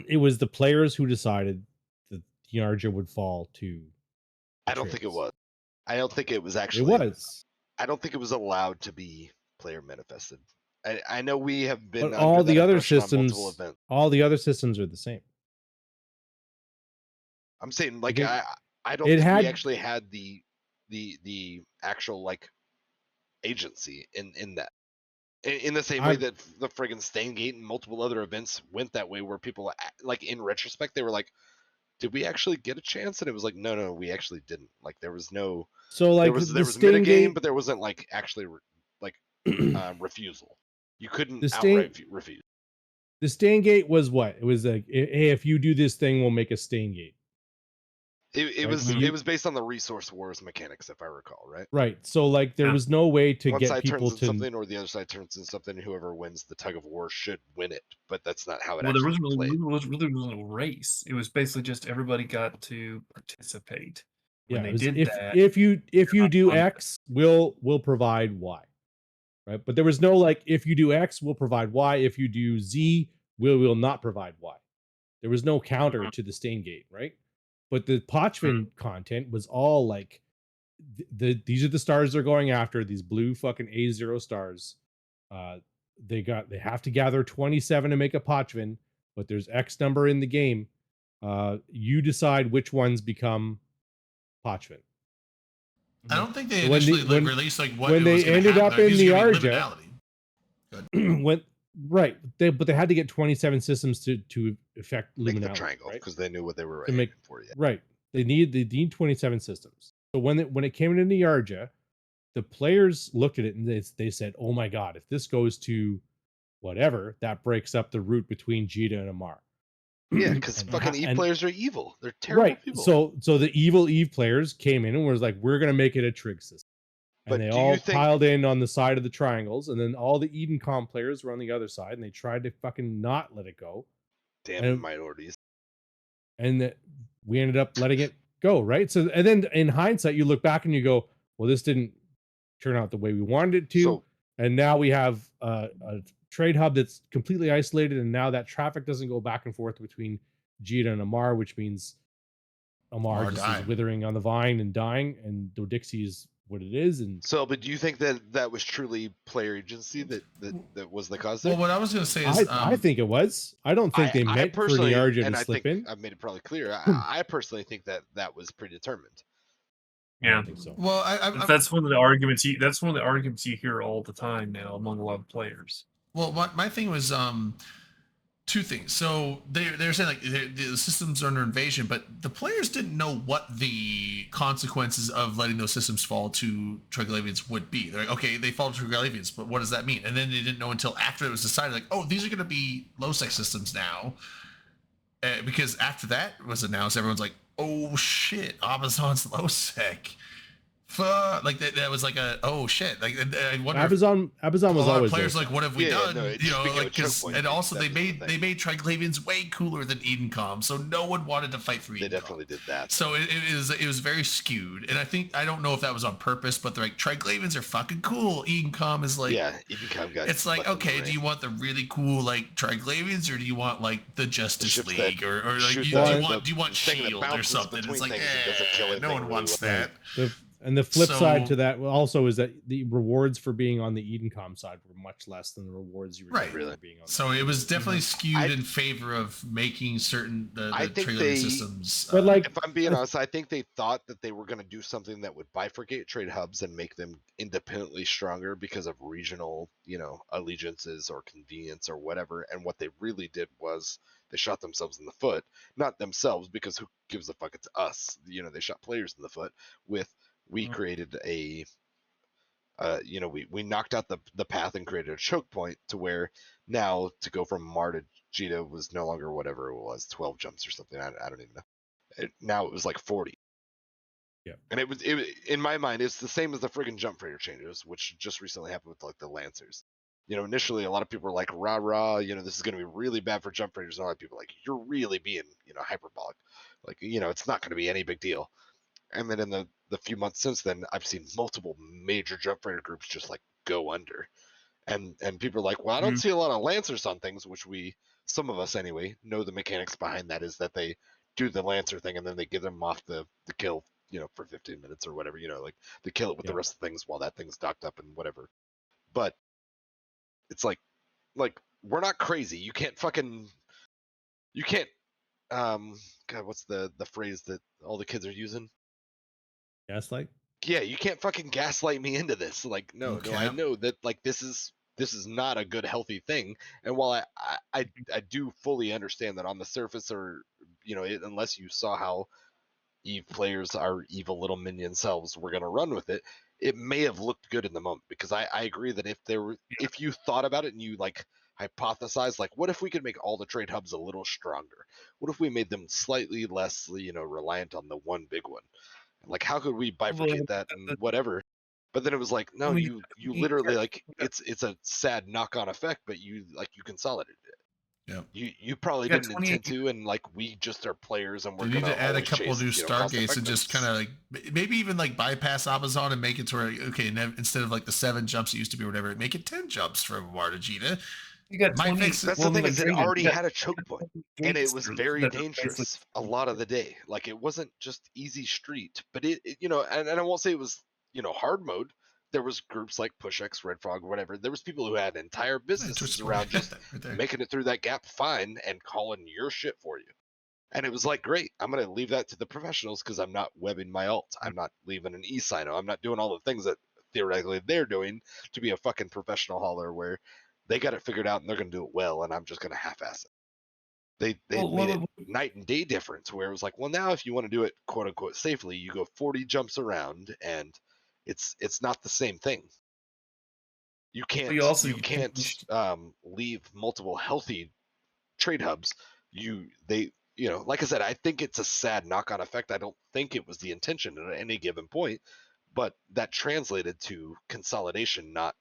it was the players who decided that Niarja would fall to. I don't think it was. I don't think it was actually. It was. I don't think it was allowed to be player manifested. I know we have been. But all the other systems, all the other systems are the same. I'm saying, like, I don't think we actually had the actual like agency in that. In the same way that the friggin' Steingate and multiple other events went that way, where people, like, in retrospect, they were like, did we actually get a chance? And it was like, no, we actually didn't. Like, there was no. So like there was metagame, but there wasn't like actually refusal. You couldn't outright refuse. The Steingate was what? It was like, hey, if you do this thing, we'll make a Steingate. It was based on the resource wars mechanics, if I recall, right? Right. So like there was no way to get people to something, or the other side turns in something. Whoever wins the tug of war should win it, but that's not how it. Well, there really wasn't a race. It was basically just everybody got to participate. When they did that, if you do X, we'll provide Y. Right, but there was no like, if you do X, we'll provide Y. If you do Z, we will not provide Y. There was no counter to the Steingate, right? But the Pochvin content was all like, these are the stars they're going after. These blue fucking A0 stars. They have to gather 27 to make a Pochvin, but there's X number in the game. You decide which ones become Pochvin. I don't think they initially released like what when they ended up in Niarja. But they had to get 27 systems to affect Make Luminality, the triangle, because they knew what they were aiming for. Yeah. Right, they need 27 systems. So when it came into Niarja, the players looked at it and they said, "Oh my god, if this goes to whatever, that breaks up the route between Jita and Amar." Yeah, because fucking Eve players are evil. They're terrible people. So the evil Eve players came in and was like, we're gonna make it a trig system. And they all piled in on the side of the triangles, and then all the EdenCom players were on the other side, and they tried to fucking not let it go. Damn minorities. And we ended up letting it go, right? So, and then in hindsight, you look back and you go, well, this didn't turn out the way we wanted it to. And now we have a trade hub that's completely isolated, and now that traffic doesn't go back and forth between Jita and Amar, which means Amar Or just die. is withering on the vine and dying, and Dodixie is what it is. And So, but do you think that that was truly player agency that was the cause there? Well, what I was gonna say is, I think it was. I don't think they I meant for personally, Niarja and to I slip think in. I've made it probably clear. I personally think that that was predetermined. I Yeah. don't think so. well, That's one of the arguments. That's one of the arguments you hear all the time now among a lot of players. well, my thing was two things. So they're saying like the systems are under invasion, but the players didn't know what the consequences of letting those systems fall to Triglavians would be. They're like, okay, they fall to Triglavians, but what does that mean? And then they didn't know until after it was decided, like, oh, these are going to be low-sec systems now. Because after that was announced, everyone's like, oh shit, Amazon's low-sec. Like that was like a oh shit. Like I wonder. Amazon was a lot of always players low-sec. like, what have we Yeah, done? no, it you just know, became a like choke 'cause- point. and also That was the they made Triglavians way cooler than Edencom, so no one wanted to fight for Edencom. They definitely did that. So it was very skewed, and I don't know if that was on purpose, but they're like Triglavians are fucking cool. Edencom is like Yeah, Edencom got. it's like fucking okay, right. do you want the really cool like Triglavians or do you want like the Justice ships League that or like shoot do the- you want thing that Shield or bounces something? between It's like things and doesn't kill no anything one really wants well. that. And the flip side So- to that also is that the rewards for being on the Edencom side were much less than the rewards you were Right. getting Really. for being on. So it was definitely skewed I- in favor of making certain I the think Triglavian they- systems. But like, If I'm being honest, I think they thought that they were going to do something that would bifurcate trade hubs and make them independently stronger because of regional, allegiances or convenience or whatever. And what they really did was they shot themselves in the foot. Not themselves, because who gives a fuck? It's us. They shot players in the foot with we created a we knocked out the path and created a choke point to where now to go from Mar to Jita was no longer whatever it was, 12 jumps or something. I don't even know. Now it was like 40. Yeah. And it was in my mind, it's the same as the friggin' jump freighter changes, which just recently happened with like the Lancers. Initially a lot of people were like, rah, this is going to be really bad for jump freighters. And a lot of people are like, you're really being, hyperbolic. Like, it's not going to be any big deal. And then in the few months since then, I've seen multiple major jump freighter groups just like go under. And people are like, well, I don't see a lot of Lancers on things, which some of us anyway, know the mechanics behind that is that they do the Lancer thing and then they give them off the kill, for 15 minutes or whatever, like they kill it with the rest of the things while that thing's docked up and whatever. But it's like we're not crazy. You can't God, what's the phrase that all the kids are using? gaslight. Yeah, you can't fucking gaslight me into this. Like, no, I know that like this is not a good healthy thing. And while I do fully understand that on the surface, or unless you saw how Eve players, our evil little minion selves, were gonna run with it, it may have looked good in the moment. Because I agree that if you thought about it and you like hypothesize, like, what if we could make all the trade hubs a little stronger? What if we made them slightly less, reliant on the one big one? Like, how could we bifurcate that and whatever? But then it was like, no, you literally like it's a sad knock-on effect, but you consolidated it. Yeah. You probably Yeah, didn't intend to, and like we just are players, and we're They need gonna to add a always couple chase, new cost Stargates and just kind of like maybe even like bypass Amazon and make it to where instead of like the 7 jumps it used to be or whatever, make it 10 jumps from Mar to Jita. You got Might 20 fix it. That's the thing, is it Jita, already you got had a choke point, and it was very that are dangerous basically- a lot of the day. Like, it wasn't just easy street, but it and I won't say it was hard mode. There was groups like PushX, Red Frog, whatever. There was people who had entire businesses around just right there. making it through that gap fine and calling your shit for you. And it was like, great, I'm going to leave that to the professionals because I'm not webbing my alt. I'm not leaving an e-sino. I'm not doing all the things that theoretically they're doing to be a fucking professional hauler where they got it figured out and they're going to do it well, and I'm just going to half-ass it. They made it night and day difference where it was like, well, now if you want to do it quote unquote safely, you go 40 jumps around, and it's not the same thing. You can't leave multiple healthy trade hubs. Like I said, I think it's a sad knock-on effect. I don't think it was the intention at any given point, but that translated to consolidation, not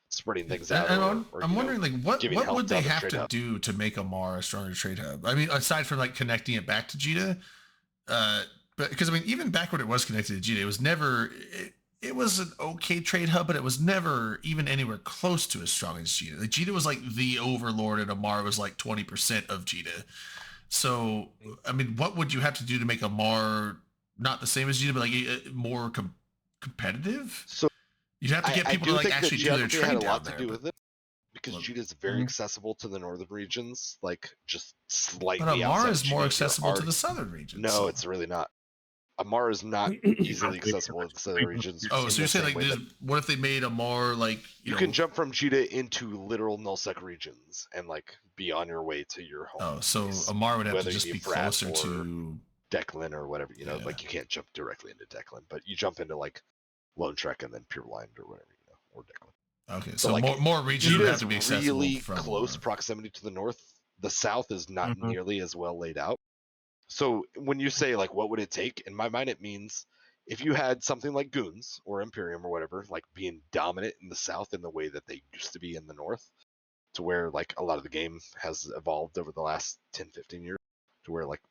spreading things out. I'm wondering, like, what would they have to hub. do to make Amar a stronger trade hub? I mean, aside from like connecting it back to Jita, but because I mean, even back when it was connected to Jita, it was never. It was an okay trade hub, but it was never even anywhere close to as strong as Jita. Like, Jita was like the overlord, and Amar was like 20% of Jita. So, I mean, what would you have to do to make Amar not the same as Jita, but like more competitive? So You'd have to get I people do to like think that actually do their geography trade had a down lot there. to do with it because Well, Jita is very Mhm. accessible to the northern regions, like just But slightly Amar outside is of more Jita, you're accessible to already- the southern regions. No, so- it's really not. Amar is not easily accessible to the southern regions. Oh, in so the you're saying same like, way that what if they made Amar like you know, can jump from Jita into literal nullsec regions and like be on your way to your home. Oh, so base, Amar would have whether to you just be be Frat closer or to. Declan or whatever, you know, Yeah. like you can't jump directly into Declan, but you jump into like Lone Trek and then Pure Blind or whatever, you know, or Declan. Okay, So so like more regions would Jita have is to be accessible really from close Amar. proximity to the north. The south is not Mhm. nearly as well laid out. So when you say like what would it take, in my mind it means if you had something like Goons or Imperium or whatever, like being dominant in the south in the way that they used to be in the north, to where like a lot of the game has evolved over the last 10-15 years to where like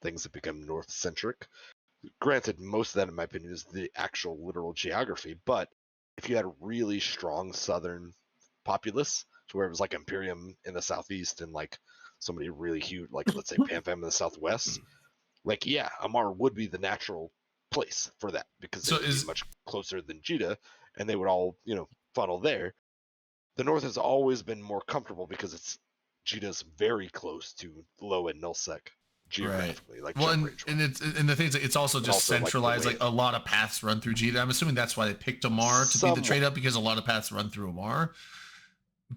things have become north centric. Granted, most of that in my opinion is the actual literal geography, but if you had a really strong southern populace to where it was like Imperium in the southeast and like somebody really huge like let's say PanFam in the southwest, like yeah, Amar would be the natural place for that because So it would be much closer than Jita and they would all, you know, funnel there. The north has always been more comfortable because it's Jita's very close to low and nullsec geographically, like Well, jump and, range. and the thing is, it's also And just also, like, the centralized. way- Like a lot of paths run through Jita. I'm assuming that's why they picked Amar to be the Somewhat. trade up because a lot of paths run through Amar.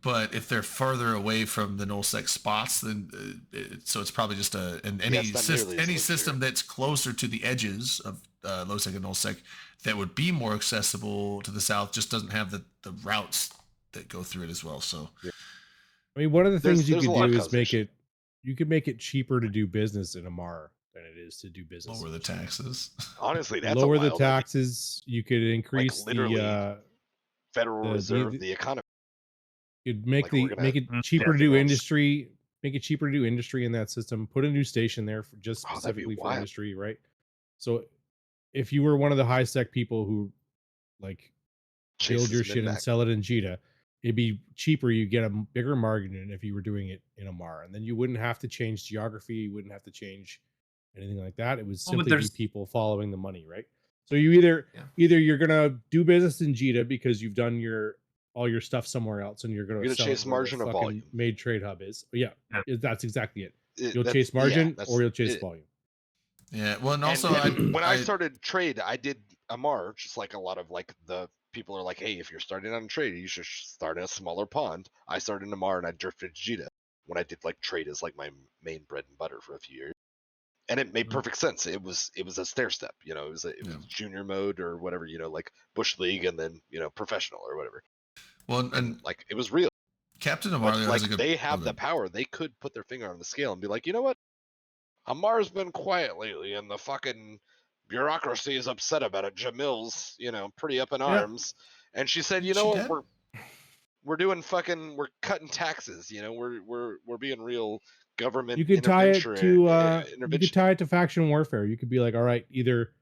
But if they're further away from the nullsec spots, then so it's probably just any it's not nearly as any linear. system that's closer to the edges of lowsec and nullsec that would be more accessible to the south just doesn't have the routes that go through it as well. So I mean, one of the There's- things you there's a could lot of do is make causation. it. You could make it cheaper to do business in Amar than it is to do business. lower in the Jita. taxes. Honestly, that's Lower a the wild idea. taxes. You could increase literally, the. Federal the- Reserve, the- the economy. You'd make Like, we're the gonna make it Mm, cheaper to everything do else. industry. Make it cheaper to do industry in that system. Put a new station there for just Oh, that'd be specifically for wild. industry, right? So, if you were one of the high sec people who like build your Chases shit and min-max. sell it in Jita, it'd be cheaper. You get a bigger margin if you were doing it in Amar, and then you wouldn't have to change geography. You wouldn't have to change anything like that. It would Well, but simply be there's- people following the money, right? So you either you're gonna do business in Jita because you've done all your stuff somewhere else, and you're gonna You're gonna sell chase it where the margin or fucking volume. Maid Trade Hub is. Yeah, Yeah. that's exactly it. It- You'll that's- chase yeah, margin that's- or you'll chase it- volume. Yeah. Well, and And also when I started trade, I did Amar, just like a lot of like the people are like, hey, if you're starting on trade, you should start in a smaller pond. I started in Amar and I drifted to Jita when I did like trade as like my main bread and butter for a few years. And it made Mhm. perfect sense. It was a stair step, you know, it was junior mode or whatever, you know, like Bush League and then, you know, professional or whatever. well, And like it was real. Captain But Amar like has a good. they have the okay. power. They could put their finger on the scale and be like, you know what? Amar's been quiet lately, and the fucking bureaucracy is upset about it. Jamil's, you know, pretty up in arms, and she said, you know She what? did? We're doing fucking, we're cutting taxes. You know, we're being real government. You could tie it intervention- to you could intervention. tie it to faction warfare. You could be like, all right, either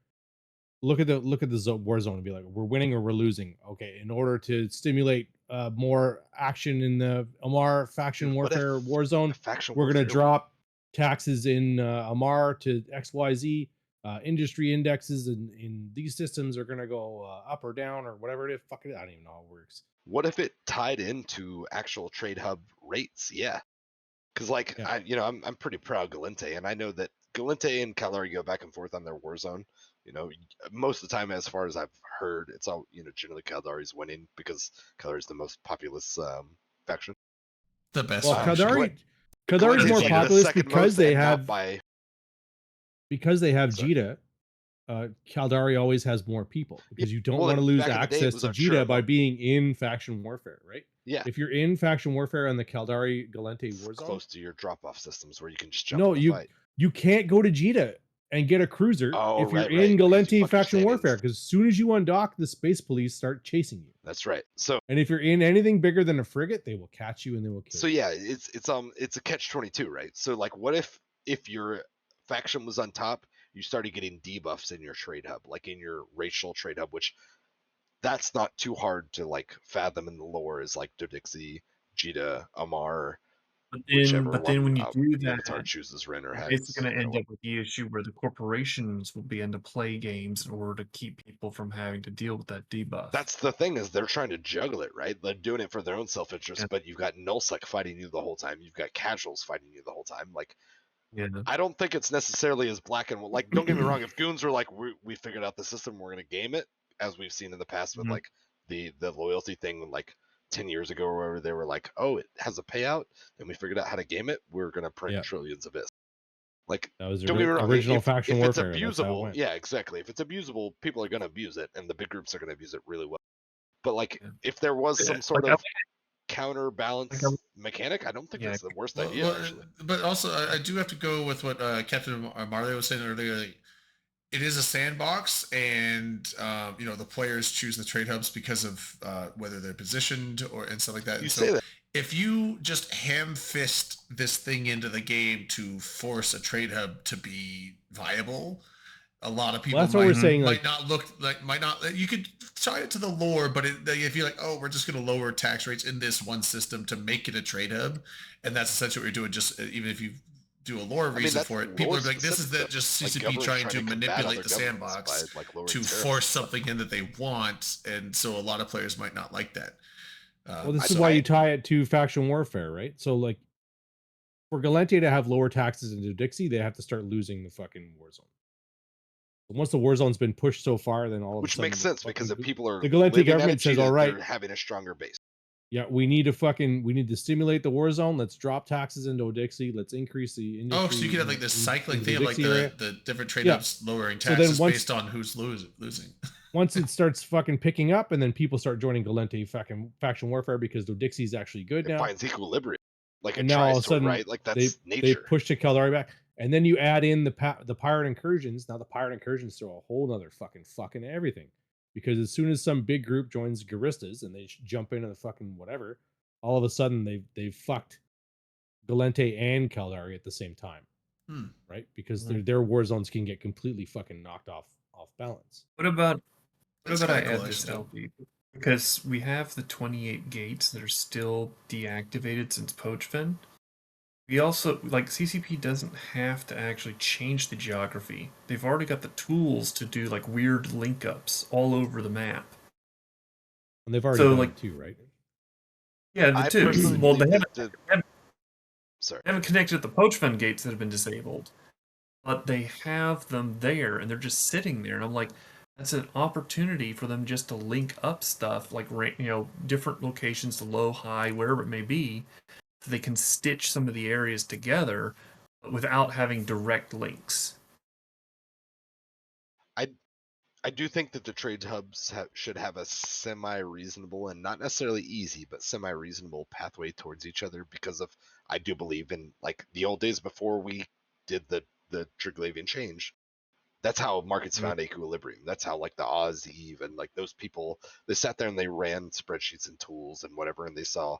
look at the war zone and be like, we're winning or we're losing. Okay, in order to stimulate more action in the Amar faction Dude, what if warfare war zone, faction we're gonna warfare- drop taxes in Amar to XYZ. Industry indexes in these systems are gonna go up or down or whatever it is. Fuck it, I don't even know how it works. What if it tied into actual trade hub rates? Yeah, because like Yeah. I'm pretty proud Galente, and I know that Galente and Caldari go back and forth on their war zone. You know, most of the time, as far as I've heard, it's all generally Caldari's winning because Caldari's the most populous faction. The best. Well, faction. Caldari's Galente's more like the populous second because most, they and not have by Sorry. Jita. Caldari always has more people because you don't well, want to and lose back in the day, it access was to a pure Jita by amount. being in faction warfare, right? Yeah. If you're in faction warfare on the Caldari Galente war zone, close to your drop-off systems where you can just jump. no, in the you fight. you can't go to Jita and get a cruiser Oh, if you're right, in right, because you Galente fuck your faction standings. warfare. Because as soon as you undock, the space police start chasing you. That's right. So And if you're in anything bigger than a frigate, they will catch you and they will kill so you. yeah, it's a catch-22, right? So like, what if your faction was on top, you started getting debuffs in your trade hub, like in your racial trade hub, which that's not too hard to like fathom in the lore. Is like Dodixie, Jita, Amar, whichever But then one when you do that, Avatar chooses Ren or Hex. it's going to end up with the issue where the corporations will begin to play games in order to keep people from having to deal with that debuff. That's the thing, is they're trying to juggle it, right? They're doing it for their own self-interest, Yeah. but you've got nullsec fighting you the whole time. You've got casuals fighting you the whole time. Like, yeah. I don't think it's necessarily as black and white. Like, don't get me wrong. If goons were like, we figured out the system, we're going to game it, as we've seen in the past with Mhm. like the loyalty thing, like 10 years ago, or whatever, they were like, oh, it has a payout, and we figured out how to game it. We're going to print Yeah. trillions of it. Like, That was don't get me wrong. original if faction it's warfare. That's how it abusable, went. yeah, exactly. If it's abusable, people are going to abuse it, and the big groups are going to abuse it really well. But like, Yeah. if there was Yeah, some sort like, of counterbalance mechanic, I don't think Yeah, that's the worst idea. Actually, but also I do have to go with what Captain Marley was saying earlier. Like, it is a sandbox, and you know, the players choose the trade hubs because of whether they're positioned and stuff like that. you And say so that. if you just ham fist this thing into the game to force a trade hub to be viable, a lot of people Well, that's what we're saying. might Like, not look like, might not. You could tie it to the lore, but if you're like, oh, we're just going to lower tax rates in this one system to make it a trade hub, and that's essentially what you're doing. Just even if you do a lore reason that's for it, people are lore like, this is specific, just like CCP governments trying to trying to combat manipulate other the governments sandbox by, like, lowering to tariffs force and stuff. something in that they want, and so a lot of players might not like that. well, this I is don't- why I- you tie it to faction warfare, right? So, like, for Galente to have lower taxes into Dixie, they have to start losing the fucking war zone. Once the war zone's been pushed so far, then all of a Which sudden, makes sense, because if people are the Galente living at government says, Cheetah, all right, they're having a stronger base. yeah, we need to stimulate the war zone. Let's drop taxes into Dixie. Let's increase the industry. Oh, so you could have like this cycling thing of like Dixie area. the different trade Yeah. hubs lowering So then taxes once- based on who's losing. Once it starts fucking picking up, and then people start joining Galente fucking faction warfare because the Dixie's actually good It now. finds equilibrium, like And it now all tries of a to, sudden, right? Like they that's they nature. push the Caldari back, and then you add in the pirate incursions. Now the pirate incursions throw a whole nother fucking everything, because as soon as some big group joins Garistas and they jump into the fucking whatever, all of a sudden they've fucked Galente and Caldari at the same time, right? Because their war zones can get completely fucking knocked off balance. What about That's I kinda cool, add this actually. LB? Because we have the 28 gates that are still deactivated since Poachfin. We also, like, CCP doesn't have to actually change the geography. They've already got the tools to do like weird link ups all over the map. And they've already So, done like- it too, right? Yeah, the I two. personally Well, they think haven't, that sorry. they haven't connected the Poachfin gates that have been disabled, but they have them there and they're just sitting there. And I'm like, that's an opportunity for them just to link up stuff, like, different locations to low, high, wherever it may be, so they can stitch some of the areas together without having direct links. I do think that the trade hubs should have a semi-reasonable, and not necessarily easy, but semi-reasonable pathway towards each other, because of, I do believe in, like, the old days before we did the Triglavian change. That's how markets found equilibrium. That's how, like, the Oz Eve and like those people, they sat there and they ran spreadsheets and tools and whatever, and they saw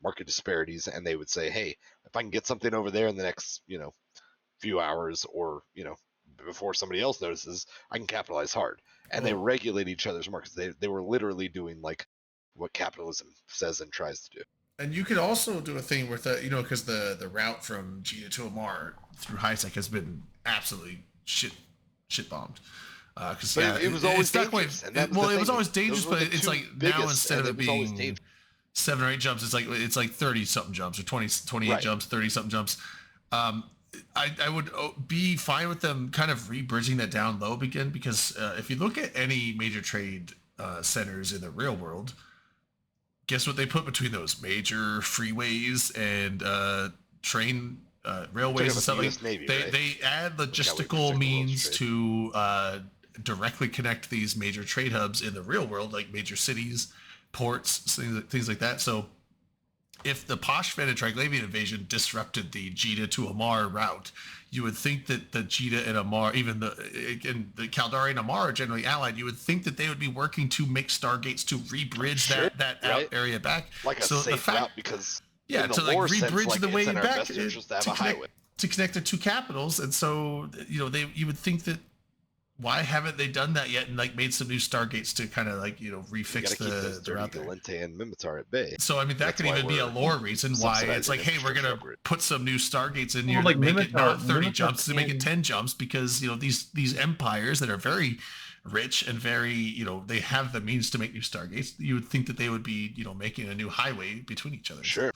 market disparities, and they would say, hey, if I can get something over there in the next, few hours, or, before somebody else notices, I can capitalize hard. And they regulate each other's markets. They were literally doing like what capitalism says and tries to do. And you could also do a thing with because the route from Gita to Amar through HiSec has been absolutely shit bombed. Because it was always dangerous. It was always dangerous, Those were but the it's two like now biggest, instead and of it was always being dangerous. 7 or 8 jumps, it's like 30 something jumps or 28 Right. jumps, 30 something jumps. I would be fine with them kind of re-bridging that down low again, because if you look at any major trade centers in the real world, guess what they put between those major freeways and train railways and stuff like that? Navy, They right? they add we protect the logistical world's means trade. to directly connect these major trade hubs in the real world, like major cities, ports, things like that. So if the Poshfan and Triglavian invasion disrupted the Jita to Amar route, you would think that the Jita and Amar, even the Caldari and Amar are generally allied. You would think that they would be working to make stargates to re-bridge Sure, that right. out area back. Like a So the safe fact- route, because Yeah, in the to like lore sense, re-bridge like, the way it's in our back best interest to have a highway. to connect the two capitals, and so you would think that why haven't they done that yet and like made some new stargates to kind of like You refix gotta keep those the dirty route there? Galente and Mimitar at bay. So I mean that That's could why even be a we're lore reason why it's subsidizing like, hey, we're gonna infrastructure upgrade. put some new stargates in Well, here like to make it not Mimitar- 30 Mimitar jumps to make it can- 10 jumps because these empires that are very rich and very they have the means to make new stargates. You would think that they would be making a new highway between each other. Sure.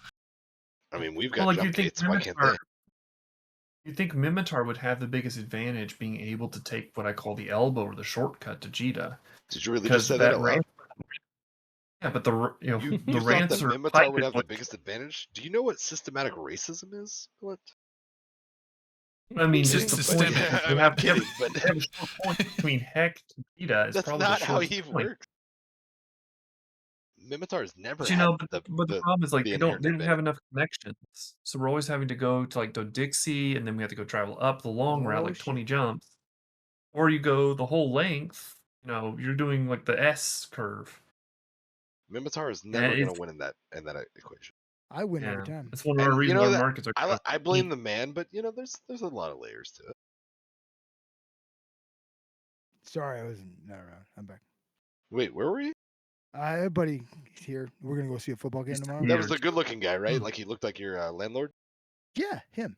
I mean, we've got Well, like jump you think gates. Why can't they? You think Mimitar would have the biggest advantage being able to take what I call the elbow or the shortcut to Jita? Did you really Because just say that out loud? ranch- Yeah, but You the thought that Rancer Mimitar pipe would is have the what- biggest advantage? Do you know what systematic racism is? What? I mean, just the point Systemic. is I'm you have kidding, you but have a short point between Heck to Jita is that's probably not the how shortest Eve point. works. Mimitar's never But you had know, the the problem is like the they don't inherent have enough connections, so we're always having to go to like the Dixie, and then we have to go travel up the long route, Oh, like shit. 20 jumps, or you go the whole length. You're doing like the S curve. Mimitar is never going it's- to win in that equation. I win Yeah, every time. that's one of our And you reasons know our that markets are. kind of I blame weak. the man, but there's a lot of layers to it. Sorry, I wasn't not around. I'm back. Wait, where were you? Everybody here. We're gonna go see a football game Just- tomorrow. That was the Weird. good-looking guy, right? Hmm. Like he looked like your landlord. Yeah, him.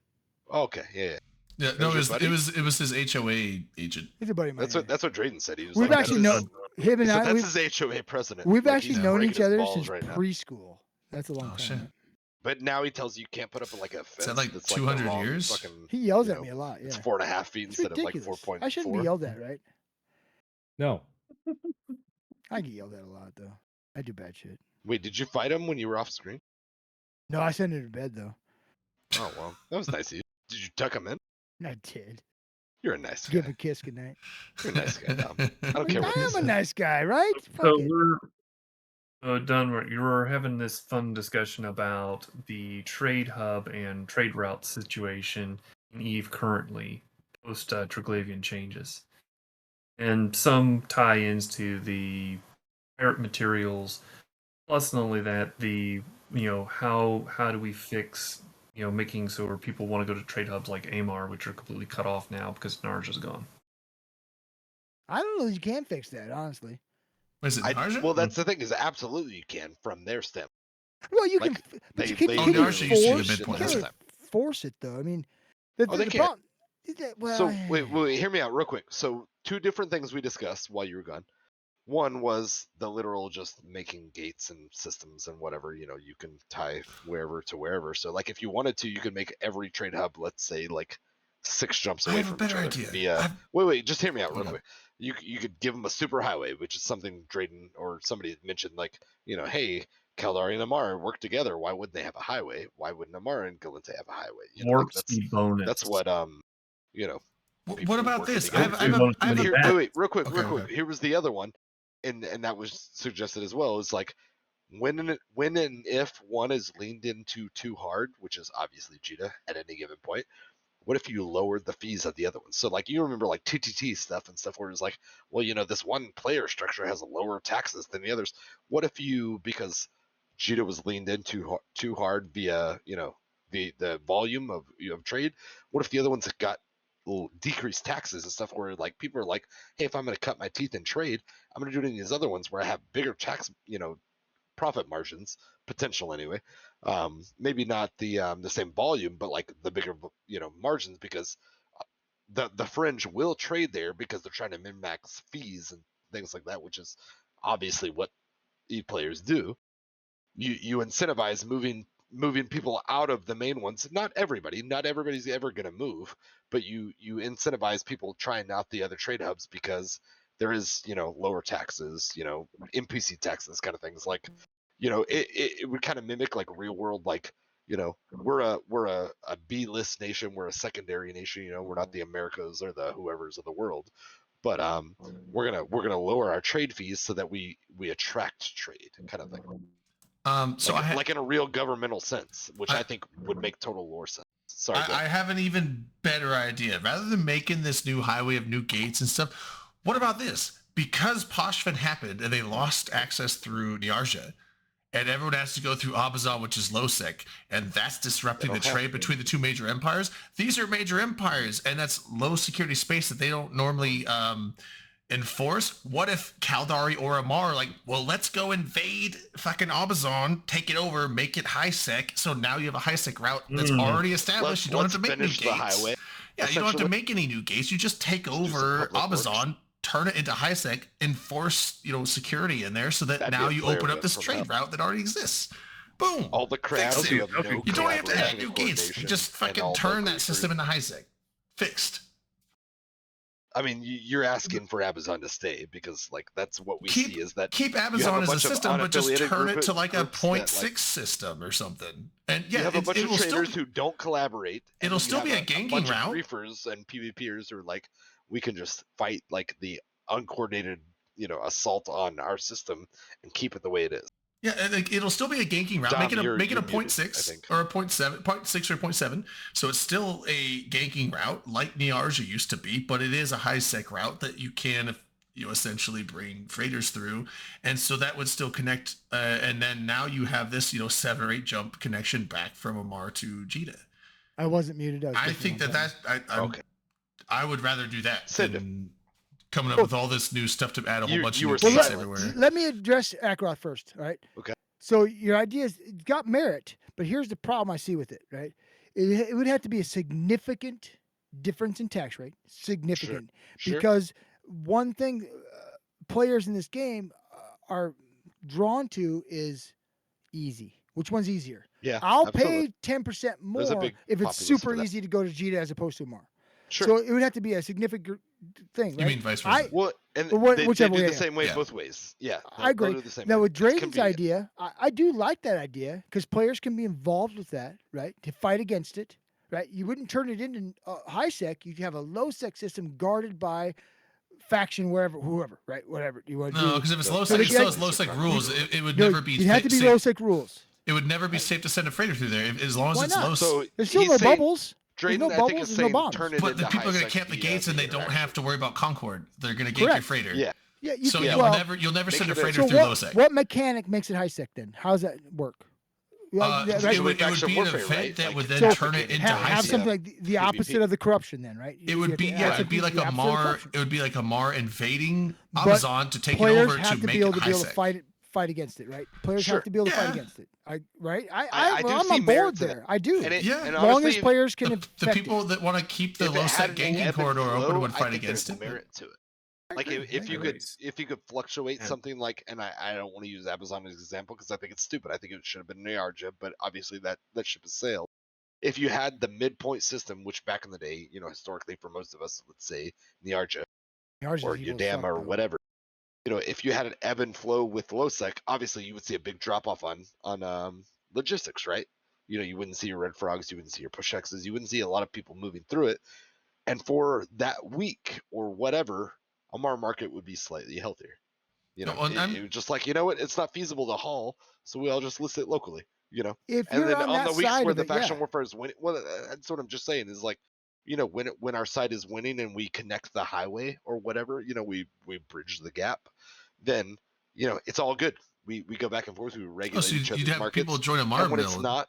Oh, okay, yeah. Yeah, That no, was your buddy? it was his HOA agent. He's a buddy of mine. That's what Drayden said. He was We've like, actually that's known him and his, I. that's We've, his HOA president. we've Like, actually he's known breaking each his other balls since right now. preschool. That's a long Oh, time. shit. right? But now he tells you can't put up like a fence. that like that's 200 the wrong years? Fucking, He yells you at know, me a lot. Yeah, It's 4.5 feet it's instead of like ridiculous. 4.4. I shouldn't be yelled at, right? No. I get yelled at a lot though. I do bad shit. Wait, did you fight him when you were off screen? No, I sent him to bed though. Oh well, that was nice of you. Did you tuck him in? I did. You're a nice Give guy. him a kiss goodnight. You're a nice guy, Dom. I don't care I what you am a say. nice guy, right? Fuck So it. we're done. You were having this fun discussion about the trade hub and trade route situation in Eve currently post Triglavian changes, and some tie-ins to the pirate materials. Plus, not only that, the how do we fix making so where people want to go to trade hubs like Amar, which are completely cut off now because Narj is gone. I don't know if you can fix that, honestly. Was it Narja? Well, that's the thing is absolutely you can from their stamp. Well, you Like, can, but they- you can, they can you Narja used to be the force, midpoint you this can't time. force it though. I mean, Oh, the they can't. problem is that, well, So wait, hear me out real quick. So two different things we discussed while you were gone. One was the literal just making gates and systems and whatever, you can tie wherever to wherever. So like if you wanted to, you could make every trade hub, let's say like 6 jumps I away have a from each better other. idea. Via wait, just hear me out real Okay. quick. You could give them a super highway, which is something Drayden or somebody had mentioned, like, hey, Kaldari and Amara work together. Why wouldn't they have a highway? Why wouldn't Amara and Galente have a highway? Warp that's speed bonus. that's what people What about working this? together. I have Here, a wait, real quick, Okay, real quick. okay. Here was the other one, and that was suggested as well. Is like when and if one is leaned into too hard, which is obviously Jita at any given point. What if you lowered the fees of the other ones? So like you remember like TTT stuff and stuff where it's like, well, this one player structure has lower taxes than the others. What if you, because Jita was leaned into too hard via the volume of trade, what if the other ones got decreased taxes and stuff where like people are like, hey, if I'm going to cut my teeth in trade, I'm going to do it in these other ones where I have bigger tax profit margins, potential anyway. Maybe not the same volume, but like the bigger margins, because the fringe will trade there because they're trying to min max fees and things like that, which is obviously what players do. You incentivize moving people out of the main ones. Not everybody's ever going to move, but you incentivize people trying out the other trade hubs because there is lower taxes, NPC taxes, kind of things. Like it would kind of mimic like real world, like we're a B-list nation, we're a secondary nation, we're not the Americas or the whoever's of the world, but we're gonna lower our trade fees so that we attract trade, kind of thing. So like in a real governmental sense, which I think would make total lore sense. Sorry, go I ahead. have an even better idea. Rather than making this new highway of new gates and stuff, what about this? Because Poshvin happened and they lost access through Niarja, and everyone has to go through Abazan, which is low sec, and that's disrupting the don't have trade to. between the two major empires. These are major empires, and that's low security space that they don't normally enforce. What if Caldari or Amar are like, well, let's go invade fucking Abazan, take it over, make it high sec, so now you have a high sec route that's already established. You don't have to make new finish gates. the highway. Yeah, you don't have to essentially. make any new gates. You just take Just do some over public works. Abazan, turn it into high sec, enforce security in there, so that That'd be now a you player open up win this from trade that. route that already exists. Boom. All the crowds Fixed who it. have no You don't have to add collaboration new and gates. coordination Just and fucking all the turn that creepery. system into high sec. Fixed. I mean, you're asking for Amazon to stay because like that's what we Keep- see is that Keep have a Amazon as a bunch of system, but just unaffiliated turn it group- to like a groups that, 0.6 like- system or something. And you yeah, have a bunch it of will still traders who don't collaborate. and it'll then you still be have a ganking bunch route. Of griefers and PvPers who are like, we can just fight like the uncoordinated, assault on our system and keep it the way it is. Yeah, and it'll still be a ganking route. Dom, make it a you're muted, 0.6 I think. or a 0.7, 0.6 or 0.7. So it's still a ganking route like Niarja used to be, but it is a high sec route that you can essentially bring freighters through, and so that would still connect. And then now you have this 7 or 8 jump connection back from Amar to Jita. I wasn't muted. I, was I clicking think on that buttons. Okay. I would rather do that Sid. than coming up with all this new stuff to add a whole You- bunch you of were new gates silent. everywhere. Let me address Akrath first, all right? Okay. So your idea is it's got merit, but here's the problem I see with it, right? It would have to be a significant difference in tax rate, significant, Sure. because one thing players in this game are drawn to is easy. Which one's easier? Yeah. I'll absolutely. pay 10% There's a more big if it's populace super for that. easy to go to Jita as opposed to Amar. Sure. So it would have to be a significant thing, right? You mean vice versa? well, and But they whichever do way, the yeah. same way Yeah. both ways. Yeah. I agree. They'll do the same Now way. with It's Drayden's convenient. idea, I do like that idea because players can be involved with that, right? To fight against it, right? You wouldn't turn it into high sec. You'd have a low sec system guarded by faction, whoever, right? Whatever you want to No, do. because if it's So low the sec, it still idea- has low sec rules. It would No, never be. It had to be safe- low sec rules. It would never be safe to send a freighter through there as long as Why it's not? low. So There's still he's no saying- bubbles. There's Drayden, no I think, bubbles. is There's no saying bombs. turn it but the into people are going high to camp the sec gates and they via don't have to worry about Concord. They're going to gate your Correct. freighter. Yeah. Yeah, you So can, you'll well, never send a make it a- freighter so through low what, sec. what mechanic makes it high sec then? How does that work? Well, yeah, right? It would Faction be an warfare, event right? that Like, would then So turn it into have, high have sec. something like the opposite of the corruption then, right? It You would have be to add it'd be something like the a opposite of Mar. corruption. It would be like a Mar invading But Amazon to take it Players over have to to make be able it to high be able to sec. fight against it, right? Players Sure. have to be able to Yeah. fight against it. Right? I do I'm see on merit board to that. there. I do. And it- Yeah. and as long honestly, as players can The affect people it. that want to keep the if it low had sec an ganking ebb and corridor open flow, would I fight think against there's it. merit to it. I Like agree, if I you agree. could fluctuate And- something like, and I don't want to use Amazon as an example because I think it's stupid. I think it should have been Niarja, but obviously that ship has sailed. If you had the midpoint system, which back in the day, historically for most of us, let's say Niarja Ours is or evil as Udama fuck, or though. whatever, if you had an ebb and flow with low sec, obviously you would see a big drop off on logistics, right? You wouldn't see your red frogs, you wouldn't see your push X's, you wouldn't see a lot of people moving through it. And for that week or whatever, Amar market would be slightly healthier. No, and It was just like, it's not feasible to haul, so we all just list it locally, If And you're then on on that the weeks side where of the it, faction yeah. warfare is winning, well, that's what I'm just saying is like, when our side is winning and we connect the highway or whatever, we bridge the gap, then it's all good. We go back and forth, we Oh, regulate so each you'd other's have markets. people join a Mar And when it's build. not,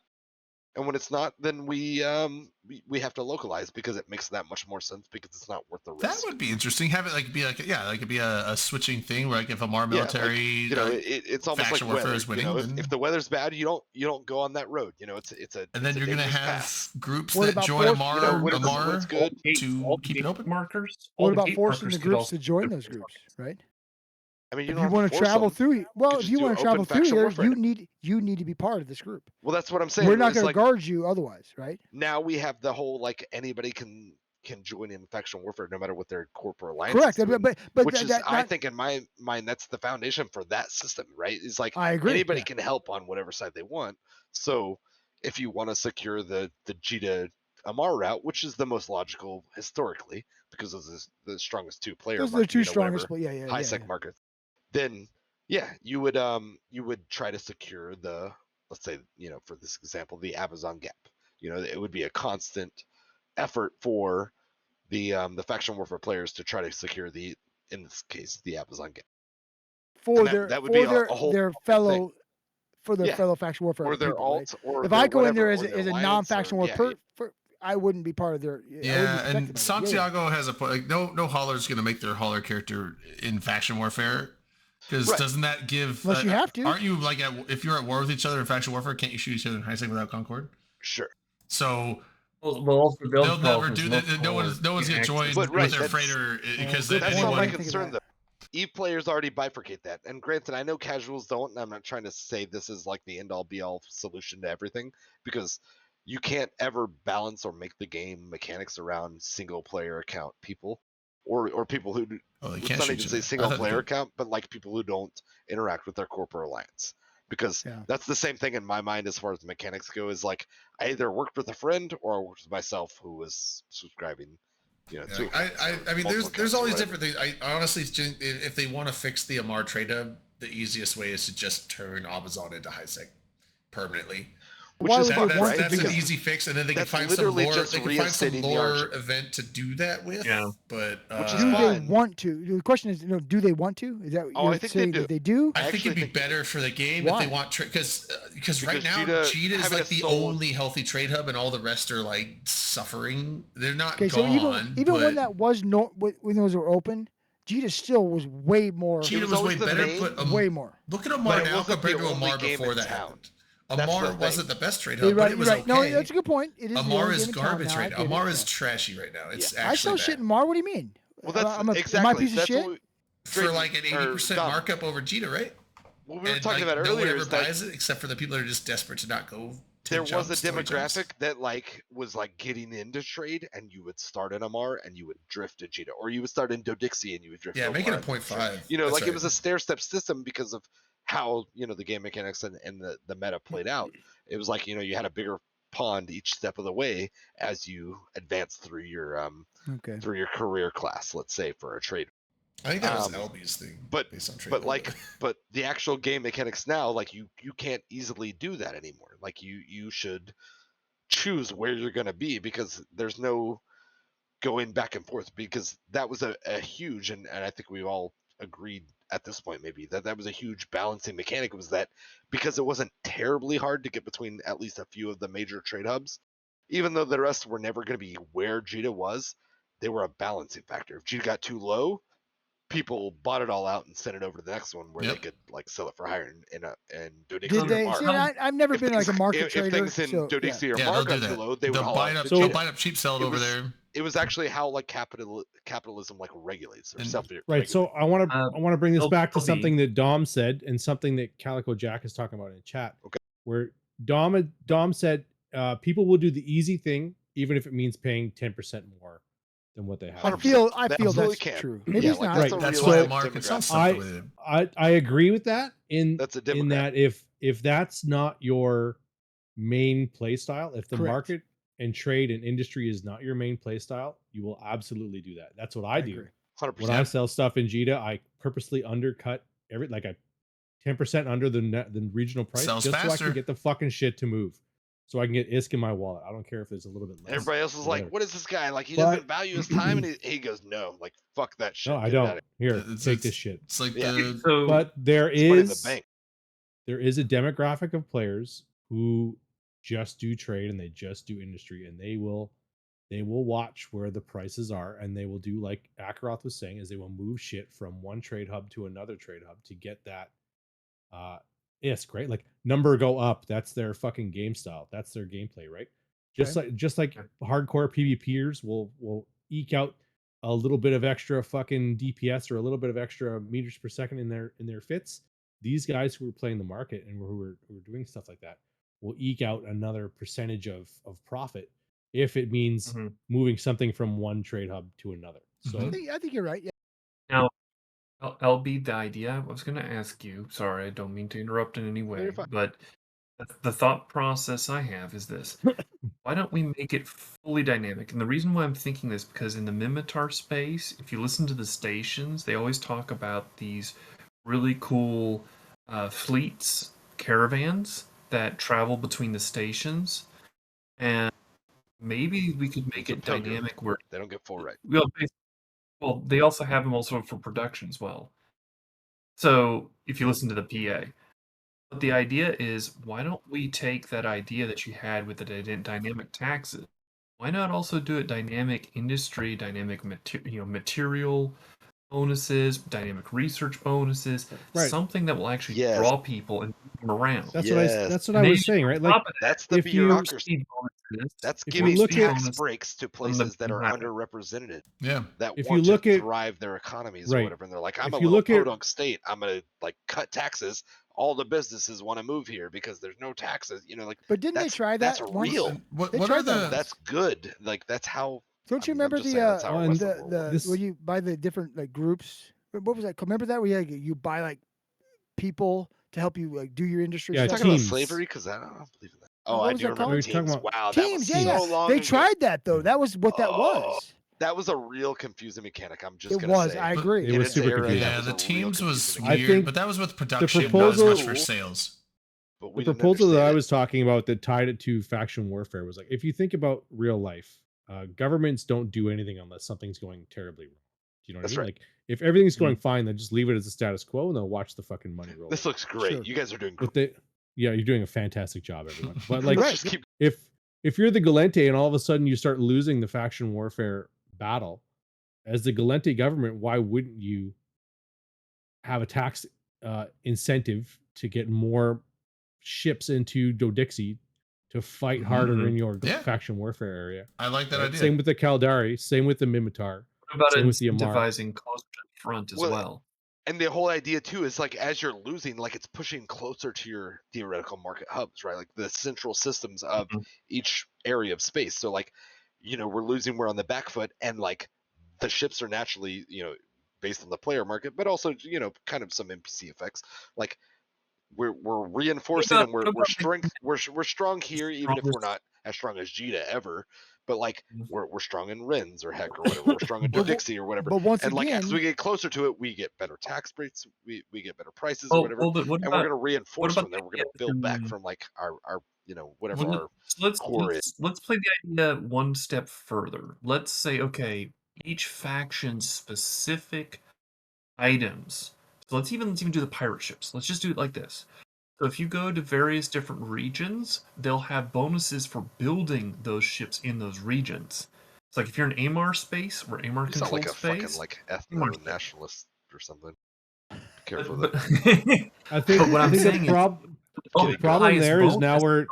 then we have to localize because it makes that much more sense because it's not worth the risk. That would be interesting. Have it be it'd be a switching thing where if a Mar military, it's almost like faction warfare weather. is winning, then- If the weather's bad, you don't go on that road. It's a and then it's a you're gonna dangerous have path. groups What that about join a force- Mar, when a it's- Mar when it's good, to keep it open. Markers. What about forcing the groups to join those groups, right? I mean, If don't you have want to force travel them. through, well, could if just you do want to travel open through faction here, warfare. you need to be part of this group. Well, that's what I'm saying. We're not It's going to like, guard you otherwise, right? now we have the whole anybody can join in faction warfare no matter what their corporate alliance Correct. is doing, But which is I that- think in my mind that's the foundation for that system, right? It's like I agree. anybody yeah. can help on whatever side they want. So if you want to secure the Jita Amar route, which is the most logical historically because of the strongest two player Those are the market, two whatever, strongest. But yeah. high sec markets, then yeah, you would try to secure the, let's say, for this example, the Amazon gap. It would be a constant effort for the faction warfare players to try to secure in this case, the Amazon gap. For And their that would for be a their whole their thing. fellow for the Yeah. fellow faction warfare or their people, right? alt, or If their I go in there whatever, as or a, their as a alliance, non-faction or, war, yeah, I wouldn't be part of their. I wouldn't be Yeah, protected and by that. Santiago has a point. Like, no hauler's gonna make their hauler character in faction warfare, because Right. doesn't that give? Unless you have to. Aren't you like if you're at war with each other in faction warfare, can't you shoot each other in high sec without Concord? sure. So Well, also they'll never do that. No one's gonna join But, with right, their that's- freighter because good That's point. not my Anyone- concern, though. EVE players already bifurcate that. And granted, I know casuals don't, and I'm not trying to say this is like the end-all be-all solution to everything, because you can't ever balance or make the game mechanics around single-player account people, or people who do, Oh, they let's can't not shoot even each say other. I thought they single-player could. account, but like people who don't interact with their corporate alliance. Because Yeah. that's the same thing in my mind as far as the mechanics go, is like I either worked with a friend or I worked with myself who was subscribing, Yeah, to like, accounts I or mean, there's multiple accounts or always whatever. different things. I honestly think if they want to fix the Amar trade hub, the easiest way is to just turn Amazon into high sec permanently. Which Why is would fine, they That's, want right? to that's do an that? easy fix, and then they can That's find some literally lore. just They can find some reinstating the lore Argent. event to do that with. Yeah. But Which is Do fine. they want to? The question is, do they want to? Is that what Oh, you're I think they saying do. that they do? I I think actually it'd be think they better for the game Why? if they want because right Because now Cheetah Cheetah is having like a the soul- only healthy trade hub, and all the rest are like suffering. They're not Okay, so gone. even when but that was when those were open, Jita still was way more. Cheetah was was way always the better. main- But way more. look at Amar it now wasn't the compared to only Amar game before in that town. happened. That's the Amar thing. wasn't the best trade You're hub, right. but it You're was right. okay. No, that's a good point. It is the Amar only is game in town garbage now, I right now. get it, Amar yeah. is trashy right now. It's I actually sell bad. shit in Mar. What do you mean? Well, that's I'm a exactly am I a piece of that's shit? what we, for Drayton, like an or 80% Dom, markup over Jita, right? What we were And talking like, about no one earlier ever is that buys it except for the people that are just desperate to not go. 10 there was a jumps, 20 jumps. demographic that like was like getting into trade, and you would start in Amar and you would drift to Jita, or you would start in Dodixie and you would drift. Yeah, to make it Omar a and then 0.5. drift. You know, That's like it right. was a stair-step system because of how the game mechanics and the meta played out. It was like you had a bigger pond each step of the way as you advance through your Okay. through your career class, let's say, for a trade. I think that was Um, LB's thing. but- based on trade But hub, like, but the actual game mechanics now, like you can't easily do that anymore. Like you should choose where you're going to be, because there's no going back and forth, because that was a huge, and I think we all agreed at this point maybe that was a huge balancing mechanic, was that because it wasn't terribly hard to get between at least a few of the major trade hubs, even though the rest were never going to be where Jita was, they were a balancing factor. If Jita got too low, people bought it all out and sent it over to the next one where Yep. they could like sell it for higher and Dodixie Did or they? Mar. See, I've never If been like a things- market if trader. things in so, yeah. Dodixie or yeah, Mar they'll got do too that. low, they would they'll haul buy out it up. to They'll Jita. buy it up cheap, sell it It over was- there. It was actually how like capitalism like regulates or And- self. Right. So I want to bring this back to LB. something that Dom said and something that Calico Jack is talking about in chat. Okay. Where Dom said people will do the easy thing even if it means paying 10% more than what they have. I 100%. feel That that's absolutely can. true. Maybe Yeah, it's like, not. that's Right, a That's real why life Mark and demographic. stuff the way they do. I agree with that in That's a in demographic. that if that's not your main play style, if the Correct. market and trade and industry is not your main play style, you will absolutely do that. That's what I do. agree. 100%. When I sell stuff in Jita, I purposely undercut like a 10% under the regional price Sells just so I faster. can get the fucking shit to move. So I can get ISK in my wallet. I don't care if there's a little bit less. Everybody else is like, whatever. "What is this guy like? He But- doesn't value his time," and he goes, "No, like fuck that shit." No, I Get it out don't. of Here, It's- take it's- this shit. It's like Yeah. the So But there here. It's money in the is bank. there is a demographic of players who just do trade and they just do industry, and they will watch where the prices are, and they will do like Akaroth was saying, is they will move shit from one trade hub to another trade hub to get that ISK, right? Like number go up. That's their fucking game style. That's their gameplay, right? Just like hardcore PvPers will eke out a little bit of extra fucking DPS or a little bit of extra meters per second in their fits. These guys who are playing the market and who are doing stuff like that will eke out another percentage of profit if it means Mhm. moving something from one trade hub to another. So I think you're right. Yeah. now, LB, the idea I was going to ask you. Sorry, I don't mean to interrupt in any way, you're fine. but the thought process I have is this: why don't we make it fully dynamic? And the reason why I'm thinking this, because in the Mimitar space, if you listen to the stations, they always talk about these really cool fleets, caravans that travel between the stations, and maybe we could make it Pilgrim. dynamic where They don't get full right. well, they also have them also for production as well. So if you listen to the PA, But the idea is, why don't we take that idea that you had with the dynamic taxes? Why not also do it dynamic industry, dynamic material bonuses, dynamic research bonuses, Right. something that will actually Yes. draw people and keep them around. That's Yes. what I And was then saying, on right? Like, top of that, That's the if you bureaucracy. speed bonuses, That's if you giving look at- tax breaks to from the places that are happen. underrepresented Yeah. that If you want look to at- thrive their economies or Right. whatever. And they're like, I'm If a you little look at- podunk state. I'm gonna like cut taxes. All the businesses want to move here because there's no taxes. You know, like But didn't they that's try that that's once? real. What They are tried that the once. That's good. Like that's how. Don't you I mean, I'm remember just the saying that's how Oh, our and Western the world the works. This- when you buy the different like groups? What was that? Remember that where you, like, you buy like people to help you like do your industry Yeah, You're stuff? talking about teams. slavery because I don't believe in that. Oh, What I was do that called? remember We're talking teams. about Wow, that was Teams, yeah, so yeah. long They ago. tried that though. That was what that Oh, was. That was a real confusing mechanic. I'm just It gonna was. say. I But- agree. It In was its super era, confusing. that Yeah, was the a real teams was confusing I weird, think but that was with production, not as proposal- much for sales. But The we didn't proposal that I understand it. was talking about that tied it to faction warfare was like, if you think about real life, governments don't do anything unless something's going terribly wrong. Do you know what That's I mean? right. Like, if everything's going fine, then just leave it as the status quo and they'll watch the fucking money roll. This in. looks great. Sure. You guys are doing But great. yeah, you're doing a fantastic job, everyone. But like, Let's just keep. if you're the Galente and all of a sudden you start losing the faction warfare battle, as the Galente government, why wouldn't you have a tax incentive to get more ships into Dodixie to fight harder in your Yeah. faction warfare area? I like that Right? idea. Same with the Caldari, same with the Mimitar. What about Same with the Amar. incentivizing closer to the front as Well, well? And the whole idea too is like as you're losing, like it's pushing closer to your theoretical market hubs, right? Like the central systems of each area of space. So like, you know, we're on the back foot, and like the ships are naturally, you know, based on the player market, but also, you know, kind of some NPC effects. Like we're reinforcing about- and we're what about strength we're strong here, even if we're strongest- not as strong as Jita ever. But like Mhm. we're strong in Rennes or Heck or whatever. We're strong in Dodixie or whatever. But once And like as again, we get closer to it, we get better tax rates, we get better prices Oh, or whatever. but what And about, we're gonna reinforce about from there. the We're gonna idea build back that- from like our you know, whatever Well, our so let's core is. let's play the idea one step further. Let's say, okay, each faction's specific items. So let's even do the pirate ships. Let's just do it like this. So if you go to various different regions, they'll have bonuses for building those ships in those regions. It's like if you're in Amar space, where Amar You sound controls like a space. fucking like Amar- ethno-nationalist or something. Be careful but, with that. I think, But what I I'm think saying the, is- the Getting problem highest there is now bonus we're is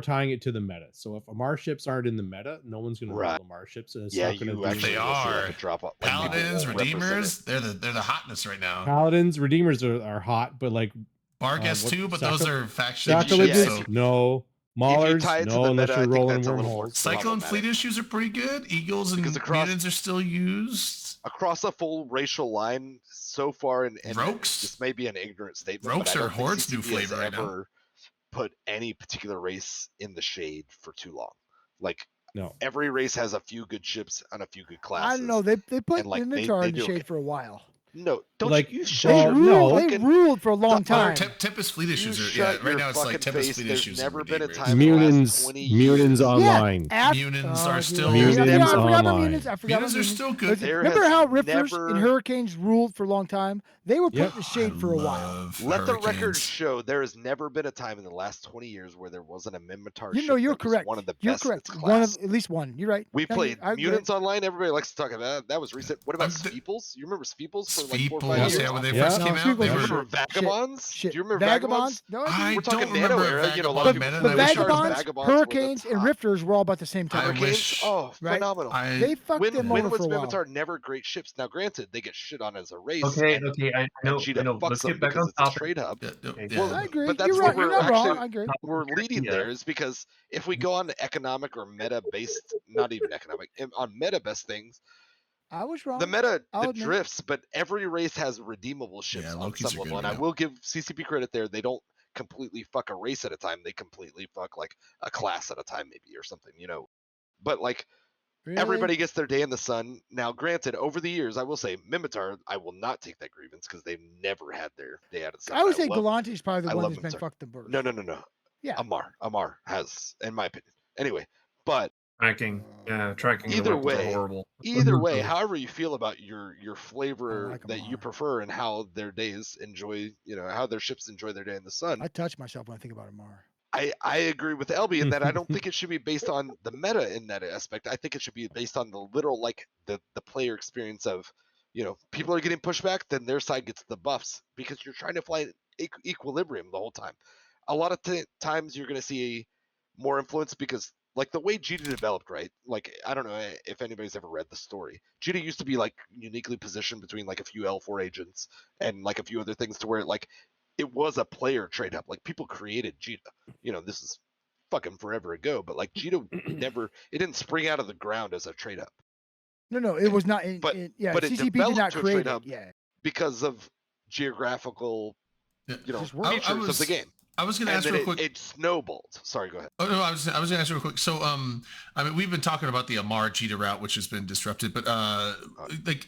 tying it to the meta. So if Amar ships aren't in the meta, no one's going Right. to build Amar ships, and it's Yeah, not going to you do actually They will see like are. a drop off. Like, people Paladins, won't represent it. Redeemers, they're the hotness right now. Paladins, Redeemers are hot, but like Bargas what- too, but those Sacri- are faction sacrileges, ships. So no. Maulers, tie it to no, the unless meta, you're I think rolling that's a little more wormholes. Cyclone problematic. fleet issues are pretty good. Eagles and Because across- mutants are still used. Across a full racial line so far, and Rogues? this may be an ignorant statement, Rogues but I are don't think Horde's new CCP has flavor right now. ever put any particular race in the shade for too long. Like No. every race has a few good ships and a few good I classes. don't know. They put and, like, Minotaur they in the do shade okay. for a while. No, don't Like, you well, shut They your no. ruled. They fucking- ruled for a long Stop. Or time. Tempest fleet You issues are shut right your now. It's like fucking Tempest face. fleet There's issues. never and been a Redeemers. time in the last Mutants, 20 Mutants years. online. Mutants are still- I forgot Mutants about online. Mutants. I forgot Mutants about are still good. There Remember has how Rifters never- and Hurricanes ruled for a long time? They were put Yep. in the shade for a while. Love Let the record Hurricanes. show there has never been a time in the last 20 years where there wasn't a Mimitar You ship know, you're that was correct. one of the You're best in correct. its One class. of at least one. You're right. We No, played I agree. Mutants Online. Everybody likes to talk about that. That was recent. What about the- Sveeples? You remember Sveeples for like 4 or 5 Sveeples, years? yeah, when they Yeah. first No, came out, they Sveeples Do you are were. remember Vagabonds? Shit. Do you remember Vagabonds? Vagabonds? No, I I We're do. don't talking Nano remember era, you know, a lot Vagabond of people meta, But and I wish I was- Vagabonds, Vagabonds were the Hurricanes, and top. Rifters were all about the same I time. Hurricanes, wish- oh, Right? phenomenal. They fucked When them was over for a while. Mimitar never great ships? Now, granted, they get shit on as a race. Okay, and, okay, I know, and Cheetah fucks Let's them get back because on it's a topic. trade hub. Yeah, Okay, yeah. well, I agree. But that's You're where right. You're we're not wrong. actually- I agree. We're leading Yeah. there is because if we go on to economic or meta based, not even economic, on meta based things, I was wrong. the meta I'll the admit. drifts, but every race has redeemable ships Yeah, on Loki's some are good level. And right I now. will give CCP credit there. They don't completely fuck a race at a time. They completely fuck like a class at a time, maybe, or something, you know. But like Really? everybody gets their day in the sun. Now, granted, over the years, I will say Mimitar, I will not take that grievance because they've never had their day out of the sun. I would say love- Galante is probably I the one love that's been Mimitar. fucked the worst. No. Yeah. Amar has, in my opinion. Anyway, but Tracking, yeah, tracking the Either weapons are way, horrible. either way, however you feel about your I flavor like 'em that you hard. prefer and how their days enjoy, how their ships enjoy their day in the sun. I touch myself when I think about Amar. I agree with Elby in that I don't think it should be based on the meta in that aspect. I think it should be based on the literal, like the player experience of, people are getting pushed back, then their side gets the buffs because you're trying to fly equilibrium the whole time. A lot of times you're going to see more influence because like the way Jita developed, right? Like I don't know if anybody's ever read the story. Jita used to be like uniquely positioned between like a few L4 agents and like a few other things to where like it was a player trade up. Like people created Jita. This is fucking forever ago, but like Jita it didn't spring out of the ground as a trade up. No, it was not. But Yeah, but it CCP did developed not to a create trade it. hub Yeah, because of geographical, Yeah. Just work. features of the game. I was going to And ask then real quick. it snowballed. Sorry, go ahead. Oh no, I was going to ask real quick. So, I mean, we've been talking about the Amar Cheetah route, which has been disrupted, but like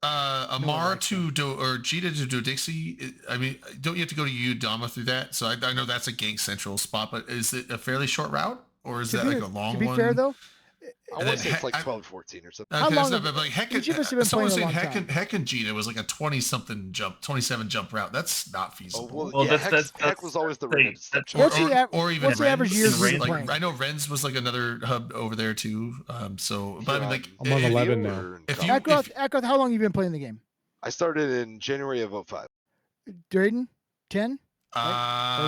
Amar to or Cheetah to Dodixie. I mean, don't you have to go to Udama through that? So I know that's a Gank Central spot, but is it a fairly short route, or is that like a long one? To be fair though, I want to say it's like 12, 14 or something. How Okay, long so, have- but like Heck, each of us have been someone playing a saying long time. Heck and Jita was like a 20-something jump, 27 jump route. That's not feasible. Well, yeah, that's Heck was always the hey, rented step. that's- What's the av- or even what's the average Ren's. years we've been Like playing? I know Ren's was like another hub over there too. So, but I mean, like I'm on if- 11 now. Or in if you- college? Ackroth, how long have you been playing the game? I started in January of 05. Drayden, 10, Or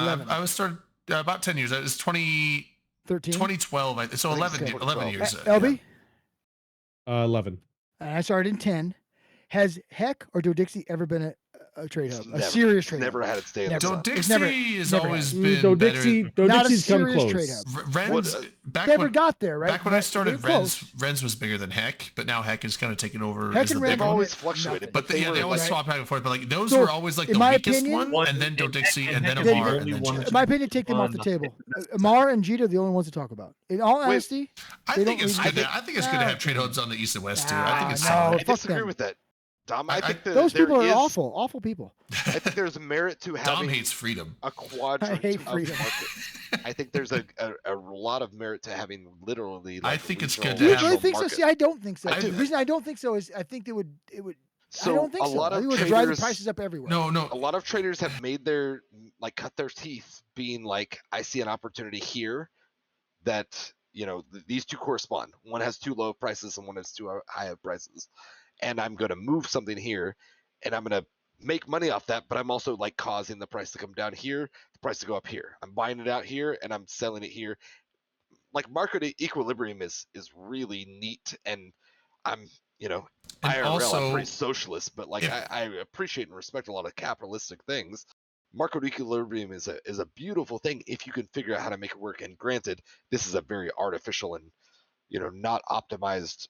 11? I was started about 10 years. It was 2012. 13? So I think 11, it's 11 12. years. LB, 11. and I started in 10. Has Heck or Dodixie ever been a trade hub? A Never. serious trade Never hub? had it stay in Never. the sun. Dodixie It's never- has never always had. been Dodixie, better. Not a Dodixie's come serious trade close. hub. Ren's What, back Never when, got there, right? back when I But started, they're close. Ren's was bigger than Heck, but now Heck is kind of taking over. Heck as and the Ren big They've have one. always been fluctuated, nothing. but But yeah, they always Right. swap back and forth. But like those So, were always like in the my weakest opinion- one, and then Dodixie, and then Heck Amar, only and then one Jita. In my opinion, take them off the table. Amar and Jita are the only ones to talk about. In all honesty, I they think don't it's really- good. I think it's good to have trade hubs on the east and west too. I think it's no, solid. I fuck disagree them. with that. Dom, I I- think that those there people are is- awful people. I think there's merit to Dom having hates freedom. a quadrant hate of freedom. markets. I think there's a lot of merit to having literally. I Like, think it's regional- good to You have- really regional think so? market. See, I don't think so. I do. The reason I don't think so is I think it would. So I don't think a so. lot I of think it would drive the traders, prices up everywhere. No. a lot of traders have made their cut their teeth being like, I see an opportunity here that these two correspond. One has too low of prices and one has too high of prices, and I'm going to move something here, and I'm going to make money off that. But I'm also like causing the price to come down here, the price to go up here. I'm buying it out here and I'm selling it here. Like market equilibrium is really neat, and I'm And IRL, also, I'm pretty socialist, but like if- I appreciate and respect a lot of capitalistic things. Market equilibrium is a beautiful thing if you can figure out how to make it work. And granted, this is a very artificial and not optimized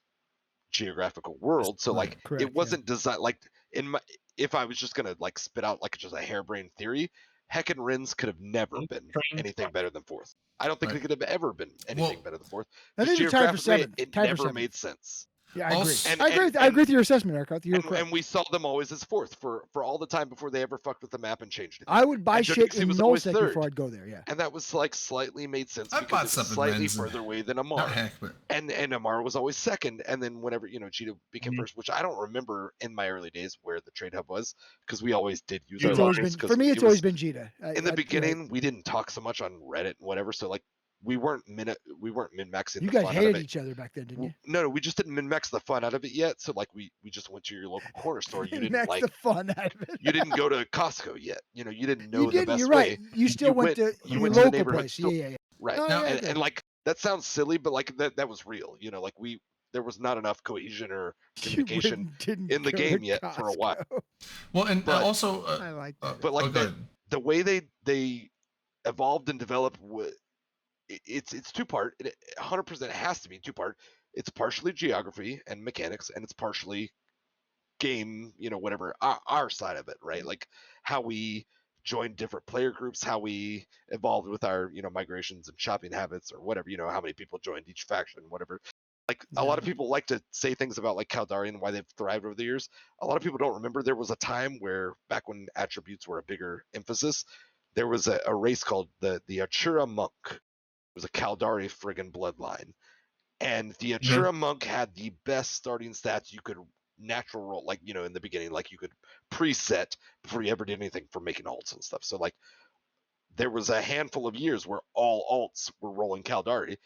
geographical world. So like Correct, it wasn't designed like if I was just gonna like spit out like just a harebrained theory, Heck and Ren's could have never been anything better than fourth. I don't think Right. they could have ever been anything Well, better than fourth. I think they're tied for Geographically, seventh. it Tied for never seventh. made sense. Yeah, I agree. Also- And- I agree. and- I agree with your assessment, Eric. You're And, correct. and we saw them always as fourth for all the time before they ever fucked with the map and changed it. I would buy and shit Dodixie in was always nullsec third. before I'd go there. Yeah. And that was like slightly made sense I because bought it was something slightly Ren's and- further away than Amar. Not Heck, but And Amar was always second, and then whenever Cheetah became Mhm. first, which I don't remember in my early days where the trade hub was, because we always did use It's our always lines, been 'cause for me. it It's always was- been Jita. in the beginning. We didn't talk so much on Reddit and whatever, so like we weren't min maxing. You the guys fun out of hated it. each other back then, didn't you? No, we just didn't min max the fun out of it yet. So like we just went to your local corner store. You didn't That's like the fun out of it. you didn't go to Costco yet. You didn't know You the didn't. best You're way. right. You still went to you your went to the local neighborhood place. store. Yeah. Right. Oh, Now, yeah, and, okay. and like that sounds silly, but like that was real. Like there was not enough cohesion or You communication didn't in the go game to yet for a while. Costco. well, and But- also, I like that. But like oh, go the, ahead. the way they evolved and developed, it's two part. It 100% has to be two part. It's partially geography and mechanics, and it's partially game. Whatever our side of it, right? Like how we joined different player groups, how we evolved with our migrations and shopping habits, or whatever. How many people joined each faction, whatever. Like a lot of people like to say things about like Caldari and why they've thrived over the years. A lot of people don't remember there was a time where back when attributes were a bigger emphasis, there was a race called the Achura Monk. It was a Caldari friggin' bloodline. And the Achura Monk had the best starting stats you could natural roll, like, you know, in the beginning, like you could preset before you ever did anything for making alts and stuff. So like there was a handful of years where all alts were rolling Caldari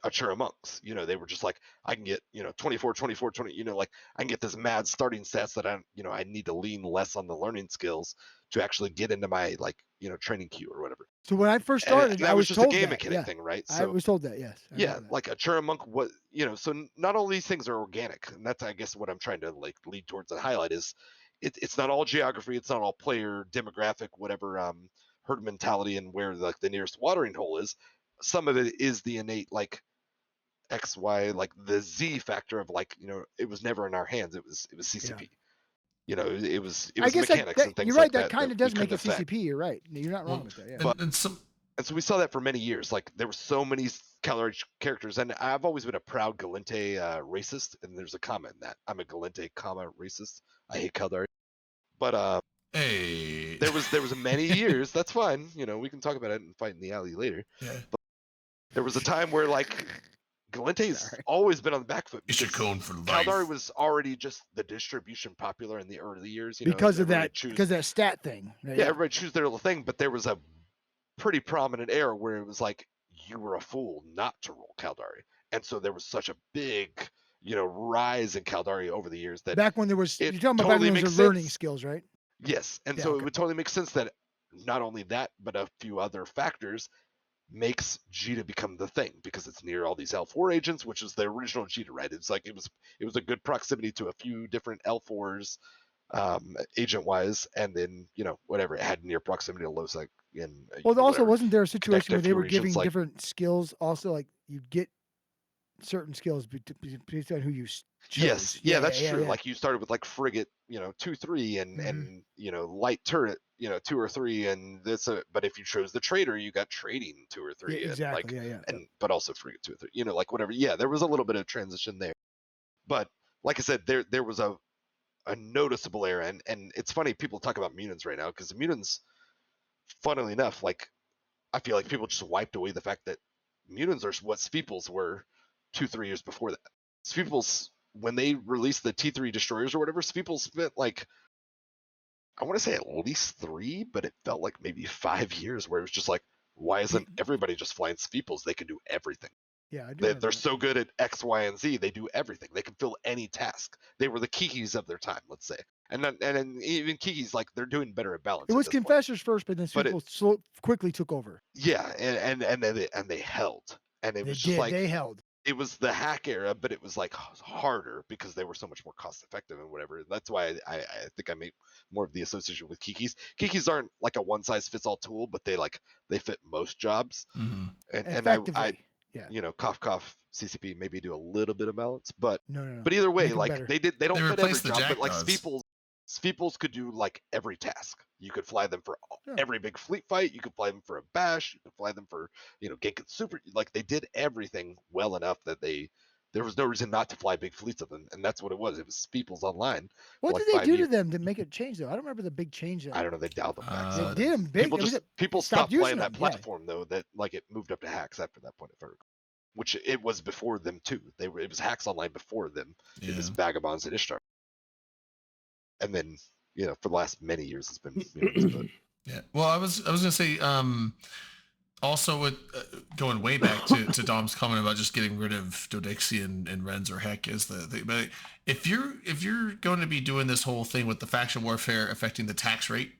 Achura monks. You know, they were just like, I can get, you know, 24, 24, 20, you know, like I can get this mad starting stats that I, you know, I need to lean less on the learning skills to actually get into my, like, you know, training queue or whatever. So when I first And started, that I was was just told a game that. mechanic Yeah. thing, right? I So was told that. Yes. I yeah, know that. like Achura monk was, you know, so not all these things are organic, and that's I guess what I'm trying to like lead towards and highlight is it's not all geography, it's not all player demographic, whatever herd mentality and where like the nearest watering hole is. Some of it is the innate like X, Y, like the Z factor of like, you know, it was never in our hands. It was CCP. You know, it was I guess mechanics and things you're like right. That that. kind of we does make it couldn't affect. CCP. You're right. You're not wrong Well, with that. Yeah. But and some and so we saw that for many years. Like there were so many Caldari characters, and I've always been a proud Galente racist. And there's a comment in that I'm a Galente, racist. I hate Caldari. But hey, there was many years. That's fine. You know, we can talk about it and fight in the alley later. yeah. But there was a time where like Galente's always been on the back foot. You should cone for life. Caldari was already just the distribution popular in the early years. You know, Because of everybody that, choose- because that stat thing. Right? yeah, everybody choose their little thing. But there was a pretty prominent era where it was like you were a fool not to roll Caldari, and so there was such a big, you know, rise in Caldari over the years that Back when there was, you're it talking about back totally when there makes was learning sense. skills, right? Yes, and Yeah, so okay. it would totally make sense that not only that, but a few other factors makes Jita become the thing because it's near all these L4 agents, which is the original Jita, right? It's like it was a good proximity to a few different L4s, agent wise, and then you know whatever it had near proximity to Losec and Well, also whatever. wasn't there a situation where Connect a they few were regions, giving like- different skills? Also, like you get certain skills based on who you chose. Yes, yeah, that's true. yeah. Like you started with like frigate, you know, 2-3 and Mhm. and you know light turret, you know, 2 or 3, and that's a. But if you chose the trader, you got trading 2 or 3, Yeah, and exactly. like yeah. and but also frigate 2 or 3, you know, like whatever. Yeah, there was a little bit of transition there, but like I said, there was a noticeable era, and it's funny people talk about Munins right now because Munins, funnily enough, like I feel like people just wiped away the fact that Munins are what Speeples were 2-3 years before that. Speeples, when they released the T3 destroyers or whatever, Speeples spent like, I want to say at least 3, but it felt like maybe 5 years where it was just like, why isn't everybody just flying Speeples? They can do everything. Yeah, I do. They're remember that. so good at X, Y, and Z. They do everything. They can fill any task. They were the Kikis of their time, let's say. And even Kikis, like they're doing better at balance. It at was this point. Confessors first, but then But people quickly took over. Yeah, and they held, and it They was just did. like They held. it was the hack era, but it was like harder because they were so much more cost effective and whatever. That's why I think I make more of the association with Kikis. Kikis aren't like a one size fits all tool, but they fit most jobs. Mhm. And Effectively. I yeah. you know, cough CCP maybe do a little bit of balance, but No. but either way, Make 'em like better. they don't They fit every replaced the job, but like Jackdaws. Speeples could do like every task. You could fly them for Yeah. every big fleet fight. You could fly them for a bash. You could fly them for, you know, Genkin Super. Like they did everything well enough that there was no reason not to fly big fleets of them, and that's what it was. It was Speeples online. What like did they 5 do to years. them to make it change though? I don't remember the big change. I don't know. They dialed them back. They Uh, did them big. People It was just a- people stopped stopped using playing that them, yeah. platform though. That like it moved up to hacks after that point, if I recall. Which it was before them too. It was hacks online before them. It was Yeah. Vagabonds and Ishtar. And then, you know, for the last many years it's been Munins, but Yeah. Well, I was gonna say, also with going way back to Dom's comment about just getting rid of Dodexi and Renz or Heck is the thing. But if you're going to be doing this whole thing with the faction warfare affecting the tax rate,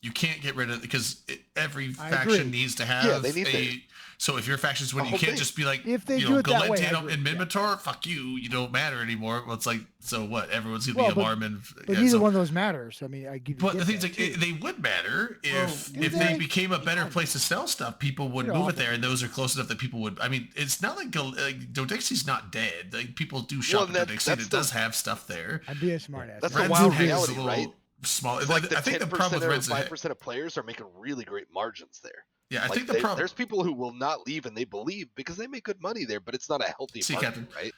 you can't get rid of because every I faction agree. needs to have they need a. So if your faction's winning, you whole can't thing. just be like, If they you do know, it that way, I Galente agree, and yeah. Minmatar, fuck you don't matter anymore. Well, it's like, so what? Everyone's gonna Well, be but- a Marmon. But yeah, neither so- one of those matters. I mean, I give. but get the thing's that, like too. they would matter if do if they they? became a better place to sell stuff. People would They're move it awful. there, and those are close enough that people would. I mean, it's not like Dodexi's not dead. Like people do shop Well, at Dodexi. that's It the- does have stuff there. I'd be a smart ass. That's Ren's the wild Heck is a reality, little right? Small. It's like I the think the 10% problem with or Ren's 5% of players are making really great margins there. yeah, I Like think the problem. there's people who will not leave and they believe because they make good money there, but it's not a healthy See, market, Captain. right?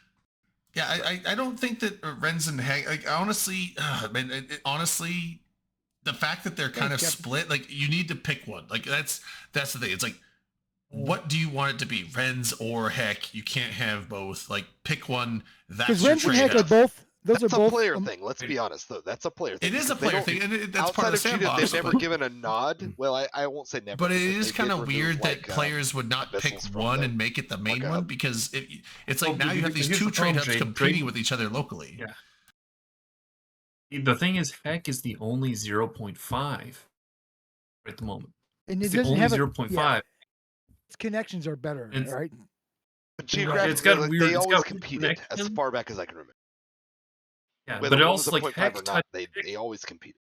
Yeah, I don't think that Renz and Heck, like honestly, man, honestly, the fact that they're kind of Captain. split, like you need to pick one. Like that's the thing. It's like what do you want it to be? Rens or Heck? You can't have both. Like, pick one. That's Because your Rens and trade Heck are up. both. Those That's are a both. player thing. Let's be honest, though. That's a player thing. It is a because they player don't- thing, and that's part Outside of the of Cheetah, sandbox. they've never given a nod. Well, I won't say never. But it because is they kind did of remove, weird that like, players would not pick Abyssals from one the- and make it the main like a one hub. because it's like Well, now you have these here's two the trade problem, hubs Jade. competing Trade- with each other locally. Yeah. The thing is, Heck is the only 0.5 at the moment. And it It's the doesn't only have 0.5. Yeah, its connections are better, It's- right? But It's geographically, got like, weird- they it's always got weird competed as connection. far back as I can remember. Yeah, Whether but it one was also a like 0.5 Heck or touch- not, they always competed.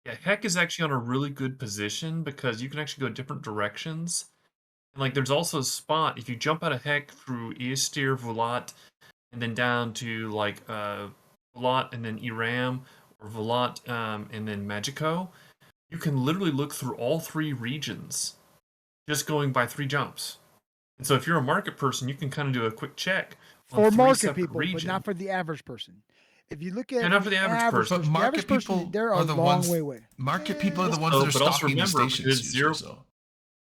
Yeah, Heck is actually on a really good position because you can actually go different directions. And like, there's also a spot if you jump out of Heck through Eostir, Volat, and then down to like Volat and then Iram, or Volat and then Magico. You can literally look through all three regions, just going by 3 jumps. And so if you're a market person, you can kind of do a quick check on For 3 market separate people, but regions. not for the average person. If you look at Yeah, not for the average person. But the market average person, people they're a are the long ones. way away. Market people are the ones Also- that are but also stocking the remember, stations. it's usually, zero- so.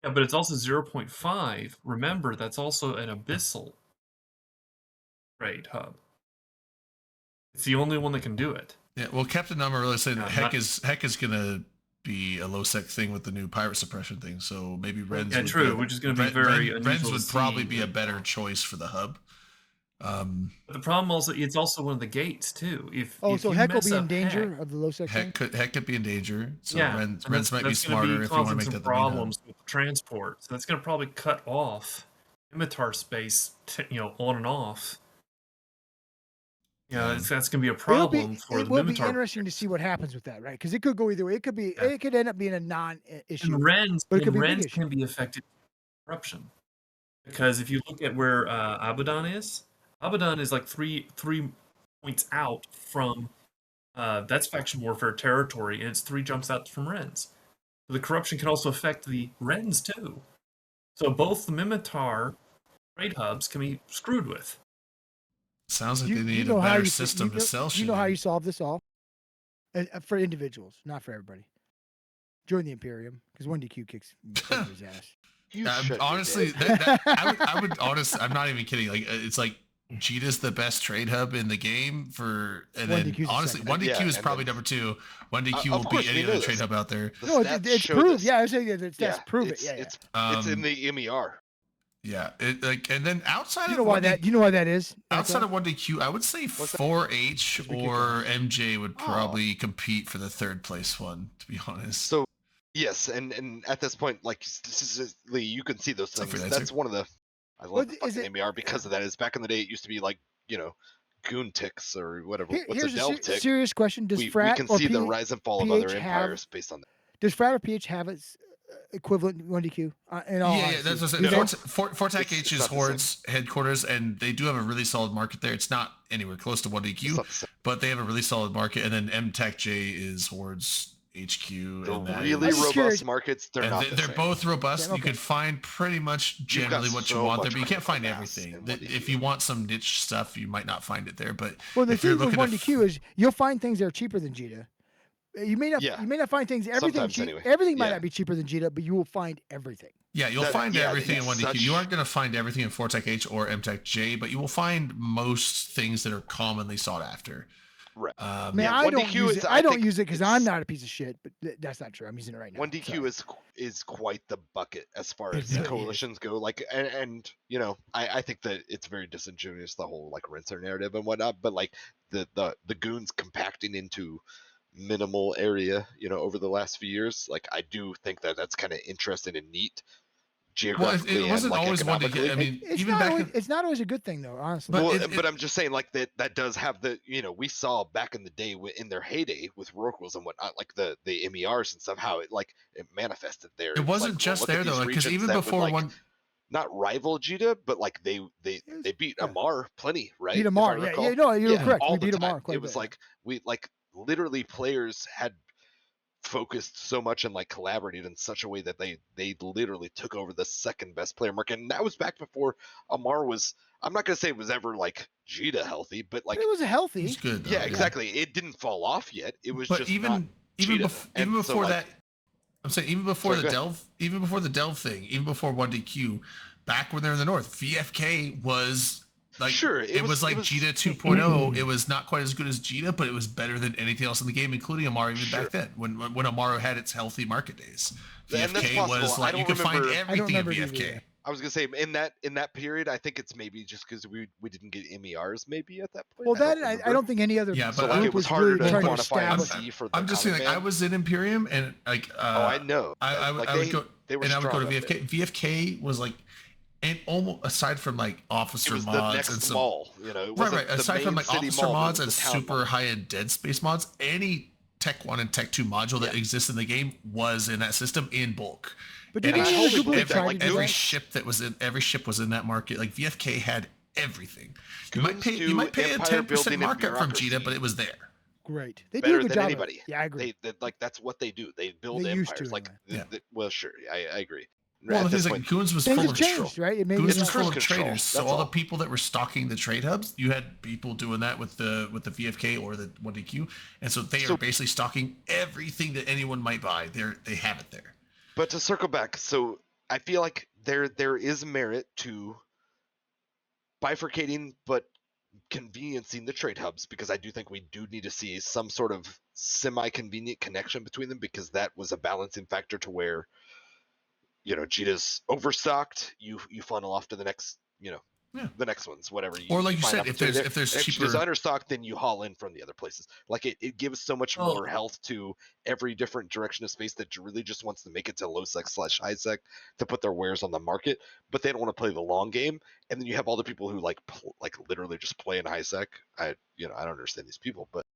Yeah, but it's also 0.5. Remember, that's also an abyssal trade hub. It's the only one that can do it. Yeah, well, Captain Number really said Yeah, Heck not- is gonna be a low sec thing with the new pirate suppression thing. So maybe Rens. Yeah, would true, be which is gonna be very Rens unusual would to probably see, be a but- better choice for the hub. But the problem also, it's also one of the gates too. If Oh, if so you Heck will mess be in up danger Heck, of the low section. Heck could be in danger. So yeah, Rens and might be that's gonna smarter if you want to causing make some that the main hub. problems with transport. So that's going to probably cut off Imitar space, on and off. Yeah, that's going to be a problem for it the will be Mimitar. interesting to see what happens with that, right? Because it could go either way. It could be. Yeah. It could end up being a non-issue. And Rens, but it could be a big Rens issue. can be affected by corruption. Because if you look at where Abaddon is like three points out from that's faction warfare territory, and it's 3 jumps out from Rens. So the corruption can also affect the Rens too. So both the Mimitar trade hubs can be screwed with. Sounds like You- they you need know a how better you- system you to know- sell shit. You know how in. you solve this all? For individuals, not for everybody. Join the Imperium because 1DQ kicks his ass. You should, honestly, dude. I would honestly, I'm not even kidding. Like, it's like Cheetah's the best trade hub in the game for, and then 1DQ 's the honestly, second. 1DQ Yeah, is and probably then- number 2. 1DQ Of will course, beat we any know other trade this. hub out there. The No, stats it's show proved. this. Yeah, I was saying that's Yeah, prove it. it's, Yeah, yeah. It's in the MER. Yeah, it like, and then outside You of know why 1D that? You know why that is? outside of 1DQ, I would say What's that? 4H Because we kicked or off. MJ would Oh. probably compete for the 3rd place one. To be honest. So yes, and at this point, like statistically, you can see those It's a things. freelancer. That's one of the I love What the is fucking it- MER because of that. Is back in the day, it used to be like goon ticks or whatever. What's Here's a delve tick? serious question: Does We Frat can or see the P- rise and fall of other PH have- empires based on that. Does Frat or PH have its equivalent 1DQ? In all Yeah, honesty? that's what I'm Do saying. they? Fortec It's H is not the same. Horde's headquarters, and they do have a really solid market there. It's not anywhere close to It's 1DQ, not the same. but they have a really solid market. And then MTech J is Horde's HQ. The and that really I'm just robust curious. markets, they're and not. they're the same. both robust. Yeah, You okay. could find pretty much got generally what you so want there, much but you can't critical find mass everything. in If 1DQ. you want some niche stuff, you might not find it there. But Well, the if you're thing with looking to 1DQ is you'll find things that are cheaper than Jita. You may not. Yeah. You may not find things. Everything. Sometimes anyway. Everything might Yeah. not be cheaper than Jita, but you will find everything. Yeah, you'll That- find yeah, everything in it's 1DQ. such- You aren't going to find everything in Fortec H or MTech J, but you will find most things that are commonly sought after. Right. I mean, Yeah, I don't 1DQ use is- it. I I don't think use it because it's- I'm not a piece of shit. But that's not true. I'm using it right now. 1DQ Sorry. is quite the bucket as far It as really is. coalitions go. Like, and I think that it's very disingenuous, the whole like rinser narrative and whatnot. But like the goons compacting into minimal area, over the last few years, like I do think that that's kind of interesting and neat. Well, Geographically, it wasn't and, like, always 1DQ. I economically. mean, It's even not back always, in, it's not always a good thing though, honestly. But Well, it- but I'm just saying, like that does have the, we saw back in the day in their heyday with Rorquals and whatnot, like the MERs and stuff, how it manifested there. it It's wasn't like, well, just look at there these though, because regions even that would, before like, one. not rival Jita, but like they beat yeah. Amar plenty, right? Beat If I Amar. Yeah, recall. no, you're Yeah, correct. all We the beat Amar time. quite a It was bit. like we literally players had focused so much and like collaborated in such a way that they literally took over the second best player market, and that was back before Amar was. I'm not gonna say it was ever like Jita healthy, but like it was healthy. It's good. Though, yeah, exactly. It didn't fall off yet. It was But just even not even Cheetah. even And so, before like, that, I'm saying even before Sorry, the go ahead. delve thing, even before 1DQ, back when they were in the north, VFK was like Sure, it was like Jita 2.0. It was not quite as good as Jita, but it was better than anything else in the game, including Amaru even Sure. back then when Amaru had its healthy market days. And that's VFK was possible. I like you don't could find remember- everything in remember it either, VFK. yeah. I was gonna say in that period, I think it's maybe just because we didn't get MERs maybe at that point. Well, that I remember. don't think any other Yeah, So but like group it was was harder really to trying to quantify and establish. see for the I'm just saying, comic like I ban. was in Imperium and like I know. I Like, would go they were and I would go to strong up VFK. VFK was like, and almost aside from like It officer was the mods next and some mall, you know. It right, wasn't right. the Aside from main like city officer mall, but it mods was and the town super mall. high-end Dead Space mods, any Tech 1 and Tech 2 module that Yeah. exists in the game was in that system in bulk. But And did I any wholly other group believe really that, try like, to do every that? ship that was in that market, like VFK had everything. You Goons might do pay a empire 10% building and markup from Jita, but bureaucracy it was there. Great. They do better a good than job of anybody. it. Yeah, I agree. Like that's what they do. They build They used empires. to, Like anyway. well, sure, I agree. Well, At the thing this is, point, like Goons was Things full have of changed, right? It maybe Goons It's was full of cruise control, traders. So that's all the all. people that were stocking the trade hubs, you had people doing that with the VFK or the 1DQ, and so they are basically stocking everything that anyone might buy. They have it there. But to circle back, so I feel like there is merit to bifurcating, but conveniencing the trade hubs, because I do think we do need to see some sort of semi-convenient connection between them, because that was a balancing factor to where, you know, Jita's overstocked, you funnel off to the next, you know, Yeah. the next ones, whatever. Or like you find said, if opportunity there's there. if there's And if Jita's cheaper, understocked, then you haul in from the other places. Like it gives so much Oh. more health to every different direction of space that really just wants to make it to low sec / high sec to put their wares on the market, but they don't want to play the long game. And then you have all the people who like literally just play in high sec. I don't understand these people, but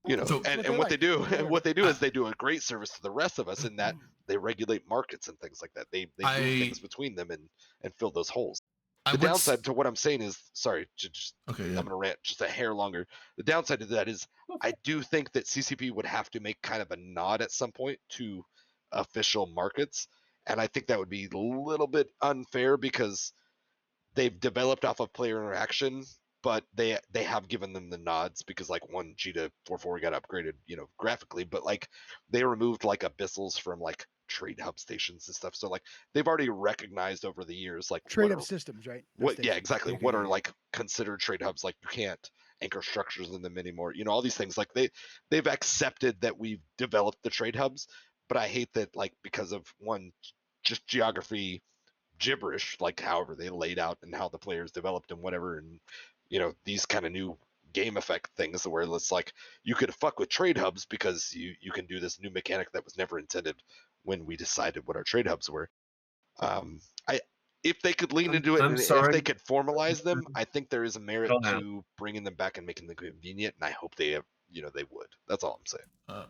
you know, So- and what they do, Whatever. what they do is they do a great service to the rest of us in that they regulate markets and things like that. They move things between them and fill those holes. The downside to what I'm saying is, sorry, okay, I'm yeah. gonna rant just a hair longer. The downside to that is I do think that CCP would have to make kind of a nod at some point to official markets, and I think that would be a little bit unfair because they've developed off of player interaction, but they have given them the nods because like one Jita 4.4 got upgraded, you know, graphically, but like they removed like abyssals from like trade hub stations and stuff. So like they've already recognized over the years like Trade what up are- systems, right? Not what yeah stations. exactly Okay, what yeah, are yeah. like considered trade hubs, like you can't anchor structures in them anymore, you know, all these things. Like they've accepted that we've developed the trade hubs, but I hate that like because of one just geography gibberish, like however they laid out and how the players developed and whatever, and you know these kind of new game effect things where it's like you could fuck with trade hubs because you can do this new mechanic that was never intended when we decided what our trade hubs were. I if they could lean into it I'm and if sorry. they could formalize them, I think there is a merit Don't have. to bringing them back and making them convenient, and I hope they have, you know, they would. That's all I'm saying.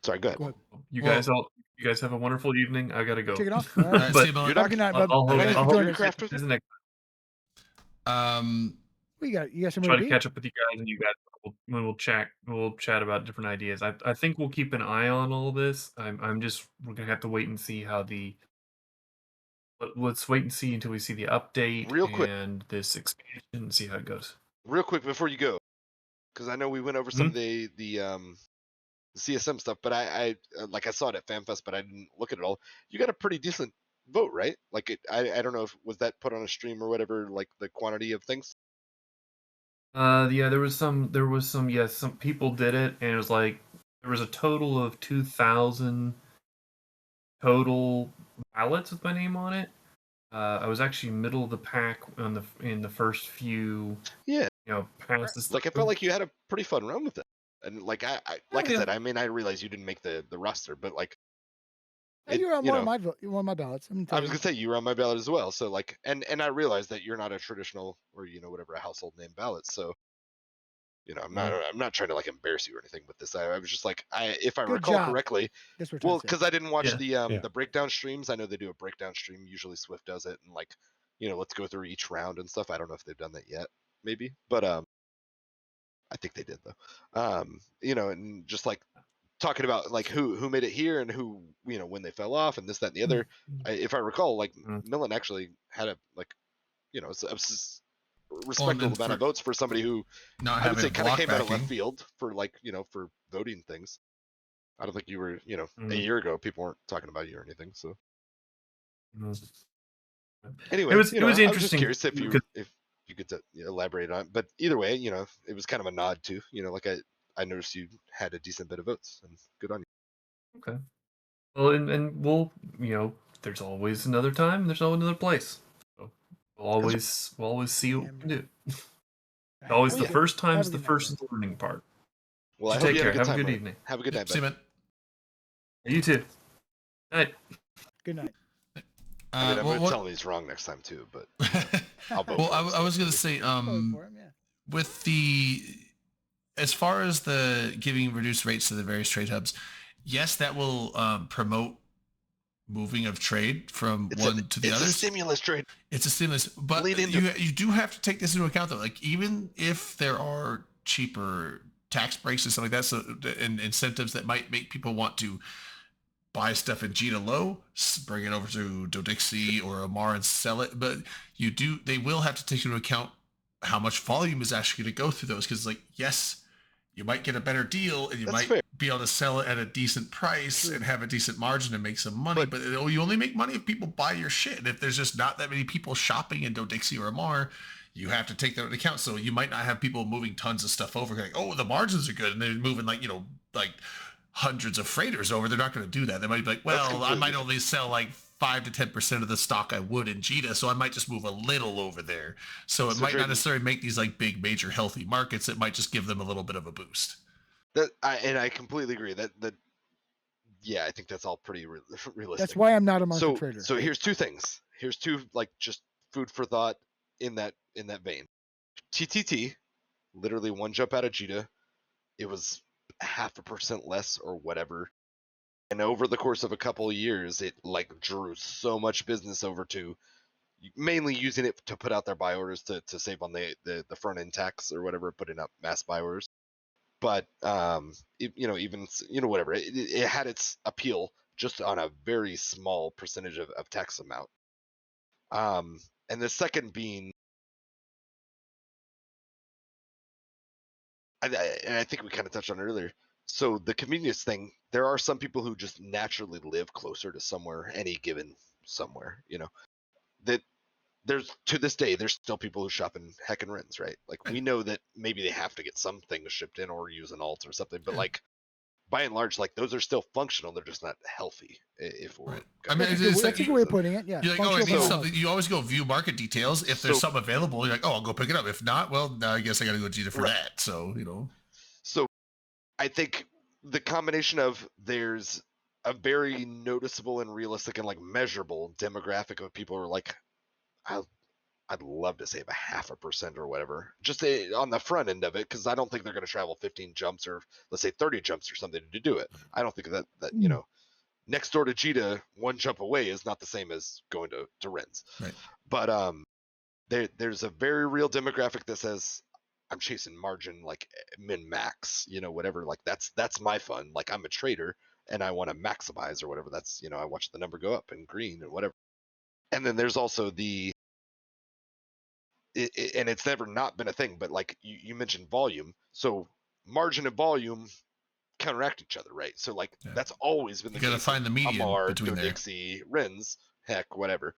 Sorry, go ahead. Go ahead. You Well- guys have a wonderful evening. I gotta go. Take it off. All right. But see you, Bud. You're not- Good night, I'll, bud. I'll, Okay, Thanks I'll for hope joining you us. Craft with guys next We got you got try somewhere to to be? catch up with you guys, and you guys we'll chat about different ideas. I think we'll keep an eye on all this. We're gonna have to wait and see how let's wait and see until we see the update Real quick. and this expansion and see how it goes. Real quick before you go, because I know we went over some of the CSM stuff, but I like I saw it at FanFest, but I didn't look at it all. You got a pretty decent vote, right? Like I don't know if was that put on a stream or whatever, like the quantity of things. Yeah, there was some yes, some people did it, and it was like there was a total of 2,000 total ballots with my name on it. I was actually middle of the pack in the first few, Yeah, you know, passes. like I felt like you had a pretty fun run with it, and like I like I yeah. said, I mean I realize you didn't make the roster, but like Hey, you're on you one of know, my one of my ballots. I'm I telling was you. gonna say you were on my ballot as well. So like, and I realize that you're not a traditional or you know whatever a household name ballot. So you know, I'm not trying to like embarrass you or anything with this. I was just like, if I Good recall job. correctly, That's what well, I'm trying to say. because I didn't watch Yeah. the breakdown streams. I know they do a breakdown stream. Usually Swift does it, and like, you know, let's go through each round and stuff. I don't know if they've done that yet, maybe, but I think they did though. You know, and just like talking about like who made it here and who you know when they fell off and this that and the other. If I recall, like Millen actually had a like, you know, a respectable amount of votes for somebody who not I would say having kind of block came out of left backing. field for like you know for voting things. I don't think you were, you know, a Mm. year ago people weren't talking about you or anything. So Mm. anyway, It was you know, I was just interesting curious if you because could elaborate on it. But either way, you know, it was kind of a nod to, you know, like I noticed you had a decent bit of votes, and good on you. okay. Well, and we'll, there's always another time. There's always another place. So we'll always see what we can do. Always Oh, the yeah. first Have time's a the good night, first man. learning part. Well, I You hope take you care. had a good Have a time. good Ryan. evening. Have a good night, See you, bud. man. You too. Night. Good night. I mean, I'm well, gonna what- tell him he's wrong next time too, but I'll vote well, for him I was still. gonna say, Vote for him, yeah. with the as far as the giving reduced rates to the various trade hubs, yes, that will promote moving of trade from one to the It's others. a stimulus trade. It's a stimulus, but Lean into you do have to take this into account though. Like even if there are cheaper tax breaks and stuff like that, so and incentives that might make people want to buy stuff in Gita low, bring it over to Dodixie or Amar and sell it, but they will have to take into account how much volume is actually going to go through those, because like yes, you might get a better deal and you That's might fair. be able to sell it at a decent price and have a decent margin and make some money, but you only make money if people buy your shit. And if there's just not that many people shopping in Dodixie or Amar, you have to take that into account. So you might not have people moving tons of stuff over, like, oh, the margins are good, and they're moving like hundreds of freighters over. They're not going to do that. They might be like, well, I might only sell like 5 to 10% of the stock I would in Jita, so I might just move a little over there. So it might not necessarily make these like big, major, healthy markets. It might just give them a little bit of a boost. I completely agree that yeah, I think that's all pretty realistic. That's why I'm not a market trader. So here's two things. Here's two like just food for thought in that vein. TTT, literally one jump out of Jita, it was 0.5% less or whatever. And over the course of a couple of years, it like drew so much business over to mainly using it to put out their buy orders to save on the front end tax or whatever, putting up mass buy orders. But whatever, it had its appeal just on a very small percentage of tax amount. And the second being, and I think we kind of touched on it earlier. So the convenience thing, there are some people who just naturally live closer to somewhere, any given somewhere, that there's to this day, there's still people who shop in Heck and Rins, right? Like we know that maybe they have to get some things shipped in or use an alt or something, but like by and large, like those are still functional. They're just not healthy. If we're, I mean, that's a good way of putting it. Yeah. You're like, oh, I need Functional something. You always go view market details. If there's something available, you're like, oh, I'll go pick it up. If not, well, now I guess I got to go to Jita for that. So, So I think the combination of there's a very noticeable and realistic and like measurable demographic of people who are like, I'd love to save 0.5% or whatever, just on the front end of it, because I don't think they're going to travel 15 jumps or let's say 30 jumps or something to do it. I don't think that next door to Jita, one jump away is not the same as going to Rins. Right. But there's a very real demographic that says I'm chasing margin like min max, whatever. Like that's my fun. Like I'm a trader and I want to maximize or whatever. That's I watch the number go up in green and whatever. And then there's also and it's never not been a thing, but like you mentioned volume, so margin and volume counteract each other, right? So like that's always been the case. You got to find the median Amar, between there. Dixie, Rins, Heck, whatever.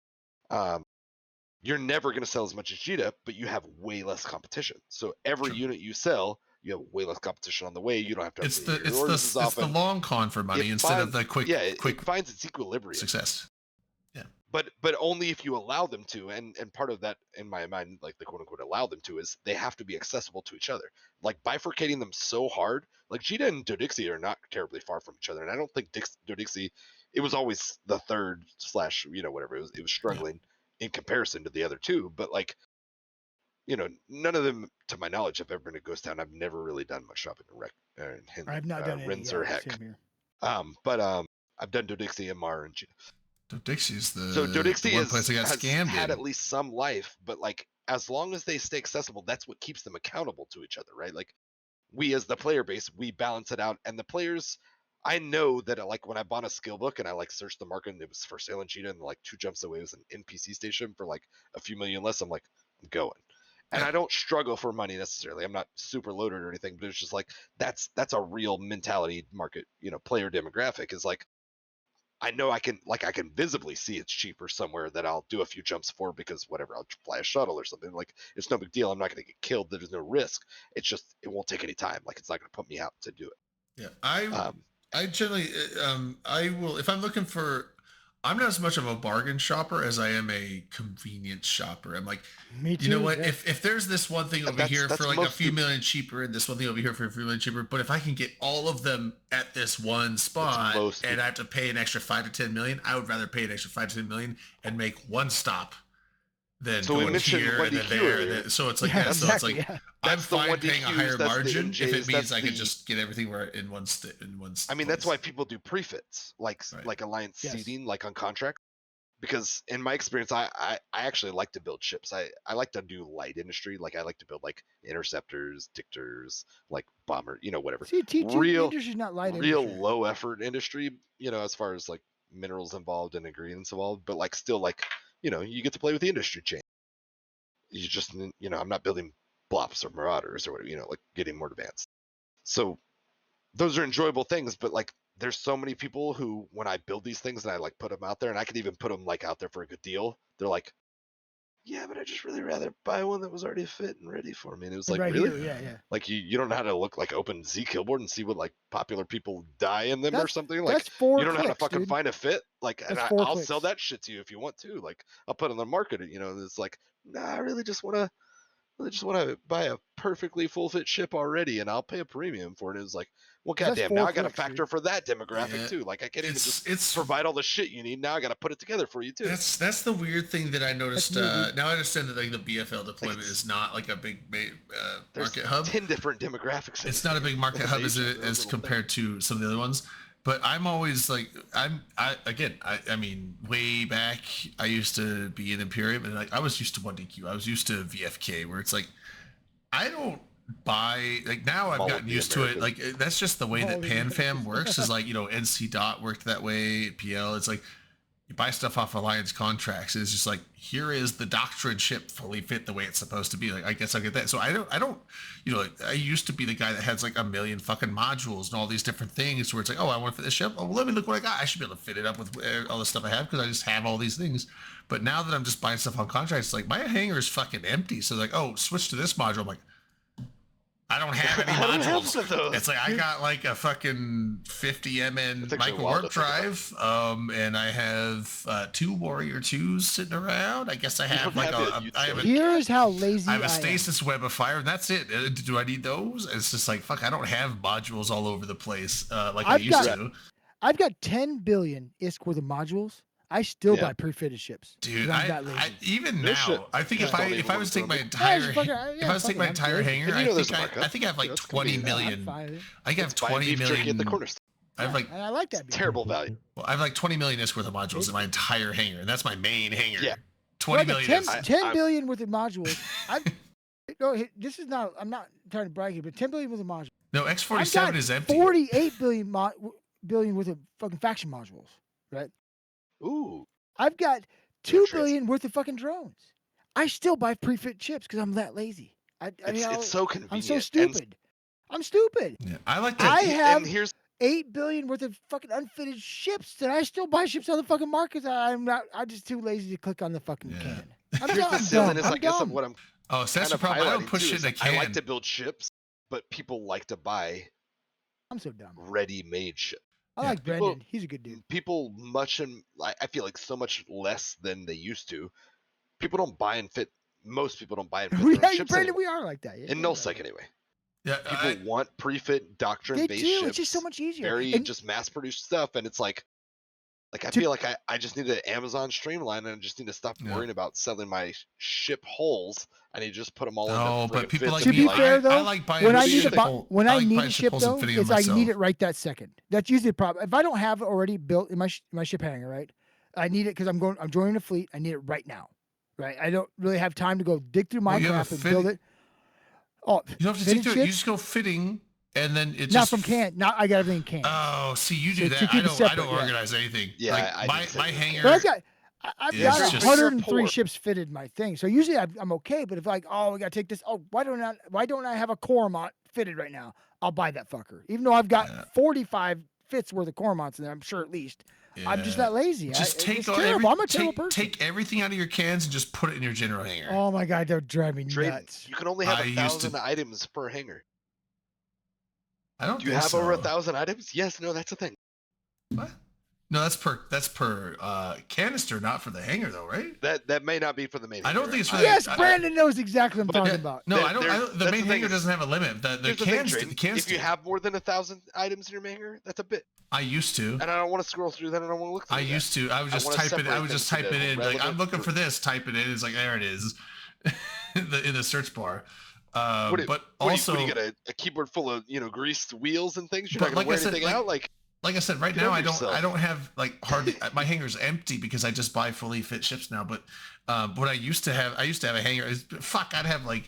You're never going to sell as much as Jita, but you have way less competition. So every unit you sell, you have way less competition on the way. You don't have to. It's the long con for money instead of the quick. It finds its equilibrium. Success. But only if you allow them to, and part of that in my mind, like the quote unquote allow them to, is they have to be accessible to each other. Like bifurcating them so hard, like Jita and Dodixie are not terribly far from each other, and I don't think Dodixie, it was always the third / whatever, it was struggling in comparison to the other two, but like none of them to my knowledge have ever been a ghost town. I've never really done much shopping in I've not done Rins any, or Heck. same here. But I've done Dodixie, Amar, and Jita. Dodixie's Dodixie one place I got has scammed had in. at least some life, but like as long as they stay accessible, that's what keeps them accountable to each other, right? Like we as the player base, we balance it out, and the players, I know that like when I bought a skill book and I like searched the market and it was for sale in Jita and like 2 jumps away was an NPC station for like a few million less, I'm like, I'm going. And I don't struggle for money necessarily. I'm not super loaded or anything, but it's just like that's a real mentality market, player demographic is like I know I can visibly see it's cheaper somewhere that I'll do a few jumps for because whatever, I'll fly a shuttle or something. Like it's no big deal. I'm not going to get killed. There's no risk. It's just it won't take any time. Like it's not going to put me out to do it. Yeah, I generally I will if I'm looking for. I'm not as much of a bargain shopper as I am a convenience shopper. I'm like, Me too. you know what? yeah. If there's this one thing over here that's for like a most few people- million cheaper, and this one thing over here for a few million cheaper, but if I can get all of them at this one spot, most and I have to pay an extra 5 to 10 million, I would rather pay an extra 5 to 10 million and make one stop than So we going mentioned here and then 1DQ there. earlier. So it's like Yeah, that. So exactly, it's like yeah. I'm That's the fine paying a 1DQs, higher that's the margin if NJs, it means that's I can the- just get everything in one. I mean, that's why people do prefits, like Right. Alliance Yes. seeding, like on contract. Because in my experience, I actually like to build ships. I like to do light industry. Like I like to build like interceptors, dictors, like bomber, whatever. See, T2 real- industry's not light Real industry. low effort industry, as far as like minerals involved and ingredients involved, but like still like, you get to play with the industry chain. You just, I'm not building blops or marauders or whatever, like getting more advanced. So those are enjoyable things, but like there's so many people who when I build these things and I like put them out there, and I could even put them like out there for a good deal, they're like, yeah, but I just really rather buy one that was already fit and ready for me. And it was like, right really? here, yeah. Like you don't know how to look like open Z Killboard and see what like popular people die in them or something. Like That's 4 you don't know how to clicks, fucking dude. find a fit. Like, and That's 4 I'll sell clicks. that shit to you if you want to. Like I'll put it on the market. It's like, nah, I really just want to buy a perfectly full fit ship already, and I'll pay a premium for it. It's like, well, That's goddamn, 4 now I got to clicks, factor dude. for that demographic Yeah. too. Like I can't even just It's provide all the shit you need. Now I got to put it together for you too. That's the weird thing that I noticed. new, dude. Now I understand that like the BFL deployment It's- is not like a big There's market hub. 10 different demographics. in It's it. not a big market hub as Organization, those as little compared to some of the other ones. But I'm always like I mean way back I used to be in Imperium and like I was used to 1DQ. I was used to VFK where it's like I don't buy like now I've All of gotten the used to it. Americas. Like that's just the way All that of the PanFam Americas. works is like, NC Dot worked that way, PL. It's like you buy stuff off Alliance contracts. It's just like here is the doctrine ship fully fit the way it's supposed to be. Like I guess I'll get that. So I don't like, I used to be the guy that has like a million fucking modules and all these different things where it's like, oh, I want to fit this ship. Oh, well, let me look what I got. I should be able to fit it up with all the stuff I have because I just have all these things. But now that I'm just buying stuff on contracts, like my hangar is fucking empty. So like, oh, switch to this module. I'm like, I don't have any I don't have modules. some of those. It's like I got like a fucking 50 MN It's actually micro wild warp to think about. drive, and I have 2 Warrior 2s sitting around. I guess I have don't like have I have a Here's how lazy I have a am. stasis web of fire, and that's it. Do I need those? It's just like fuck. I don't have modules all over the place like I I've used got- to. I've got 10 billion ISK worth of modules. I still Yeah. buy pre-fitted ships. Dude, 'cause I'm that lazy. even No now, shit. I think Just if don't even I look was to take for my them. entire just fucking- if yeah, I was to take fuck my it, I'm entire good. hangar, And I you know there's think a I markup. think I have like That's 20 convenient. I'm million. fine. I have It's buying 20 beef jerky at the million. corner store. I have like And I like that. beef. Terrible value. Well, I have like 20 million ISK worth of modules in my entire hangar, and that's my main hangar. Yeah. 20 Well, I million got ISK. 10 billion worth of modules. This is not. I'm not trying to brag here, but 10 billion worth of modules. No, I've X47 got is empty. 48 billion worth of fucking faction modules. Right. Ooh. I've got 2 trans- billion worth of fucking drones. I still buy pre-fit chips because I'm that lazy. It's so convenient. I'm so and- stupid. I'm stupid. Yeah, I like I to. have and here's 8 billion worth of fucking unfitted ships that I still buy ships on the fucking market. I'm just too lazy to click on the fucking Yeah. can. I'm here's dumb. the I'm silliness, dumb. I guess, of I'm what I'm Oh, so that's kind the of problem. I don't highlighting push too, shit is in a can. I like to build ships, but people like to buy so dumb. ready-made ships. I Yeah. like People- Brendan. He's a good dude. People I feel like so much less than they used to. People don't buy and fit. Most people don't buy and fit We, their own ships Brendan, anymore. we are like that. Yeah, In yeah, nullsec anyway. Yeah, People want pre-fit They doctrine-based do. ships. It's just so much easier. Very And just mass-produced stuff, and it's like I To- feel like I just need an Amazon streamline, and I just need to stop Yeah. worrying about selling my ship holes. I need to just put them all No, into but friggin' people fits like To and me, be like, fair, I though, like buying when I ship need to buy, hole- when I I like need buying a ship ship holes and though, fitting them it's I need myself. it right that second. That's usually the problem. If I don't have it already built in my ship hangar, right? I need it because I'm joining a fleet. I need it right now, right? I don't really have time to go dig through Well, you have Minecraft a and build fitting- it. Oh, You don't have to fitted take to it. You ships? just go fitting, and then it Not just from can. Not I got everything in can. Oh, see, you do So to that. keep I it don't. I separate, don't yeah. organize anything. Yeah, like I do my the same my thing. hangar. but I've It's got just- 103 Poor. ships fitted in my thing, so usually I'm okay. But if like, oh, we gotta take this. Oh, why don't I have a Cormont fitted right now? I'll buy that fucker, even though I've got Yeah. 45 fits worth of Cormonts in there. I'm sure at least. I'm just Yeah. that lazy. Just take it's all terrible. I'm a terrible take, person. take everything out of your cans and just put it in your general hanger. Oh my god, that would drive me Drayden, nuts. you can only have I used 1,000 to- items per hanger. I don't Do you think have so. over 1,000 items? Yes, no, that's a thing. What? No, that's per canister, not for the hanger though, right? That may not be for the main. I don't hanger. think it's for Yes, I- Brandon knows exactly what I'm talking Yeah, about. No, There- I don't. there- The that's the main thing hanger is- doesn't have a limit. The Here's the cans, thing, the Drayden, cans. if you do. have more than 1,000 items in your hanger, that's a bit. I used to. And I don't want to scroll through that. I don't want to look through I that. used to. I would just wanna type it. I separate would just things type it into in. Like I'm relevant looking for group. this. Type it in. It's like there it is, in the search bar. What do- But what also, do you got a keyboard full of greased wheels and things? You're But not gonna like I wear said, anything like- out. like I said, right Get now over I yourself. don't have like hardly my hanger's empty because I just buy fully fit ships now. But what I used to have a hanger. Fuck, I'd have like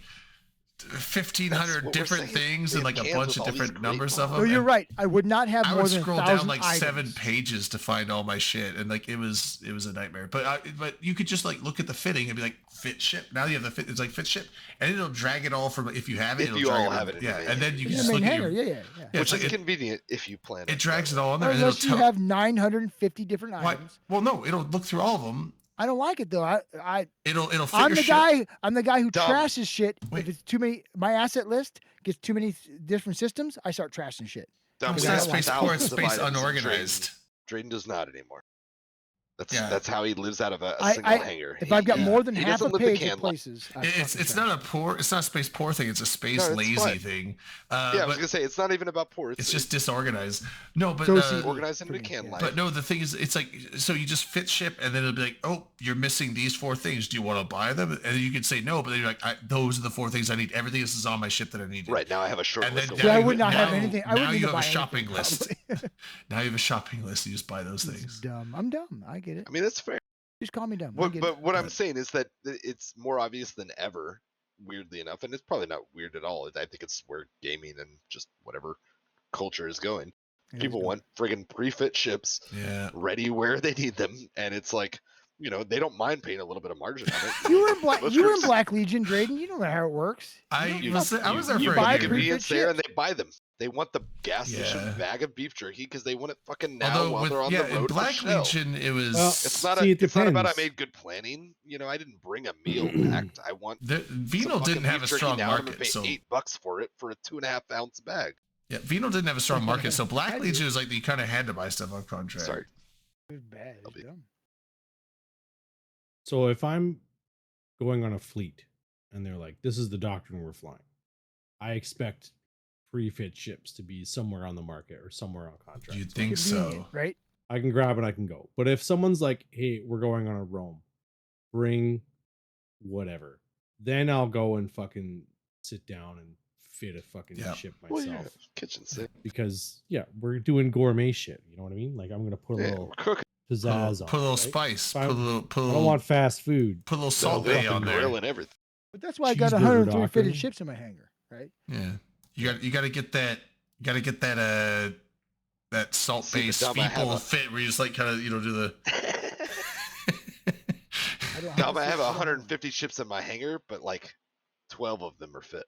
1,500 That's what we're different saying. things We and have like a cans bunch with of all these different great numbers of them. No, you're and right. I would not have I more would than scroll 1,000 down like items. 7 pages to find all my shit, and like it was a nightmare. But you could just like look at the fitting and be like fit ship. Now you have the fit. It's like fit ship, and it'll drag it all from if you have it. If it'll you drag all it have on- it in yeah, the and then main you In can the just main look at hanger, your, yeah. yeah, Which it's is like convenient if you plan. it drags it all in there, and Unless it'll you tell. have 950 different Why- items. well, no, it'll look through all of them. I don't like it though. It'll fit I'm your the ship. guy. I'm the guy who Dumb. trashes shit. Wait. If it's too many, my asset list gets too many different systems. I start trashing shit. Dumb, It's we not have space thousands poor, it's of space items, and unorganized. Drayden does not anymore. Yeah. That's how he lives out of a I- single hanger. If I've got yeah. more than He half a doesn't live the page can of life. places, I It's fucking trash. not a space poor thing. It's a space No, it's lazy fine. thing. Yeah, I was but gonna say it's not even about poor. it's just disorganized. No, but So see- organized into for me, can yeah. life. But no, the thing is, it's like, so you just fit ship, and then it'll be like, oh, you're missing these 4 things. Do you want to buy them? And then you can say no, but then you're like, those are the 4 things I need. Everything else is on my ship that I need. Right now I have a short And list. then of See, now I you- would not have now- anything. I now wouldn't you need to have a buy shopping anything, list. probably. Now you have a shopping list. You just buy those This is things. dumb. I'm dumb. I get it. I mean, that's fair. Just call me dumb. I What, get but it. what I'm But- saying is that it's more obvious than ever, weirdly enough, and it's probably not weird at all. I think it's where gaming and just whatever culture is going. Yeah, People it's want friggin' pre-fit ships Yeah. ready where they need them, and it's like, they don't mind paying a little bit of margin on it. You were in Black. Let's You were in go- Black Legion, Drayden. You know how it works. I You was fucking- I was there you for buy a the year. pre-fit convenience there, and ships. they buy them. They want the gas station Yeah. bag of beef jerky because they want it fucking now Although while with they're on yeah, the in road Black for Shell. Legion, it was Well, It's not See, it it's not about I depends. made good planning. I didn't bring a meal packed. I want the, some Vino fucking didn't have a beef jerky strong now, and I'm gonna market, pay so $8 for it for a 2.5 ounce bag. yeah, Vino didn't have a strong market, so I Black do. Legion was like you kind of had to buy stuff on contract. Sorry. It was bad. It was I'll be- dumb. So if I'm going on a fleet and they're like, this is the doctrine we're flying, I expect pre-fit ships to be somewhere on the market or somewhere on contract. You'd think so. Convenient, right? I can grab and I can go. But if someone's like, hey, we're going on a roam, bring whatever, then I'll go and fucking sit down and fit a fucking Yeah. ship Well, myself. yeah, kitchen sink. Because yeah, we're doing gourmet shit. You know what I mean? Like I'm gonna put a Yeah, little we're cooking. pizzazz on. Put a little it, right? spice. If Put a little. Put a I little. don't want fast food. Put a little So salt we'll bay fucking on there. grill and everything. But that's why I got Cheeseburger 103 fitted doctrine. ships in my hangar, right? Yeah, you got to get that. You got to get that. That salt See, based but Dom, I have people a- fit where you just like kind of do the. I don't Dom, I to have fit 150 ships in my hangar, but like 12 of them are fit.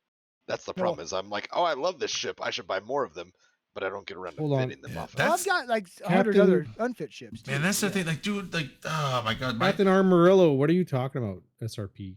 That's the Well- problem. Is I'm like, oh, I love this ship. I should buy more of them, but I don't get around to Hold on. fitting them Yeah, off. Well, that's- I've got like 100 other unfit ships. Man, too, that's the yeah. thing. Like, dude, like, oh my god, my, Captain Armorillo, what are you talking about? SRP.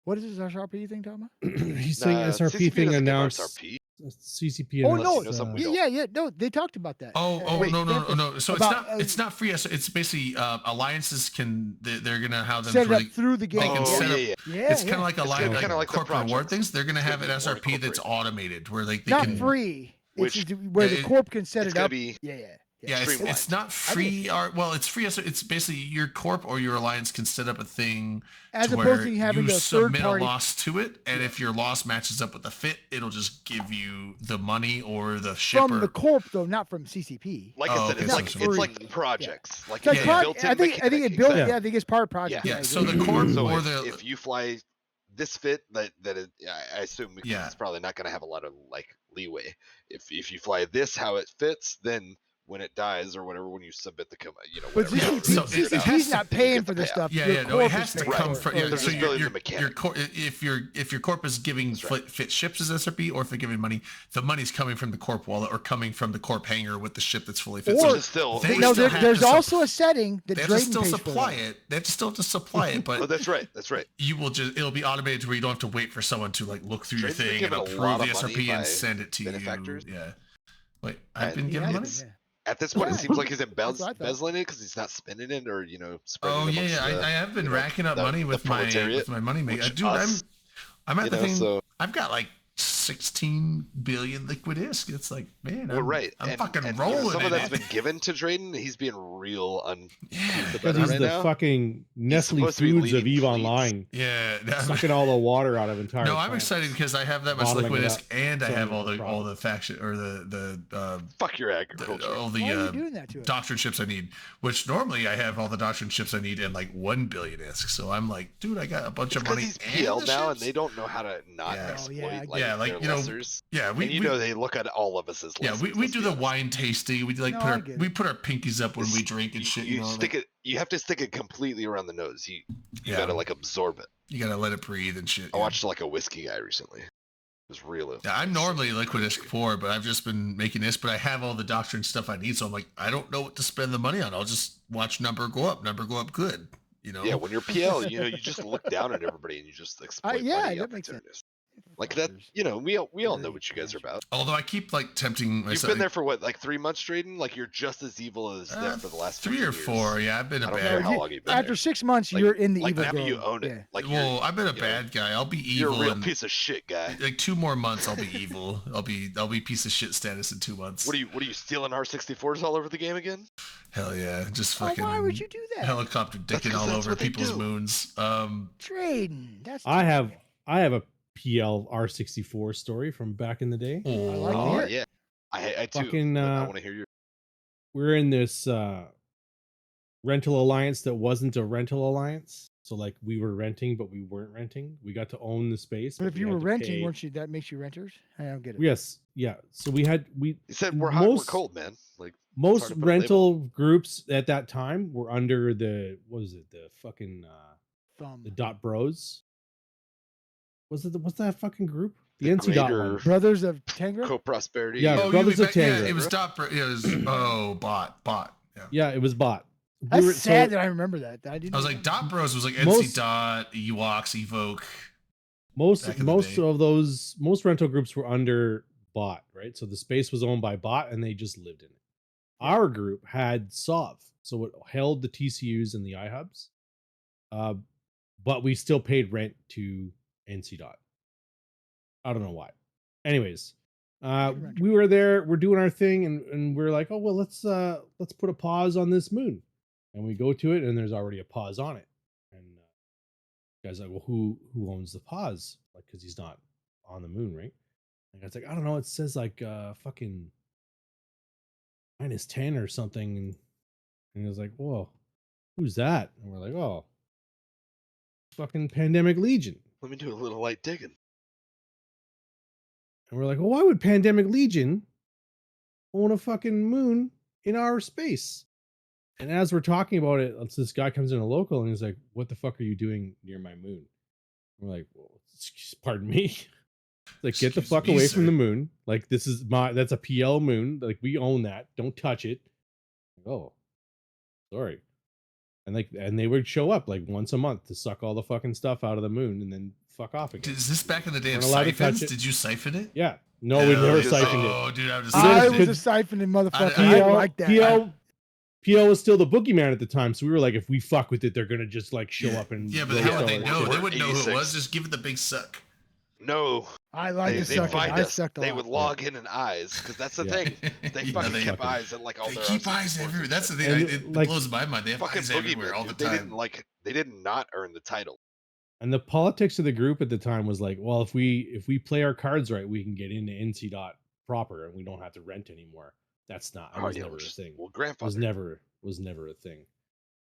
What is this SRP thing talking about? He's saying Nah, SRP CCP thing doesn't give announced. SRP. CCP Oh, announced. no, you know something we Yeah, don't. yeah. No, they talked about that. Oh, Wait, no. So about, it's not free. So it's basically alliances can they're gonna have them set it for up like, through the they game. can Oh, set yeah, up. yeah. Yeah, It's kind of like a It's line, kinda like, like the corporate reward projects. things. They're gonna It's have gonna an be more SRP that's incorporated. automated where like they not can. free. Which- It's where the it- corp can set It's it gonna up. be Yeah. Yeah, it's streamlined. not free. Well, it's free. So it's basically your corp or your alliance can set up a thing As to opposed where to having you a third submit party. a loss to it, and if your loss matches up with the fit, it'll just give you the money or the shipper. From the corp though, not from CCP. Like Oh, I said, okay, it's so like it's it's like the free. projects. Like It's like it's Yeah, a yeah. built-in I think it mechanic, built. exactly. Yeah, I think it's part of project. Yeah, I so agree. the corp So or if, the if you fly this fit, that I assume because Yeah. it's probably not going to have a lot of like leeway. If you fly this how it fits, then when it dies or whatever, when you submit the But whatever. CCP, So it CCP's has not then you paying get for the this payout. stuff. Yeah, Your yeah, no, corp it is has to paying come for from. it. Yeah, They're so just building the your mechanic. if your corp is giving That's right. fit ships as SRP, or if they're giving money, the money's coming from the corp wallet or coming from the corp hangar with the ship that's fully fit. Or- Which is still, they No, still have there's to also a setting that they have to Drayden still pays for. supply though. it. They have to still supply it, but oh, that's right. That's right. you will just it'll be automated to where you don't have to wait for someone to like look through your Drayden's been thing and given a approve lot the of money SRP by and send it to benefactors. you. Yeah. Wait, I've been And given money. it's- At this point, Yeah. it seems like he's That's what I thought. embezzling it because he's not spending it or spreading Oh it yeah, amongst yeah. the, I have been you know, racking up the- money the with my proletariat, money maker. which Dude, us, I'm at the thing. So I've got like 16 billion liquid ISK. It's like, man, well, right. I'm fucking and, rolling. some of in that's it. been given to Drayden. He's being real Yeah. Because he's right the now. fucking Nestle supposed to be Foods of leading EVE fleets. Online, Yeah. sucking all the water out of entire. No, I'm plants. excited because I have that much Bottling liquid it ISK up, and I selling have it all for the profit. faction or the fuck your agriculture. all Why are you the doing that to it? doctrine chips I need, which normally I have all the doctrine chips I need and like 1 billion ISK. So I'm like, dude, I got a bunch It's of because money. he's and PL the now, and ships. they don't know how to not Yeah. Oh, exploit yeah, like, yeah, like, their you know, lessers. Yeah, And you know they look at all of us as yeah, lessers. we let's do be the honest. wine tasting. We like No, put I our get it. we put our pinkies up when we It's- drink and shit. You You know, stick like, it. You have to stick it completely around the nose. You Yeah. gotta like absorb it. you gotta let it breathe and shit. I yeah. watched like a whiskey guy recently. It was real. Yeah, I'm normally liquid ISK poor, but I've just been making this. But I have all the doctrine stuff I need, so I'm like, I don't know what to spend the money on. I'll just watch number go up good. You know. Yeah, when you're PL, you just look down at everybody and you just exploit yeah, money that makes sense. opportunities. Like that, we all know what you guys are about. Although I keep like tempting You've myself. been there for what, like 3 months, Drayden? Like you're just as evil as there for the last 3 or 15 4. years. Yeah, I've been a I don't bad. care how long you've been After there. 6 months, Like- you're in the like evil now zone. you own it. Yeah. Like Well, I've been a you know, bad guy. I'll be you're evil. a real in, piece of shit guy. like 2 more months, I'll be evil. I'll be piece of shit status in 2 months. What are you stealing R64s all over the game again? Hell yeah, just Oh, fucking. why would you do that? Helicopter dicking 'cause all that's over what they people's do. moons. Drayden, that's I have a PL R64 story from back in the day. like to Oh hear it. yeah, I too. Fucking, but I want to hear your. We're in this rental alliance that wasn't a rental alliance. So like we were renting, but we weren't renting. We got to own the space. But if we you had were to renting, pay- weren't you? That makes you renters. I don't get it. Yes, yeah. So we He said we're hot, we're most- cold, man. Like most hard to put a label. rental groups at that time were under the what was it? The fucking Thumb. the Dot Bros. What's that fucking group? The NC Dot Greater- one. Brothers of Tangra. Co-prosperity. Yeah, Oh, Brothers you of mean back- Tangra. Yeah, it was dot. It was bot. Yeah. Yeah, it was bot. We That's were- sad so that I remember that. I didn't. I was know like, that. Dot Bros was like Most- NC Dot, Ewoks, Evoke. most back in the most day. of those most rental groups were under bot, right? So the space was owned by bot and they just lived in it. Our group had SOV, so it held the TCUs and the iHubs, but we still paid rent to NC Dot. I don't know why. Anyways, we were there, we're doing our thing, and we're like, oh well, let's put a pause on this moon, and we go to it, and there's already a pause on it, and guy's like, well, who owns the pause? Like, because he's not on the moon, right? And guy's like, I don't know. It says like fucking -10 or something, and he was like, whoa, who's that? And we're like, oh, fucking Pandemic Legion. Let me do a little light digging. And we're like, well, why would Pandemic Legion own a fucking moon in our space? And as we're talking about it, this guy comes in a local and he's like, what the fuck are you doing near my moon? We're like, well, pardon me. It's like, get the Excuse fuck me, away sir. from the moon. Like, that's a PL moon. Like, we own that. Don't touch it. Oh, sorry. And they would show up like once a month to suck all the fucking stuff out of the moon and then fuck off again. Is this back in the day of Weren't allowed to touch siphons? it. Did you siphon it? Yeah. No, we Hell never yeah. siphoned it. Oh, dude, I was just I Because- was a siphoning motherfucker. I- I like that. PL was still the boogeyman at the time, so we were like, if we fuck with it, they're gonna just like show up and Yeah, but roast how would they our know? shit. They wouldn't know who it 86. was. Just give it the big suck. No, I like they the sucking. find I us. sucked a They lot. would log in and eyes because that's the Yeah. thing. They Yeah, fucking they- kept eyes at like all They their keep R64s eyes and everywhere. That's the shit. thing. And It like- blows my mind. They have Fucking eyes everywhere boogeyman. all the Dude. They time. they did not earn the title. And the politics of the group at the time was like, well, if we play our cards right, we can get into NC Dot proper and we don't have to rent anymore. That's not. It Oh, was yeah, never we'll a just- thing. Well, It grandfather was never a thing.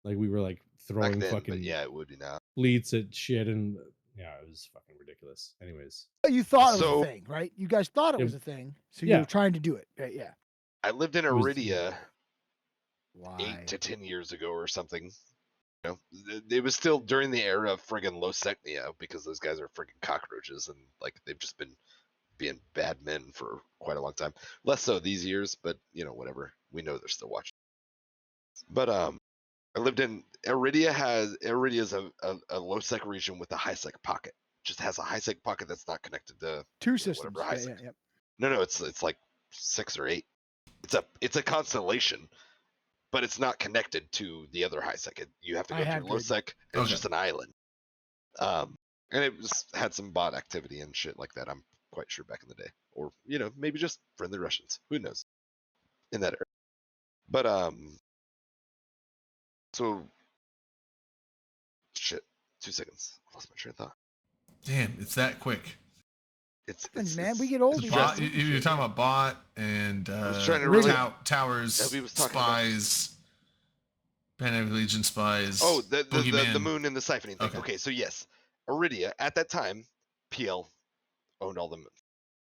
Like we were like back throwing then, fucking but yeah, it would be now. fleets at shit, and yeah, it was fucking ridiculous. Anyways, You thought it was So- a thing, right? You guys thought it Yeah. was a thing, so Yeah. you were trying to do it. Right? Yeah. I lived in It was- Iridia Why? 8 to 10 years ago or something. You know, it was still during the era of friggin' Losecnia because those guys are friggin' cockroaches and like they've just been being bad men for quite a long time. Less so these years, but you know, whatever. We know they're still watching. But I lived in Iridia. Iridia's a low sec region with a high sec pocket. Just has a high sec pocket that's not connected to Two you know, systems. whatever high Yeah, sec. yeah. No, it's like 6 or 8. It's a constellation, but it's not connected to the other high sec. You have to I go have through low good. sec. And It's Okay. just an island. And it had some bot activity and shit like that. I'm quite sure back in the day, or you know, maybe just friendly Russians. Who knows? In that area. But so shit. 2 seconds. I lost my train of thought. Damn, it's that quick. Happens, man. We get old. It's we bot, forget you're shit, talking yeah. about bot and was trying to really- towers, Elby was talking about- spies, Pan Legion spies. Oh, the Boogeyman. moon and the siphoning thing. Okay. Okay, so yes, Iridia at that time, PL owned all the moon.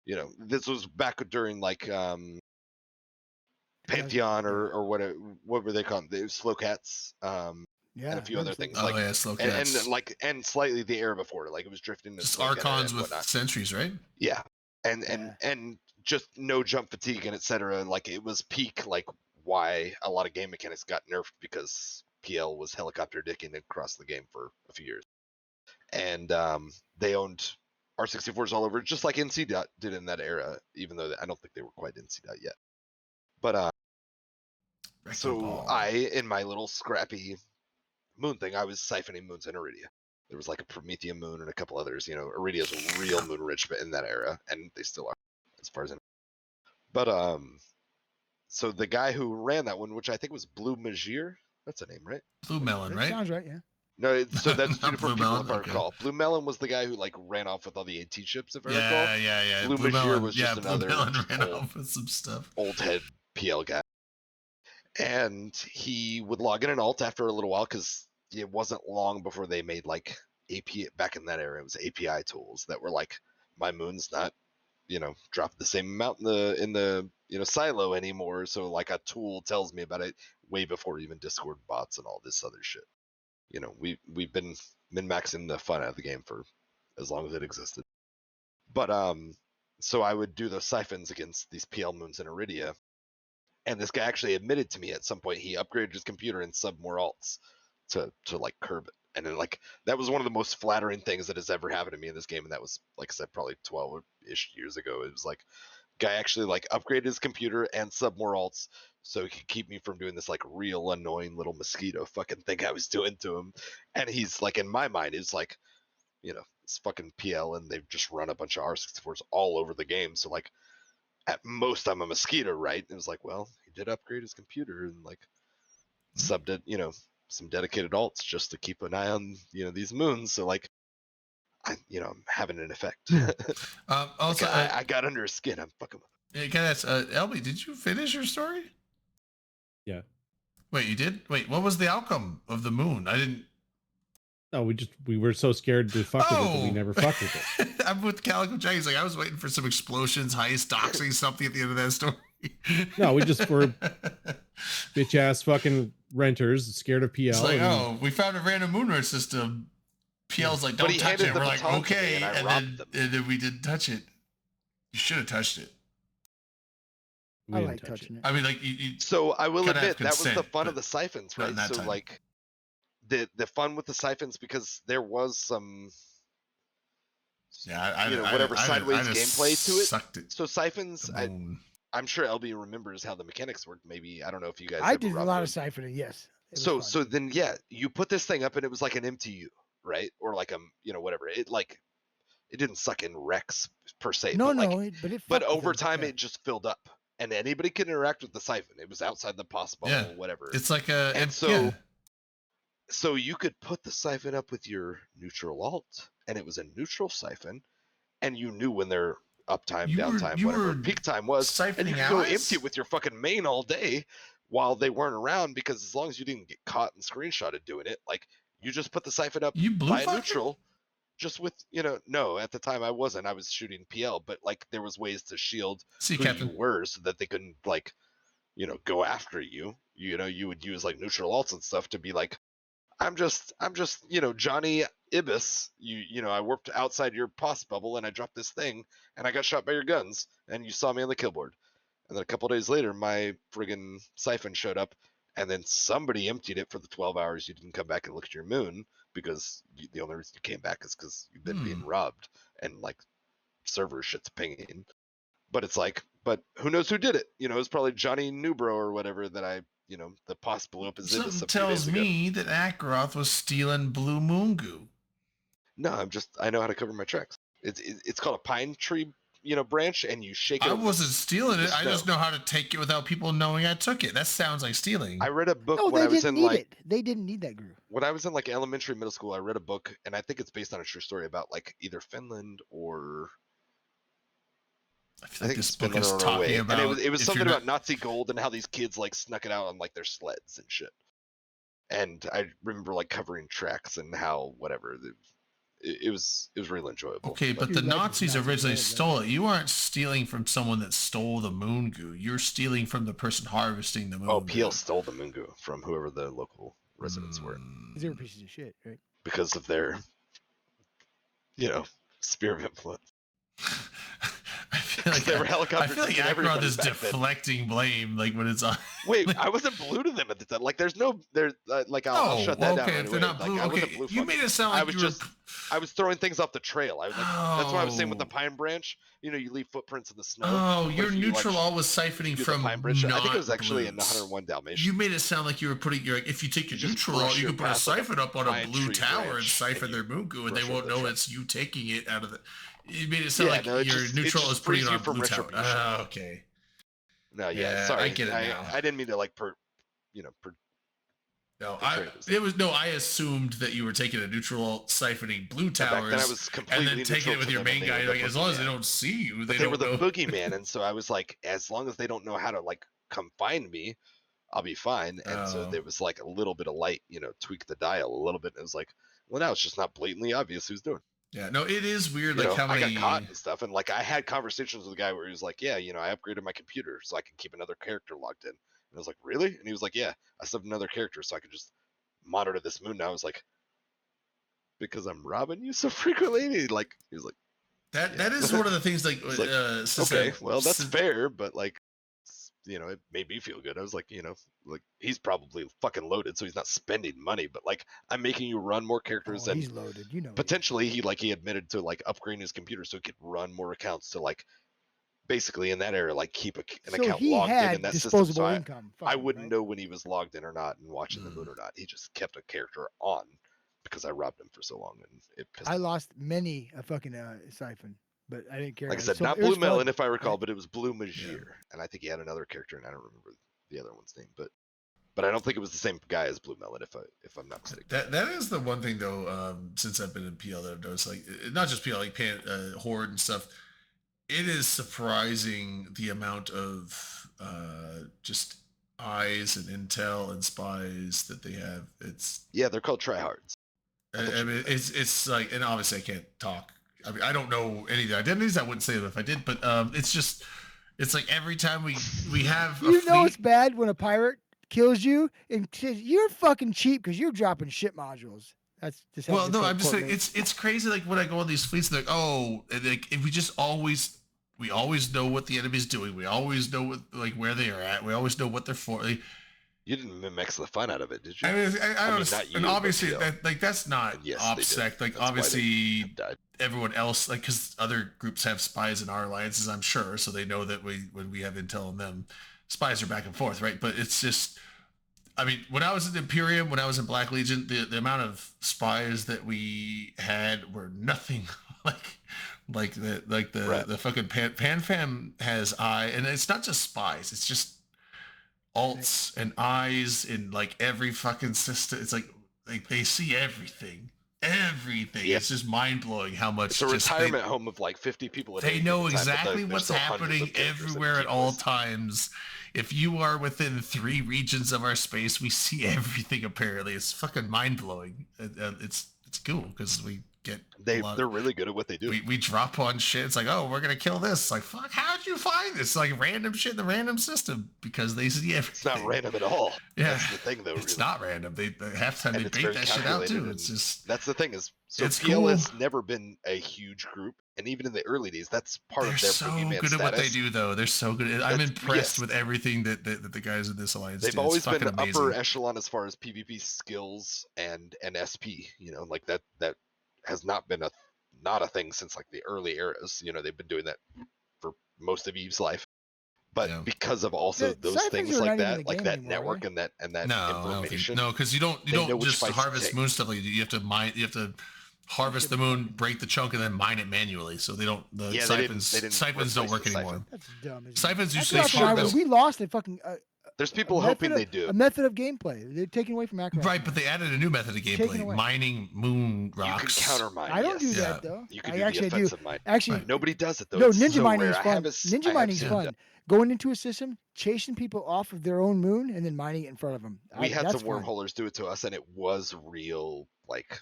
You know, this was back during like Pantheon or what were they called? The Slow Cats, Yeah, and a few remember other Slow things. Oh Like yeah, slow and cats. like and slightly the era before, like it was drifting to Just Slow Cat archons and with whatnot. sentries, right? Yeah, and Yeah. and just no jump fatigue and etc. Like it was peak, like why a lot of game mechanics got nerfed because PL was helicopter dicking across the game for a few years, and they owned R64s all over, just like NC Dot did in that era. Even though I don't think they were quite NC Dot yet, but so Ball. in my little scrappy moon thing, I was siphoning moons in Iridia. There was like a Promethean moon and a couple others. You know, Iridia's real moon rich, but in that era, and they still are, as far as I know. But so the guy who ran that one, which I think was Blue Majir, that's a name, right? Blue Melon, That right? sounds right. Yeah. No, so that's two Not different Blue people Melon? if I Okay. recall. Blue Melon was the guy who like ran off with all the AT chips, if I recall. Yeah. Blue Majir Melon, was just Blue another Melon just ran old- off with some stuff. Old head PL guy. And he would log in an alt after a little while because it wasn't long before they made like API back in that era. It was API tools that were like, my moon's not, you know, drop the same amount in the you know silo anymore. So like a tool tells me about it way before even Discord bots and all this other shit. You know, we've been min-maxing the fun out of the game for as long as it existed. But so I would do those siphons against these PL moons in Iridia. And this guy actually admitted to me at some point he upgraded his computer and subbed more alts to like curb it. And then like that was one of the most flattering things that has ever happened to me in this game. And that was, like I said, probably 12-ish years ago. It was like guy actually like upgraded his computer and sub more alts so he could keep me from doing this like real annoying little mosquito fucking thing I was doing to him. And he's like, in my mind, it's like, you know, it's fucking PL and they've just run a bunch of R64s all over the game. So like at most I'm a mosquito, right? And it was like, well, he did upgrade his computer and like subbed it, you know, some dedicated alts just to keep an eye on, you know, these moons. So like I'm having an effect. Also, I got under his skin. I'm fucking. Yeah, can I ask, Elby, did you finish your story? Yeah. Wait, you did? Wait, what was the outcome of the moon? I didn't. No, we were so scared to fuck with it that we Oh. never fucked with it. I'm with Calico Jack. He's like, I was waiting for some explosions, heist, doxing, something at the end of that story. No, we just were bitch ass fucking renters, scared of PL. It's like, and- oh, we found a random moonrise system. PL's like, But don't he touch handed it. the We're like, baton to me okay, and I and robbed then we didn't touch it. You should have touched it. we I didn't like touch touching it. I mean, like, you So I will Gotta have admit that was the consent, fun of but the siphons, not right? in that So time. like the fun with the siphons because there was some yeah, I, you know, I- whatever I- I sideways just gameplay to it. Sucked it. So siphons, The moon. I'm sure LB remembers how the mechanics work. Maybe I don't know if you guys. I ever did a robbed lot one. of siphoning. Yes. It was So fun. so then yeah, you put this thing up and it was like an MTU, right? Or like you know, whatever. It like it didn't suck in Rex per se. no, but no, like, but it. but fucked with over them, time yeah. it just filled up, and anybody could interact with the siphon. It was outside the possible, Yeah. whatever. It's like a. And it- so- yeah. So you could put the siphon up with your neutral alt, and it was a neutral siphon, and you knew when their uptime, You were- downtime, you were, whatever were peak time was, and you siphoning could go allies? empty with your fucking main all day while they weren't around, because as long as you didn't get caught and screenshotted doing it, like you just put the siphon up You blue by a fucked neutral, just with no, at the time I wasn't. I was shooting PL, but like there was ways to shield See, who Captain. you were so that they couldn't like go after you. You would use like neutral alts and stuff to be like, I'm just Johnny Ibis. I warped outside your pos bubble and I dropped this thing and I got shot by your guns and you saw me on the kill board. And then a couple days later, my friggin' siphon showed up, and then somebody emptied it for the 12 hours you didn't come back and look at your moon, because the only reason you came back is because you've been being robbed and like server shit's pinging. But it's like, but who knows who did it? It was probably Johnny Newbro or whatever that the pos blew up his Ibis Something a few tells days ago. me that Akrath was stealing Blue Moon goo. No, I know how to cover my tracks. It's called a pine tree, branch, and you shake it. I over wasn't stealing the it. I just snow. know how to take it without people knowing I took it. That sounds like stealing. I read a book No, when they I was didn't in need like it. They didn't need that group. when I was in like elementary, middle school. I read a book, and I think it's based on a true story about like either Finland or I feel like it's this book Finland is or talking Norway. about. And it was if something you're about Nazi gold and how these kids like snuck it out on like their sleds and shit. And I remember like covering tracks and how whatever it was really enjoyable. Okay, but the Your life is Nazis Nazi originally gold, stole it. You aren't stealing from someone that stole the moon goo. You're stealing from the person harvesting the moon Oh, goo. PL stole the Mungu from whoever the local residents were Because they were pieces of shit, right? because of their, sphere of influence. I feel like They were helicopter I feel like kicking Akrath everybody is back then. deflecting blame, like when it's on. Wait, I wasn't blue to them at the time. Like, I'll Oh, shut that down. okay. Right If they're away. not Like, blue, I wasn't okay. blue You fucking made it sound I like was you were. just, I was throwing things off the trail. That's what I was saying with the Oh. pine branch. You leave footprints in the snow. Oh, But your if you, neutral like, all was siphoning do the from pine branch. I think it was not actually in blues. 101 Dalmatian. You made it sound like you were putting your, like, if you take your You just neutral all, brush you your can put a path like a siphon up on a pine blue tree tower and branch, siphon and their you moon goo, and they brush over won't the know track. it's you taking it out of the. You made it sound Yeah, like no, it your just- it neutral just is putting frees it you on from blue tower. retribution. Oh, okay. No, Yeah, sorry. I get it now. I didn't mean to like No, portray I assumed that you were taking a neutral siphoning blue back then I towers was and completely then taking neutral it with to your them, and main they guy. were Like, the as long as they boogeyman. don't see you, But they they were don't the know. boogeyman, and so I was like, as long as they don't know how to like come find me, I'll be fine. And so Oh. there was like a little bit of light, tweak the dial a little bit. And it was like, well, now it's just not blatantly obvious who's doing. Yeah, no, it is weird. Like how I many. got caught and stuff, and like I had conversations with a guy where he was like, yeah, I upgraded my computer so I can keep another character logged in. And I was like, really? And he was like, yeah, I subbed another character so I could just monitor this moon. And I was like, because I'm robbing you so frequently. And he was like, That is one of the things. Like, It's like, since okay, I- well, that's since- fair, but like, it made me feel good. I was like, like he's probably fucking loaded, so he's not spending money, but like I'm making you run more characters Oh, and he's loaded. You know. potentially he admitted to like upgrading his computer so he could run more accounts to like basically in that area like keep an So account he logged in had that system. disposable So income. I fucking, wouldn't right? know when he was logged in or not and watching the moon or not. He just kept a character on because I robbed him for so long and it pissed I him. lost many a fucking siphon, but I didn't care. Like I It said, was not it was Blue Melon fun, if I recall, right? but it was Blue Magier, and I think he had another character, and I don't remember the other one's name, but I don't think it was the same guy as Blue Melon if I'm not mistaken. That is the one thing though. Since I've been in PL, that I've noticed, like not just PL, like Horde and stuff. It is surprising the amount of just eyes and intel and spies that they have. It's They're called tryhards. I mean, it's like, and obviously I can't talk. I mean, I don't know any of the identities. I wouldn't say them if I did, but it's just, it's like every time we have. You know it's bad when a pirate kills you and says you're fucking cheap because you're dropping shit modules. That's just how Well, this no, whole I'm just quote saying goes. it's crazy. Like when I go on these fleets, they're like, oh, and like if we always know what the enemy's doing. We always know what where they are at. We always know what they're for. Like, You didn't mix the fun out of it, did you? I mean, I mean, don't. not you, And but obviously, PL. that's not And yes, they did. OPSEC. Like That's why they obviously, died. everyone else, like because other groups have spies in our alliances, I'm sure, so they know that when we have intel on them, spies are back and forth, right? But it's just, I mean, when I was in Imperium, when I was in Black Legion, the amount of spies that we had were nothing like the fucking PanFam has eye, and it's not just spies, it's just alts and eyes in like every fucking system. It's like they see everything. Yeah. It's just mind blowing how much It's a just retirement home of like 50 people. At they any know given time, but exactly there's what's still hundreds happening of characters that everywhere at keep all lists. times. If you are within 3 regions of our space, we see everything. Apparently, it's fucking mind blowing. It's cool because we get. They're really good at what they do. We drop on shit. It's like, oh, we're gonna kill this. Like, fuck, how'd you find this? Like random shit in the random system because they see everything. It's not random at all. Yeah, that's the thing, though. It's really. not random. They half the time And they it's bait very that shit out calculated, too. It's and just that's the thing is, so it's PL cool. has never been a huge group, and even in the early days, that's part They're of their so boogeyman good at what they status. do, though. They're so good. I'm That's- impressed yes. with everything that the guys in this alliance They've do. always It's been fucking amazing. upper echelon as far as PvP skills and SP. You know, like that has not been not a thing since like the early eras. You know, they've been doing that for most of Eve's life. But Yeah. because of also The those Siphons things are like not even that, in the like game that anymore, network right? and that No, I don't think information. no, because you don't they know which just fights to harvest take. moon stuff. Like you have to mine. You have to harvest the moon, break the chunk, and then mine it manually. So they don't. The Yeah, siphons they didn't siphons don't replace work the anymore. siphon. That's dumb. Isn't it? Siphons That's usually what I harvest. we lost a fucking. There's people a hoping method they do. a method of gameplay. They're taking away from Akraf. Right, but they added a new method of Taken gameplay: away. mining moon You can rocks. counter mine. I don't yes. do that though. You can I do actually the do. offensive mine. Actually, Right. Nobody does it though. no, It's ninja so mining rare. is I fun. have a s- I Ninja have mining is seen it fun. done. Going into a system, chasing people off of their own moon, and then mining it in front of them. We had that's some fun. wormholers do it to us, and it was real. Like,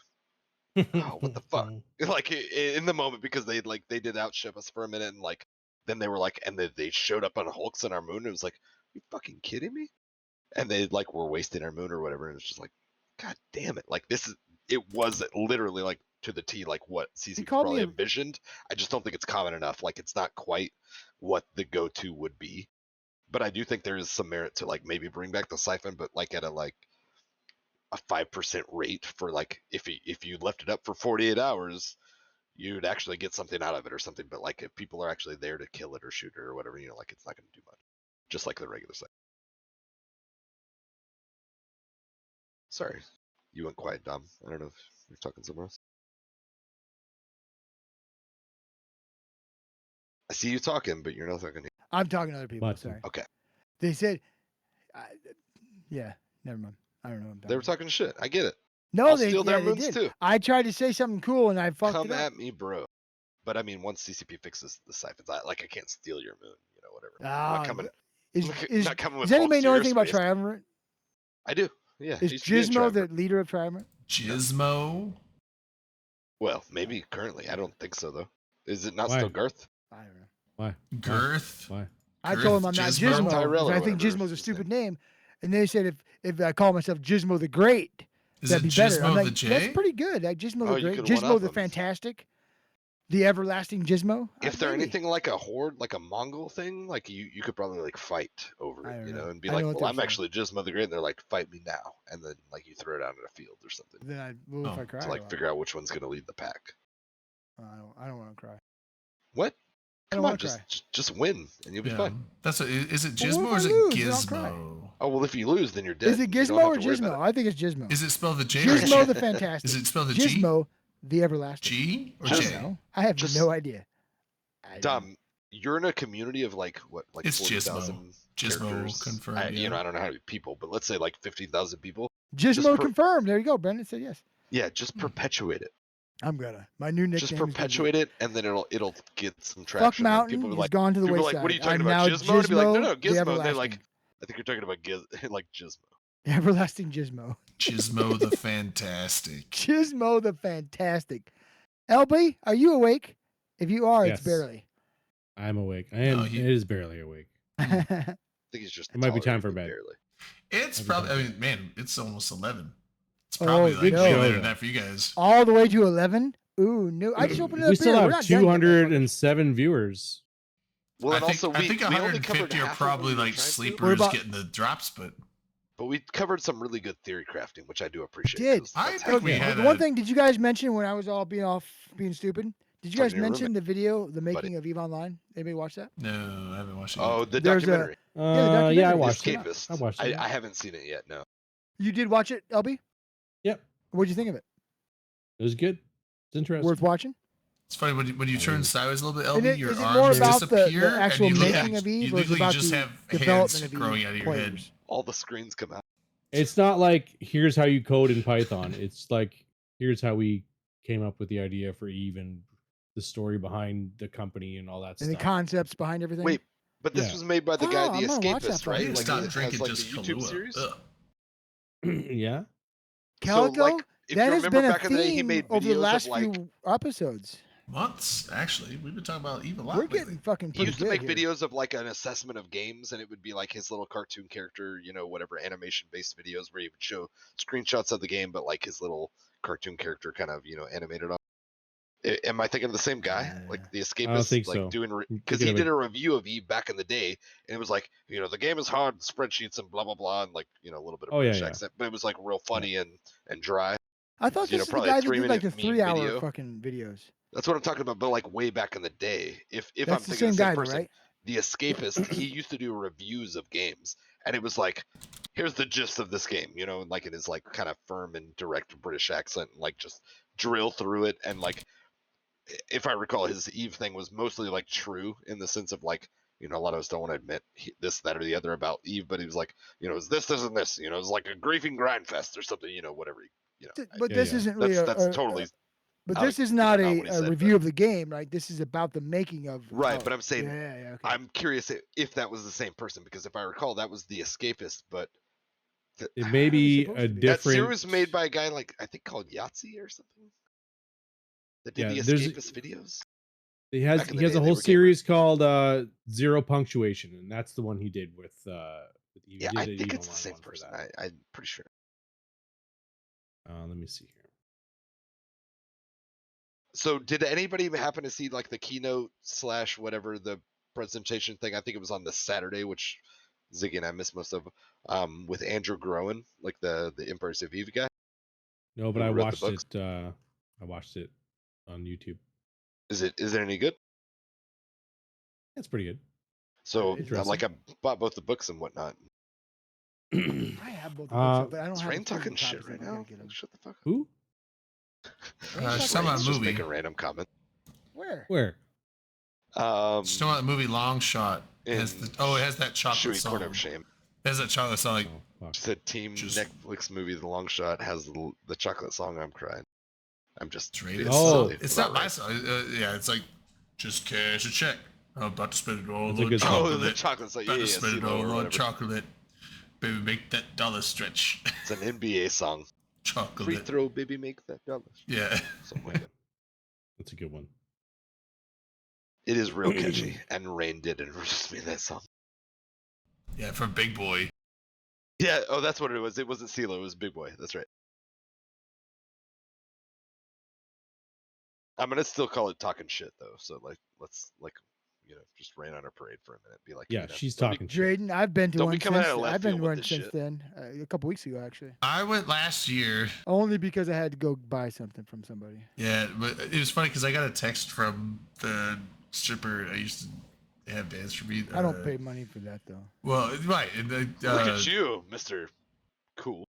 oh, what the fuck? Like in the moment because they did outship us for a minute, and like then they were like, and they showed up on Hulks on our moon. And it was like, you fucking kidding me? And they like were wasting our moon or whatever, and it's just like, god damn it! Like it was literally like to the T, like what CC called probably me a- envisioned. I just don't think it's common enough. Like it's not quite what the go-to would be. But I do think there is some merit to like maybe bring back the siphon, but like at a 5% rate for like if you left it up for 48 hours, you'd actually get something out of it or something. But like if people are actually there to kill it or shoot it or whatever, you know, like it's not going to do much. Just like the regular siphon. Sorry, you went quiet, Dom. I don't know if you're talking somewhere else. I see you talking, but you're not talking. I'm talking to other people. What? Sorry. Okay. They said, yeah. Never mind. I don't know. What I'm They were talking talking shit. I get it. No, I'll they steal their they moons did. too. I tried to say something cool and I fucked Come it up. at me, bro. But I mean, once CCP fixes the siphons, I can't steal your moon. You know, whatever. I'm Ah, not coming. Is, not coming with does anybody Hulks know to your anything about space. Triumvirate? I do. Yeah. Is used to be in Gizmo Triumvirate. the leader of Triumvirate? Gizmo. Well, maybe currently. I don't think so though. Is it not Why? still Garth? I don't know. Why? Girth. Why? I told them I'm not Gizmo? Gizmo. Tyrell or because I think whatever Gizmo's a his stupid name. And they said if I call myself Gizmo the Great, Is that'd it be better. I'm Gizmo like, the J? that's pretty good. Like Gizmo Oh, the you Great, could one-up Gizmo the him. Fantastic, the everlasting Gizmo. If they're Maybe. anything like a horde, like a Mongol thing, like you could probably like fight over I it, don't you know. know, and be I like, know what well, they're I'm saying. actually Gizmo the Great, and they're like, fight me now, and then like you throw it out in a field or something Then what if Oh, I cry? to a like lot? figure out which one's gonna lead the pack. I don't want to cry. What? I don't Come on, wanna just win, and you'll be Yeah. fine. Is it But what Gizmo if or is I it lose? Then I'll cry. Gizmo? Oh well, if you lose, then you're dead. Is it You don't Gizmo have or to worry about Gizmo? it. I think it's Gizmo. Is it spelled the J or Gizmo G? the Fantastic. Is it spelled the G? Gizmo the Everlasting. G or I don't J? know. I have Just- no idea. I don't know. Dom, you're in a community of like It's 40,000 Gizmo characters. confirmed, You yeah. know, I don't know how many people, but let's say like 15,000 people. Gizmo per- confirmed. There you go. Brendan said yes. Yeah, just perpetuate it. I'm gonna. My new nickname. Just is gonna be perpetuate it, and then it'll get some Fuck traction. and Mountain people has are like, gone to the people are wayside. like, what are you talking I'm about? now Gizmo? And be like, no, the Gizmo. And they're like, Everlasting. I think you're talking about like Gizmo. Everlasting Gizmo. Gizmo the Fantastic. Gizmo the Fantastic. LB, are you awake? If you are, Yes. it's barely. I'm awake. I am. No, It is barely awake. I think he's just. It might be time tolerating for it bed. barely. It's Every probably. time. I mean, man, it's almost 11. It's Oh, probably good like way show, later though. than that for you guys. All the way to 11. Ooh, no! I just opened it up We still here. We're have not done yet, motherfucker. 207 viewers. Well, and I think, also I think we only 150 covered are half of probably what we were like trying to. sleepers about- getting the drops, but But we covered some really good theory crafting, which I do appreciate. Did. 'cause I that's think how we you- had The one thing, did you guys mention when I was all being stupid? Did you Talking guys to your mention the video, the making Buddy. of Eve Online? Anybody watch that? no, I haven't watched it. Oh, yet. the There's a- documentary. the Yeah, I documentary. watched it. Escapist. I watched it. I haven't seen it yet. No. You did watch it, LB? Yep. What'd you think of it? It was good. It's interesting. Worth watching? It's funny when you turn sideways a little bit, And LB, your is it arms more about disappear, the actual and you look making like, of Eve, you or look is it like you about just the have development hands of Eve growing out of your head. players? All the screens come out. It's not like here's how you code in Python. It's like here's how we came up with the idea for Eve and the story behind the company and all that And the stuff. concepts behind everything? Wait, but this Yeah. was made by the guy, Oh, the I'm gonna watch that Escapist, probably. right? Like, Like stop he has drinking like just the YouTube Kahlua. series. Ugh. yeah. Calico? like, if That you has remember been a back in the day, he theme made over the videos last of like few episodes. Months, actually. We've been talking about Eve a lot We're lately. getting fucking he pretty used to good make here. videos of like an assessment of games, and it would be like his little cartoon character, you know, whatever animation-based videos where he would show screenshots of the game, but like his little cartoon character kind of, you know, animated on. Am I thinking of the same guy? Like the I don't think escapist, like so. doing I'm because thinking he of did a- a review of Eve back in the day, and it was like, you know, the game is hard, spreadsheets and blah blah blah, and like, you know, a little bit of Oh, yeah, British yeah. accent, but it was like real funny and dry. I thought You know, this is the probably a guy that did like 3-minute the meme 3-hour video. fucking videos. That's what I'm talking about, but like way back in the day. If I'm That's the thinking same the same guy, though, person, right? the escapist, he used to do reviews of games, and it was like, here's the gist of this game, you know, like in his like kind of firm and direct British accent, and like just drill through it, and like if I recall, his Eve thing was mostly like true in the sense of like, you know, a lot of us don't want to admit this, that, or the other about Eve, but he was like, you know, it's this, and this, you know, it's like a griefing grind fest or something, you know, whatever. You know, But Yeah, this yeah. isn't really that's totally but out of- this is you know, not not a, what he a said, review but- of the game, right? This is about the making of. right. Oh, But I'm saying, yeah, okay. I'm curious if that was the same person, because if I recall, that was the escapist, but It may be a that different. series was made by a guy like I think called Yahtzee or something. That did Yeah, the there's- escapist videos. He has Back in he the has day, a they whole were gamers. series called Zero Punctuation, and that's the one he did with Eve. He Yeah, did I an think Eve it's the Online same one for person. that. I'm pretty sure. Let me see here. So did anybody happen to see like the keynote / whatever the presentation thing? I think it was on the Saturday, which Ziggy and I missed most of, with Andrew Groen, like the Emperor's of Eve guy. No, but Who I wrote the watched books? it. I watched it on YouTube. Is it any good? It's pretty good. So Interesting. like I bought both the books and whatnot. I have both the books, but I don't Is have Rain the physical talking shit copies. right I gotta now? get 'em. Shut the fuck up. Who? She's talking about a Rain's just movie. making random comments. Where? Where? She's talking about the movie Long Shot. It has in it has that chocolate Chewy song. Corner of Shame. It has that chocolate song. Like, Oh, fuck. She said Team Just- Netflix movie The Long Shot has the chocolate song. I'm crying. I'm just it's rated. being Oh. silly It's about not my Rain. song. Yeah, it's like just cash a check. I'm about to spend it all That's a on good song. Oh, chocolate. the chocolate song. About Yeah, to spend it CeeLo or all on whatever. chocolate. Baby, make that dollar stretch. It's an NBA song. Free Chocolate. throw, baby, make that dollar. Yeah. Something like that. That's a good one. It is real catchy, and Rain did introduce me to that song. Yeah, from Big Boy. Yeah, oh, that's what it was. It wasn't CeeLo, it was Big Boy. That's right. I'm gonna still call it talking shit though. So like, let's like, you know, just rain on her parade for a minute. Be like, Yeah, you know, she's don't be- talking shit. Drayden, I've been to Don't be one coming since. out of left I've been field to with one this since shit. then, a couple weeks ago actually. I went last year. Only because I had to go buy something from somebody. Yeah, but it was funny because I got a text from the stripper I used to have dance for me. I don't pay money for that though. Well, right. And, Look at you, Mr. Cool.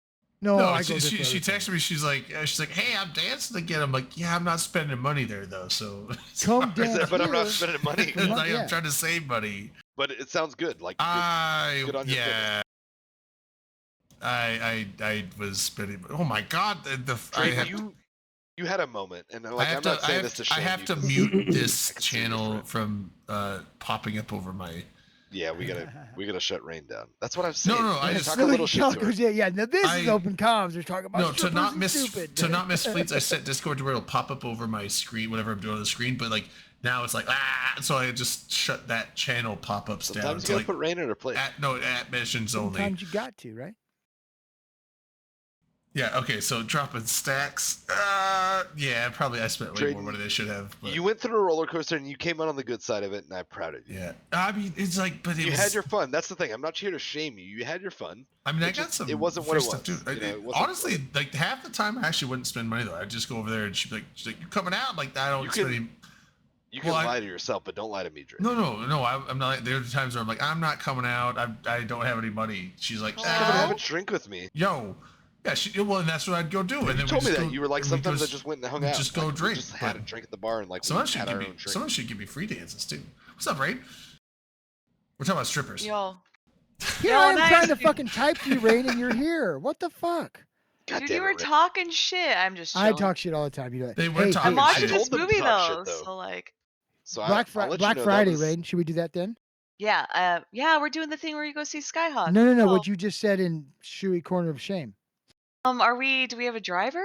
No, No, I she go there for she other things. texted me. She's like, "Hey, I'm dancing again." I'm like, "Yeah, I'm not spending money there though." So Come I said, dance but I'm not here. spending money. It's Come on, like yeah. I'm trying to save money. But it sounds good. Like good on your Yeah. I was spending. Oh my god, I Drake, have, you had a moment, and I like have I'm to not saying I this to have, shame I have you, to 'cause mute I this can see your channel friend. from popping up over my. Yeah, we gotta shut Rain down. That's what I was saying. No, I You just- talk a Silly little shit to her. calcos, yeah. Now this is I- open comms. They're talking about No, to strippers not and miss stupid. to not miss fleets. I set Discord to where it'll pop up over my screen, whatever I'm doing on the screen. But like now it's like so I just shut that channel pop-ups down. Sometimes It's you gotta like put Rain in her place. at missions only. Sometimes you got to, right? Yeah. Okay. So dropping stacks. Yeah. Probably I spent way Drayden, more money than I should have. But You went through a roller coaster and you came out on the good side of it, and I'm proud of you. yeah. I mean, it's like, but it You was. had your fun. That's the thing. I'm not here to shame you. You had your fun. I mean, I it got just- some. it wasn't what free it stuff, was, too. you know, it wasn't- Honestly, like half the time I actually wouldn't spend money though. I'd just go over there and she'd be like, "You coming out?" Like I don't You spend can- any. You can Well, I- lie to yourself, but don't lie to me, Drake. No, I'm not. There are times where I'm like, I'm not coming out. I don't have any money. She's like, Just come and have "Oh, a drink with me. yo, yeah." Well, and that's what I'd go do. And then You we told me just that. go- You were like, and we sometimes I just- just went and hung we out. just go Like, we drink, just had a but drink at the bar and like we Someone should had give our me. own drink. Someone should give me free dances too. What's up, Rain? We're talking about strippers. Yo, Here Yo, I am nice, trying to dude. fucking type to you, Rain, and you're here. What the fuck? God dude, damn you it, were Rick. talking shit. I'm just. I Chilling. talk shit all the time. You know that. They were talking I'm watching shit. this told them to movie talk though, shit, though. so like, So Black, I'll let you Black know that Friday, was- Rain. Should we do that then? yeah, we're doing the thing where you go see Skyhawk. No. Oh. What you just said in Shuey Corner of Shame. Do we have a driver?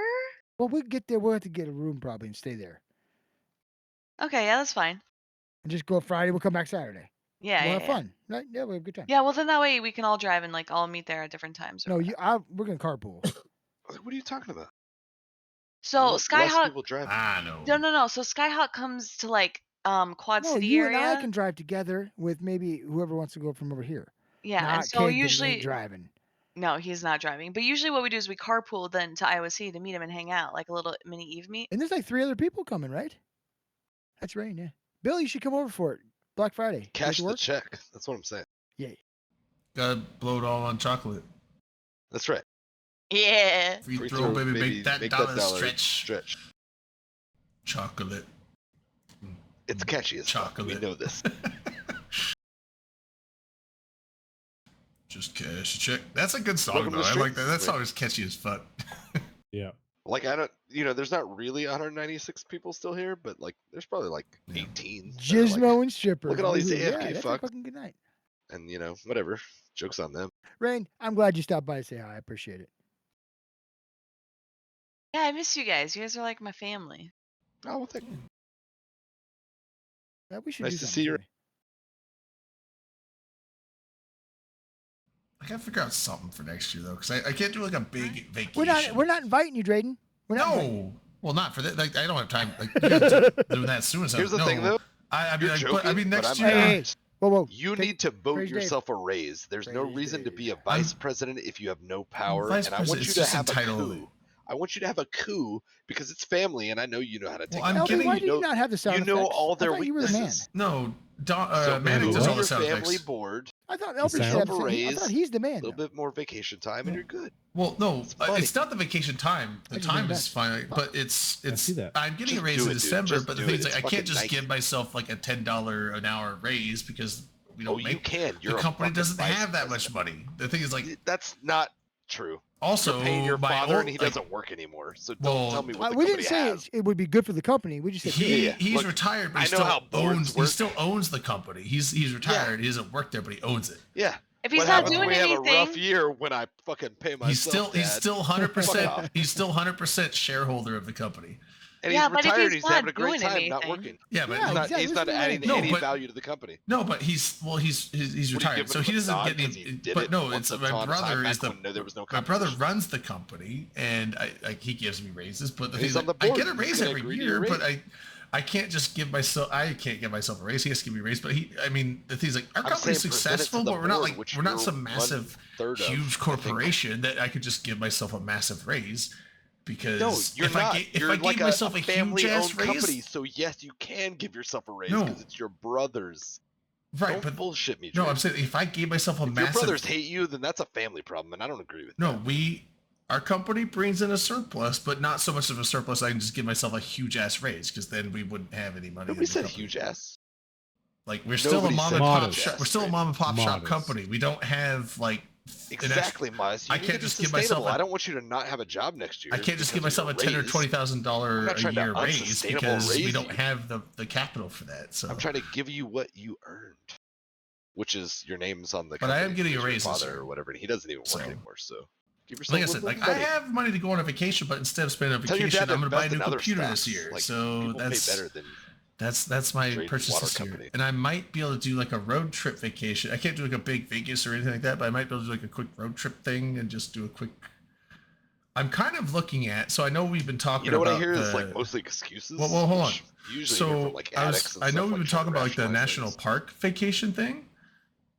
Well, we get there. We'll have to get a room probably and stay there, Okay, yeah, that's fine. and just go Friday. We'll come back Saturday. Yeah, We'll yeah, have yeah. fun. Right? Yeah, we'll have a good time. Yeah, well then that way we can all drive and like all meet there at different times. Or No, whatever. we're gonna carpool. What are you talking about? So Less Skyhawk. people driving. I know. No. So Skyhawk comes to like Quad No, City you area. and I can drive together with maybe whoever wants to go from over here. Yeah, and Not so Keg that usually ain't driving. no, he's not driving. But usually what we do is we carpool then to Iowa City to meet him and hang out, like a little mini Eve meet. And there's like 3 other people coming, right? That's right, yeah. Bill, you should come over for it. Black Friday. You have Cash to the work? check. That's what I'm saying. Yeah. Gotta blow it all on chocolate. That's right. Yeah. Free throw, baby. Make that dollar stretch. Stretch. Chocolate. It's catchy as fuck. We Chocolate. know this. Just cash a check. That's a good song, Welcome though. to I like that. That Streets. song is catchy as fuck. Yeah. Like I don't, there's not really 196 people still here, but like there's probably like 18. that are Gizmo like, and Stripper. look at all these Woohoo. AFK Yeah, that's a fucks. fucking good night. And whatever. Jokes on them. Rain, I'm glad you stopped by to say hi. I appreciate it. Yeah, I miss you guys. You guys are like my family. Oh, well, thank you. Yeah, we should Nice do to something see you. someday. I gotta figure out something for next year, though, because I can't do like a big vacation. We're not inviting you, Drayden. We're not inviting you. No. Well, not for that. Like, I don't have time. Like, you guys doing that soon. So Here's the no. thing, though. I mean, You're like, joking, I mean, but next I'm year. not. Hey, whoa. You Take- need to vote praise Dave. yourself a raise. There's no Praise reason to Dave. be a vice president if you have no power. Vice And I want president, you it's to just have a entitled. coup. I want you to have a coup because it's family, and I know you know how to take Well, I'm it. Elby, getting- why You do you know- not have the sound you know effects? all I their thought you were the man. weaknesses. No, So Manny vote does all the your sound family effects. board, I thought The Elby should sound? have Silver the same. I raise, thought he's the a man. little though. bit more vacation time, and you're good. Well, no, funny. it's not the vacation time. The I just time mean is fine, but it's see that. I'm getting Just a raise do in it, dude. December, Just but the do thing it. is, like, It's I can't fucking just Nike. give myself like a $10 an hour raise because we don't Oh, you make. can. You're The a company fucking doesn't vice have that much president. money. The thing is, like, That's not true. also You're paying your my father, old, and he like, doesn't work anymore. So don't Well, tell me what the We company didn't say has. it would be good for the company. We just said Yeah. he's Look, retired, but I he know still how boards owns. He work. still owns the company. He's retired. He doesn't work there, but he owns it. Yeah. If he's What not happens doing when we have a rough anything, year when I fucking pay myself? He's Dad? still Fuck 100%. off. He's still 100% shareholder of the company. And Yeah, he's but if retired. he's He's not having a great doing time, not anything. working. Yeah, but Yeah, He's not, exactly. he's This not is what I adding mean. No, any but- value to the company. No, but he's What, retired, give so him he a doesn't nod get 'cause any. he did But it no, once it's upon my a time brother back is the when there was no my brother competition. runs the company, and he gives me raises. But the He's thing on the I board. get a He's raise gonna every agree to year, your but raise. I can't just give myself a raise. He has to give me a raise. But the thing's like our I'm company's saying present it to successful, the but we're not board, like which we're not you're some massive 1/3 of, huge I think. corporation that I could just give myself a massive raise. Because No, you're if not. I gave You're like myself a huge ass family-owned raise, company, so yes, you can give yourself a raise No. because it's your brothers. right? Don't But bullshit me. no, Drew. I'm saying if I gave myself a if your massive brothers hate you, then that's a family problem, and I don't agree with No, our company brings in a surplus, but not so much of a surplus I can just give myself a huge ass raise because then we wouldn't have any money. that. in Nobody the said company. huge ass. Like we're still a Nobody mom said and pop modest. shop. We're still a mom and pop shop Modest. company. We don't have like Exactly, Miles. You I need can't to be just give myself sustainable. I I don't want you to not have a job next year. I can't just give because of myself a your $10,000 or raise. $20,000 I'm not a trying to year raise unsustainable because we raise don't you. have the capital for that. So I'm trying to give you what you earned, which is your name's on the. But I am company, getting a which your raise this father year. or whatever, and he doesn't even work So. anymore. So give yourself. like I a said, little like I money. have money to go on a vacation, but instead of spending on Tell your vacation, dad to I'm going to buy a invest new in other computer stocks. this year. Like, So people that's pay better than. That's my Drayden purchase Water this year. Company. And I might be able to do like a road trip vacation. I can't do like a big Vegas or anything like that, but I might be able to do like a quick road trip thing and just do a quick. I'm kind of looking at. So I know we've been talking. You know what about I hear the, is like mostly excuses. Well, hold on. which Usually hear So from like addicts and I know stuff, we've been like, trying talking to about like the rationalize national things. park vacation thing.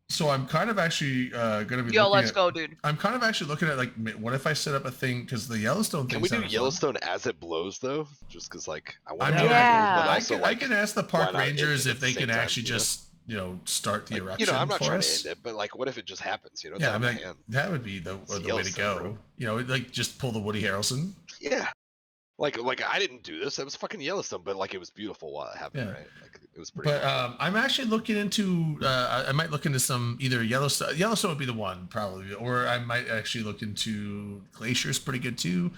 So I'm kind of actually going to be. yo, looking let's at, go, dude. I'm kind of actually looking at like, what if I set up a thing because the Yellowstone thing. Can we do Yellowstone as it blows though? Just because like I I want mean, to. Yeah. But I also can, like I can ask the why park not end rangers it if at they the can same time, actually you know? just start the Like, eruption you know, I'm not for trying us. to end it, but like, what if it just happens? You know, it's Yeah, out I of mean, my hand. that would be the way to Yellowstone, go. bro. You know, like just pull the Woody Harrelson. Yeah. Like I didn't do this. It was fucking Yellowstone, but like it was beautiful while it happened, Yeah. right? Like it was pretty. But cool. I'm actually looking into. I might look into some either Yellowstone. Yellowstone would be the one probably, or I might actually look into Glacier's pretty good too.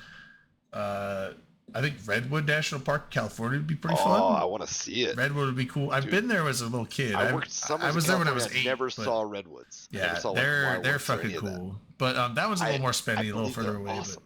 I think Redwood National Park, California, would be pretty oh, fun. I want to see it. Redwood would be cool. I've Dude. been there as a little kid. I worked summers I was in there when I was California. 8. I never but- saw redwoods. I never Yeah, saw, like, they're fireworks or fucking any of that. cool. But that one's a little more I spendy, a little believe further they're away. awesome.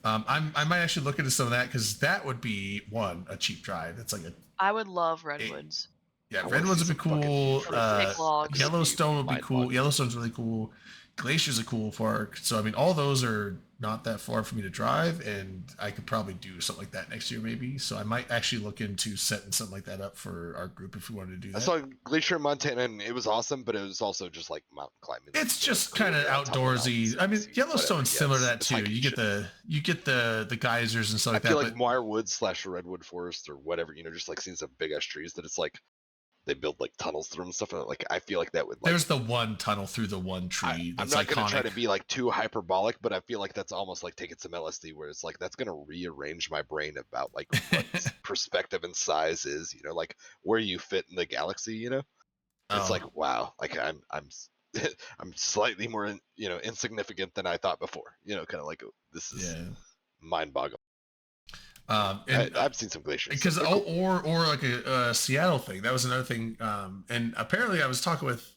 I might actually look into some of that because that would be a cheap drive. It's like a I would love redwoods. yeah, I wanna redwoods see would be some fucking cool. huge redwoods. Big logs. Yellowstone would be cool. mind-boggling. Yellowstone's really cool. Glacier's a cool park. So I mean, all those are not that far for me to drive, and I could probably do something like that next year, maybe. So I might actually look into setting something like that up for our group if we wanted to do I that. saw Glacier in Montana, and it was awesome, but it was also just like mountain climbing. It's just cool kind of on top of outdoorsy. mountains, I mean, see Yellowstone's whatever. similar to Yeah, that it's too. hiking You shit. get the geysers and stuff I like feel that. like Moire Woods / Redwood Forest or whatever, just like seeing some big ass trees that it's like they build like tunnels through them and stuff. And like I feel like that would like. There's the one tunnel through the one tree. I'm That's not gonna try iconic. to be like too hyperbolic, but I feel like that's almost like taking some LSD, where it's like that's gonna rearrange my brain about like what perspective and size is. Like where you fit in the galaxy. It's Oh. like wow, like I'm I'm slightly more insignificant than I thought before. Kind of like this is mind-boggling. And I've seen some glaciers because They're cool. or like a Seattle thing. That was another thing. And apparently I was talking with,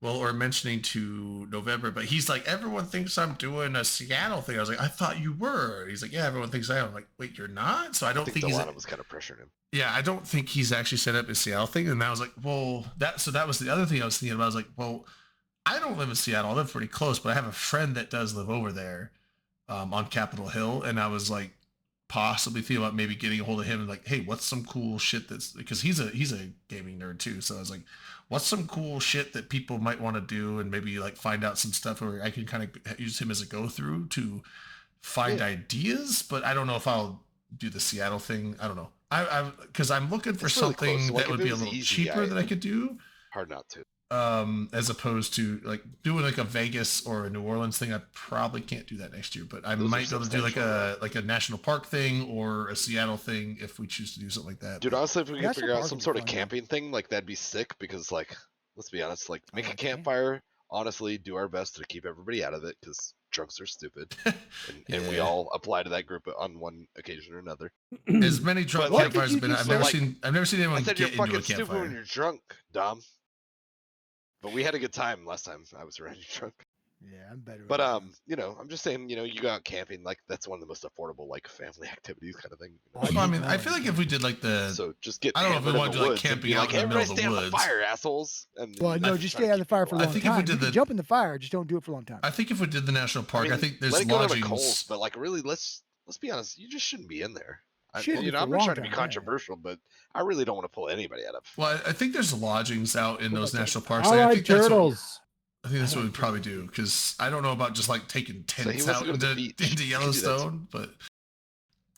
or mentioning to November, but he's like, everyone thinks I'm doing a Seattle thing. I was like, I thought you were. He's like, yeah, everyone thinks I am. I'm like, wait, you're not? So I don't think he's. Delano was kind of pressuring him. Yeah, I don't think he's actually set up a Seattle thing. And I was like, well, that was the other thing I was thinking about. I was like, well, I don't live in Seattle. I live pretty close, but I have a friend that does live over there, on Capitol Hill. And I was like, possibly thinking about maybe getting a hold of him and like, hey, what's some cool shit that's, because he's a gaming nerd too. So I was like, what's some cool shit that people might want to do, and maybe like find out some stuff where I can kind of use him as a go through to find ideas. But I don't know if I'll do the Seattle thing. I don't know. Because I'm looking for It's really something close. So, like, that would if be it a was little easy, cheaper that I could do. Hard not to. As opposed to like doing like a Vegas or a New Orleans thing. I probably can't do that next year, but I Those are might be able to do substantial. like a national park thing or a Seattle thing if we choose to do something like that. Dude, But honestly, if we could National figure out Park some would be sort of fun, yeah. camping thing, like that'd be sick. Because, like, let's be honest, like make a like camp. campfire. Honestly, do our best to keep everybody out of it because drunks are stupid, and we Yeah. all apply to that group on one occasion or another. as many drunk But, like, campfires have been, I've never like- seen anyone I said get you're into a fucking stupid when campfire. you're drunk, Dom. But we had a good time last time I was around you drunk. Yeah, I'm better. But with that. I'm just saying, you go out camping, like that's one of the most affordable like family activities kind of thing. Well, Well, I mean, I feel like if we did like the, So just get I don't know if we hammered in wanna the do, like, woods and camping be out like, in the middle everybody of the stay on the woods. fire, assholes. And Well, no, that's just trying stay to out of the keep fire people for a alive. long think if we time. did You can the- jump in the fire, just don't do it for a long time. I think if we did the national park, I mean, think there's let it go to the lodgings. coals, but like really, let's be honest, you just shouldn't be in there. Shouldn't be for a I'm not long trying to be time, yeah. controversial, but I really don't want to pull anybody out of. Well, I think there's lodgings out in What those about national parks. I like think that's what- turtles. I think that's I what like we'd probably do, because I don't know about just like taking he tents wants out to go to the into, beach. into You can do that too. Yellowstone, but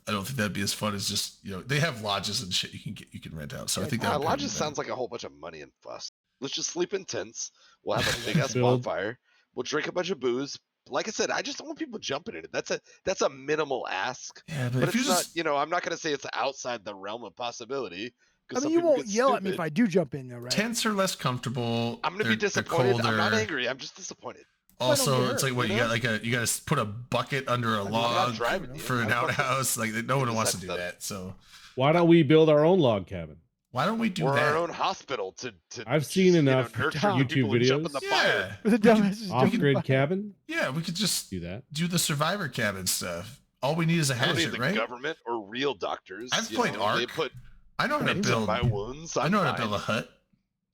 I don't think that'd be as fun as just, they have lodges and shit you can rent out. So I Yeah, think that would probably lodges be better. sounds like a whole bunch of money and fuss. Let's just sleep in tents. We'll have a big ass Build. bonfire. We'll drink a bunch of booze. Like I said, I just don't want people jumping in it. That's a minimal ask. Yeah, But if you it's just not, I'm not gonna say it's outside the realm of possibility. I 'Cause mean, some you people won't get yell at me if stupid. I do jump in there, right? tents are less comfortable. I'm gonna they're- be disappointed. They're I'm not colder. angry. I'm just disappointed. Well, I don't Also, get it's hurt, like what you you know? got you got to put a bucket under a I'm not log driving you. for an I fucking- outhouse. Like no one just wants have to do to- that. So Why don't we build our own log cabin? why don't we do We're that? our own hospital to I've seen enough nurture YouTube people who jump in the videos. fire. The dumbasses jump in the Off-grid fire. cabin? Yeah, we could just Do that. do the survivor cabin stuff. All we need is a I don't need hatchet, the right? government or real doctors. I've you played know, Ark. They put I know how to names build. on my wounds. I know how to fine. build a hut.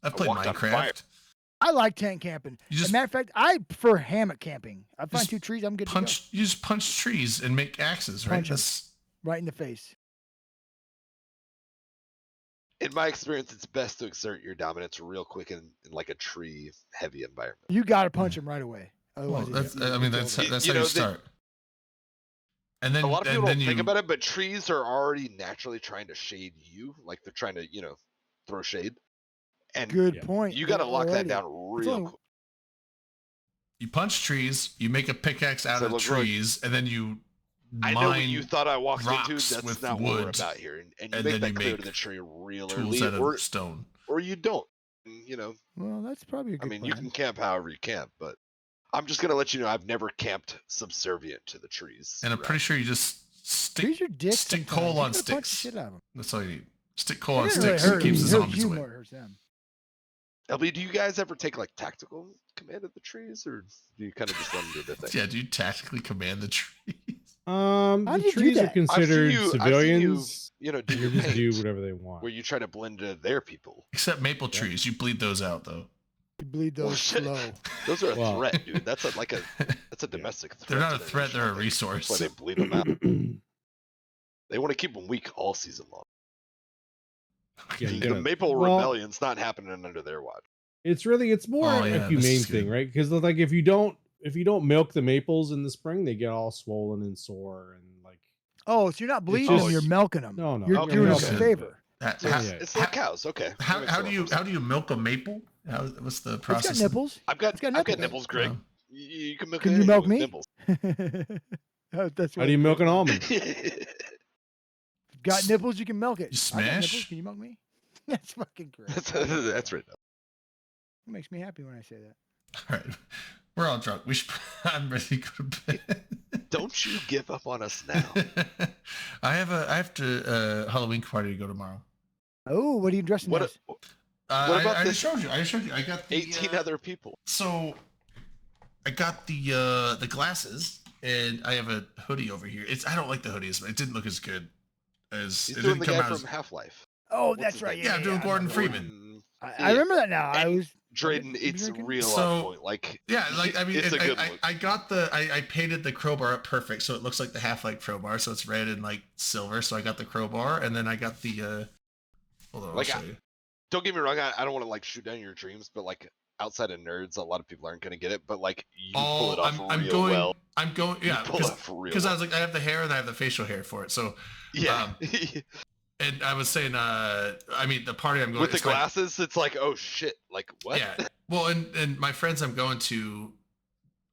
I've I played walked on fire. Minecraft. I like tent camping. You As a just matter of fact, I prefer hammock camping. I find Just 2 trees, I'm good to punch. You just punch trees and make axes, right? Punch 'em. That's go. Right in the face. In my experience, it's best to exert your dominance real quick in like a tree heavy environment. You got to punch them right away. well, Otherwise, that's. you I mean, kill that's them. that's You how you know, start. And then A lot of people and then don't think you about it, but trees are already naturally trying to shade you. Like they're trying to, throw shade. And Good Yeah. point. you got to lock that already. down real only- quick. you punch trees. You make a pickaxe out So of look, look, trees, and then you I know what mine you thought I walked into. rocks That's with not what we're wood, about here. And you and make then that you clear to make the tree real tools early, out or of stone. you don't. Well, that's probably a good I mean, plan. you can camp however you camp, but I'm just gonna let you know I've never camped subservient to the trees. And I'm around. pretty sure you just stick Trees are dicks. stick sometimes. coal You on gotta punch the sticks. shit out of them. That's all you need. Stick coal It on doesn't really sticks. It hurt keeps you. the It hurts zombies you away. more, it hurts them. LB, do you guys ever take like tactical command of the trees, or do you kind of just let them do their thing? Yeah, do you tactically command the trees? How The do you do trees are that? considered I've seen you, civilians. do They your just do paint, whatever they want. where you try to blend into their people. Except maple trees, you bleed those out though. You bleed Well, those shit. slow. Those are a Well- threat, dude. That's a domestic threat. They're not to a their threat; nation, they're I a think. resource. That's why they bleed them out. They want to keep them weak all season long. Yeah, you The gotta- Maple well, Rebellion's not happening under their watch. It's more Oh, a yeah, this humane is thing, good. right? Because like if you don't milk the maples in the spring, they get all swollen and sore and like. Oh, so you're not bleeding them; just- you're milking them. No, no, You're Okay, doing okay. them a favor. So How, it's, yeah. it's like cows. Okay. how, That makes how a do lot you more sense. how do you milk a maple? What's the It's process? got nipples. I've got It's got I've got nipples. nipples, Greg. Oh. You can milk Can you anything milk with me? nipples. Oh, that's How do you milk an almond? Got nipples, you can milk it. You I got nipples, smash? can you milk me? That's fucking great. That's right. It makes me happy when I say that. All right, we're all drunk. We should. I'm ready to go to bed. Don't you give up on us now. I have to Halloween party to go tomorrow. Oh, what are you dressing What as? What about I this? just showed you. I showed you. I got the 18 other people. So I got the glasses and I have a hoodie over here. I don't like the hoodies, but it didn't look as good as He's it doing didn't the come guy out from as. Half-Life. Oh, What's that's his right. name? Yeah, I'm doing I Gordon remember. Freeman. I remember that now. I And was Drayden, you it's drinking? real So- on point. Like, Yeah, like I mean, it's a good I, look. I got I painted the crowbar up perfect, so it looks like the Half-Life crowbar, so it's red and like silver. So I got the crowbar, and then I got the. Hold on, I'll Like, show you. don't get me wrong. I don't want to like shoot down your dreams, but like outside of nerds, a lot of people aren't gonna get it. But like you pull it off I'm real going. well. I'm going. You Yeah, pull it off real because I well. was like, I have the hair and I have the facial hair for it. So Yeah. and I was saying, I mean, the party I'm going With the it's like- glasses, it's like, oh shit, like what? Yeah. Well, and my friends I'm going to,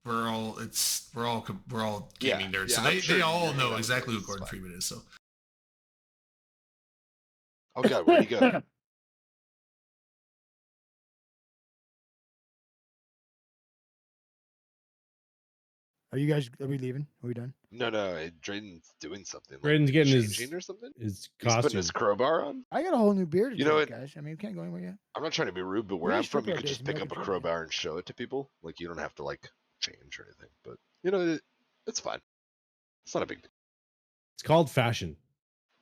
we're all Yeah, gaming nerds, yeah, so I'm they sure all you're know gonna exactly who it's Gordon fine. Freeman is. So Oh god, where'd he go? Are we leaving? Are we done? No, Drayden's doing something. Drayden's getting his changing or something. his He's putting costume. his crowbar on. I got a whole new beard to You know drink, what? guys. I mean, we can't go anywhere yet. I'm not trying to be rude, but where We I'm used from, you stripper could just days, pick up a American crowbar and show it to people. Like you don't have to like change or anything. But you know, it's fine. It's not a big deal. It's called fashion.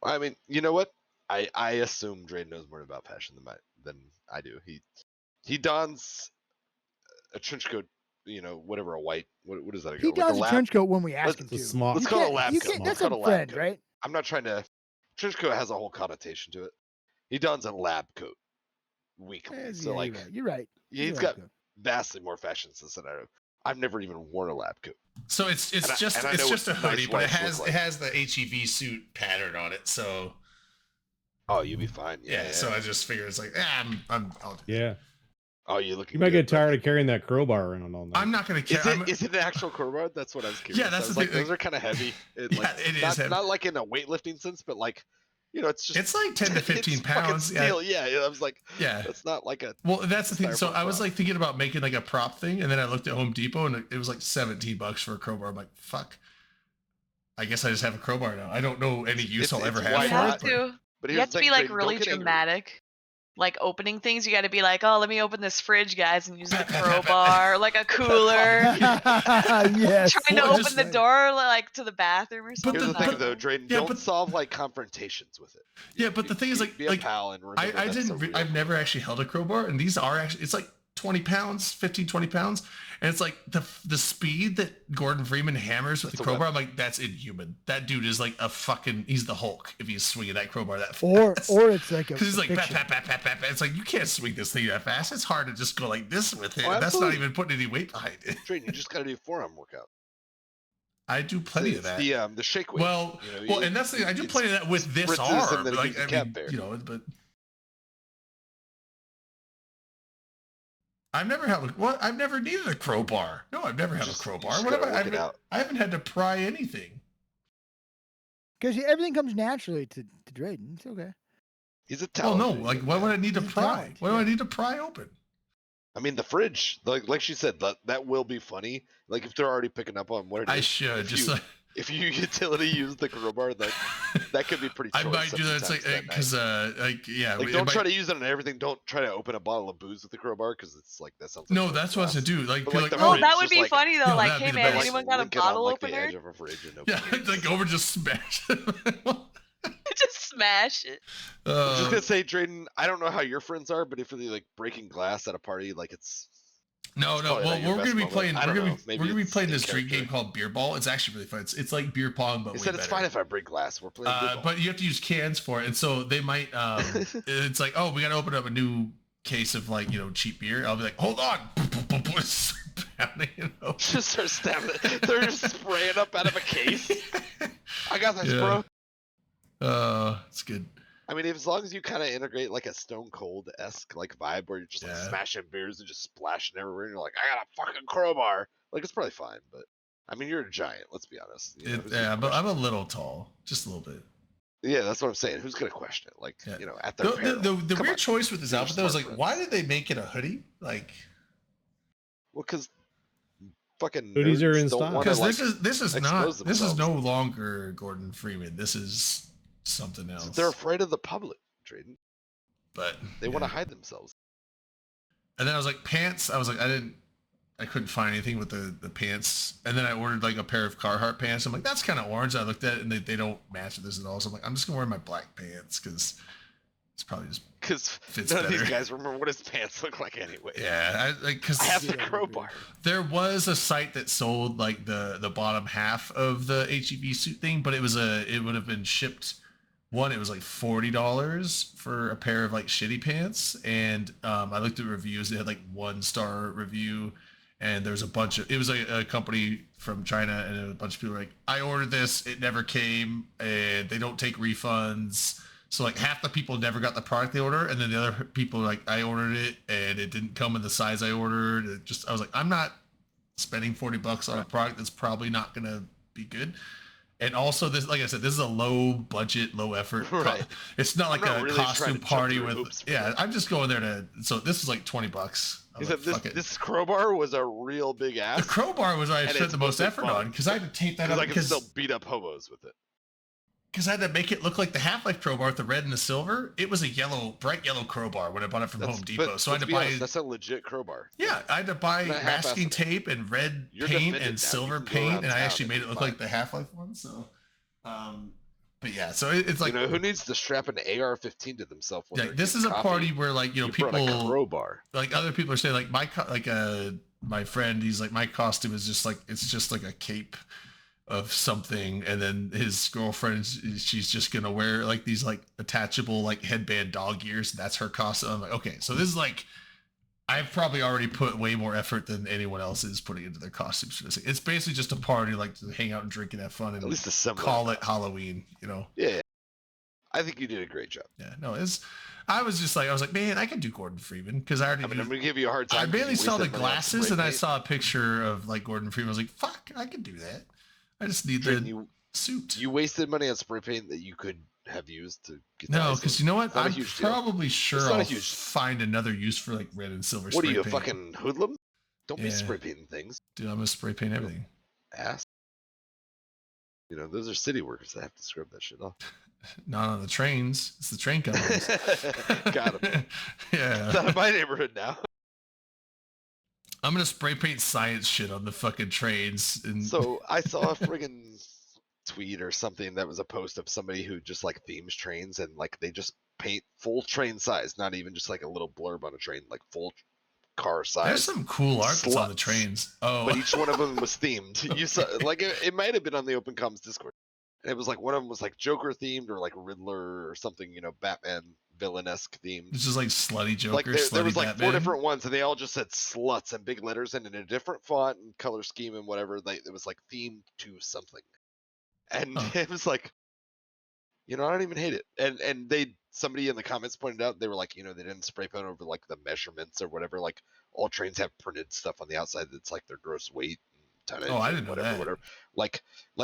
I mean, you know what? I assume Drayden knows more about fashion than I do. He dons a trench coat, you know, whatever, a white. What is that? He like a does a lab- trench coat when we ask him It's a to. small. Let's You call it a can't- lab you coat. can't- That's Let's a call it a lab friend, coat. right? I'm not trying to. Trench coat has a whole connotation to it. He dons a lab coat weekly, Yeah, so like you're right. he's You're got right. vastly more fashion sense than I do. I've never even worn a lab coat. so it's And I- just and I it's know just a what nice hoodie, but it wives look has like. the HEV suit pattern on it. So Oh, you'll be fine. yeah, so I just figured it's like, I'll do. Yeah. Oh, you looking? You might good, get tired of carrying that crowbar around all night. I'm not gonna care. Is it an actual crowbar? That's what I was curious. Yeah, that's I was the like, thing, those are kind of heavy. It, Yeah, like, it is not, heavy. not like in a weightlifting sense, but like, you know, it's just It's like 10 to 15 it's fucking pounds. Yeah. steel. Yeah, I was like, Yeah. that's not like a. Well, that's the thing. So styrofoam I was prop. like thinking about making like a prop thing, and then I looked at Home Depot, and it was like $17 for a crowbar. I'm like, fuck. I guess I just have a crowbar now. I don't know any use I'll ever it's have why You for have it. but- to. But You here's have the to be thing, like Drayden, don't really get angry. dramatic. Like opening things, you got to be like, oh, let me open this fridge, guys, and use the crowbar, like a cooler. Yes. Trying to Well, open just- the door like to the bathroom or something. Here's the I thing, don't though, know. Drayden. Yeah, Don't but- solve like confrontations with it. Yeah, but the thing is, Be a like pal and remember I that's didn't. a real I've never actually held a crowbar, and these are actually. It's like 20 pounds, 15, 20 pounds, and it's like the speed that Gordon Freeman hammers with That's the a crowbar. I'm like, that's inhuman. That dude is like a fucking. He's the Hulk if he's swinging that crowbar that fast. Or it's like a Because he's like, pat, fiction. pat, pat, pat, pat, pat. It's like, you can't swing this thing that fast. It's hard to just go like this with it. Oh, That's not absolutely. even putting any weight behind it. Drayden, you just got to do forearm workout. I do plenty It's of that. The shake weight. Well, you know, well, and that's the thing. I do it's plenty of that with this spritzes and arm. then it Like, keeps the I cap mean, there. you know, but I've never had. Well, I've never needed a crowbar. No, I've never had Just- a crowbar. just What have gotta I? work it out. I haven't had to pry anything. Because everything comes naturally to Drayden. It's okay. He's a Well, talent. no. Drayden, Like, why would I need to He's a pry? talent, Why do I yeah. need to pry open? I mean, the fridge, like she said, that will be funny. Like if they're already picking up on what it is. I should if just. you, if you utility use the crowbar, that could be pretty. I choice might do that. It's like sometimes because yeah. like it don't might- try to use it on everything. Don't try to open a bottle of booze with the crowbar because it's like that sounds. Like No, that's what I was gonna do. Like, But, be like, like, the Oh, fridge, that would just be like- funny though. No, Like, that'd hey be the man, best. anyone got a link it on, bottle like, the opener? edge of a fridge and open yeah, it. like over just smash it. Just smash it. I'm just gonna say, Drayden, I don't know how your friends are, but if you're like breaking glass at a party, like it's No, It's no. probably Well, not your we're best gonna be moment. playing. I We're don't gonna know. be, Maybe we're gonna be it's playing in this street character. game called Beer Ball. It's actually really fun. It's like beer pong, but He way said it's better. fine if I break glass. We're playing good ball. But you have to use cans for it, and so they might. It's like, oh, we got to open up a new case of like cheap beer. I'll be like, hold on, pounding it open. Just start stabbing it. They're just spraying up out of a case. I got this, Yeah. bro. It's good. I mean, as long as you kind of integrate like a Stone Cold esque like vibe where you're just like Yeah. smashing beers and just splashing everywhere, and you're like, I got a fucking crowbar. Like it's probably fine, but I mean, you're a giant. Let's be honest. You know, who's gonna Yeah, but I'm question a little tall, just a little bit. it? Yeah, that's what I'm saying. Who's gonna question it? Like Yeah. at their The peril. weird Come on. choice with this These are outfit though is like, smart why friends. did they make it a hoodie? Like, Well, because fucking Hoodies are nerds in don't style. wanna, because like, this is expose not this is themselves. no longer Gordon Freeman. This is something else. They're afraid of the public, Drayden. But They want to yeah. hide themselves. And then I was like, pants. I was like, I couldn't find anything with the pants. And then I ordered like a pair of Carhartt pants. I'm like, that's kind of orange. I looked at it and they don't match with this at all. So I'm like, I'm just gonna wear my black pants because it's probably just Because fits none of these better. guys remember what his pants look like anyway. Yeah, because I have the Yeah, crowbar. there was a site that sold like the bottom half of the HEV suit thing, but it would have been shipped. One, it was like $40 for a pair of like shitty pants, and I looked at reviews. They had like 1-star review, and there was a bunch of. It was a company from China, and a bunch of people were like, "I ordered this, it never came, and they don't take refunds." So like half the people never got the product they ordered, and then the other people were like, "I ordered it, and it didn't come in the size I ordered." I was like, I'm not spending $40 on a product that's probably not gonna be good. And also, this, like I said, this is a low budget, low effort. Right. It's not like not a really trying to costume jump party through with. hoops for Yeah, this. I'm just going there to. So this is like $20. I He was said like, this fuck it. this crowbar was a real big The ass. crowbar was I and spent it's the most mostly effort fun. on because I had to tape that Because up I can because still beat up hobos with it. I had to make it look like the Half-Life crowbar with the red and the silver. It was a bright yellow crowbar when I bought it from Home Depot. But So I had let's to be buy. honest, that's a legit crowbar. Yeah, I had to buy Not masking half-assed. tape and red You're paint defended now. and You silver can go paint, around and I town actually and made it be look fine. like the Half-Life one. So, but yeah, so it's like You know who needs to strap an AR-15 to themselves? When yeah, they're this is getting a coffee? party where like You brought a people crowbar. like other people are saying like my friend, he's like, my costume is just like it's just like a cape of something, and then his girlfriend, she's just gonna wear like these like attachable like headband dog ears. That's her costume. I'm like, okay, so this is like I've probably already put way more effort than anyone else is putting into their costumes for this. It's basically just a party, like to hang out and drink and have fun, and At least a similar. call it Halloween. Yeah. I think you did a great job. Yeah, no, I was like, man, I could do Gordon Freeman because I already. I mean, I'm gonna give you a hard time. I 'cause barely you saw the wasted money on glasses, spray and I paint. saw a picture of like Gordon Freeman. I was like, fuck, I could do that. I just need the Drayden, suit. you wasted money on spray paint that you could have used to get. No, because because you know what? not a I'm huge deal. probably sure It's not a I'll huge- find another use for like red and silver. What are spray you, a paint. fucking hoodlum? Don't be Yeah. spray painting things, Dude, I'm gonna spray paint everything. ass. You know, those are city workers that have to scrub that shit off. Not on the trains. It's the train companies. Got him. Yeah. It's not in my neighborhood now. I'm gonna spray paint science shit on the fucking trains. And So I saw a friggin' tweet or something that was a post of somebody who just like themes trains and like they just paint full train size, not even just like a little blurb on a train, like full car size. there's some cool art that's on the sluts. trains. Oh, But each one of them was themed. You saw, like, it might have been on the Open Comms Discord. And it was like one of them was like Joker themed or like Riddler or something, you know, Batman villain-esque themed. it's just like slutty Joker, Like there slutty was like Batman. 4 different ones, and they all just said sluts in big letters and in a different font and color scheme and whatever. Like it was like themed to something, and Huh. it was like, you know, I don't even hate it. And somebody in the comments pointed out they were like, you know, they didn't spray paint over like the measurements or whatever. Like all trains have printed stuff on the outside that's like their gross weight and tonnage. Oh, I and didn't know whatever, that. whatever. Like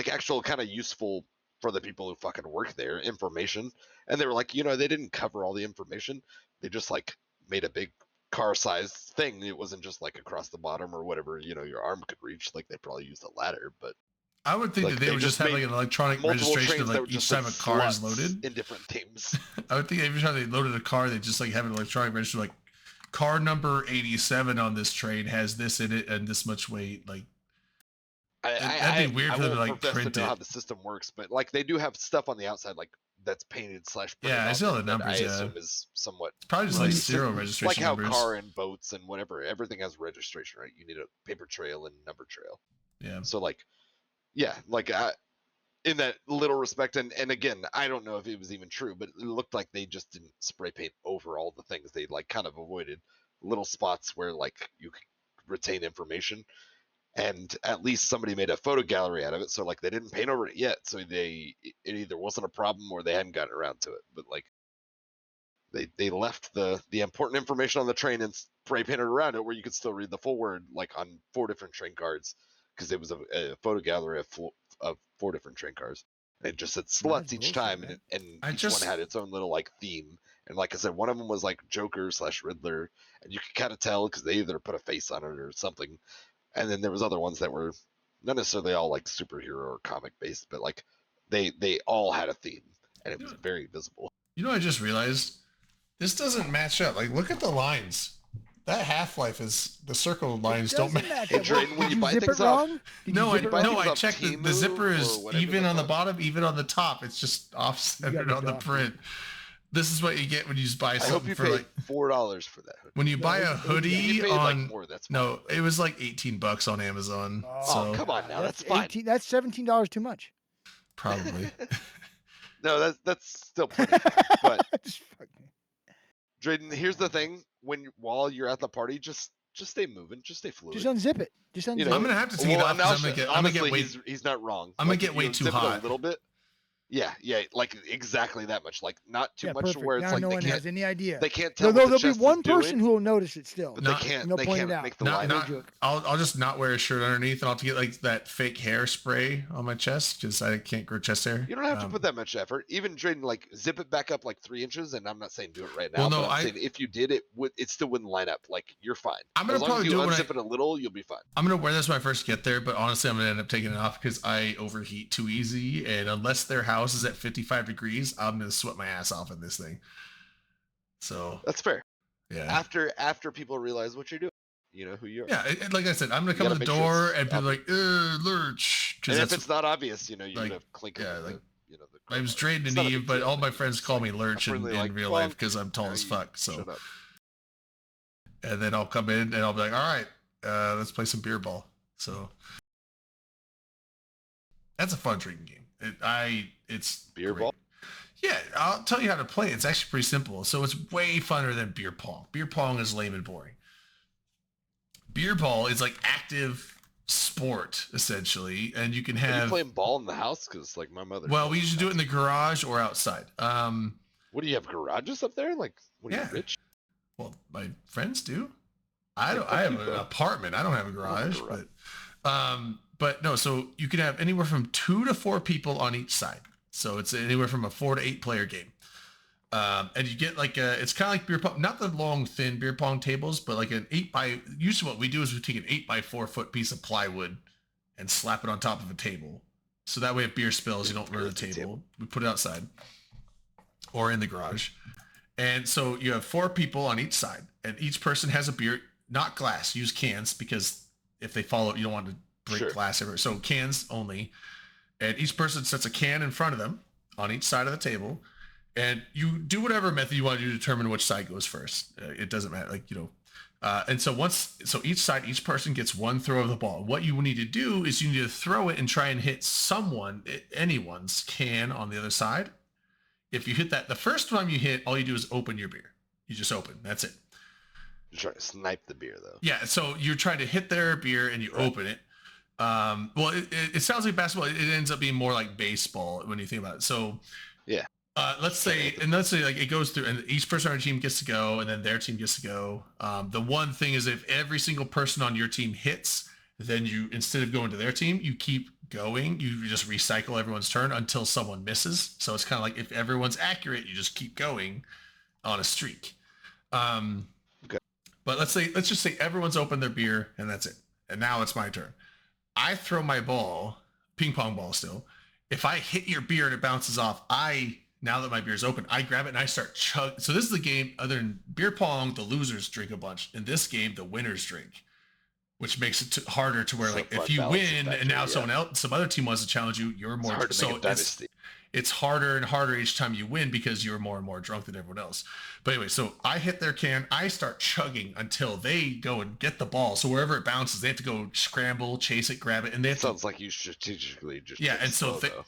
actual kind of useful for the people who fucking work there information. And they were like, you know, they didn't cover all the information. They just like made a big car sized thing. It wasn't just like across the bottom or whatever, you know, your arm could reach. Like they probably used a ladder, but I would think Like, that they they would just just have made like an electronic multiple registration trains of that like would each just time have a car is sluts loaded. in different teams. I would think every time they loaded a car, they just like have an electronic register like car number 87 on this train has this in it and this much weight. Like that'd be weird I for them to won't like profess print to know how it. the system works, but like they do have stuff on the outside like that's painted / printed Yeah, I on see all it the that numbers. I Yeah, assume is somewhat it's probably just like released. serial Like registration how numbers. car and boats and whatever, everything has registration, right? You need a paper trail and number trail. Yeah. So like, yeah, like in that little respect, and again, I don't know if it was even true, but it looked like they just didn't spray paint over all the things. They like kind of avoided little spots where like you could retain information, and at least somebody made a photo gallery out of it. So like they didn't paint over it yet, so it either wasn't a problem or they hadn't gotten around to it. But like they left the important information on the train and spray painted around it where you could still read the full word like on 4 different train cards because it was a photo gallery of 4 different train cars. And it just said sluts each time, and each one had its own little like theme. And like I said, one of them was like Joker / Riddler, and you could kind of tell because they either put a face on it or something. And then there was other ones that were not necessarily all like superhero or comic based, but like they all had a theme, and it was very visible. You know, I just realized this doesn't match up. Like, look at the lines. That Half-Life is the circle lines don't match. Hey, Drayden, when you buy things off, I checked the zipper is even on the bottom. bottom, even on the top. It's just off-centered on the print. This is what you get when you buy I hope something you for paid like $4 for that hoodie. when you buy a hoodie You paid, on like, more, that's no, it was like $18 on Amazon. Oh, so come on now, that's fine. That's $17 too much. probably. No, that's still plenty. But Drayden, here's the thing: while you're at the party, just stay moving, just stay fluid. Just unzip it. Just unzip You it. know, I'm gonna have to take it off and 'cause I'm gonna honestly, get way. he's not wrong. I'm gonna Like, get if way you too unzip it hot. a little bit. Yeah, like exactly that much. Like not too Yeah, much perfect. where it's Now like no they one can't. has any idea. They can't tell. There'll what the be chest one is doing, person who will notice it still. but they can't. And they'll They point can't it out. make the line. I'll just not wear a shirt underneath, and I'll have to get like that fake hair spray on my chest because I can't grow chest hair. You don't have to put that much effort. Even Drayden, like zip it back up like 3 inches, and I'm not saying do it right now. Well, no, but I'm saying if you did, it still wouldn't line up. Like you're fine. I'm gonna as long probably as you do it when unzip it a little, you'll be fine. I'm gonna wear this when I first get there, but honestly, I'm gonna end up taking it off because I overheat too easy, and unless their house is at 55 degrees, I'm gonna sweat my ass off in this thing. So That's fair. yeah. After people realize what you're doing, you know who you are. Yeah, like I said, I'm gonna You come to gotta the make sure door it's and be like, Lurch. And if it's not obvious, you know, you're like, gonna clink yeah, it. like, You know, my name's Drayden It's not a Eve, big but deal. all my friends call me Lurch in friendly, like, real "Well, life because I'm tall yeah, as you fuck. So, shut up." and then I'll come in and I'll be like, all right, let's play some beer ball. So that's a fun drinking game. It's beer great. ball. Yeah, I'll tell you how to play. It's actually pretty simple. So it's way funner than beer pong. Beer pong is lame and boring. Beer ball is like active sport essentially, and you can Are you have. playing ball in the house? Because like my mother. Well, we usually do it in the garage or outside. What do you have garages up there? Like, what are you rich? Well, my friends do. I don't. I have an apartment. I don't have a garage, but no. So you can have anywhere from 2 to 4 people on each side. So it's anywhere from a 4 to 8 player game. And you get like it's kind of like beer pong, not the long thin beer pong tables, but like an 8x. Usually what we do is we take an 8x4 foot piece of plywood and slap it on top of a table. So that way if beer spills, you don't ruin the table. We put it outside or in the garage. And so you have 4 people on each side, and each person has a beer, not glass. Use cans because if they follow, you don't want to break glass everywhere. So cans only. And each person sets a can in front of them on each side of the table. And you do whatever method you want to do to determine which side goes first. It doesn't matter. Like, you know, and so each side, each person gets 1 throw of the ball. What you need to do is you need to throw it and try and hit anyone's can on the other side. If you hit that, the first time you hit, all you do is open your beer. You just open. That's it. You're trying to snipe the beer though. Yeah. So you're trying to hit their beer and you open it. Well, it sounds like basketball. It ends up being more like baseball when you think about it. So yeah. Let's say like it goes through and each person on our team gets to go and then their team gets to go. The one thing is if every single person on your team hits, then you, instead of going to their team, you keep going. You just recycle everyone's turn until someone misses. So it's kind of like if everyone's accurate, you just keep going on a streak. Okay. But let's just say everyone's opened their beer and that's it. And now it's my turn. I throw my ball ping pong ball still. If I hit your beer and it bounces off, now that my beer's open, I grab it and I start chug. So this is the game. Other than beer pong, the losers drink a bunch. In this game, the winners drink, which makes it harder to where So like blood if you balance win factor, and now yeah. some other team wants to challenge you, you're It's more. hard to So make a dynasty. it's harder and harder each time you win because you're more and more drunk than everyone else. But anyway, so I hit their can. I start chugging until they go and get the ball. So wherever it bounces, they have to go scramble, chase it, grab it, and they have Sounds like you strategically just Yeah, take it and so slow, though.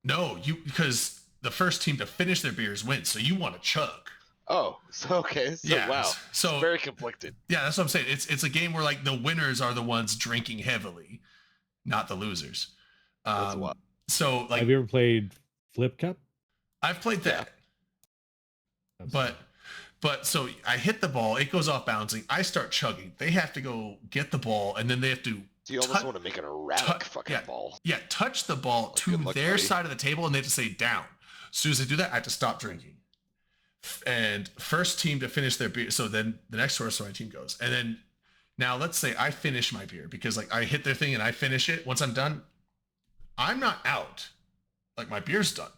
no, because the first team to finish their beers wins. So you want to chug. Oh, so okay. So Yeah, wow. so- It's very conflicted. Yeah, that's what I'm saying. It's a game where like the winners are the ones drinking heavily, not the losers. That's a lot. So like Have you ever played Flip Cup? I've played that. But so I hit the ball, it goes off bouncing. I start chugging. They have to go get the ball, and then they have to. So you almost want to make an erratic fucking yeah, ball. Yeah, touch the ball to good luck, their buddy. side of the table, and they have to say down. As soon as they do that, I have to stop drinking. And first team to finish their beer. So then the next horse my team goes, and then now let's say I finish my beer because like I hit their thing and I finish it. Once I'm done, I'm not out. Like my beer's done.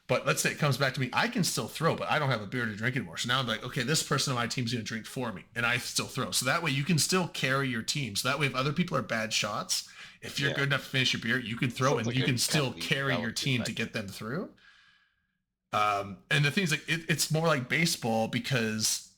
But let's say it comes back to me, I can still throw, but I don't have a beer to drink anymore. So now I'm like, okay, this person on my team's going to drink for me, and I still throw. So that way you can still carry your team. So that way if other people are bad shots, if you're good enough to finish your beer, you can throw Sounds and like you a can still kind of carry your balancing team to factor. get them through. And the thing is like, it's more like baseball because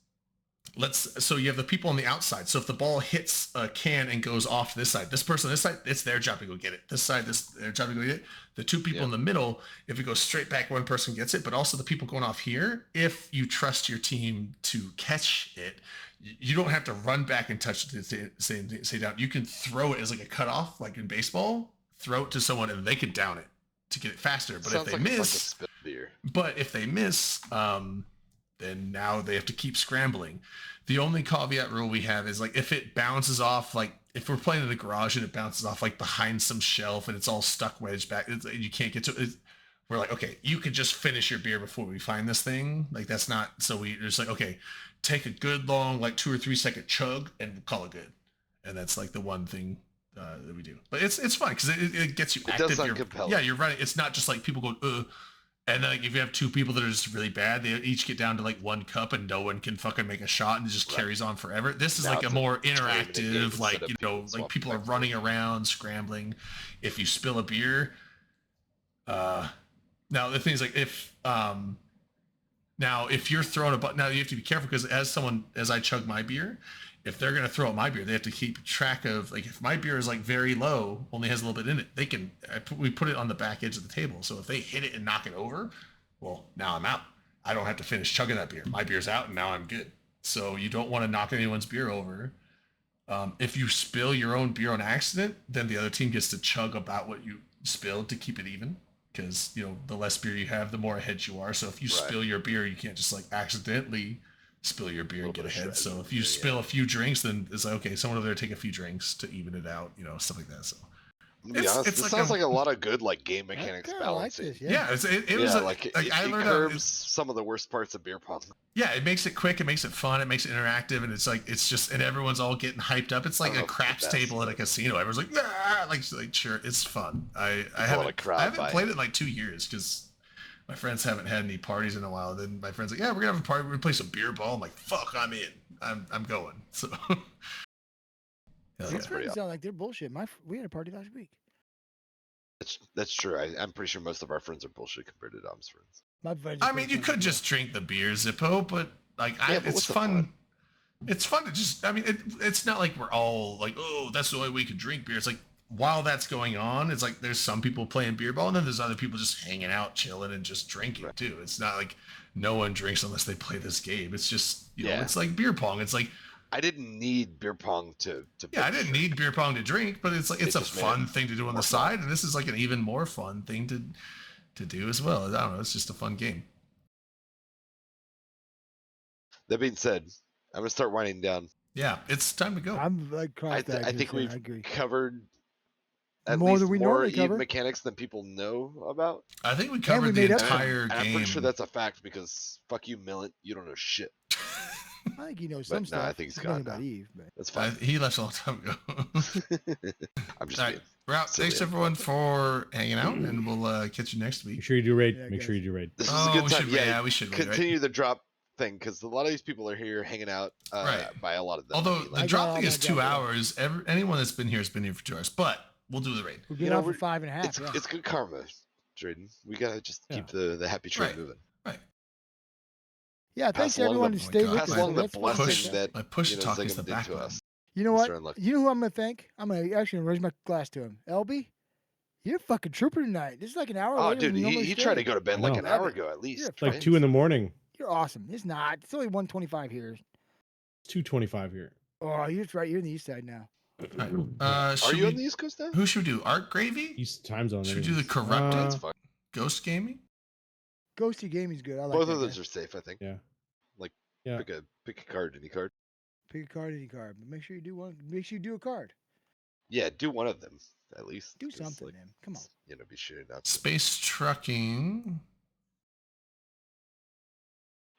so you have the people on the outside. So if the ball hits a can and goes off this side, this person on this side, it's their job to go get it. This side, their job to go get it. The two people in the middle, if it goes straight back, one person gets it. But also the people going off here, if you trust your team to catch it, you don't have to run back and touch it to say down. You can throw it as like a cutoff, like in baseball. Throw it to someone and they can down it to get it faster. But Sounds if they like it's miss, like a spit beer. but if they miss, then now they have to keep scrambling. The only caveat rule we have is like if it bounces off, like if we're playing in the garage and it bounces off like behind some shelf and it's all stuck wedged back, you can't get to it. We're like, okay, you could just finish your beer before we find this thing. Like that's not, so we just like, okay, take a good long, like 2 or 3 second chug and we'll call it good. And that's like the one thing that we do. But it's fun because it gets you It active. does sound You're- compelling. Yeah, you're right. It's not just like people go, and then like, if you have two people that are just really bad, they each get down to like 1 cup and no one can fucking make a shot and it just carries on forever. This is Now like a it's a more 20-minute game interactive, like, instead of you know, people like swapping people are back. running around, scrambling. If you spill a beer, now the thing is like now if you're throwing now you have to be careful because as I chug my beer, if they're going to throw out my beer, they have to keep track of like if my beer is like very low, only has a little bit in it, we put it on the back edge of the table. So if they hit it and knock it over, well, now I'm out. I don't have to finish chugging that beer. My beer's out and now I'm good. So you don't want to knock anyone's beer over. If you spill your own beer on accident, then the other team gets to chug about what you spilled to keep it even. Because, you know, the less beer you have, the more ahead you are. So if you spill your beer, you can't just like accidentally spill your beer and get ahead. So if you spill a few drinks, then it's like, okay, someone over there take a few drinks to even it out, you know, stuff like that. So To be honest, this sounds like a lot of good like game mechanics kinda like balancing. this, yeah, it was like I it learned curbs some of the worst parts of beer pong. Yeah, it makes it quick, it makes it fun, it makes it interactive, and it's like it's just and everyone's all getting hyped up. It's like a craps table at a casino. Everyone's like, ah, like sure, it's fun. I haven't played it in like 2 years because my friends haven't had any parties in a while. Then my friends like, yeah, we're gonna have a party. We're gonna play some beer ball. I'm like, fuck, I'm in. I'm going. So These friends sound like they're bullshit. We had a party last week. That's true. I'm pretty sure most of our friends are bullshit compared to Dom's friends. My friends I mean, you could just drink the beer, Zippo, but like, but it's what's the fun. It's fun to just. I mean, it's not like we're all like, oh, that's the only way we can drink beer. It's like while that's going on, it's like there's some people playing beer ball, and then there's other people just hanging out, chilling, and just drinking too. It's not like no one drinks unless they play this game. It's just you know, it's like beer pong. It's like I didn't need beer pong to. Yeah, I didn't need beer pong to drink, but it's like it's a just made fun it thing to do on more the side, and this is like an even more fun thing to do as well. I don't know. It's just a fun game. That being said, I'm gonna start winding down. Yeah, it's time to go. I'm like I think we've covered at More least than we more normally Eve cover. mechanics than people know about. I think we covered the entire And game. I'm pretty sure that's a fact because fuck you, Millet, you don't know shit. I think he knows But some no, stuff. I think he's Nothing gone about now. Eve, but That's fine. He left a long time ago. I'm just All kidding. We're out. Silly Thanks everyone for hanging out, and we'll catch you next week. Make sure you do raid. Yeah, Make sure guys. you do raid. This is Oh, a good we time. should- Yeah, yeah, we should raid, right? continue the drop thing because a lot of these people are here hanging out. Right. By a lot of them. Although I mean, the I got drop all thing my is 2 drop, yeah. hours. Anyone that's been here has been here for 2 hours, but we'll do the raid. We've You been know, on for we're- 5.5. it's yeah. it's good karma, Drayden. We gotta just keep the happy train Right. moving. Right. Yeah, thanks Pass along everyone the- to stay with pass us. along the That's what- blessing Push, that my push you know, talk is the Zigam did to backbone. us. You know Mr. what? Unlucky. You know who I'm gonna thank? I'm gonna actually raise my glass to him. LB, you're a fucking trooper tonight. This is like an hour Oh, later dude, than you he normally tried to stay. go to bed I like know. an Love hour it. ago at least. It's like right? 2 in the morning. You're awesome. It's not. It's only 1:25 here. 2:25 here. Oh, you're right. You're in the east side now. Right. Are should you we, on the East Coast now? Who should we do? Art Gravy? East time zone. Should we do the anyways. corrupted? That's fine. Ghost Gaming? Ghosty Gaming's good. I like Both that of those guy. are safe, I think. Yeah. Like, Yeah. pick a card, any card. Pick a card, any card, but make sure you do one. Make sure you do a card. Yeah, do one of them at least. Do 'cause, something, like, man. Come on. you know, be shooting out. Space Trucking.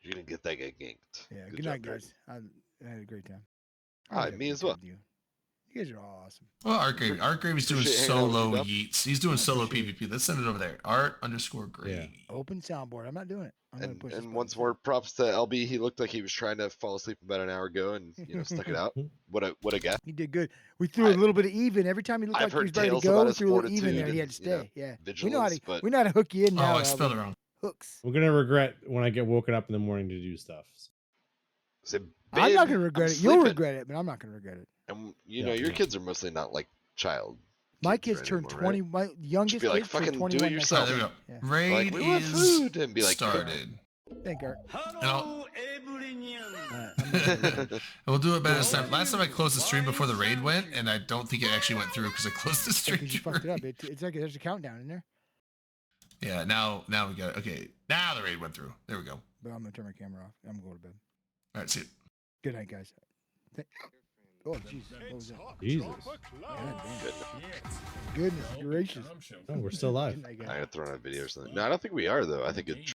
You're gonna get that guy ganked. Yeah. Good Good job, night, Drayden. guys. I had a great time. All right, always have a me good as well. time with You. You guys are all awesome. Well, Art Gravy. Art Gravy's doing Appreciate hanging out with you, solo Dub. yeets. He's doing solo appreciate PvP. Let's send it over there. Art_Gravy. Open soundboard. I'm not doing it. I'm gonna push this And button. once more props to LB. He looked like he was trying to fall asleep about an hour ago, and stuck it out. What a guy. He did good. We threw a little bit of even every time he looked I've like he was heard ready to tales go. about We his threw a little even there. fortitude He had to and, you know, stay. Yeah. vigilance, but- we know how to hook you in now. Oh, I spelled it Albie. wrong. Hooks. I'm gonna regret when I get woken up in the morning to do stuff. Say, I'm not "Babe, gonna regret I'm it. You'll sleeping." regret it, but I'm not gonna regret it. And Yeah, know, your yeah. kids are mostly not like child. My kids kids turned anymore, 20. right? My youngest be like, kid turned "Fucking do it 21 next yourself." Oh, there we month. go. Yeah. Raid Like, we want is food, and be like, started. Thank Art. And we'll do it better this time. Last time I closed the stream before the raid went, and I don't think it actually went through because I closed the stream. Because you fucked it up. It's like there's a countdown in there. Yeah, now we got it. Okay, now the raid went through. There we go. But I'm gonna turn my camera off. I'm going to bed. All right, see you. Good night, guys. Oh, Jesus. What was that? Jesus. God damn. Goodness gracious. Oh, we're still live. Good night, guys. I gotta throw on a video or something. No, I don't think we are though. I think it